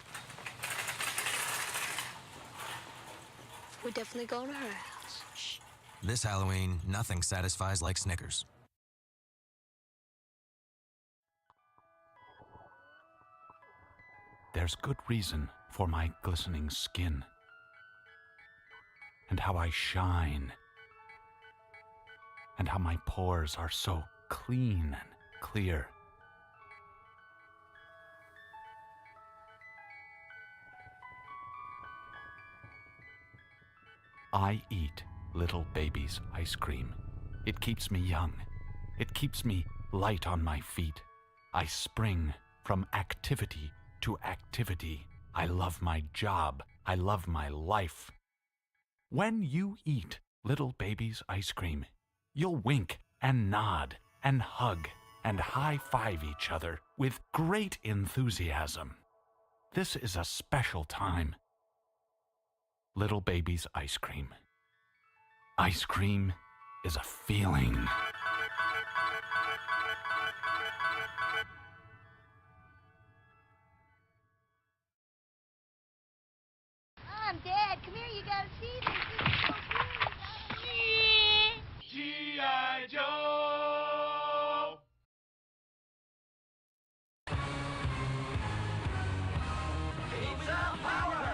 We're definitely going to her house. Shh. This Halloween, nothing satisfies like Snickers. There's good reason for my glistening skin, and how I shine, and how my pores are so clean and clear. I eat little baby's ice cream. It keeps me young. It keeps me light on my feet. I spring from activity to activity. I love my job. I love my life. When you eat little baby's ice cream, you'll wink and nod and hug and high-five each other with great enthusiasm. This is a special time. Little baby's ice cream. Ice cream is a feeling. Mom, Dad, come here, you gotta see this. This is so cool. G.I. Joe! Pizza power!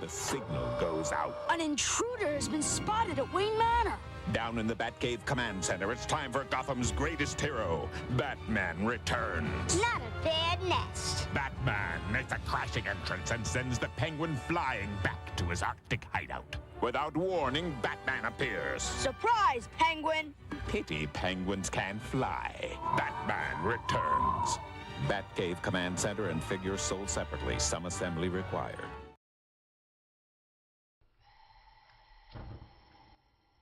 The signal goes out. An intruder has been spotted at Wayne Manor. Down in the Batcave Command Center, it's time for Gotham's greatest hero. Batman returns. Not a bad nest. Batman makes a crashing entrance and sends the Penguin flying back to his Arctic hideout. Without warning, Batman appears. Surprise, Penguin! Pity penguins can't fly. Batman returns. Batcave Command Center and figures sold separately. Some assembly required.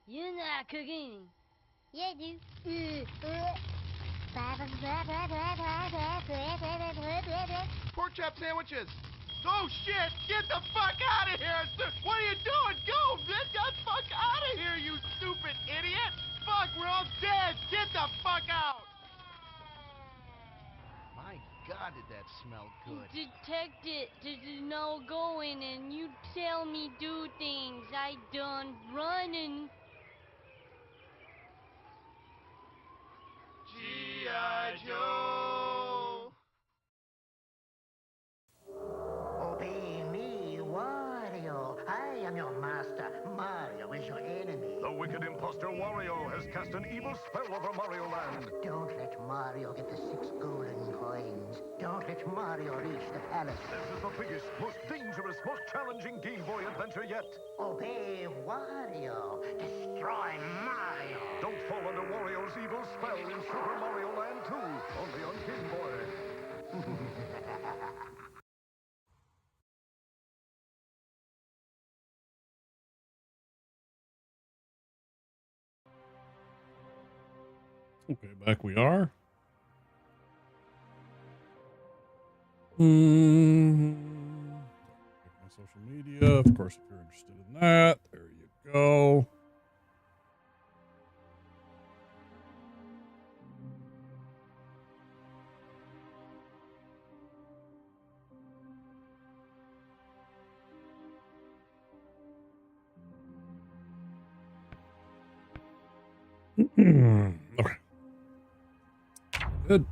You're not cooking. Yeah, I do. Pork chop sandwiches. Oh shit! Get the fuck out of here! What are you doing? Go! Get the fuck out of here, you stupid idiot! Fuck, we're all dead! Get the fuck out! My God, did that smell good? Detect it. There's no going, and you tell me do things. I done running. G.I. Joe! Obey me, Wario. I am your master. Mario is your enemy. The wicked imposter Wario has cast an evil spell over Mario Land. Don't let Mario get the 6 golden coins. Don't let Mario reach the palace. This is the biggest, most dangerous, most challenging Game Boy adventure yet. Obey Wario. Destroy Mario. Don't fall under Wario's evil spell in Super Mario Land 2, only on Game Boy. Okay, back we are. Check my social media, of course, if you're interested in that. There you go. Okay. Good.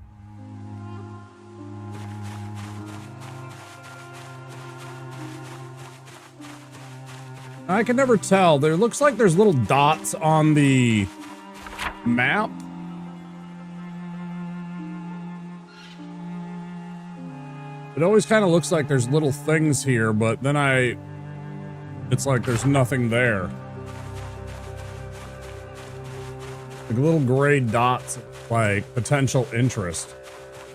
I can never tell. There looks like there's little dots on the map. It always kind of looks like there's little things here, but then it's like there's nothing there. Like little gray dots, like potential interest.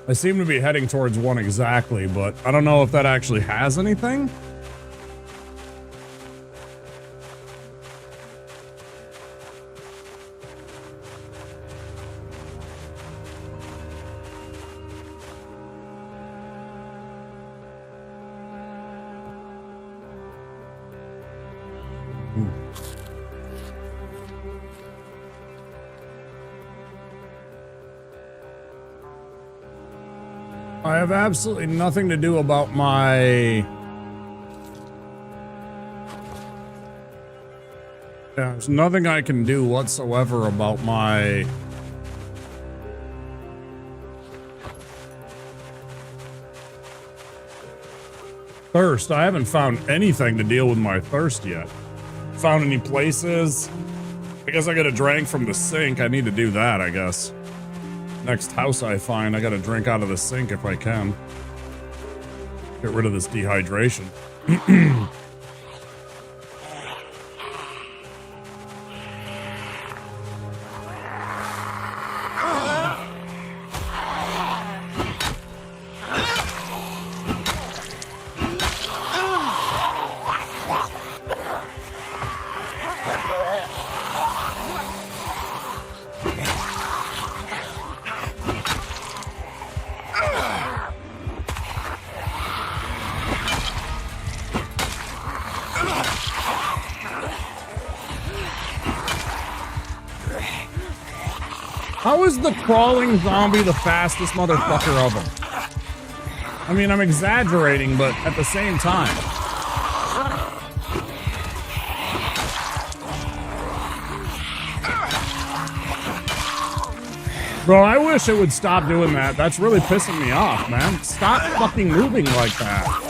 I seem to be heading towards one exactly, but I don't know if that actually has anything. I have absolutely nothing to do about my... There's nothing I can do whatsoever about my... thirst. I haven't found anything to deal with my thirst yet. Found any places? I guess I gotta drink from the sink. I need to do that, I guess. Next house I find, I gotta drink out of the sink if I can. Get rid of this dehydration. How is the crawling zombie the fastest motherfucker of them? I mean, I'm exaggerating, but at the same time. Bro, I wish it would stop doing that. That's really pissing me off, man. Stop fucking moving like that.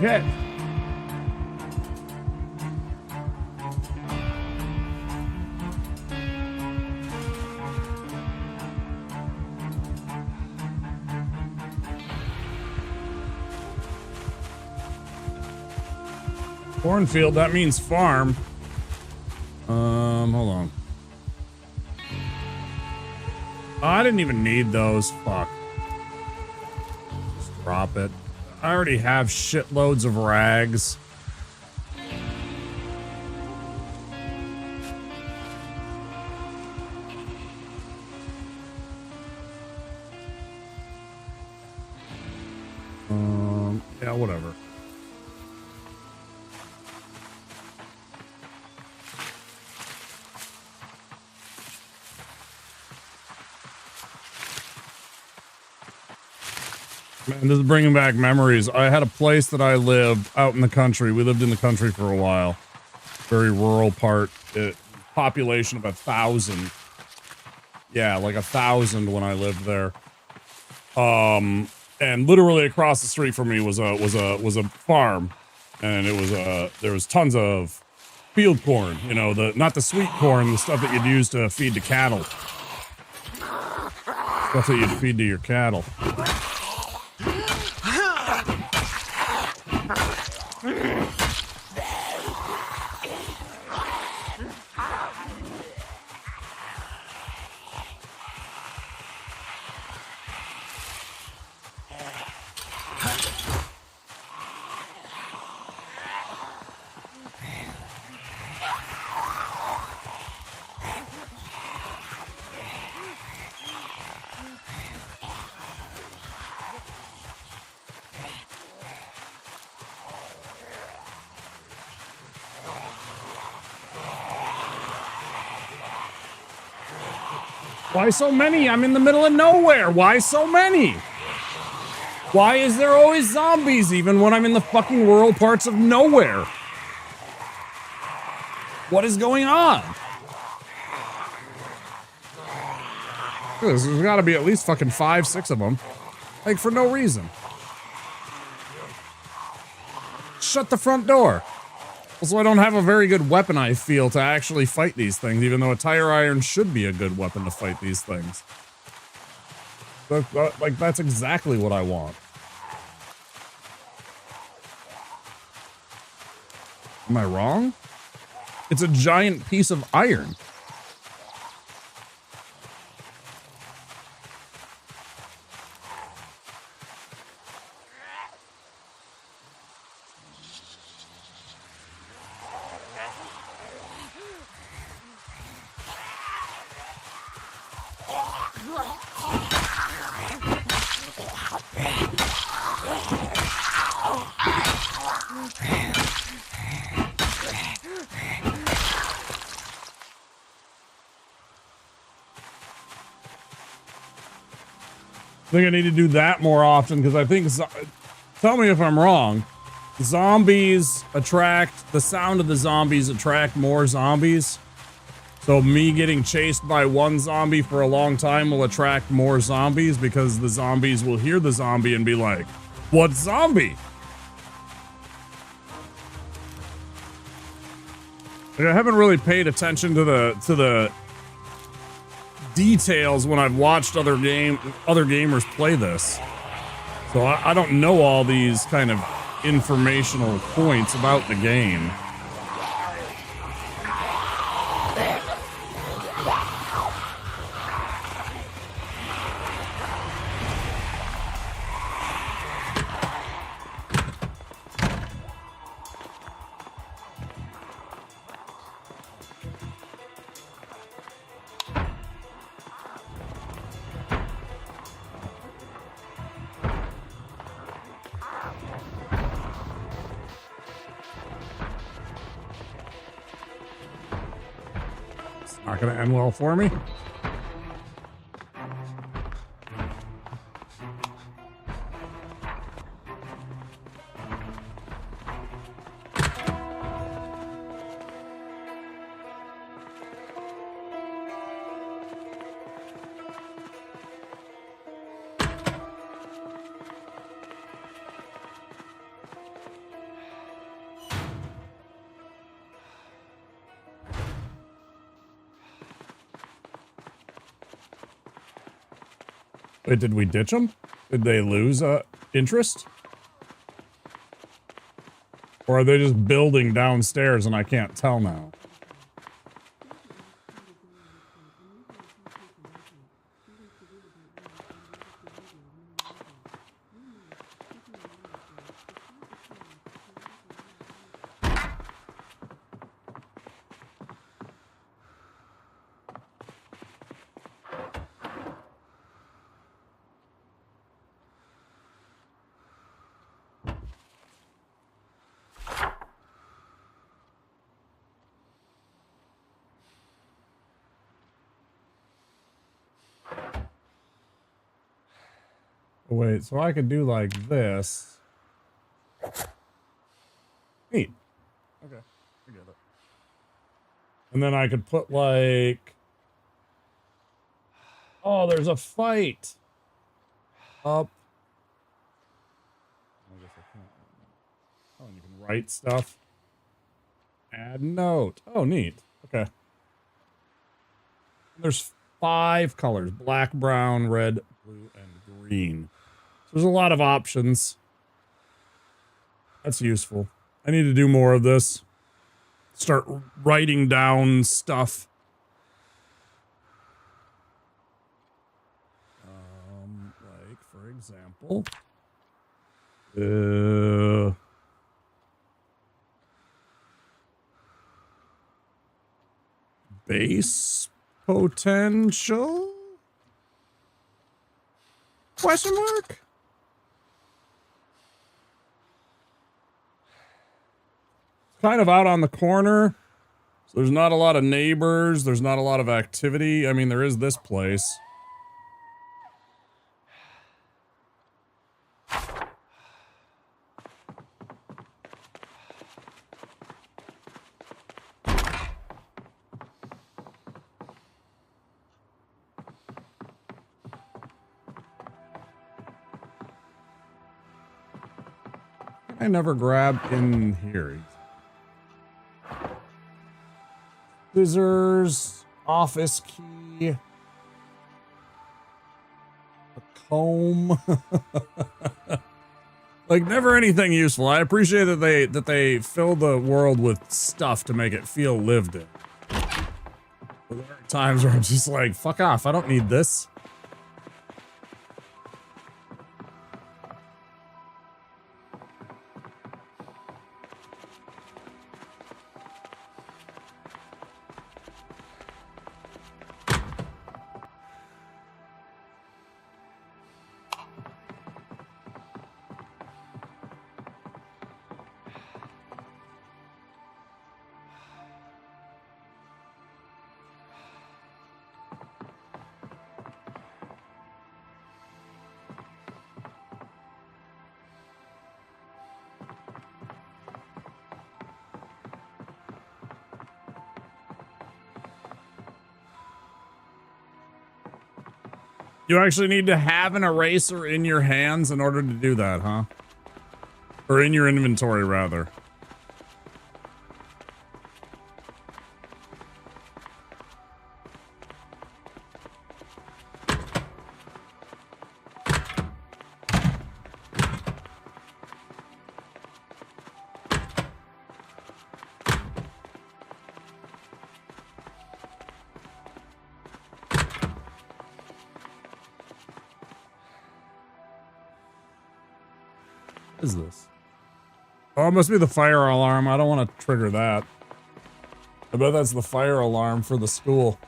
Hit. Cornfield, that means farm. Hold on. Oh, I didn't even need those. Fuck. Just drop it. I already have shitloads of rags. Yeah, whatever. Man, this is bringing back memories. I had a place that I lived out in the country. We lived in the country for a while. Very rural part. Population of 1,000. Yeah, like 1,000 when I lived there. And literally across the street from me was a farm, and it was there was tons of field corn. You know, not the sweet corn, the stuff that you'd use to feed to cattle. Stuff that you'd feed to your cattle. Why so many? I'm in the middle of nowhere. Why so many? Why is there always zombies even when I'm in the fucking rural parts of nowhere? What is going on? There's got to be at least fucking 5, 6 of them. Like, for no reason. Shut the front door. Also, I don't have a very good weapon, I feel, to actually fight these things, even though a tire iron should be a good weapon to fight these things. Like, that's exactly what I want. Am I wrong? It's a giant piece of iron. I think I need to do that more often because I think, tell me if I'm wrong, zombies attract, the sound of the zombies attract more zombies. So me getting chased by one zombie for a long time will attract more zombies because the zombies will hear the zombie and be like, what zombie? Like, I haven't really paid attention to the details when I've watched other gamers play this. So I don't know all these kind of informational points about the game. Not gonna end well for me. Wait, did we ditch them? Did they lose interest? Or are they just building downstairs and I can't tell now? Wait, so I could do like this. Neat. Okay, I get it. And then I could put like... Oh, there's a fight! Up. I guess I can't. Oh, and you can write stuff. Add note. Oh, neat. Okay. There's 5 colors. Black, brown, red, blue, and green. So there's a lot of options. That's useful. I need to do more of this. Start writing down stuff. Like, for example... base potential? Question mark? Kind of out on the corner. So there's not a lot of neighbors. There's not a lot of activity. I mean, there is this place. I never grabbed in here. Scissors, office key, a comb. Like never anything useful. I appreciate that they fill the world with stuff to make it feel lived in. But there are times where I'm just like, fuck off, I don't need this. You actually need to have an eraser in your hands in order to do that, huh? Or in your inventory, rather. What is this? Oh, it must be the fire alarm. I don't want to trigger that. I bet that's the fire alarm for the school.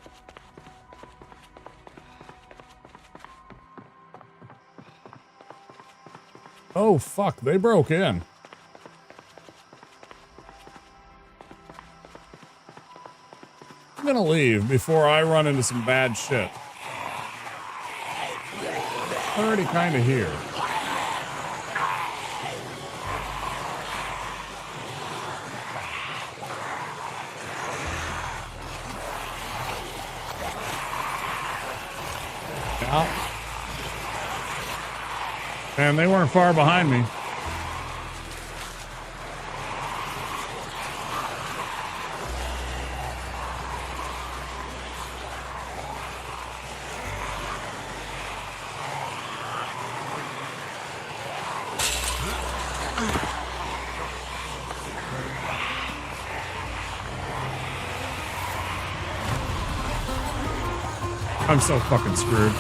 Oh, fuck. They broke in. I'm gonna leave before I run into some bad shit. I'm already kind of here. And they weren't far behind me. I'm so fucking screwed.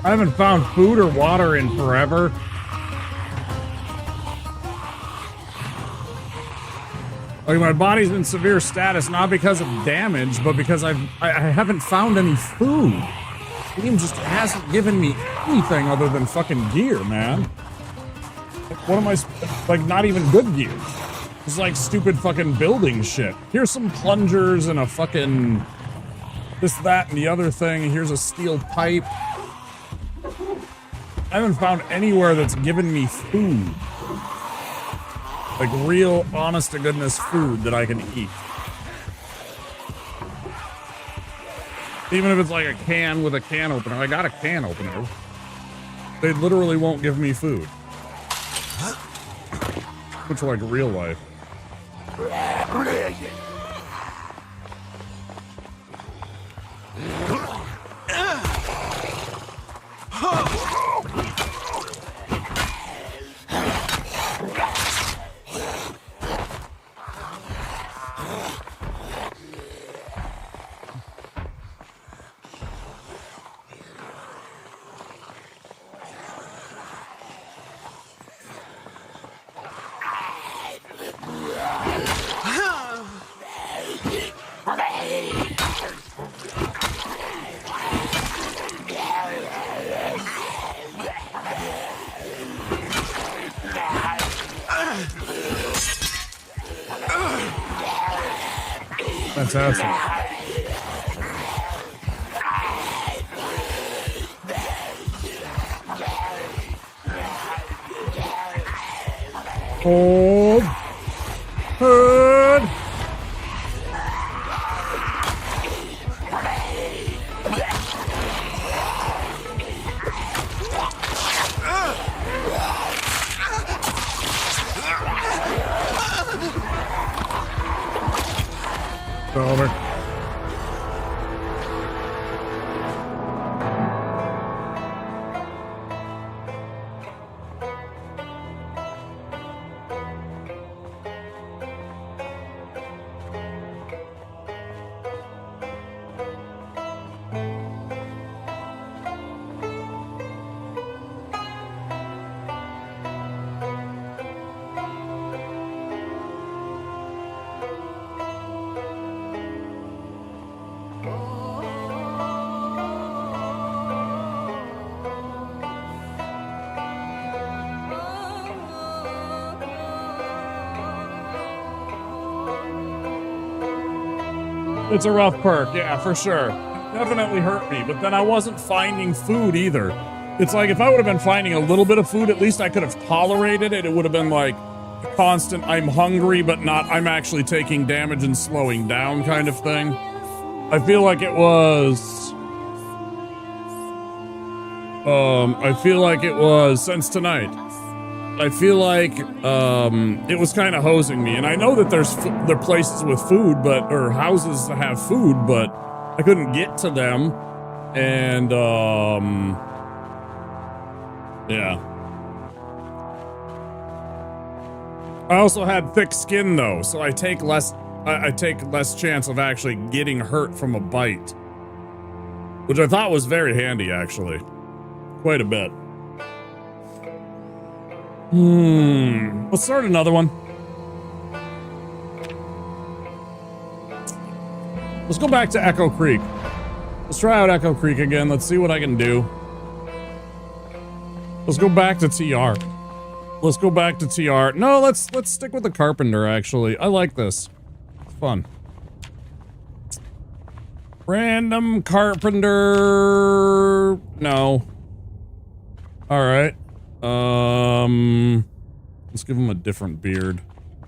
I haven't found food or water in forever. Like my body's in severe status, not because of damage, but because I haven't found any food. The game just hasn't given me anything other than fucking gear, man. What am I, like not even good gear. It's like stupid fucking building shit. Here's some plungers and a fucking this, that, and the other thing. Here's a steel pipe. I haven't found anywhere that's given me food. Like real, honest to goodness food that I can eat. Even if it's like a can with a can opener. I got a can opener. They literally won't give me food. Which like real life. Fantastic. Hold. Hood. over. It's a rough perk, yeah, for sure. Definitely hurt me, but then I wasn't finding food either. It's like if I would have been finding a little bit of food, at least I could have tolerated it. It would have been like constant, I'm hungry, but not, I'm actually taking damage and slowing down kind of thing. I feel like it was... since tonight. I feel like it was kind of hosing me, and I know that there are places with food, or houses that have food, but I couldn't get to them, and yeah. I also had thick skin though, so I take less chance of actually getting hurt from a bite, which I thought was very handy actually, quite a bit. Let's start another one. Let's go back to Echo Creek. Let's try out Echo Creek again. Let's see what I can do. Let's go back to TR. Let's go back to TR. No, let's stick with the Carpenter, actually. I like this. It's fun. Random Carpenter. No. Alright. Let's give him a different beard.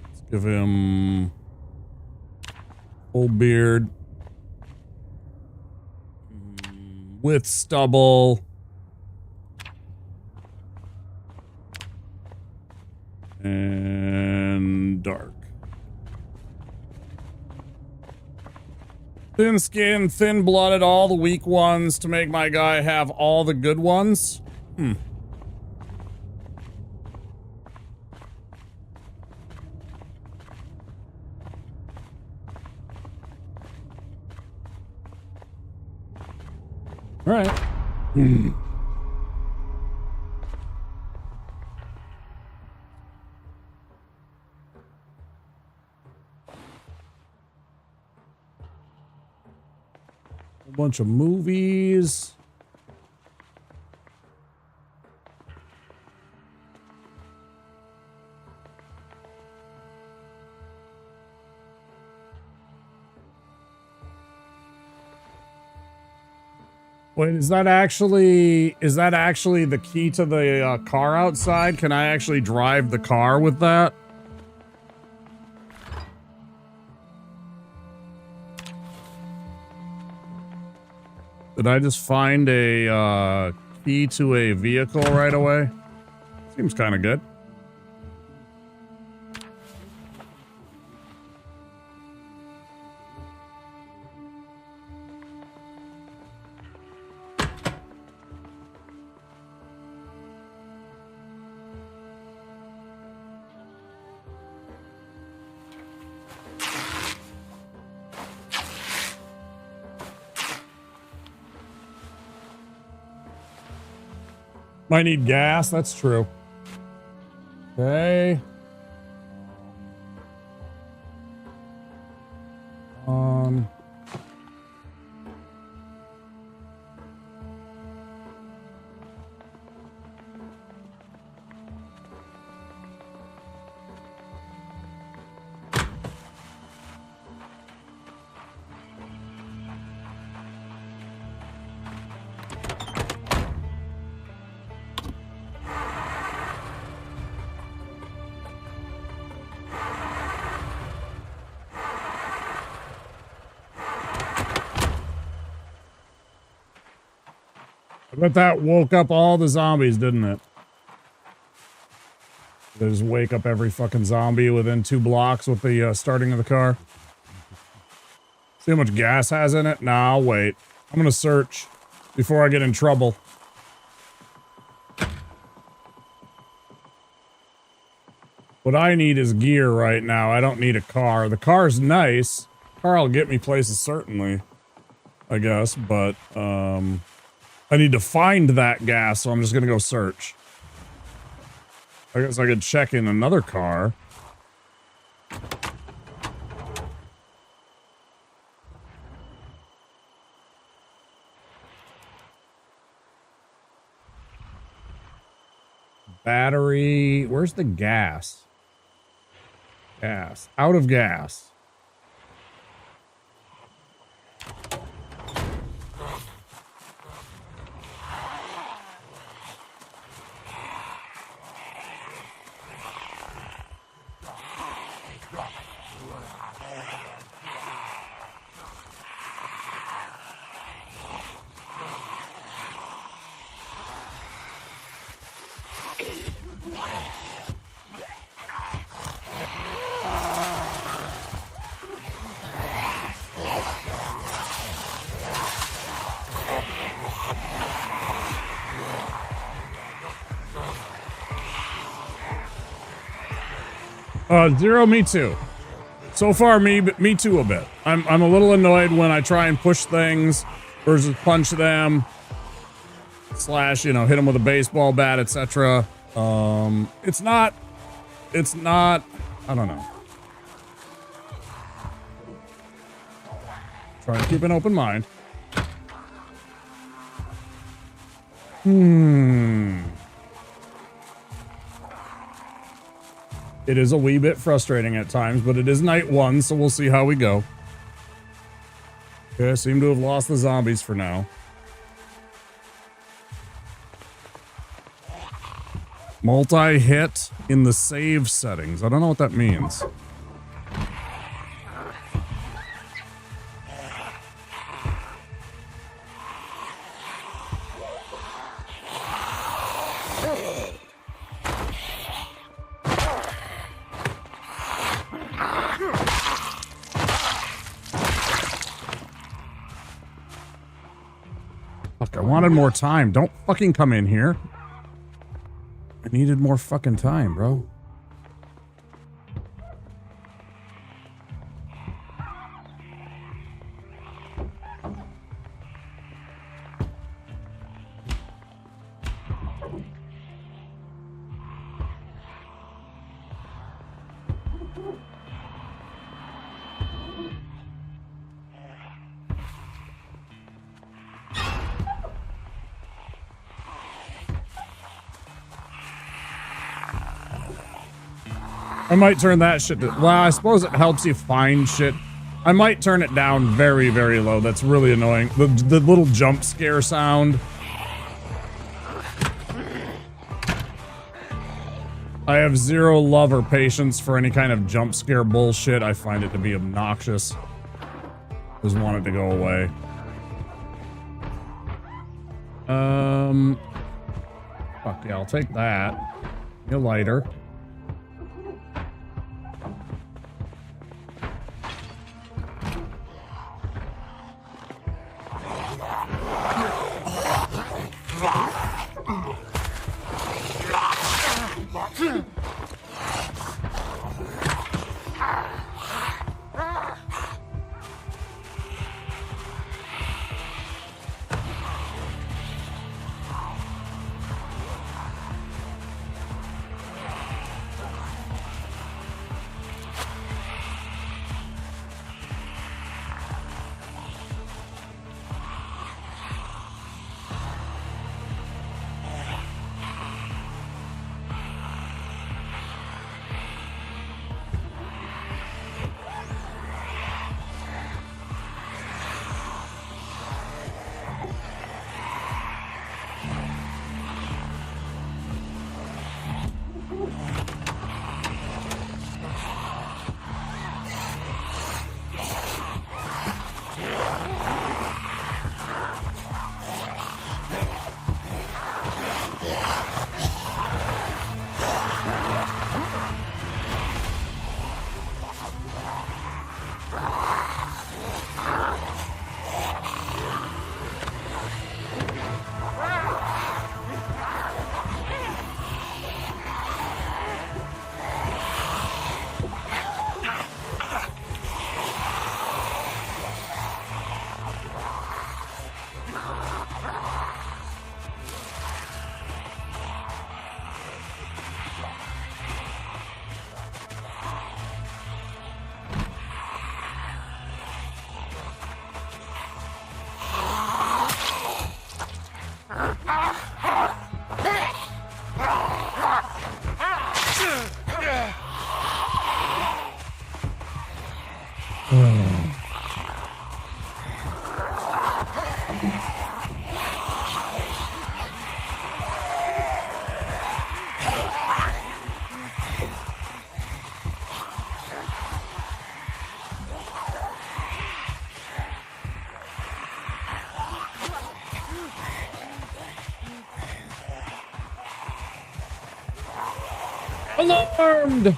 Let's give him full beard with stubble. And dark. Thin skin, thin blooded, all the weak ones to make my guy have all the good ones. All right. A bunch of movies. Wait, is that actually the key to the car outside? Can I actually drive the car with that? Did I just find a key to a vehicle right away? Seems kind of good. Might need gas, that's true. Okay. I bet that woke up all the zombies, didn't it? They just wake up every fucking zombie within 2 blocks with the starting of the car. See how much gas has in it? Nah, I'll wait. I'm gonna search before I get in trouble. What I need is gear right now. I don't need a car. The car's nice. Car will get me places, certainly. I guess, but, I need to find that gas, so I'm just gonna go search. I guess I could check in another car. Battery. Where's the gas? Gas. Out of gas. Zero, me too. So far, me too a bit. I'm a little annoyed when I try and push things versus punch them. Slash, you know, hit them with a baseball bat, etc. It's not, I don't know. Try to keep an open mind. It is a wee bit frustrating at times, but it is night one, so we'll see how we go. Okay, I seem to have lost the zombies for now. Multi-hit in the save settings. I don't know what that means. Fuck, I wanted more time. Don't fucking come in here. I needed more fucking time, bro. I might turn that shit to, well, I suppose it helps you find shit. I might turn it down very, very low. That's really annoying. The little jump scare sound. I have zero love or patience for any kind of jump scare bullshit. I find it to be obnoxious. Just want it to go away. Fuck yeah, I'll take that. Get a lighter. Alarmed!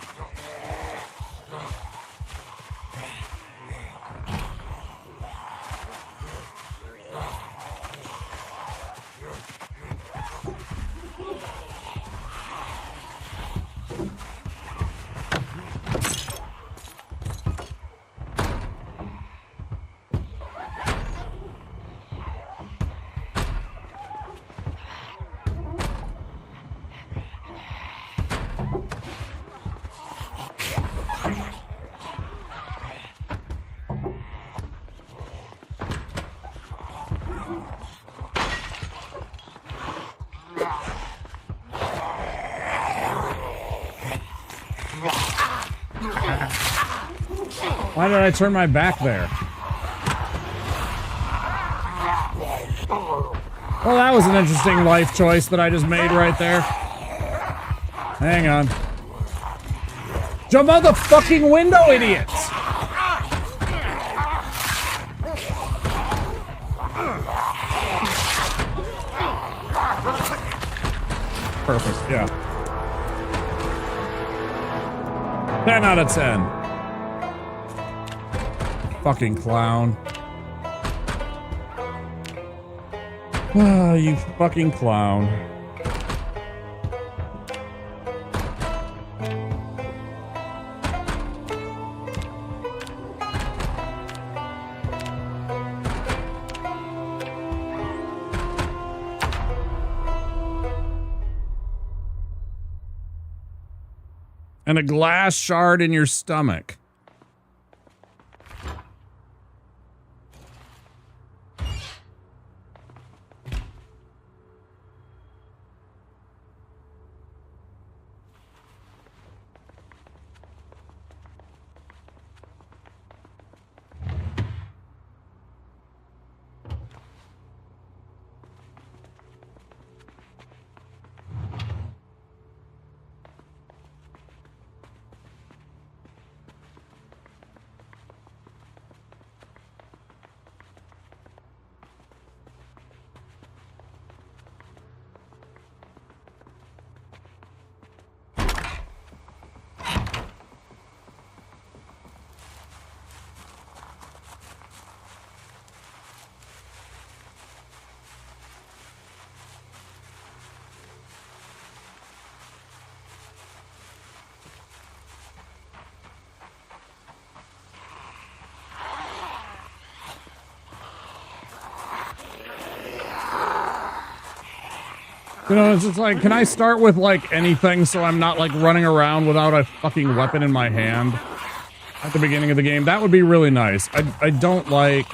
Why did I turn my back there? Well, that was an interesting life choice that I just made right there. Hang on. Jump out the fucking window, idiots! Perfect, yeah. 10 out of 10. Fucking clown. Ah, you fucking clown. And a glass shard in your stomach. You know, it's just like, can I start with, like, anything so I'm not, like, running around without a fucking weapon in my hand at the beginning of the game? That would be really nice. I don't like...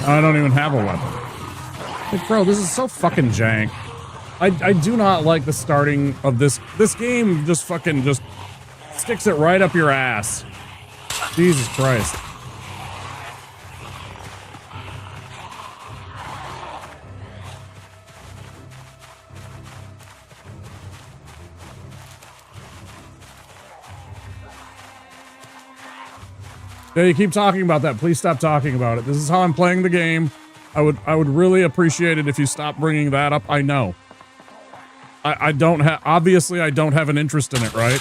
I don't even have a weapon. Like, bro, this is so fucking jank. I do not like the starting of this. This game just fucking just sticks it right up your ass. Jesus Christ. Yeah, you keep talking about that. Please stop talking about it. This is how I'm playing the game. I would really appreciate it if you stop bringing that up. I know. I don't have, obviously I don't have an interest in it, right?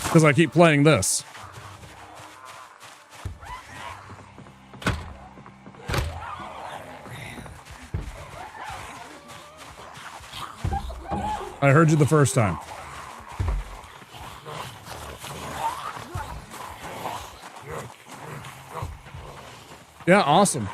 Because I keep playing this. I heard you the first time. Yeah, awesome.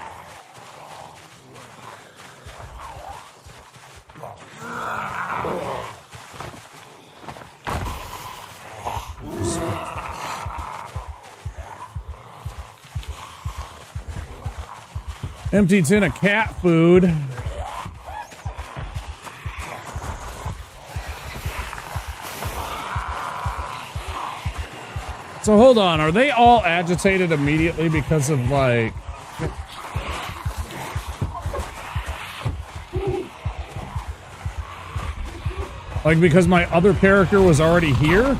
Empty tin of cat food. So hold on, are they all agitated immediately because of like... Like because my other character was already here?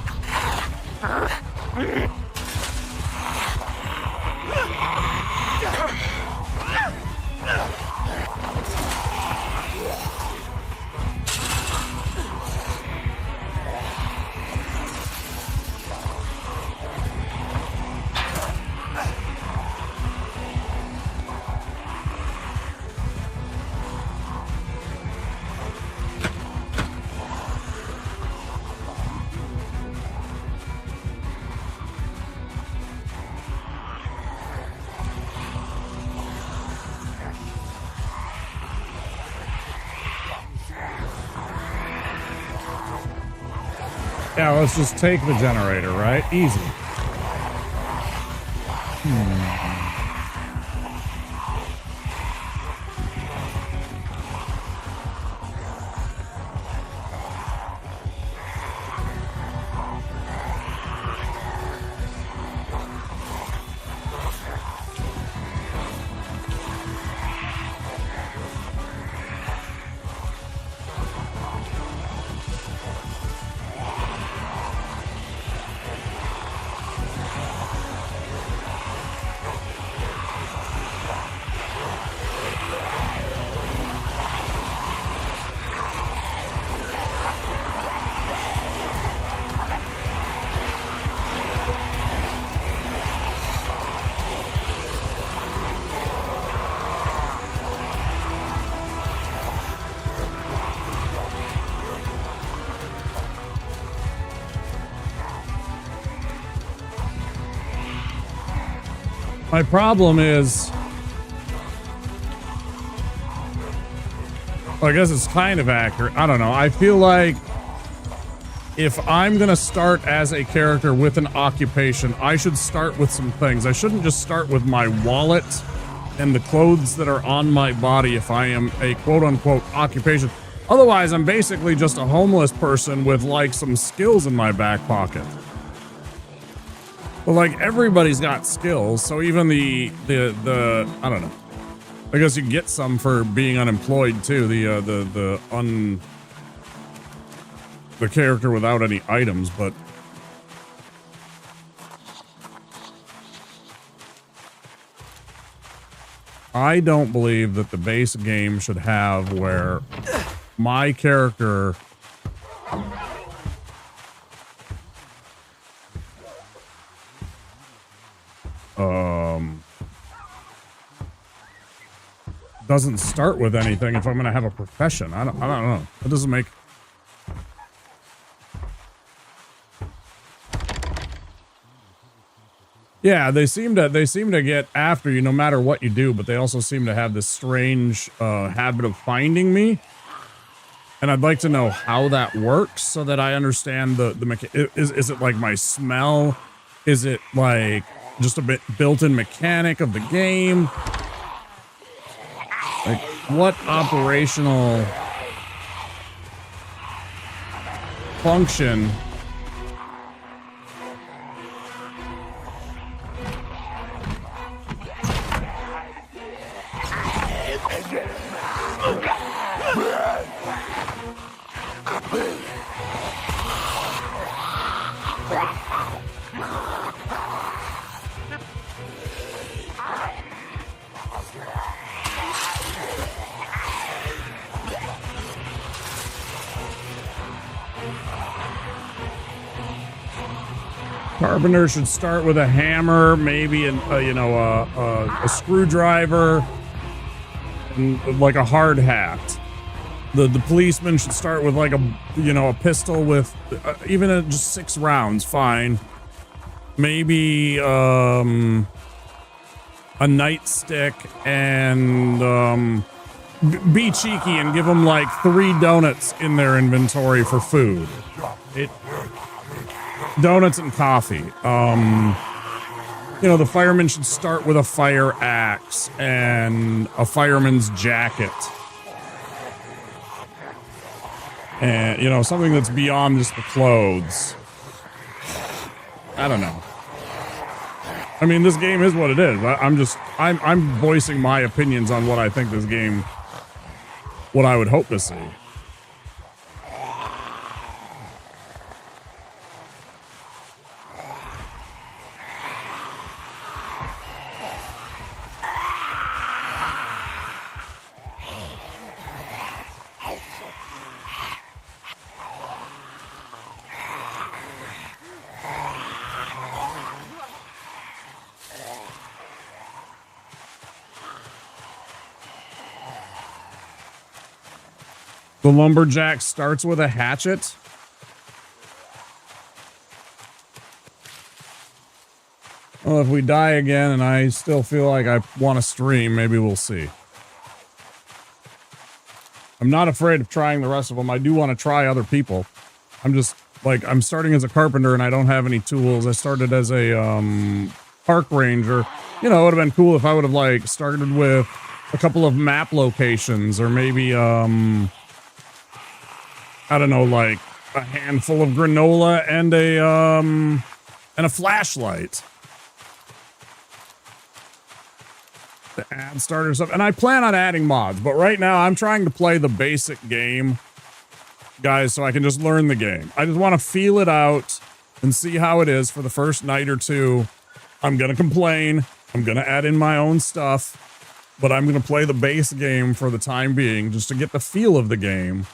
Yeah, let's just take the generator, right? Easy. My problem is, well, I guess it's kind of accurate. I don't know. I feel like if I'm going to start as a character with an occupation, I should start with some things. I shouldn't just start with my wallet and the clothes that are on my body if I am a quote-unquote occupation. Otherwise, I'm basically just a homeless person with, like, some skills in my back pocket. Well, like, everybody's got skills, so even the I don't know. I guess you can get some for being unemployed too. The character without any items, but I don't believe that the base game should have where my character doesn't start with anything if I'm going to have a profession. I don't know. It doesn't make... Yeah, they seem to get after you no matter what you do, but they also seem to have this strange habit of finding me. And I'd like to know how that works so that I understand the is it like my smell? Is it like just a bit built-in mechanic of the game? Like, what operational function Carpenter should start with a hammer, maybe a screwdriver, and like a hard hat. The policeman should start with like a pistol with even just 6 rounds, fine. Maybe a nightstick and be cheeky and give them like 3 donuts in their inventory for food. Donuts and coffee. you know, the fireman should start with a fire axe and a fireman's jacket. And, you know, something that's beyond just the clothes. I don't know. I mean, this game is what it is. I'm voicing my opinions on what I think this game, what I would hope to see. The lumberjack starts with a hatchet. Well, if we die again and I still feel like I want to stream, maybe we'll see. I'm not afraid of trying the rest of them. I do want to try other people. I'm just like, I'm starting as a carpenter and I don't have any tools. I started as a park ranger. You know, it would have been cool if I would have like started with a couple of map locations or maybe I don't know, like a handful of granola and a flashlight. To add starter stuff. And I plan on adding mods, but right now I'm trying to play the basic game, guys, so I can just learn the game. I just want to feel it out and see how it is for the first night or two. I'm going to complain. I'm going to add in my own stuff, but I'm going to play the base game for the time being just to get the feel of the game.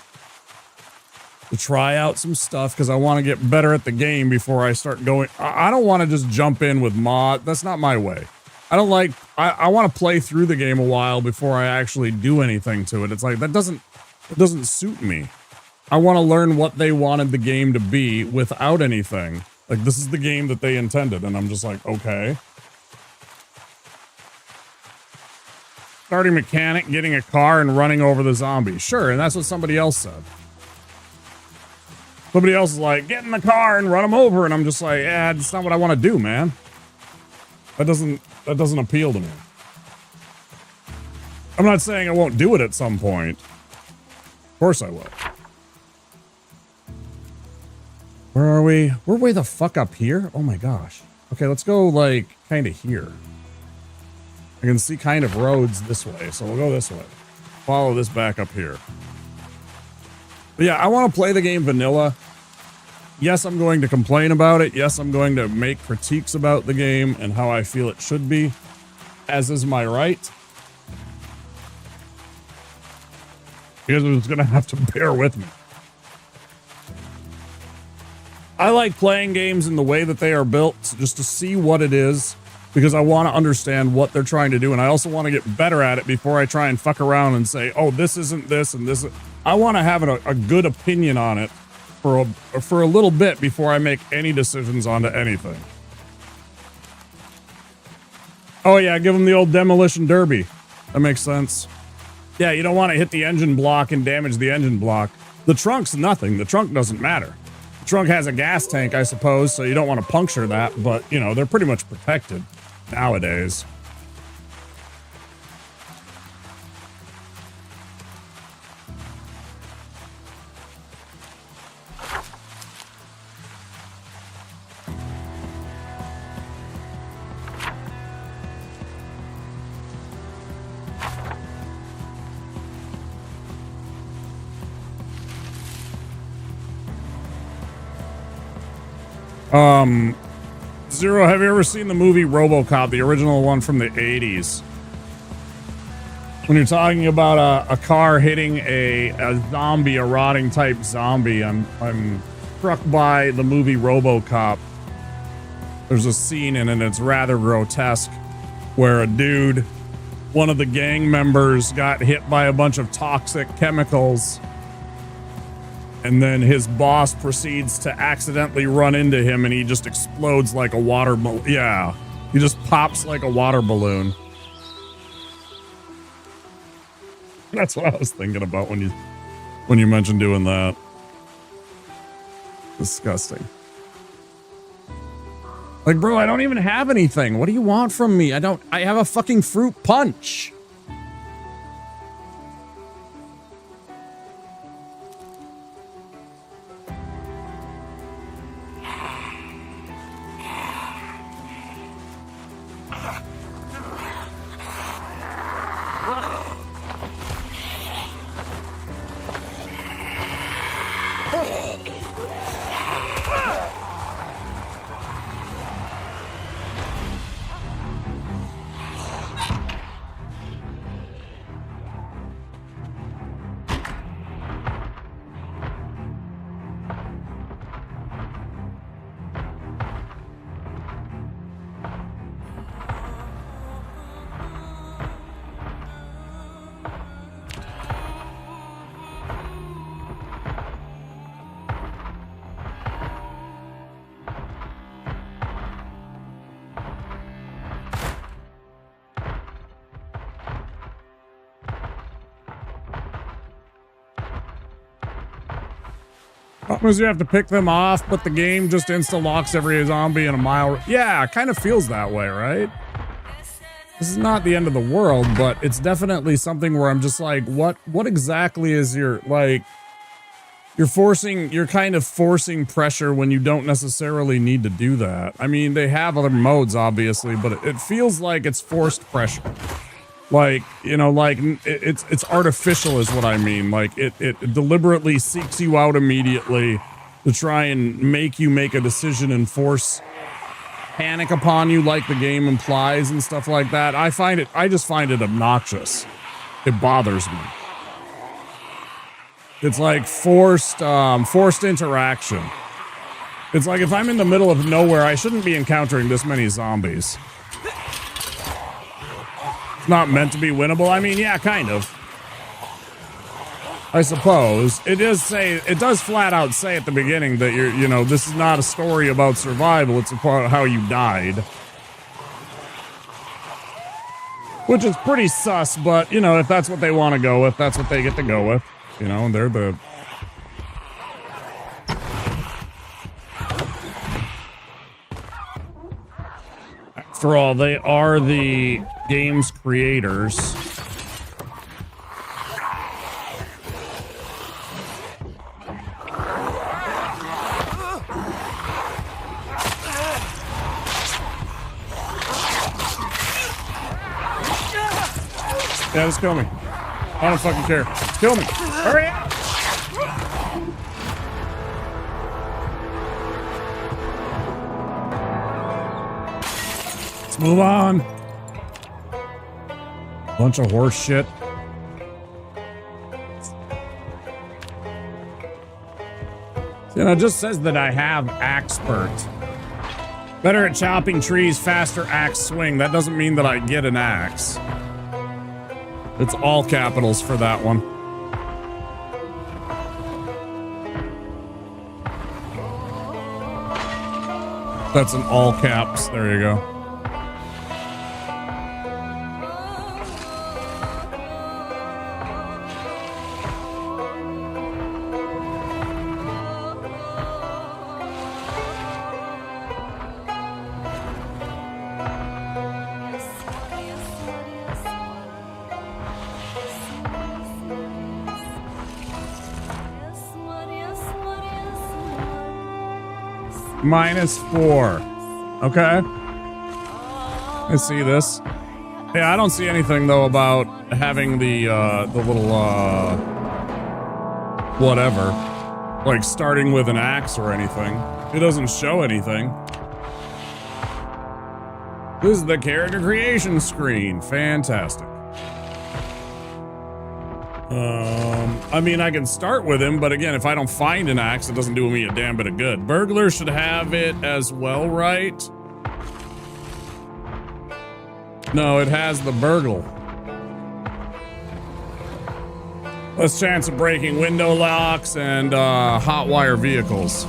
To try out some stuff because I want to get better at the game before I start going. I don't want to just jump in with mod. That's not my way. I don't like, I want to play through the game a while before I actually do anything to it. It's like, it doesn't suit me. I want to learn what they wanted the game to be without anything. Like, this is the game that they intended. And I'm just like, okay. Starting mechanic, getting a car and running over the zombie. Sure. And that's what somebody else said. Somebody else is like, get in the car and run them over. And I'm just like, yeah, that's not what I want to do, man. That doesn't appeal to me. I'm not saying I won't do it at some point. Of course I will. Where are we? We're way the fuck up here? Oh my gosh. Okay, let's go like kind of here. I can see kind of roads this way, so we'll go this way. Follow this back up here. But yeah, I want to play the game vanilla. Yes, I'm going to complain about it. Yes, I'm going to make critiques about the game and how I feel it should be, as is my right. You guys are just going to have to bear with me. I like playing games in the way that they are built just to see what it is, because I want to understand what they're trying to do. And I also want to get better at it before I try and fuck around and say, oh, this isn't this and this. I want to have a good opinion on it for a little bit before I make any decisions onto anything. Oh yeah, give them the old demolition derby. That makes sense. Yeah, you don't want to hit the engine block and damage the engine block. The trunk's nothing. The trunk doesn't matter. The trunk has a gas tank, I suppose, so you don't want to puncture that, but, you know, they're pretty much protected nowadays. Zero, have you ever seen the movie RoboCop, the original one from the 80s? When you're talking about a car hitting a zombie, a rotting type zombie, I'm struck by the movie RoboCop. There's a scene in it, it's rather grotesque, where a dude, one of the gang members, got hit by a bunch of toxic chemicals. And then his boss proceeds to accidentally run into him and he just explodes like a water balloon. Yeah, he just pops like a water balloon. That's what I was thinking about when you mentioned doing that. Disgusting. Like, bro, I don't even have anything. What do you want from me? I have a fucking fruit punch. Problem is you have to pick them off, but the game just insta-locks every zombie in a mile. Yeah, it kind of feels that way, right? This is not the end of the world, but it's definitely something where I'm just like, what exactly is your, like, you're kind of forcing pressure when you don't necessarily need to do that. I mean, they have other modes, obviously, but it feels like it's forced pressure. Like, you know, like it's artificial is what I mean. Like it deliberately seeks you out immediately to try and make you make a decision and force panic upon you like the game implies and stuff like that. I just find it obnoxious. It bothers me. It's like forced interaction. It's like if I'm in the middle of nowhere, I shouldn't be encountering this many zombies. It's not meant to be winnable. I mean, yeah, kind of. I suppose. It does flat out say at the beginning that this is not a story about survival, it's about how you died. Which is pretty sus, but, if that's what they want to go with, that's what they get to go with. They're the... After all, they are the game's creators. Yeah, just kill me. I don't fucking care. Just kill me. Hurry up! Let's move on. Bunch of horse shit. It just says that I have Axpert. Better at chopping trees, faster axe swing. That doesn't mean that I get an axe. It's all capitals for that one. That's in all caps. There you go. -4. Okay. I see this. Yeah, I don't see anything though about having the little whatever, like starting with an axe or anything. It doesn't show anything. This is the character creation screen. Fantastic. I mean, I can start with him, but again, if I don't find an axe, it doesn't do me a damn bit of good. Burglar should have it as well, right? No, it has the burgle. Less chance of breaking window locks and hot wire vehicles.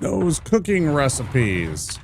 those cooking recipes.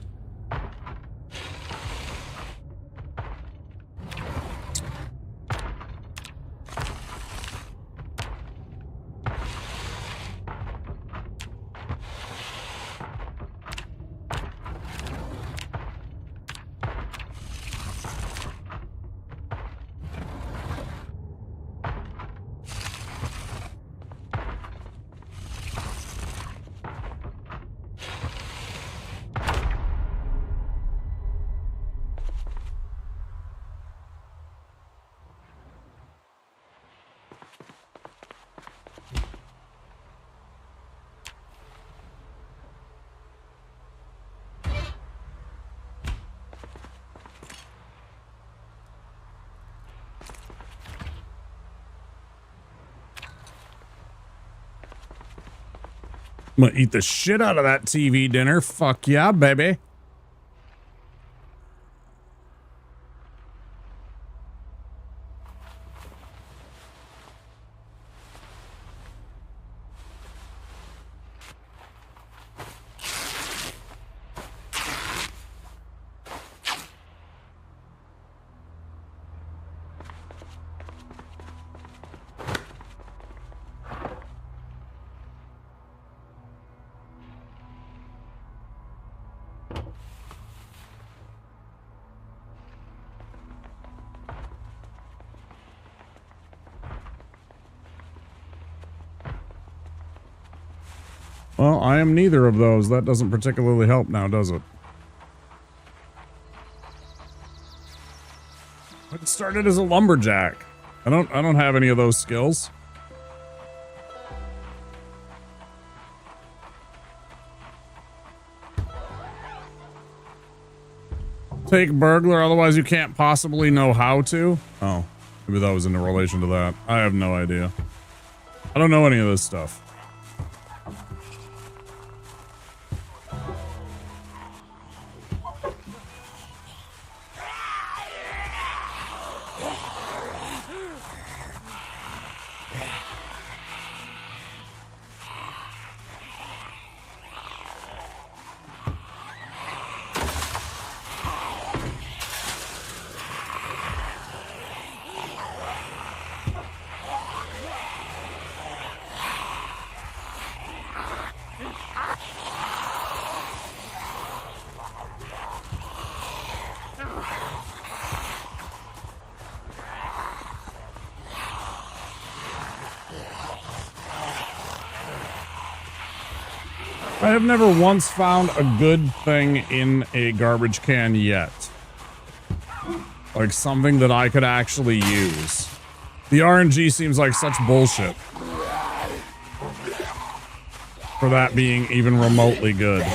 I'm gonna eat the shit out of that TV dinner. Fuck yeah, baby. Well, I am neither of those. That doesn't particularly help now, does it? I started as a lumberjack. I don't have any of those skills. Take burglar, otherwise you can't possibly know how to. Oh, maybe that was in relation to that. I have no idea. I don't know any of this stuff. I have never once found a good thing in a garbage can yet. Like something that I could actually use. The RNG seems like such bullshit. For that being even remotely good.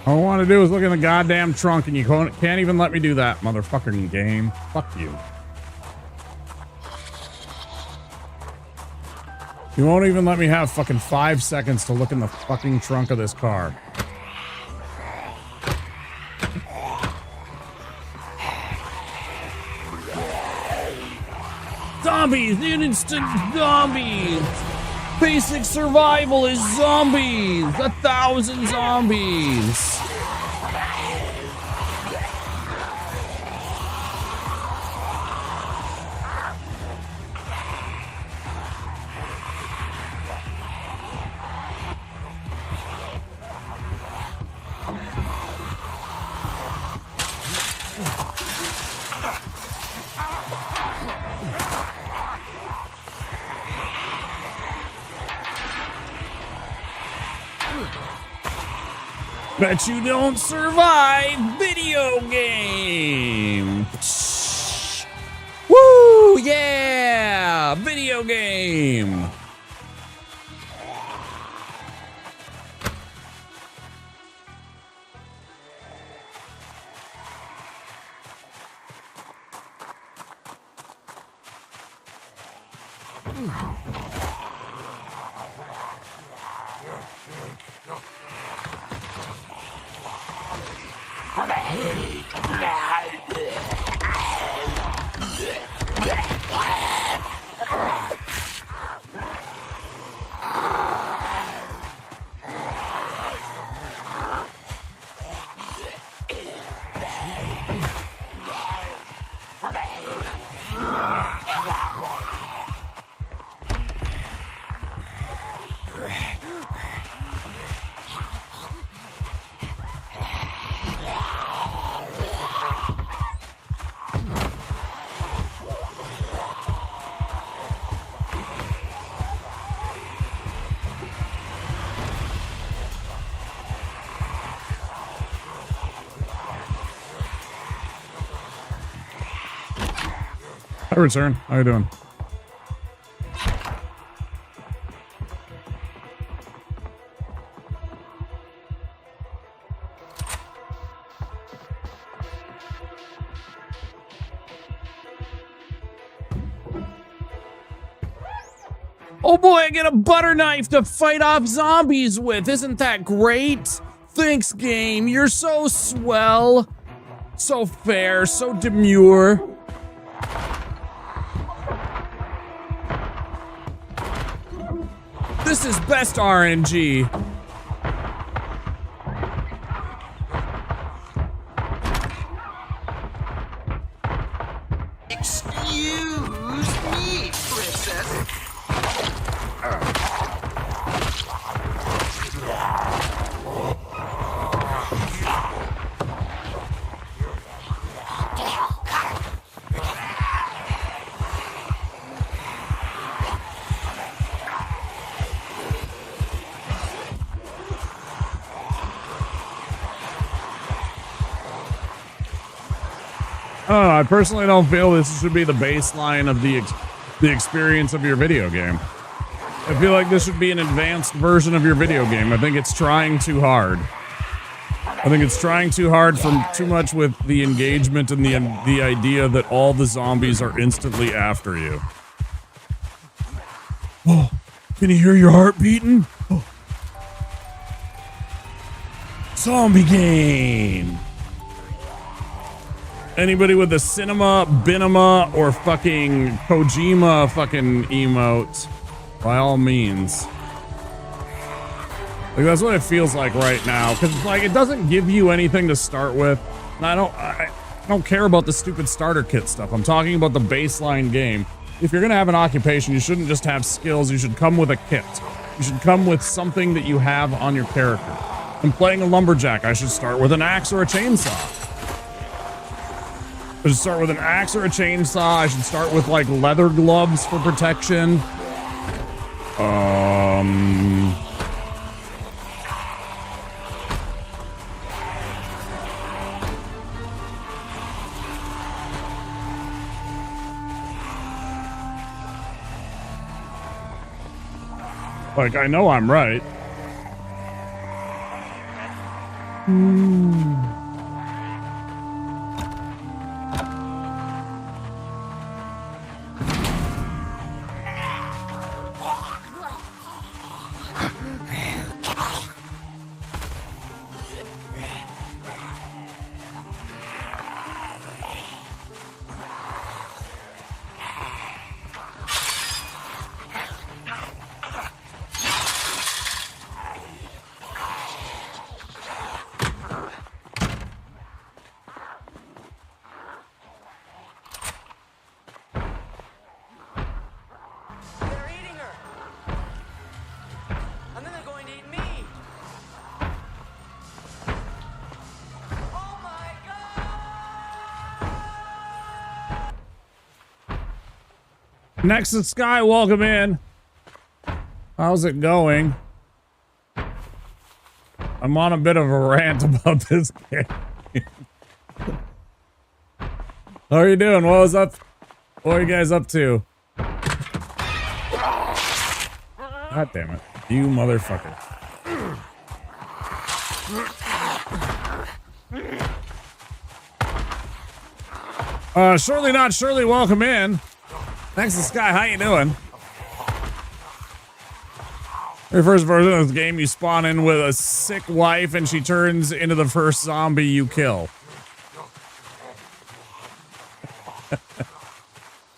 All I want to do is look in the goddamn trunk and you can't even let me do that, motherfucking game. Fuck you. You won't even let me have fucking 5 seconds to look in the fucking trunk of this car. Zombies! Instant zombies! Basic survival is zombies! 1,000 zombies! Bet you don't survive video game. Woo! Yeah! Video game. Hi, Return. How you doing? Oh boy, I get a butter knife to fight off zombies with. Isn't that great? Thanks, game. You're so swell. So fair, so demure. This is best RNG. Excuse me, princess. I don't know, I personally don't feel this should be the baseline of the experience of your video game. I feel like this should be an advanced version of your video game. I think it's trying too hard. I think it's trying too hard from too much with the engagement and the idea that all the zombies are instantly after you. Oh, can you hear your heart beating? Oh. Zombie game. Anybody with a cinema, binema, or fucking Kojima fucking emote, by all means. Like, that's what it feels like right now, because like it doesn't give you anything to start with. And I don't care about the stupid starter kit stuff. I'm talking about the baseline game. If you're gonna have an occupation, you shouldn't just have skills. You should come with a kit. You should come with something that you have on your character. I'm playing a lumberjack. I should start with an axe or a chainsaw. I should start with an axe or a chainsaw. I should start with like leather gloves for protection. Like, I know I'm right. Nexus Sky, welcome in. How's it going? I'm on a bit of a rant about this game. How are you doing? What was up? What are you guys up to? God damn it. You motherfucker. Surely not Shirley, welcome in. Thanks to Sky, how you doing? Your first version of this game, you spawn in with a sick wife and she turns into the first zombie you kill.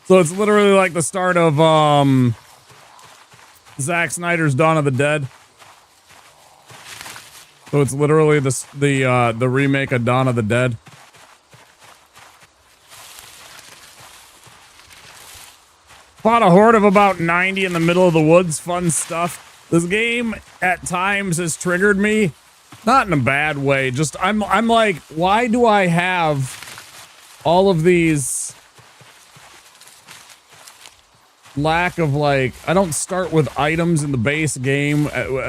So it's literally like the start of Zack Snyder's Dawn of the Dead. So it's literally the remake of Dawn of the Dead. Fought a horde of about 90 in the middle of the woods. Fun stuff. This game at times has triggered me, not in a bad way. Just I'm like, why do I have all of these lack of like? I don't start with items in the base game.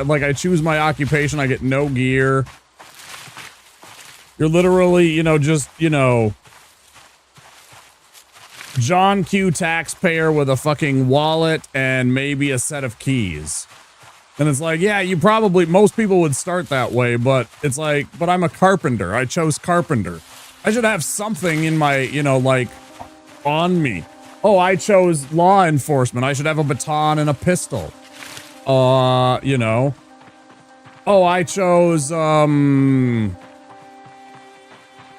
Like I choose my occupation, I get no gear. You're literally, you know, just John Q. taxpayer with a fucking wallet and maybe a set of keys. And it's like, yeah, most people would start that way, but it's like, but I'm a carpenter. I chose carpenter. I should have something in my, like on me. Oh, I chose law enforcement. I should have a baton and a pistol. Oh, I chose,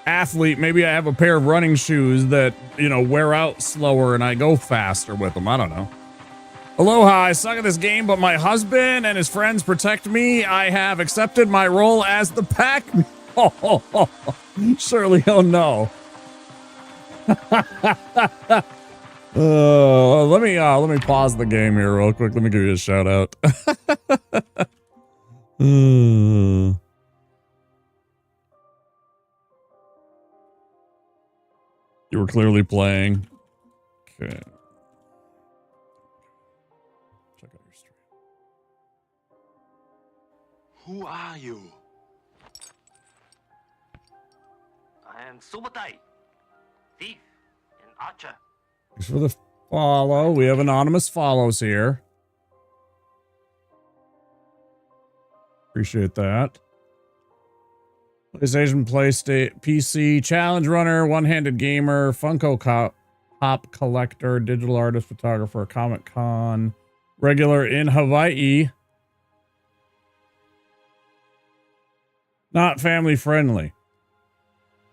athlete. Maybe I have a pair of running shoes that, wear out slower and I go faster with them. I don't know. Aloha, I suck at this game, but my husband and his friends protect me. I have accepted my role as the pack. Oh, Shirley, oh no. Let me pause the game here real quick. Let me give you a shout out. You were clearly playing. Okay. Who are you? I am Zomboid, thief and archer. Thanks for the follow. We have anonymous follows here. Appreciate that. PlayStation, PC, challenge runner, one-handed gamer, Funko Pop collector, digital artist, photographer, Comic Con, regular in Hawaii. Not family friendly.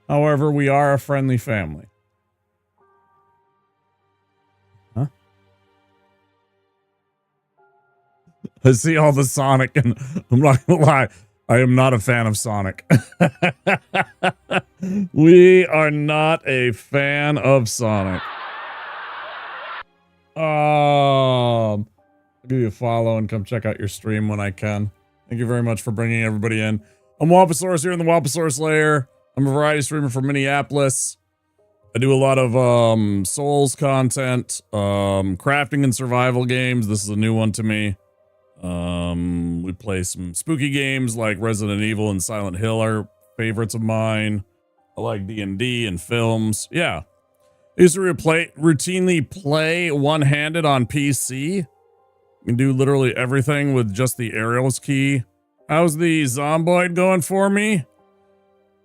However, we are a friendly family. Huh? I see all the Sonic and I'm not gonna lie, I am not a fan of Sonic. We are not a fan of Sonic. I'll give you a follow and come check out your stream when I can. Thank you very much for bringing everybody in. I'm Wapasaurus here in the Wapasaurus Lair. I'm a variety streamer from Minneapolis. I do a lot of Souls content, crafting and survival games. This is a new one to me. We play some spooky games like Resident Evil and Silent Hill are favorites of mine. I like D&D and films. Yeah. I used to routinely play one-handed on PC. You can do literally everything with just the aerials key. How's the Zomboid going for me?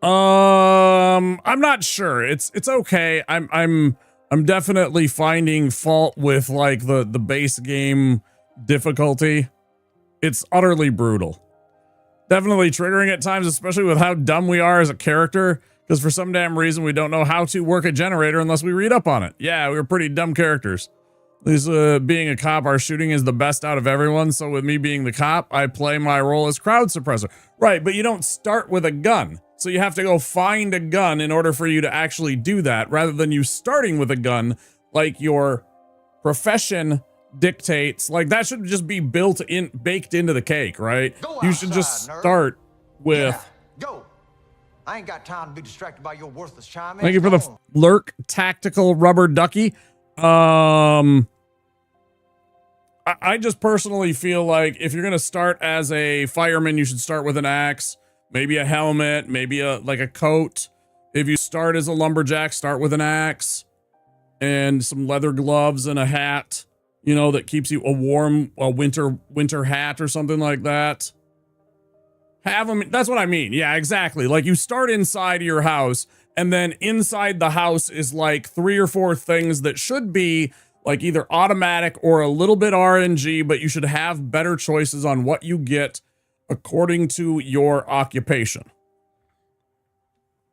I'm not sure. It's okay. I'm definitely finding fault with like the base game difficulty. It's utterly brutal. Definitely triggering at times, especially with how dumb we are as a character, because for some damn reason we don't know how to work a generator unless we read up on it. Yeah, we're pretty dumb characters. At least being a cop, our shooting is the best out of everyone. So with me being the cop, I play my role as crowd suppressor. Right, but you don't start with a gun. So you have to go find a gun in order for you to actually do that, rather than you starting with a gun like your profession dictates. Like that should just be baked into the cake, right? You should just start with... Go. I ain't got time to be distracted by your worthless chime. Thank you for the lurk tactical rubber ducky. I just personally feel like if you're going to start as a fireman, you should start with an axe. maybe a helmet, maybe like a coat. If you start as a lumberjack, start with an axe and some leather gloves and a hat, you know, that keeps you a warm winter hat or something like that. Have them. That's what I mean. Yeah, exactly. Like you start inside your house, and then inside the house is like 3 or 4 things that should be like either automatic or a little bit RNG, but you should have better choices on what you get according to your occupation.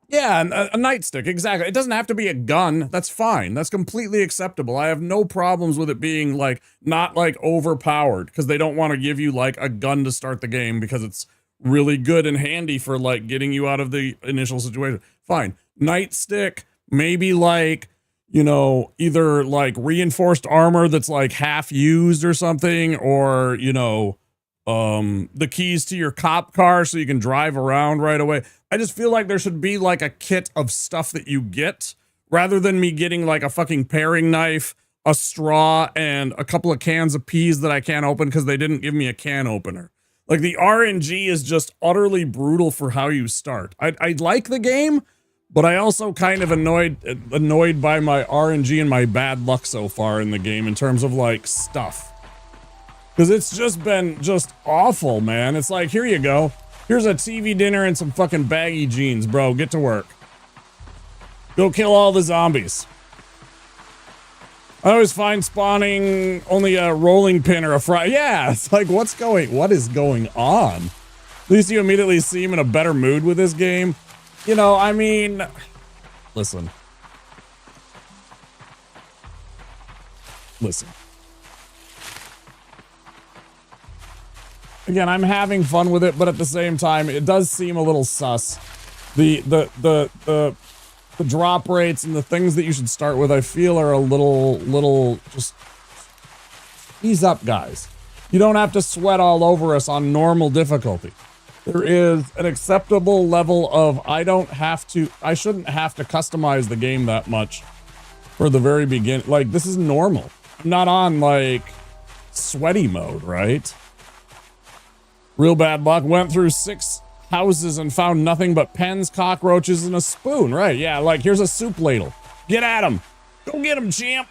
Yeah, a nightstick, exactly. It doesn't have to be a gun. That's fine. That's completely acceptable. I have no problems with it being like not like overpowered because they don't want to give you like a gun to start the game because it's really good and handy for like getting you out of the initial situation. Fine. Nightstick, maybe like, you know, either like reinforced armor that's like half used or something, or, you know, the keys to your cop car so you can drive around right away. I just feel like there should be like a kit of stuff that you get rather than me getting like a fucking paring knife, a straw, and a couple of cans of peas that I can't open because they didn't give me a can opener. Like the RNG is just utterly brutal for how you start. I like the game, but I also kind of annoyed by my RNG and my bad luck so far in the game in terms of like stuff. Because it's just been just awful, man. It's like, here you go. Here's a TV dinner and some fucking baggy jeans, bro. Get to work. Go kill all the zombies. I always find spawning only a rolling pin or a fry. Yeah, it's like, what is going on? At least you immediately seem in a better mood with this game. You know, I mean, listen. Again, I'm having fun with it, but at the same time, it does seem a little sus. The drop rates and the things that you should start with, I feel are a little just ease up, guys. You don't have to sweat all over us on normal difficulty. There is an acceptable level of I shouldn't have to customize the game that much for the very beginning. Like, this is normal. I'm not on like sweaty mode, right? Real bad luck. Went through 6 houses and found nothing but pens, cockroaches, and a spoon. Right, yeah, like here's a soup ladle. Get at him. Go get him, champ.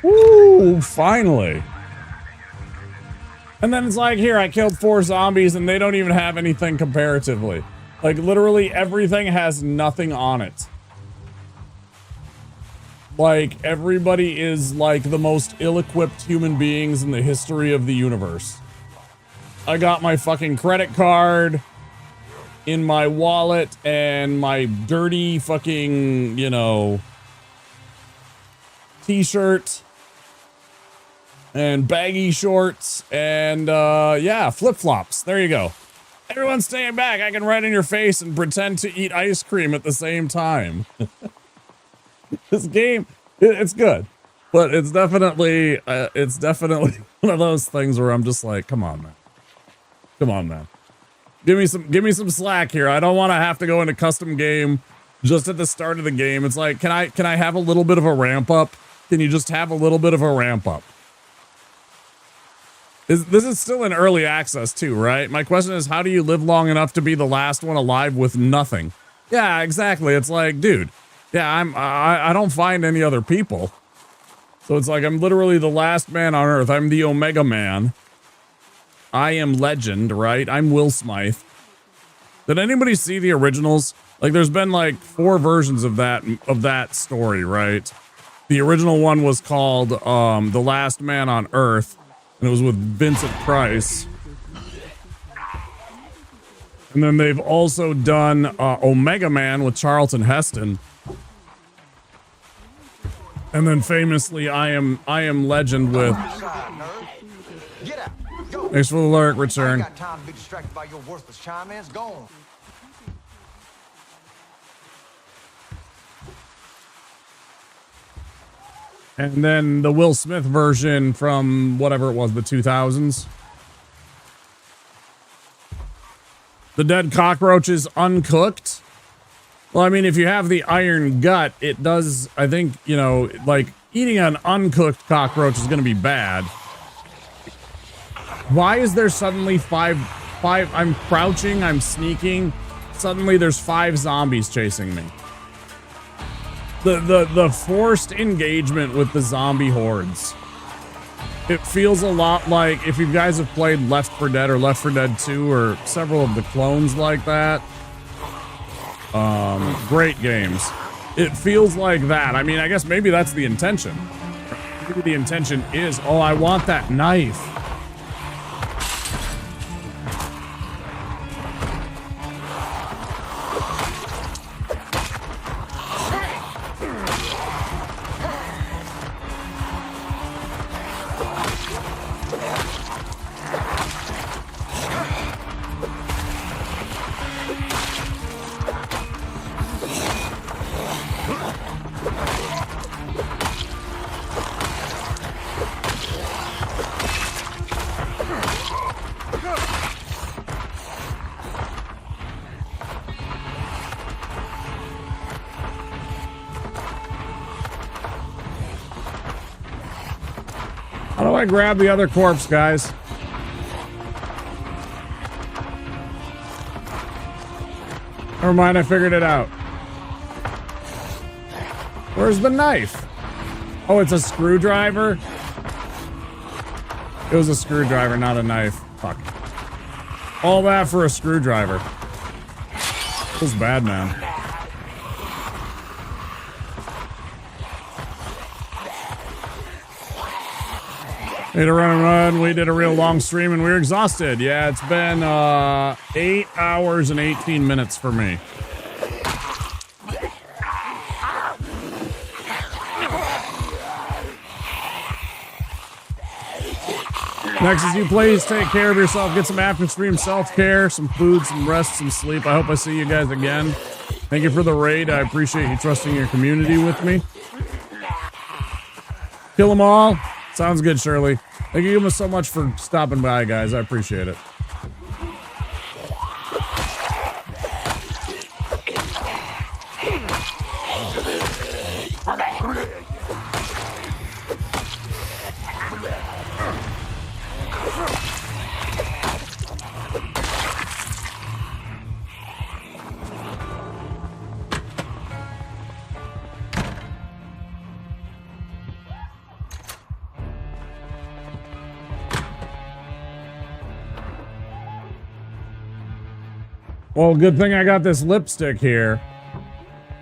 Ooh, finally. And then it's like, here, I killed 4 zombies and they don't even have anything comparatively. Like, literally everything has nothing on it. Like, everybody is like the most ill-equipped human beings in the history of the universe. I got my fucking credit card in my wallet and my dirty fucking, you know, t-shirt and baggy shorts and yeah, flip-flops. There you go. Everyone staying back. I can write in your face and pretend to eat ice cream at the same time. This game, it's good, but it's definitely one of those things where I'm just like, come on, man. Come on, man. Give me some slack here. I don't want to have to go into custom game just at the start of the game. It's like, can I have a little bit of a ramp up? Can you just have a little bit of a ramp up? This is still in early access too, right? My question is, how do you live long enough to be the last one alive with nothing? Yeah, exactly. It's like, dude, yeah, I don't find any other people. So it's like, I'm literally the last man on Earth. I'm the Omega Man. I am legend, right? I'm Will Smythe. Did anybody see the originals? Like, there's been like 4 versions of that story, right? The original one was called The Last Man on Earth, and it was with Vincent Price. And then they've also done Omega Man with Charlton Heston. And then famously, I am Legend with Thanks for the alert, return. I ain't got time to be distracted by your worthless chime-ins. Go on. And then the Will Smith version from whatever it was, the 2000s. The dead cockroach is uncooked. Well, I mean, if you have the iron gut, it does, I think, you know, like eating an uncooked cockroach is going to be bad. Why is there suddenly five, I'm crouching, I'm sneaking. Suddenly there's 5 zombies chasing me. The forced engagement with the zombie hordes. It feels a lot like if you guys have played Left 4 Dead or Left 4 Dead 2 or several of the clones like that. Great games. It feels like that. I mean, I guess maybe that's the intention. Maybe the intention is, oh, I want that knife. How do I grab the other corpse, guys? Never mind, I figured it out. Where's the knife? Oh, it's a screwdriver? It was a screwdriver, not a knife. Fuck. All that for a screwdriver. It was bad, man. Made a run and run. We did a real long stream and we were exhausted. Yeah, it's been 8 hours and 18 minutes for me. Nexus, you please take care of yourself. Get some after stream self-care, some food, some rest, some sleep. I hope I see you guys again. Thank you for the raid. I appreciate you trusting your community with me. Kill them all. Sounds good, Shirley. Thank you so much for stopping by, guys. I appreciate it. Well, good thing I got this lipstick here.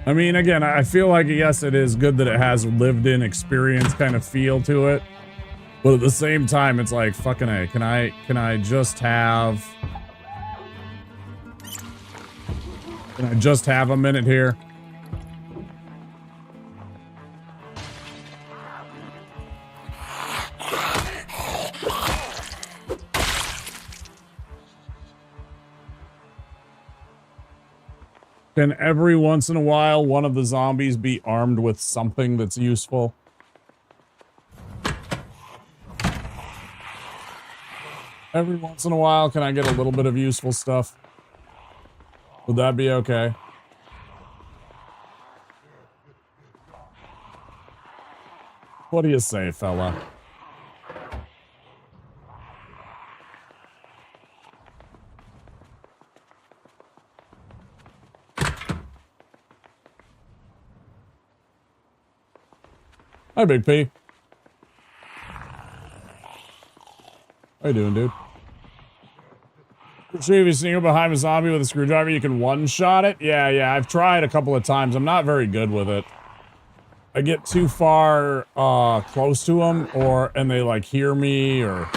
I mean, again, I feel like, yes, it is good that it has lived-in experience kind of feel to it. But at the same time, it's like, fucking A, can I just have... Can I just have a minute here? Can every once in a while one of the zombies be armed with something that's useful? Every once in a while, can I get a little bit of useful stuff? Would that be okay? What do you say, fella? Hi, Big P. How you doing, dude? Sure, if you sneak behind a zombie with a screwdriver, you can one-shot it? Yeah, I've tried a couple of times. I'm not very good with it. I get too far close to them, and they, like, hear me, or...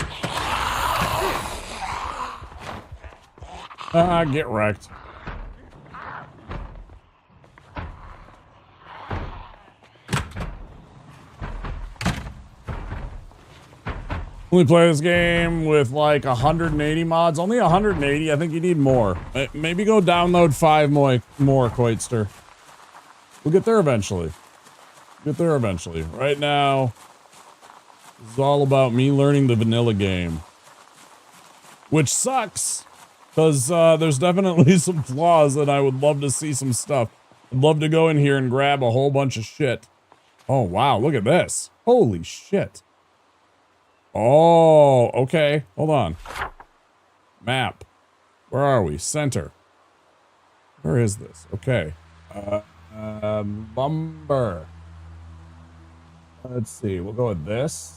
get wrecked. Only play this game with like 180 mods. Only 180. I think you need more. Maybe go download 5 more, Coitster. We'll get there eventually. Right now, it's all about me learning the vanilla game. Which sucks, because there's definitely some flaws and I would love to see some stuff. I'd love to go in here and grab a whole bunch of shit. Oh, wow, look at this. Holy shit. Oh, okay. Hold on. Map. Where are we? Center. Where is this? Okay. Lumber. Let's see. We'll go with this.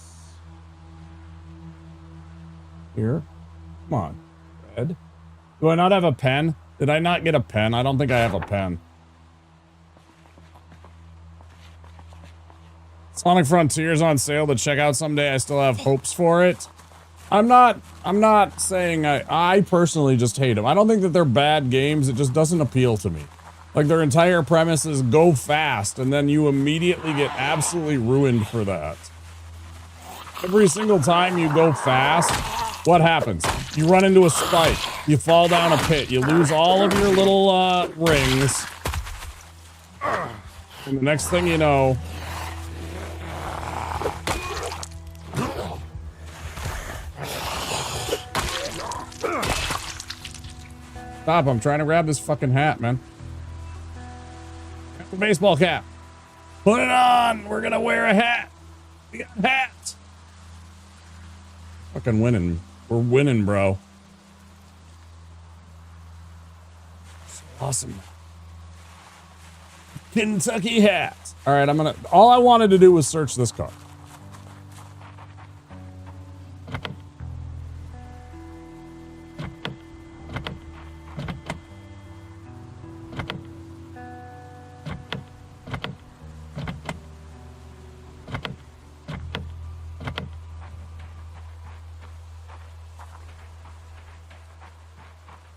Here. Come on. Red. Do I not have a pen? Did I not get a pen? I don't think I have a pen. Sonic Frontiers on sale to check out someday. I still have hopes for it. I'm not saying I personally just hate them. I don't think that they're bad games. It just doesn't appeal to me. Like, their entire premise is go fast, and then you immediately get absolutely ruined for that. Every single time you go fast, what happens? You run into a spike. You fall down a pit. You lose all of your little rings. And the next thing you know... Stop, I'm trying to grab this fucking hat, man. The baseball cap. Put it on! We're gonna wear a hat! We got a hat! Fucking winning. We're winning, bro. Awesome. Kentucky hat. Alright, all I wanted to do was search this car.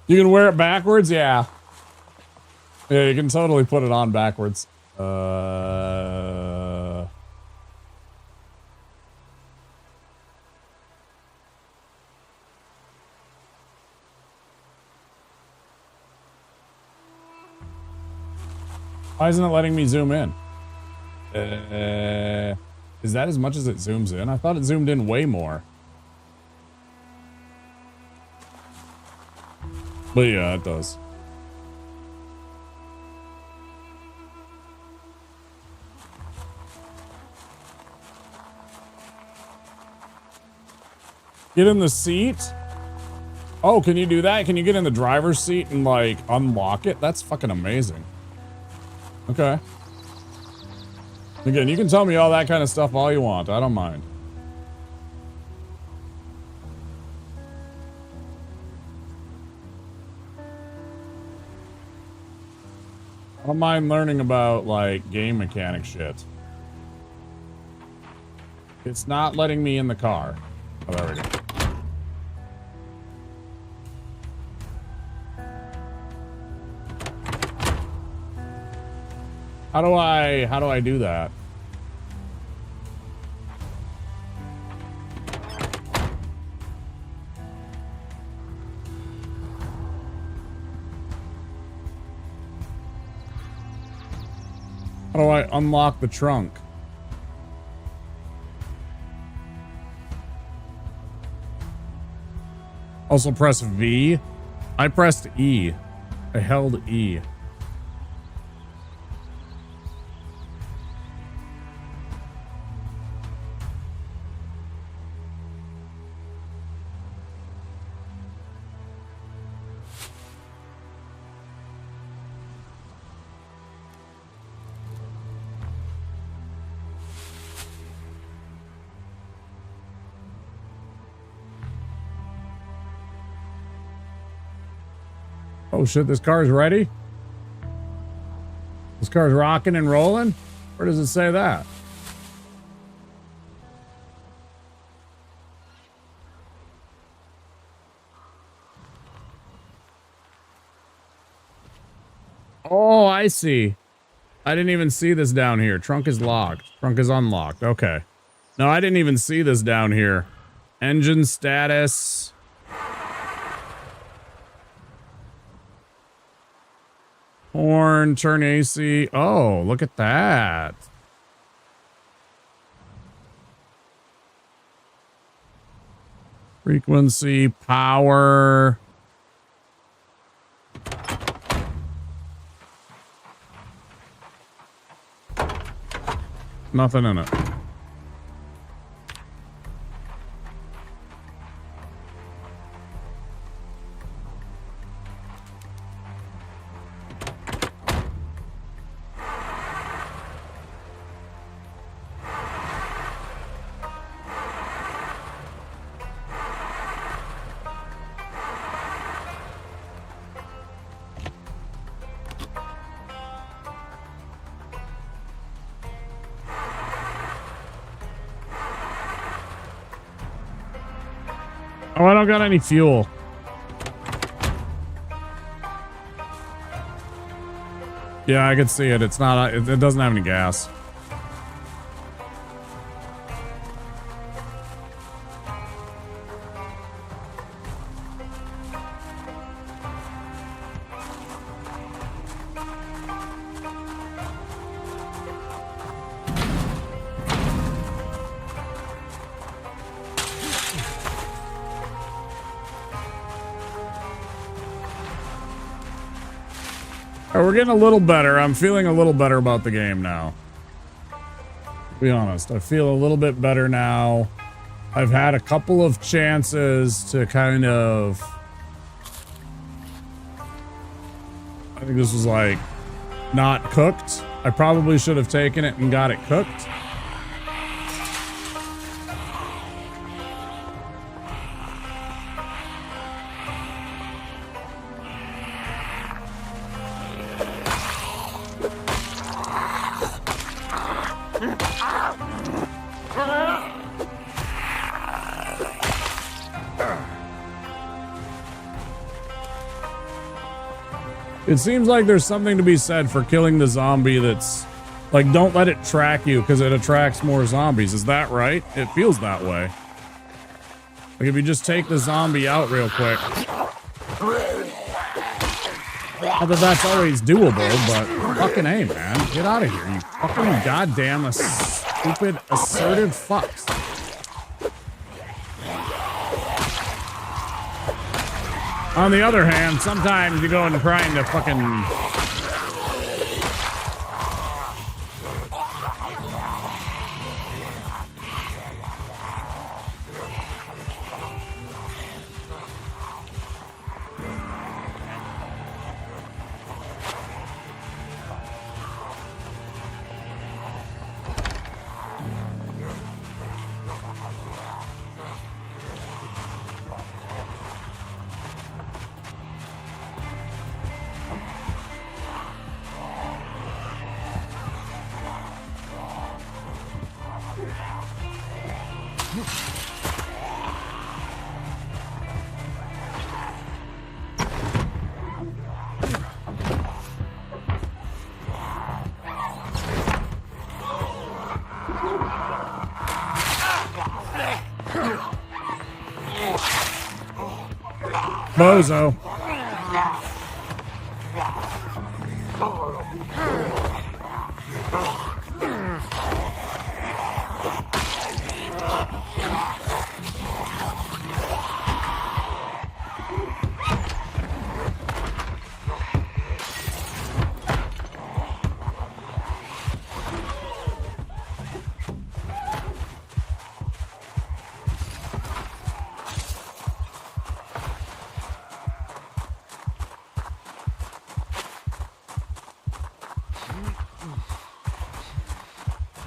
You can wear it backwards? Yeah. Yeah, you can totally put it on backwards. Why isn't it letting me zoom in? Is that as much as it zooms in? I thought it zoomed in way more. But yeah, it does. Get in the seat? Oh, can you do that? Can you get in the driver's seat and, like, unlock it? That's fucking amazing. Okay. Again, you can tell me all that kind of stuff all you want. I don't mind. I don't mind learning about, like, game mechanic shit. It's not letting me in the car. Oh, there we go. How do I do that? How do I unlock the trunk? Also press V. I pressed E. I held E. Oh shit, this car's ready? This car's rocking and rolling? Where does it say that? Oh, I see. I didn't even see this down here. Trunk is locked. Trunk is unlocked. Okay. No, I didn't even see this down here. Engine status. Horn, turn AC. Oh, look at that. Frequency, power. Nothing in it. Oh, I don't got any fuel. Yeah, I can see it. It's not, it doesn't have any gas. We're getting a little better. I'm feeling a little better about the game now. To be honest, I feel a little bit better now. I've had a couple of chances to kind of... I think this was like not cooked. I probably should have taken it and got it cooked. It seems like there's something to be said for killing the zombie that's like, don't let it track you because it attracts more zombies. Is that right? It feels that way. Like if you just take the zombie out real quick. Not that that's always doable, but fucking A, man. Get out of here, you fucking goddamn stupid assertive fucks. On the other hand, sometimes you go and trying to fucking... Bozo.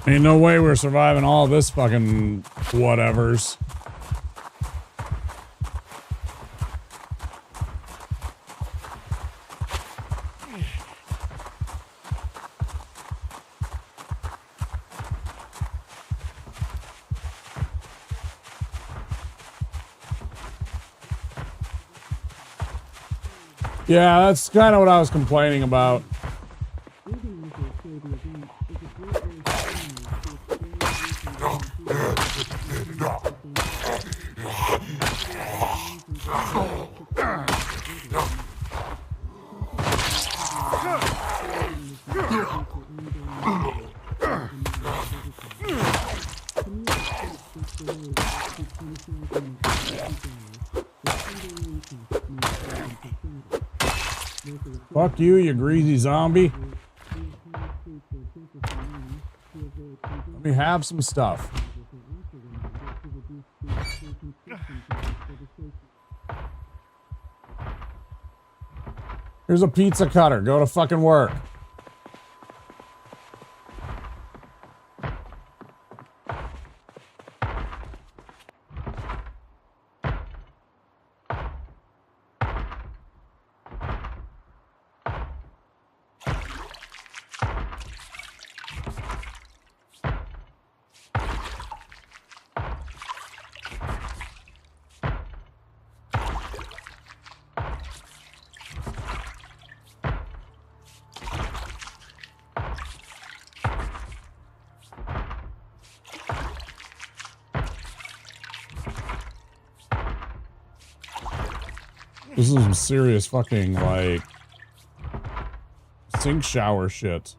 Ain't no way we're surviving all this fucking whatevers. Yeah, that's kind of what I was complaining about. Fuck you, you greasy zombie. Let me have some stuff. Here's a pizza cutter. Go to fucking work. This is some serious fucking, like, sink shower shit.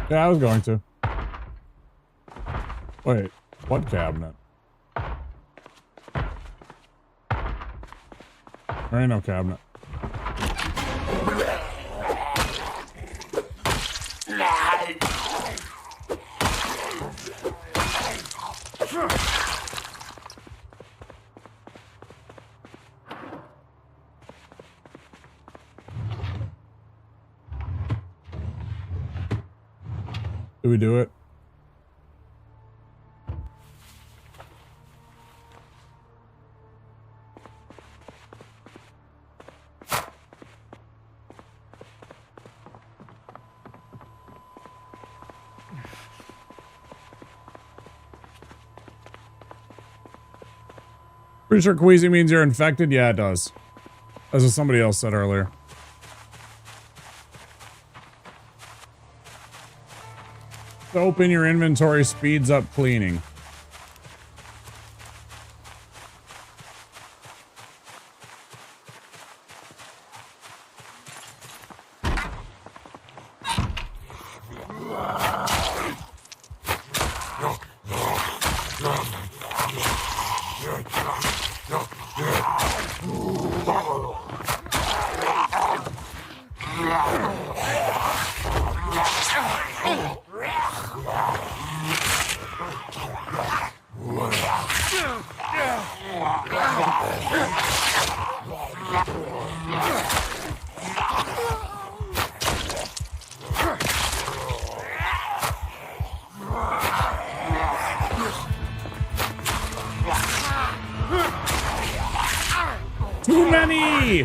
Yeah, I was going to. Wait, what cabinet? There ain't no cabinet. Did we do it? Pretty sure queasy means you're infected? Yeah, it does. As what somebody else said earlier. Soap in your inventory speeds up cleaning. Too many!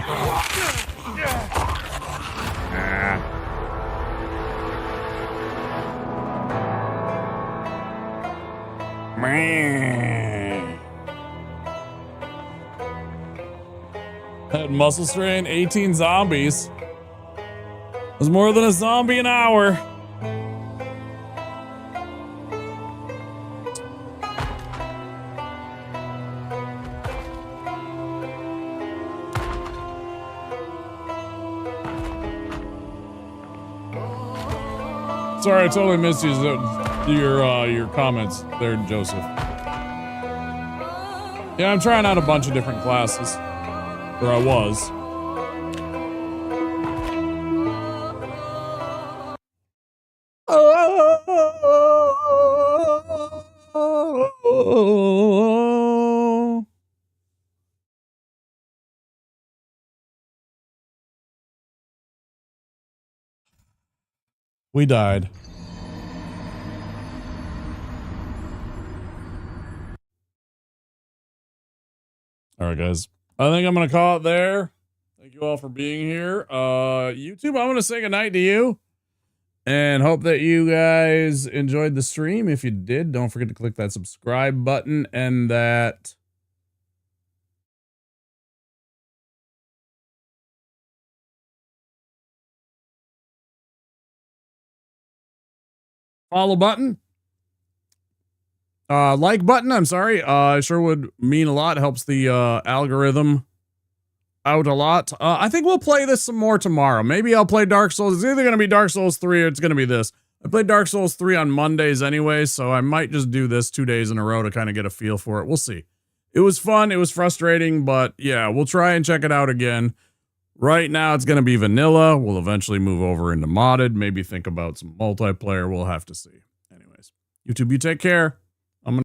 That muscle strain, 18 zombies. Was more than a zombie an hour. Sorry, I totally missed your comments there, Joseph. Yeah, I'm trying out a bunch of different classes. Or I was. We died. All right, guys. I think I'm going to call it there. Thank you all for being here. YouTube, I'm going to say goodnight to you. And hope that you guys enjoyed the stream. If you did, don't forget to click that subscribe button and that follow button. Like button, I'm sorry. It sure would mean a lot. Helps the algorithm out a lot. I think we'll play this some more tomorrow. Maybe I'll play Dark Souls. It's either going to be Dark Souls 3 or it's going to be this. I played Dark Souls 3 on Mondays anyway, so I might just do this 2 days in a row to kind of get a feel for it. We'll see. It was fun. It was frustrating, but yeah, we'll try and check it out again. Right now, it's going to be vanilla. We'll eventually move over into modded. Maybe think about some multiplayer. We'll have to see. Anyways, YouTube, you take care.